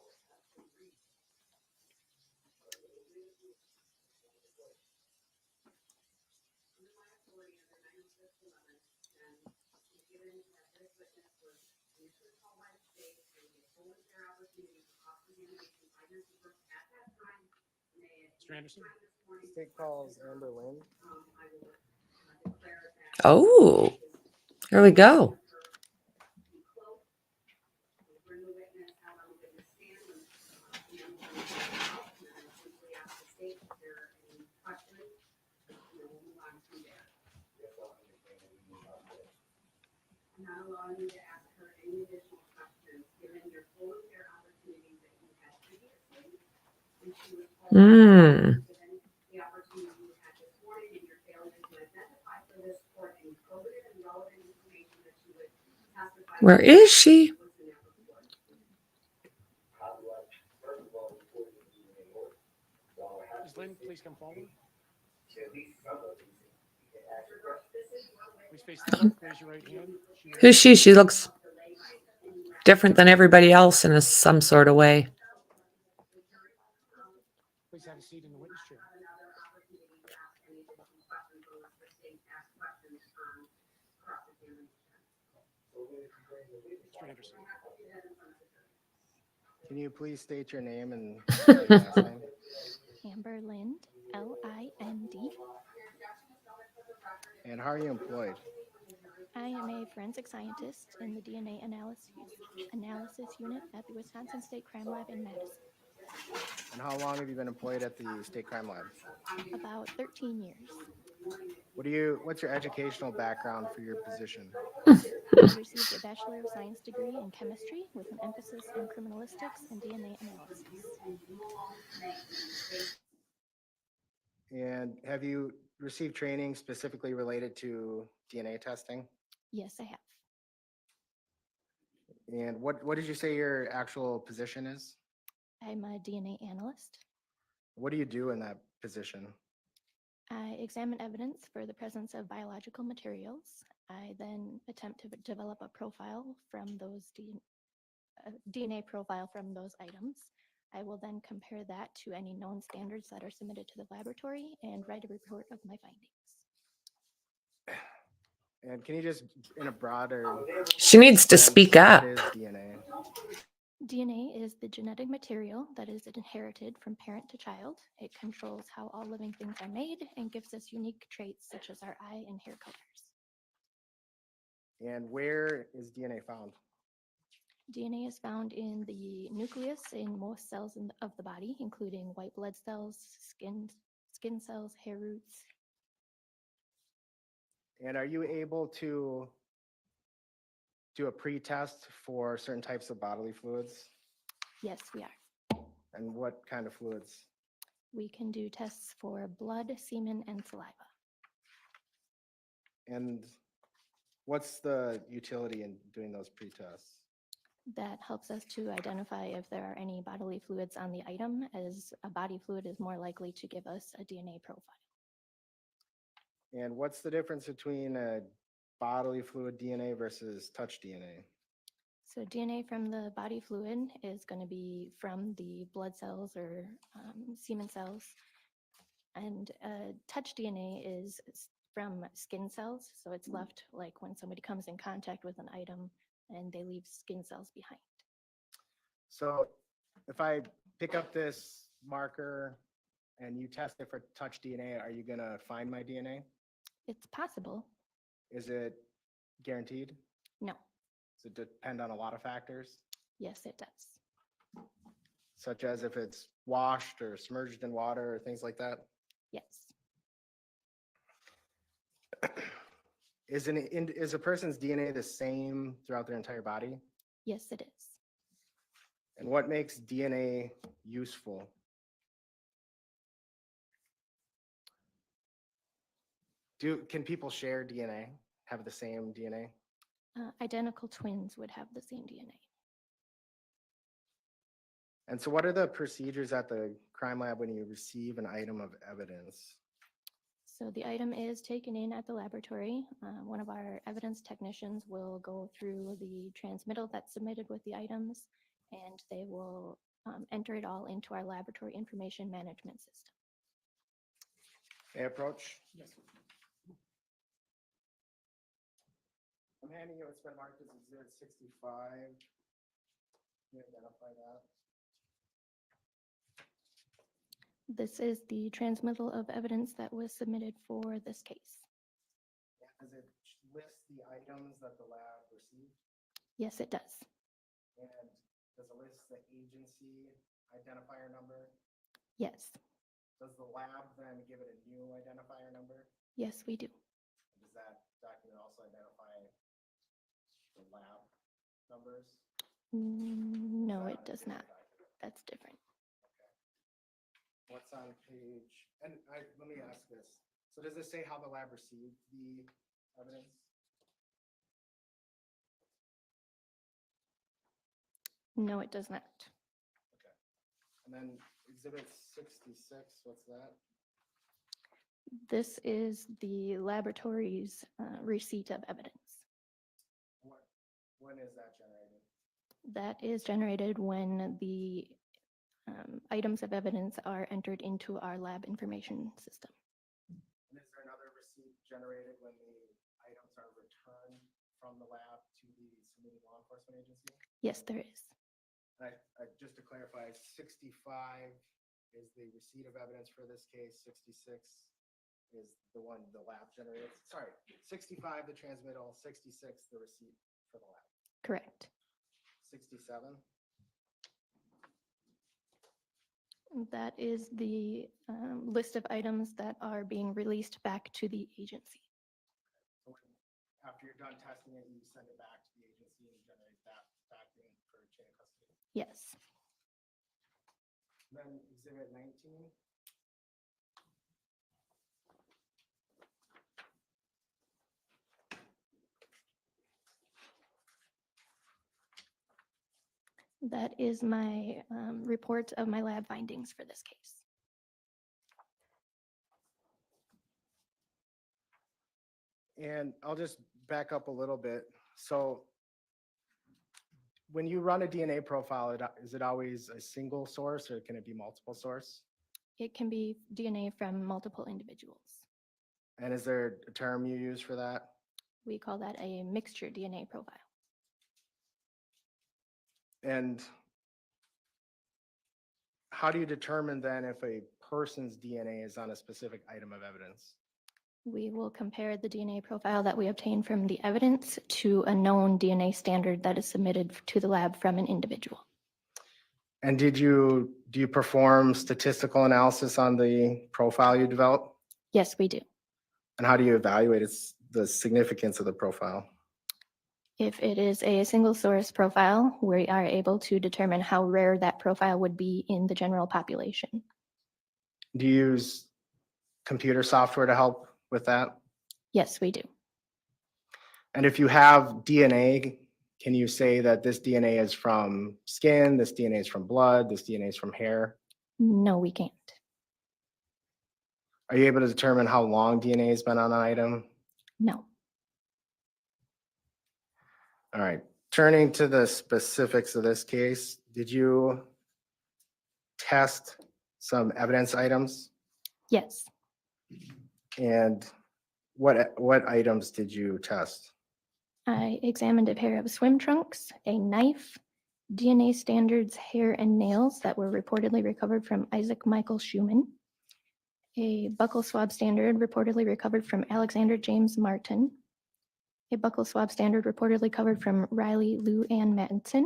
Mr. Anderson? State calls Amber Lynn. Oh, here we go. Hmm. Where is she? Ms. Lynn, please come forward. Please face the clerk, raise your right hand. Who's she? She looks different than everybody else in some sort of way. Please have a seat in the witness chair. Mr. Anderson? Can you please state your name and last name? Amber Lind, Lind. And how are you employed? I am a forensic scientist in the DNA analysis unit at the Wisconsin State Crime Lab in Madison. And how long have you been employed at the State Crime Lab? About 13 years. What's your educational background for your position? I received a Bachelor of Science degree in chemistry with an emphasis in criminalistics and DNA analysis. And have you received training specifically related to DNA testing? Yes, I have. And what did you say your actual position is? I'm a DNA analyst. What do you do in that position? I examine evidence for the presence of biological materials. I then attempt to develop a profile from those DNA profile from those items. I will then compare that to any known standards that are submitted to the laboratory and write a report of my findings. And can you just, in a broader She needs to sense, speak up. What is DNA? DNA is the genetic material that is inherited from parent to child. It controls how all living things are made and gives us unique traits such as our eye and hair colors. And where is DNA found? DNA is found in the nucleus in most cells of the body, including white blood cells, skin cells, hair roots. And are you able to do a pre-test for certain types of bodily fluids? Yes, we are. And what kind of fluids? We can do tests for blood, semen, and saliva. And what's the utility in doing those pre-tests? That helps us to identify if there are any bodily fluids on the item, as a body fluid is more likely to give us a DNA profile. And what's the difference between a bodily fluid DNA versus touch DNA? So DNA from the body fluid is going to be from the blood cells or semen cells. And touch DNA is from skin cells. So it's left like when somebody comes in contact with an item and they leave skin cells behind. So if I pick up this marker and you test it for touch DNA, are you going to find my DNA? It's possible. Is it guaranteed? No. Does it depend on a lot of factors? Yes, it does. Such as if it's washed or submerged in water or things like that? Yes. Is a person's DNA the same throughout their entire body? Yes, it is. And what makes DNA useful? Can people share DNA, have the same DNA? Identical twins would have the same DNA. And so what are the procedures at the crime lab when you receive an item of evidence? So the item is taken in at the laboratory. One of our evidence technicians will go through the transmittal that's submitted with the items, and they will enter it all into our laboratory information management system. Okay, approach. Yes. I'm handing you what's been marked as exhibit 65. Can you identify that? This is the transmittal of evidence that was submitted for this case. Does it list the items that the lab received? Yes, it does. And does it list the agency identifier number? Yes, Does the lab then give it a new identifier number? yes, we do. Does that document also identify the lab numbers? No, Is that it on a does different not. document? That's different. What's on page, and let me ask this. So does it say how the lab received the evidence? No, it does not. And then exhibit 66, what's that? This is the laboratory's receipt of evidence. When is that generated? That is generated when the items of evidence are entered into our lab information system. And is there another receipt generated when the items are returned from the lab to the submitting law enforcement agency? Yes, there is. And just to clarify, 65 is the receipt of evidence for this case, 66 is the one the lab generated. Sorry, 65 the transmittal, 66 the receipt for the lab. Correct. 67. That is the list of items that are being released back to the agency. So after you're done testing it, you send it back to the agency and generate that document for chain of custody. Yes. Then exhibit 19. That is my report of my lab findings for this case. And I'll just back up a little bit. So when you run a DNA profile, is it always a single source or can it be multiple source? It can be DNA from multiple individuals. And is there a term you use for that? We call that a mixture DNA profile. And how do you determine then if a person's DNA is on a specific item of evidence? We will compare the DNA profile that we obtain from the evidence to a known DNA standard that is submitted to the lab from an individual. And do you perform statistical analysis on the profile you develop? Yes, we do. And how do you evaluate the significance of the profile? If it is a single source profile, we are able to determine how rare that profile would be in the general population. Do you use computer software to help with that? Yes, we do. And if you have DNA, can you say that this DNA is from skin, this DNA is from blood, this DNA is from hair? No, we can't. Are you able to determine how long DNA has been on an item? No. All right, turning to the specifics of this case, did you test some evidence items? Yes. And what items did you test? I examined a pair of swim trunks, a knife, DNA standards hair and nails that were reportedly recovered from Isaac Michael Schumann, a buccal swab standard reportedly recovered from Alexander James Martin, a buccal swab standard reportedly recovered from Riley Lou Ann Mattinson,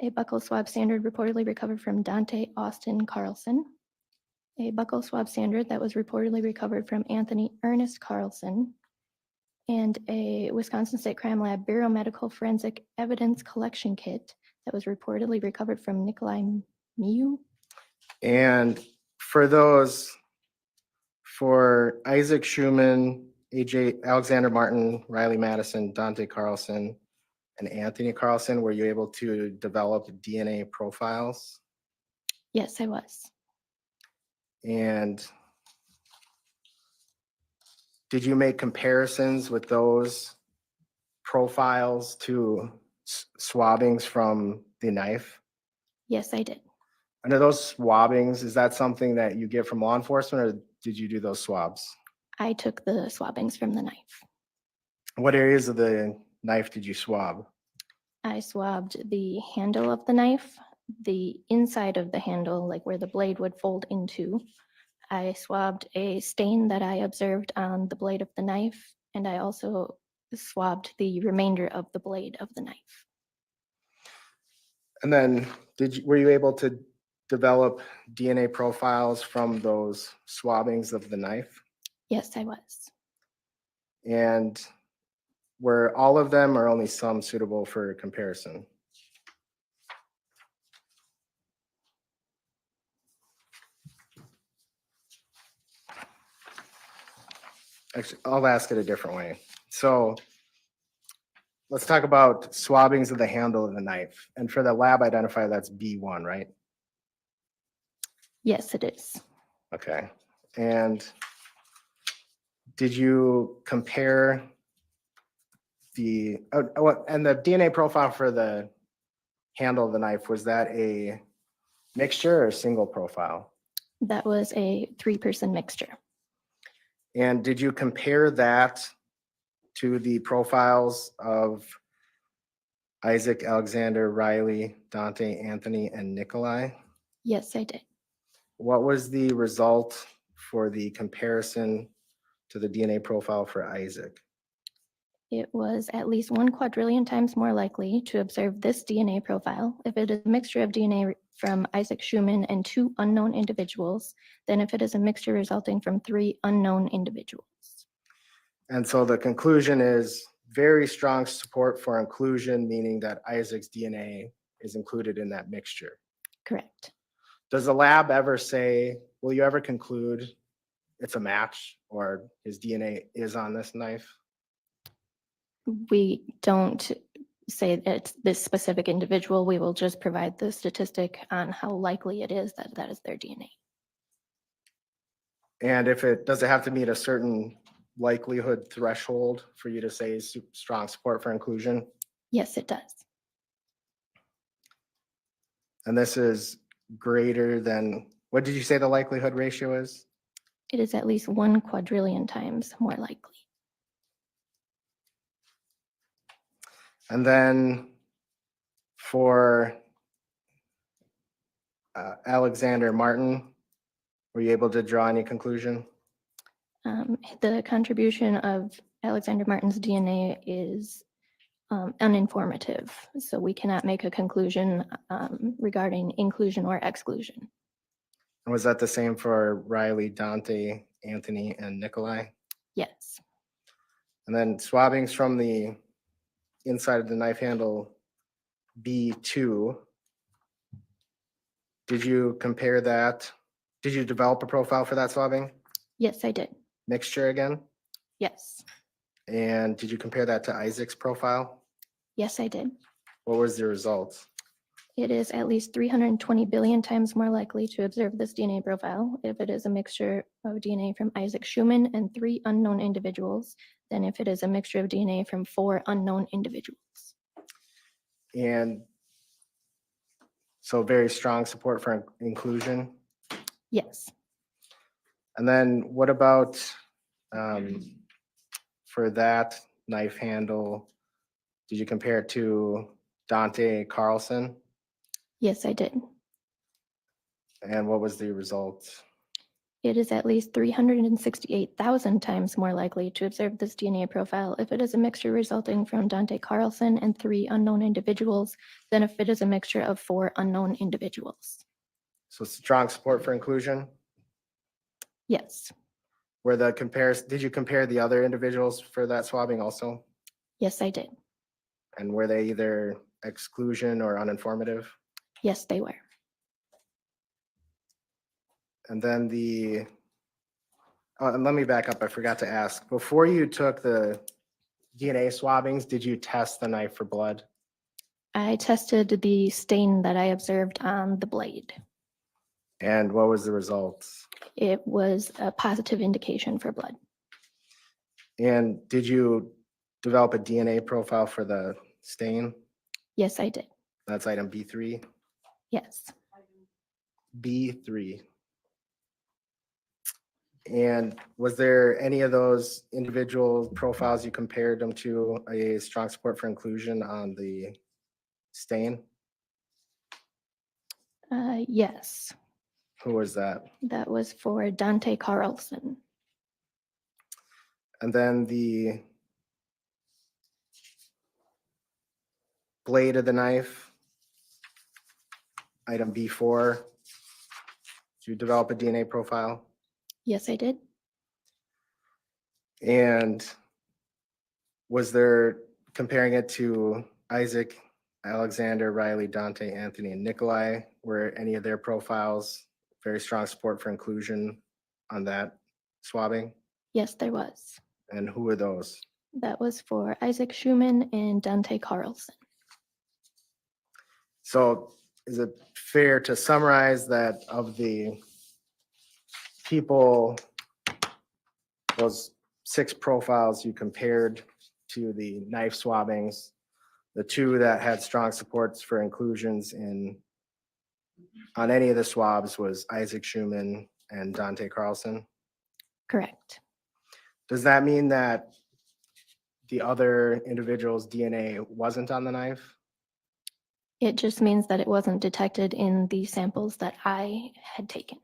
a buccal swab standard reportedly recovered from Dante Austin Carlson, a buccal swab standard that was reportedly recovered from Anthony Ernest Carlson, and a Wisconsin State Crime Lab Biomedical Forensic Evidence Collection Kit that was reportedly recovered from Nicolae Miu. And for Isaac Schumann, AJ Alexander Martin, Riley Madison, Dante Carlson, and Anthony Carlson, were you able to develop DNA profiles? Yes, I was. And did you make comparisons with those profiles to swabbings from the knife? Yes, I did. And are those swabbings, is that something that you get from law enforcement, or did you do those swabs? I took the swabbings from the knife. What areas of the knife did you swab? I swabbed the handle of the knife, the inside of the handle, like where the blade would fold into. I swabbed a stain that I observed on the blade of the knife, and I also swabbed the remainder of the blade of the knife. And then were you able to develop DNA profiles from those swabbings of the knife? Yes, I was. And were all of them or only some suitable for comparison? Actually, I'll ask it a different way. So let's talk about swabbings of the handle of the knife. And for the lab identifier, that's B1, right? Yes, it is. Okay. And did you compare the, and the DNA profile for the handle of the knife, was that a mixture or a single profile? That was a 3-person mixture. And did you compare that to the profiles of Isaac, Alexander, Riley, Dante, Anthony, and Nicolae? Yes, I did. What was the result for the comparison to the DNA profile for Isaac? It was at least 1 quadrillion times more likely to observe this DNA profile if it is a mixture of DNA from Isaac Schumann and 2 unknown individuals than if it is a mixture resulting from 3 unknown individuals. And so the conclusion is very strong support for inclusion, meaning that Isaac's DNA is included in that mixture. Correct. Does the lab ever say, will you ever conclude it's a match or his DNA is on this knife? We don't say that it's this specific individual. We will just provide the statistic on how likely it is that that is their DNA. And if it, does it have to meet a certain likelihood threshold for you to say strong support for inclusion? Yes, it does. And this is greater than, what did you say the likelihood ratio is? It is at least 1 quadrillion times more likely. And then for Alexander Martin, were you able to draw any conclusion? The contribution of Alexander Martin's DNA is uninformative, so we cannot make a conclusion regarding inclusion or exclusion. And was that the same for Riley, Dante, Anthony, and Nicolae? Yes. And then swabbings from the inside of the knife handle B2, did you compare that? Did you develop a profile for that swabbing? Yes, I did. Mixture again? Yes. And did you compare that to Isaac's profile? Yes, I did. What was the results? It is at least 320 billion times more likely to observe this DNA profile if it is a mixture of DNA from Isaac Schumann and 3 unknown individuals than if it is a mixture of DNA from 4 unknown individuals. And so very strong support for inclusion. Yes. And then what about for that knife handle, did you compare it to Dante Carlson? Yes, I did. And what was the result? It is at least 368,000 times more likely to observe this DNA profile if it is a mixture resulting from Dante Carlson and 3 unknown individuals than if it is a mixture of 4 unknown individuals. So strong support for inclusion? Yes. Were the comparison, did you compare the other individuals for that swabbing also? Yes, I did. And were they either exclusion or uninformative? Yes, they were. And then and let me back up, I forgot to ask. Before you took the DNA swabbings, did you test the knife for blood? I tested the stain that I observed on the blade. And what was the results? It was a positive indication for blood. And did you develop a DNA profile for the stain? Yes, I did. That's item B3. Yes. B3. And was there any of those individual profiles you compared them to a strong support for inclusion on the stain? Yes, Who was that? that was for Dante Carlson. And then the blade of the knife, item B4. Did you develop a DNA profile? Yes, I did. And was there, comparing it to Isaac, Alexander, Riley, Dante, Anthony, and Nicolae, were any of their profiles very strong support for inclusion on that swabbing? Yes, there was. And who were those? That was for Isaac Schumann and Dante Carlson. So is it fair to summarize that of the people, those 6 profiles you compared to the knife swabbings, the 2 that had strong supports for inclusions on any of the swabs was Isaac Schumann and Dante Carlson? Correct. Does that mean that the other individual's DNA wasn't on the knife? It just means that it wasn't detected in the samples that I had taken.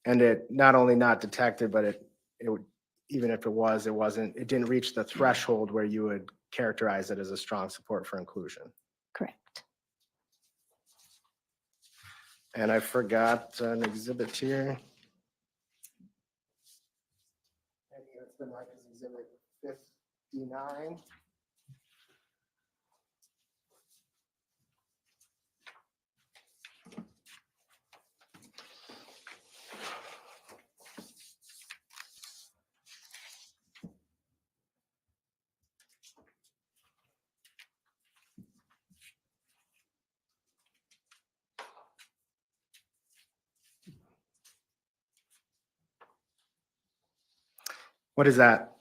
And it not only not detected, but it would, even if it was, it didn't reach the threshold where you would characterize it as a strong support for inclusion. Correct. And I forgot an exhibit here. It's been like exhibit 59. What is that?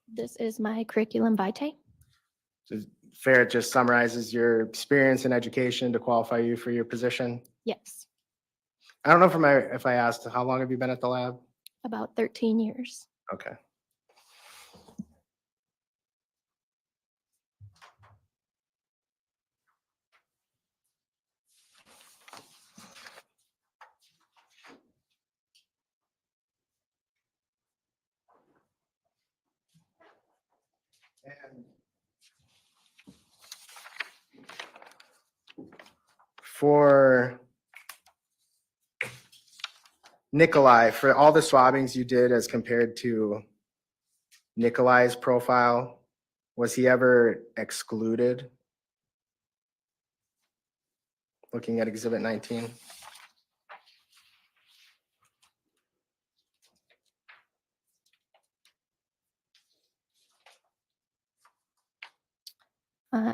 This is my curriculum vitae. Is fair, it just summarizes your experience in education to qualify you for your position? Yes, I don't know if I asked, how long have you been at the lab? about 13 years. Okay. And for Nicolae, for all the swabbings you did as compared to Nicolae's profile, was he ever excluded? Looking at exhibit 19.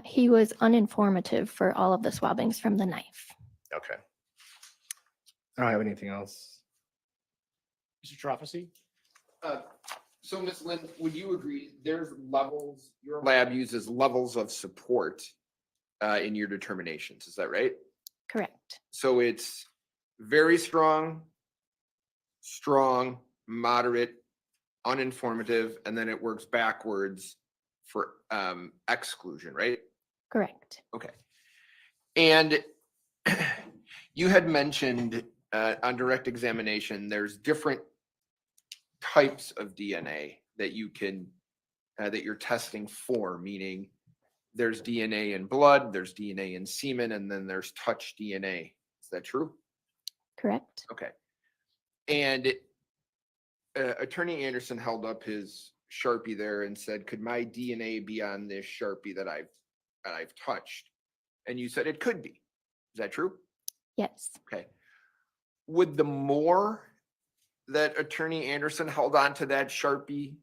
He was uninformative for all of the swabbings from the knife. Okay. I don't have anything else. Mr. Trofasi? So Ms. Lynn, would you agree there's levels, your lab uses levels of support in your determinations, is that right? Correct. So it's very strong, strong, moderate, uninformative, and then it works backwards for exclusion, right? Correct. Okay. And you had mentioned on direct examination, there's different types of DNA that you can, that you're testing for, meaning there's DNA in blood, there's DNA in semen, and then there's touch DNA. Is that true? Correct. Okay. And Attorney Anderson held up his Sharpie there and said, could my DNA be on this Sharpie that I've touched? And you said it could be. Is that true? Yes. Okay. Would the more that Attorney Anderson held on to that Sharpie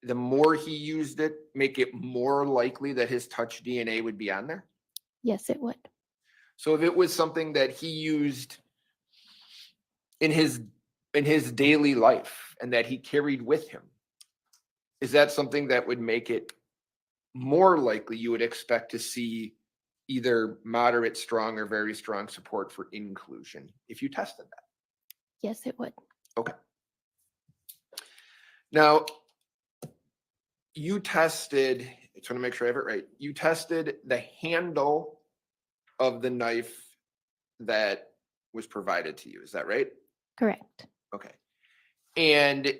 the more he used it, make it more likely that his touch DNA would be on there? Yes, it would. So if it was something that he used in his daily life and that he carried with him, is that something that would make it more likely you would expect to see either moderate, strong, or very strong support for inclusion if you tested that? Yes, it would. Okay. Now, you tested, I just want to make sure I have it right. You tested the handle of the knife that was provided to you. Is that right? Correct. Okay. And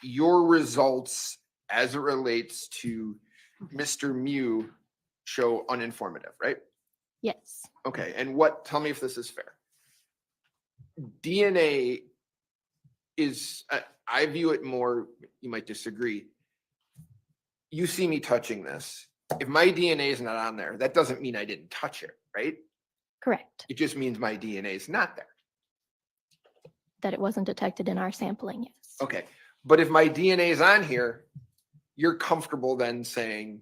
your results as it relates to Mr. Miu show uninformative, right? Yes. Okay. And tell me if this is fair. DNA is, I view it more, you might disagree. You see me touching this. If my DNA is not on there, that doesn't mean I didn't touch it, right? Correct. It just means my DNA is not there. That it wasn't detected in our sampling, yes. Okay. But if my DNA is on here, you're comfortable then saying,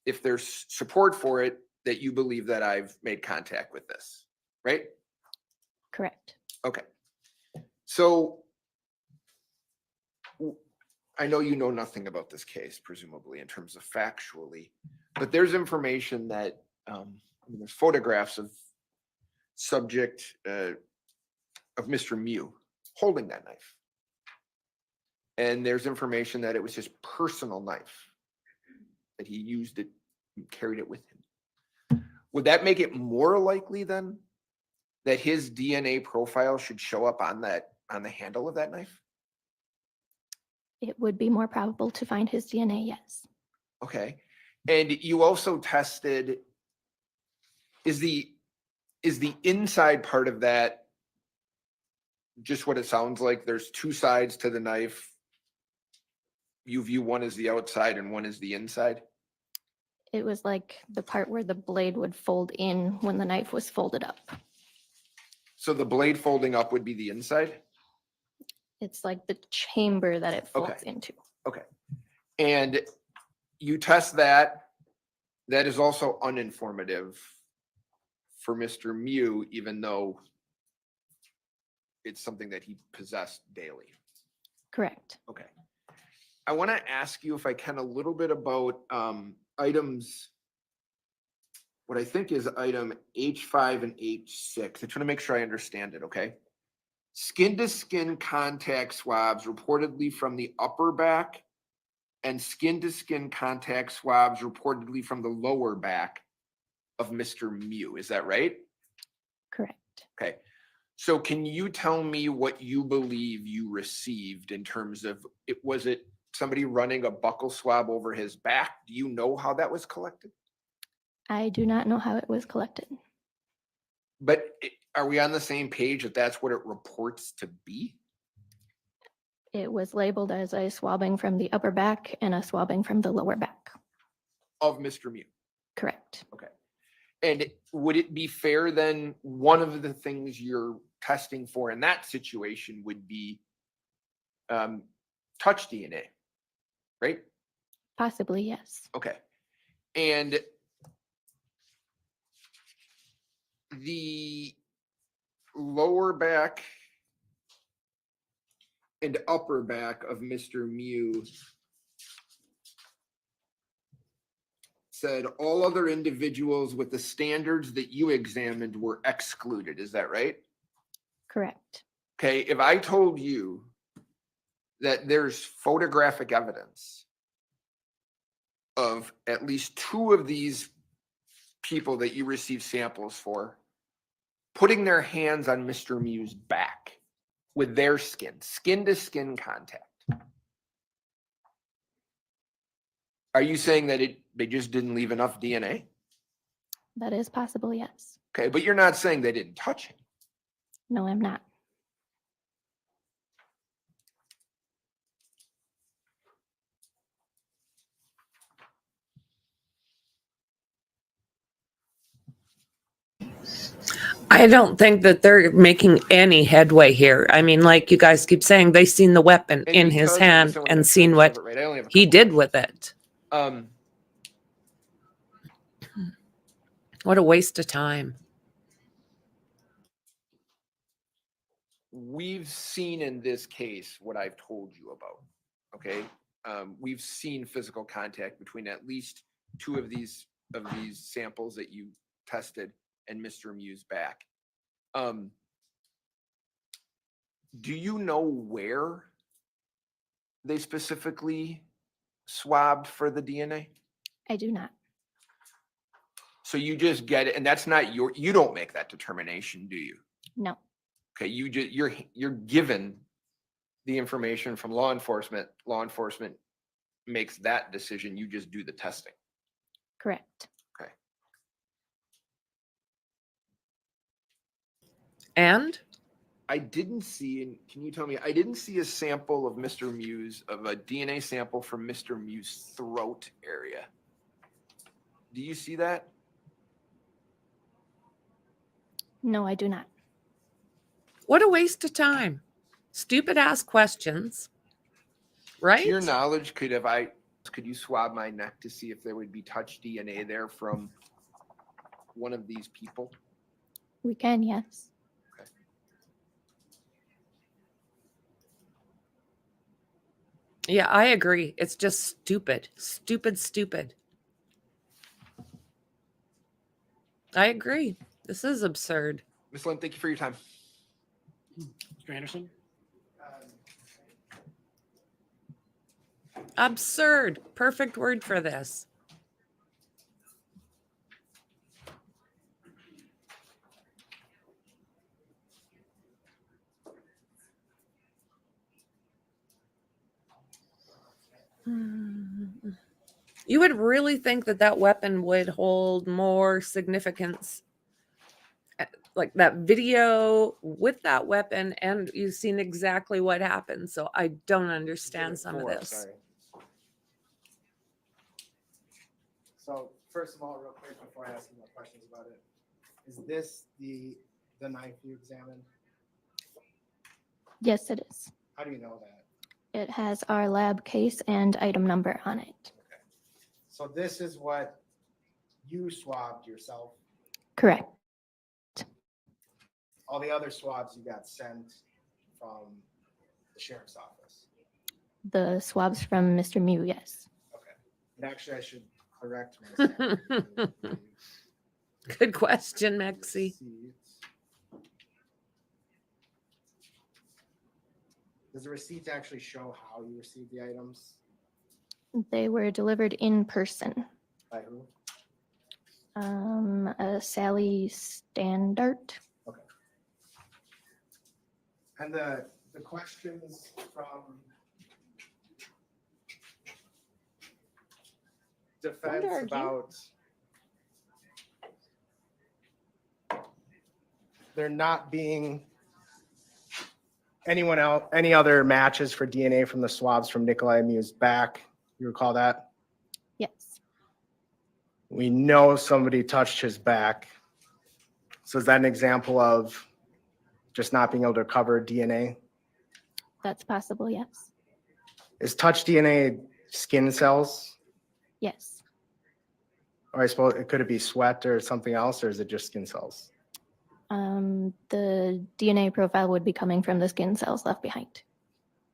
if there's support for it, that you believe that I've made contact with this, right? Correct. Okay. So I know you know nothing about this case, presumably, in terms of factually, but there's information that, there's photographs of subject, of Mr. Miu holding that knife. And there's information that it was his personal knife, that he used it and carried it with him. Would that make it more likely then that his DNA profile should show up on the handle of that knife? It would be more probable to find his DNA, yes. Okay. And you also tested, is the inside part of that just what it sounds like? There's two sides to the knife. You view one as the outside and one as the inside? It was like the part where the blade would fold in when the knife was folded up. So the blade folding up would be the inside? It's like the chamber that it folds Okay. into. Okay. And you test that. That is also uninformative for Mr. Miu, even though it's something that he possessed daily. Correct. Okay. I want to ask you, if I can, a little bit about items, what I think is item H5 and H6. I just want to make sure I understand it, okay? Skin-to-skin contact swabs reportedly from the upper back and skin-to-skin contact swabs reportedly from the lower back of Mr. Miu. Is that right? Correct. Okay. So can you tell me what you believe you received in terms of, was it somebody running a buccal swab over his back? Do you know how that was collected? I do not know how it was collected. But are we on the same page that that's what it reports to be? It was labeled as a swabbing from the upper back and a swabbing from the lower back. Of Mr. Miu? Correct. Okay. And would it be fair then, one of the things you're testing for in that situation would be touch DNA, right? Possibly, yes. Okay. And the lower back and upper back of Mr. Miu said all other individuals with the standards that you examined were excluded. Is that right? Correct. Okay, if I told you that there's photographic evidence of at least two of these people that you received samples for putting their hands on Mr. Miu's back with their skin-to-skin contact, are you saying that they just didn't leave enough DNA? That is possible, yes. Okay, but you're not saying they didn't touch him. No, I'm not. I don't think that they're making any headway here. I mean, like you guys keep saying, they seen the weapon And in because his of this, hand I wanna and make sure seen I what serve it right. I only have a he couple did more. with it. What a waste of time. We've seen in this case what I've told you about, okay? We've seen physical contact between at least two of these samples that you tested and Mr. Miu's back. Do you know where they specifically swabbed for the DNA? I do not. So you just get it, and that's not you don't make that determination, do you? No. Okay, you're given the information from law enforcement. Law enforcement makes that decision. You just do the testing. Correct. Okay. And I didn't see, and can you tell me, I didn't see a sample of Mr. Miu's, of a DNA sample from Mr. Miu's throat area. Do you see that? No, I do not. what a waste of time. Stupid ass questions, right? To your knowledge, could you swab my neck to see if there would be touch DNA there from one of these people? We can, yes. Yeah, I agree. It's just stupid. Stupid. I agree. This is absurd. Ms. Lynn, thank you for your time. Mr. Anderson? Absurd. Perfect word for this. You would really think that that weapon would hold more significance, like that video with that weapon, and you've seen exactly what happened. So I don't understand some of this. Sorry. So first of all, real quick, before I ask you more questions about it, is this the knife you examined? Yes, it is. How do you know that? It has our lab case and item number on it. So this is what you swabbed yourself. Correct. All the other swabs you got sent from the sheriff's office. The swabs from Mr. Miu, yes. Okay. And actually, I should correct myself. Good question, Mexi. Does the receipt actually show how you received the items? They were delivered in person. By who? Sally Standart. Okay. And the questions from defense about there not being any other matches for DNA from the swabs from Nicolae Miu's back. You recall that? Yes. We know somebody touched his back. So is that an example of just not being able to recover DNA? That's possible, yes. Is touch DNA skin cells? Yes. Or I suppose could it be sweat or something else, or is it just skin cells? The DNA profile would be coming from the skin cells left behind.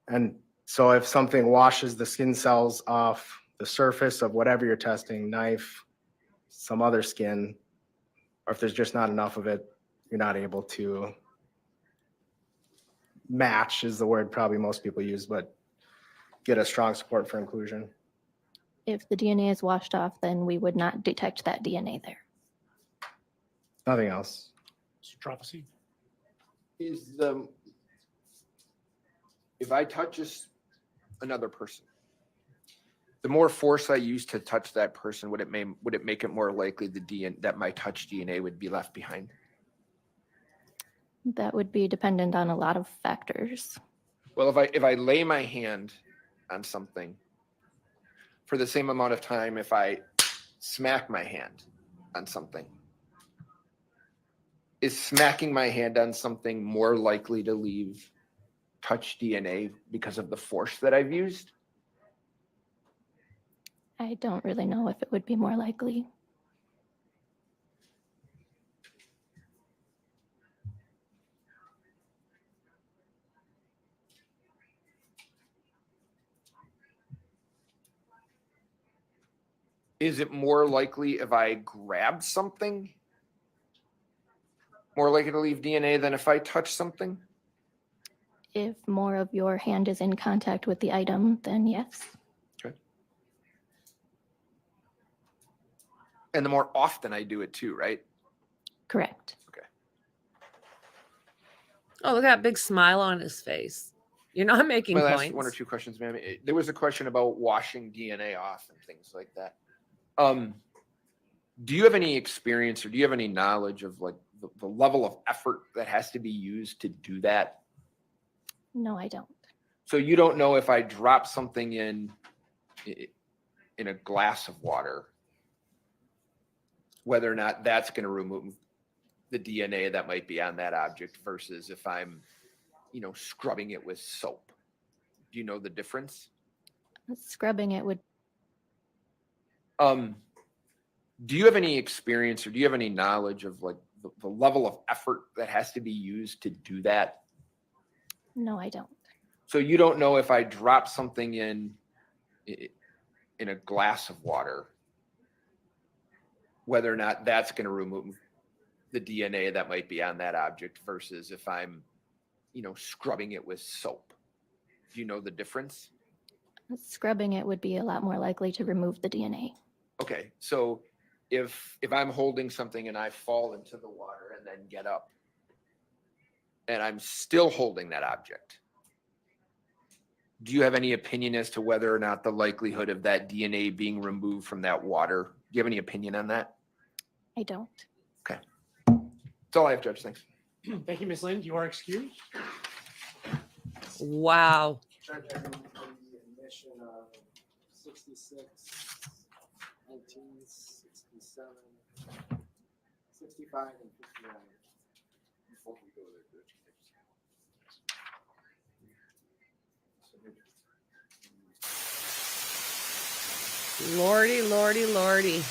And so if something washes the skin cells off the surface of whatever you're testing, knife, some other skin, or if there's just not enough of it, you're not able to match is the word probably most people use, but get a strong support for inclusion. If the DNA is washed off, then we would not detect that DNA there. Nothing else. Mr. Prophecy? Is if I touch another person, the more force I use to touch that person, would it make it more likely that my touch DNA would be left behind? That would be dependent on a lot of factors. Well, if I lay my hand on something for the same amount of time, if I smack my hand on something, is smacking my hand on something more likely to leave touch DNA because of the force that I've used? I don't really know if it would be more likely. Is it more likely if I grab something? More likely to leave DNA than if I touch something? If more of your hand is in contact with the item, then yes. Okay. And the more often I do it too, right? Correct. Oh, look at that big smile on his face. You're not making My last points. one or two questions, ma'am. There was a question about washing DNA off and things like that. Do you have any experience or do you have any knowledge of like the level of effort that has to be used to do that? No, I don't. So you don't know if I drop something in a glass of water, whether or not that's going to remove the DNA that might be on that object versus if I'm, scrubbing it with soap. Do you know the difference? Scrubbing it would. Do you have any experience or do you have any knowledge of like the level of effort that has to be used to do that? No, I don't. So you don't know if I drop something in a glass of water, whether or not that's going to remove the DNA that might be on that object versus if I'm, scrubbing it with soap. Do you know the difference? Scrubbing it would be a lot more likely to remove the DNA. Okay, so if I'm holding something and I fall into the water and then get up and I'm still holding that object, do you have any opinion as to whether or not the likelihood of that DNA being removed from that water? Do you have any opinion on that? I don't. Okay. That's all I have, Judge. Thanks. Thank you, Ms. Lind. You are excused. Wow. Judge, I move for the admission of 66, 1967, 65, and 59. Before we go there, Judge. Lordy, lordy, lordy.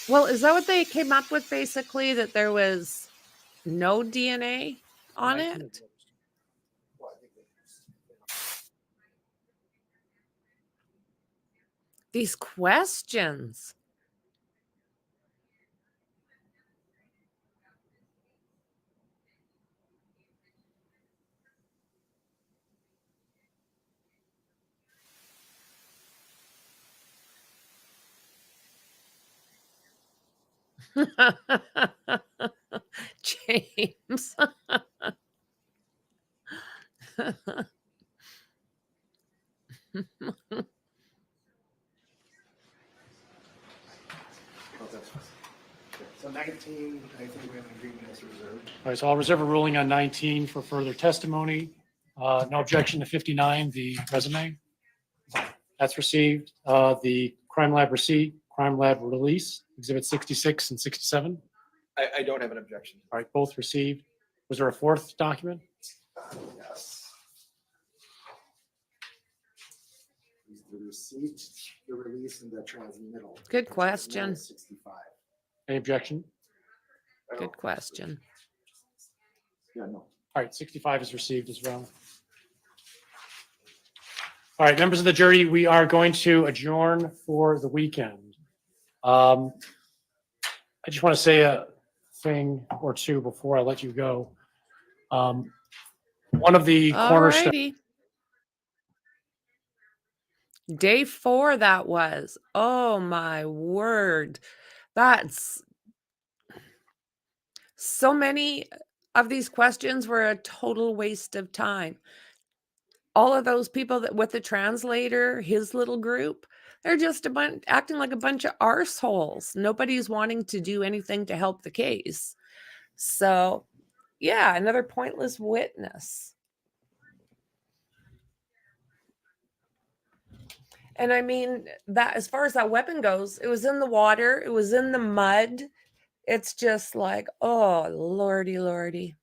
Well, is that what they came up with basically? That there was no DNA on it? These questions. James. So 19, I think we have an agreement as reserved. All right, so I'll reserve a ruling on 19 for further testimony. No objection to 59, the resume. That's received. The crime lab receipt, crime lab release, exhibit 66 and 67. I don't have an objection. All right, both received. Was there a fourth document? Yes. The receipt, the release, and the transmittal. Good question. 65. Any objection? Good question. Yeah, no. All right, 65 is received as well. All right, members of the jury, we are going to adjourn for the weekend. I just want to say a thing or two before I let you go. One of the cornerstones. Alrighty. Day 4 that was. Oh my word. That's so many of these questions were a total waste of time. All of those people that with the translator, his little group, they're just acting like a bunch of arseholes. Nobody's wanting to do anything to help the case. So, yeah, another pointless witness. And I mean, that as far as that weapon goes, it was in the water, it was in the mud. It's just like, oh, lordy, lordy.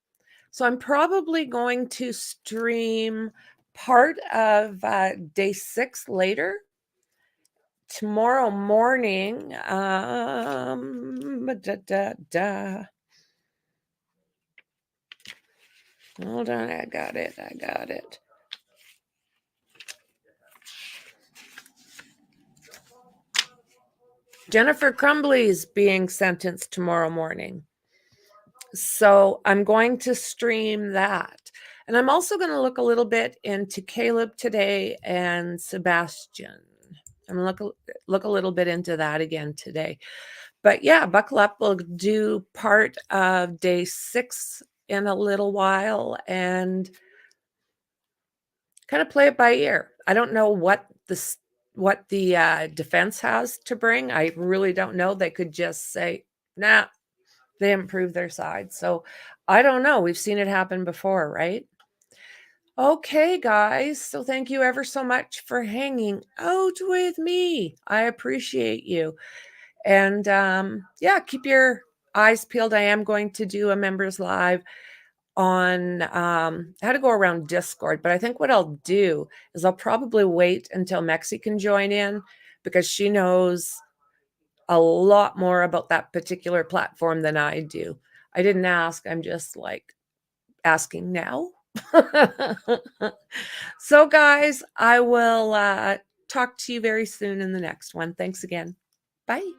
So I'm probably going to stream part of day 6 later. Tomorrow morning, hold on, I got it. Jennifer Crumbly's being sentenced tomorrow morning. So I'm going to stream that. And I'm also going to look a little bit into Caleb today and Sebastian. I'm going to look a little bit into that again today. But yeah, buckle up. We'll do part of day 6 in a little while and kind of play it by ear. I don't know what the defense has to bring. I really don't know. They could just say, nah, they haven't proved their side. So I don't know. We've seen it happen before, right? Okay, guys. So thank you ever so much for hanging out with me. I appreciate you. And yeah, keep your eyes peeled. I am going to do a members live on how to go around Discord. But I think what I'll do is I'll probably wait until Mexi can join in because she knows a lot more about that particular platform than I do. I didn't ask. I'm just like asking now. So guys, I will talk to you very soon in the next one. Thanks again. Bye.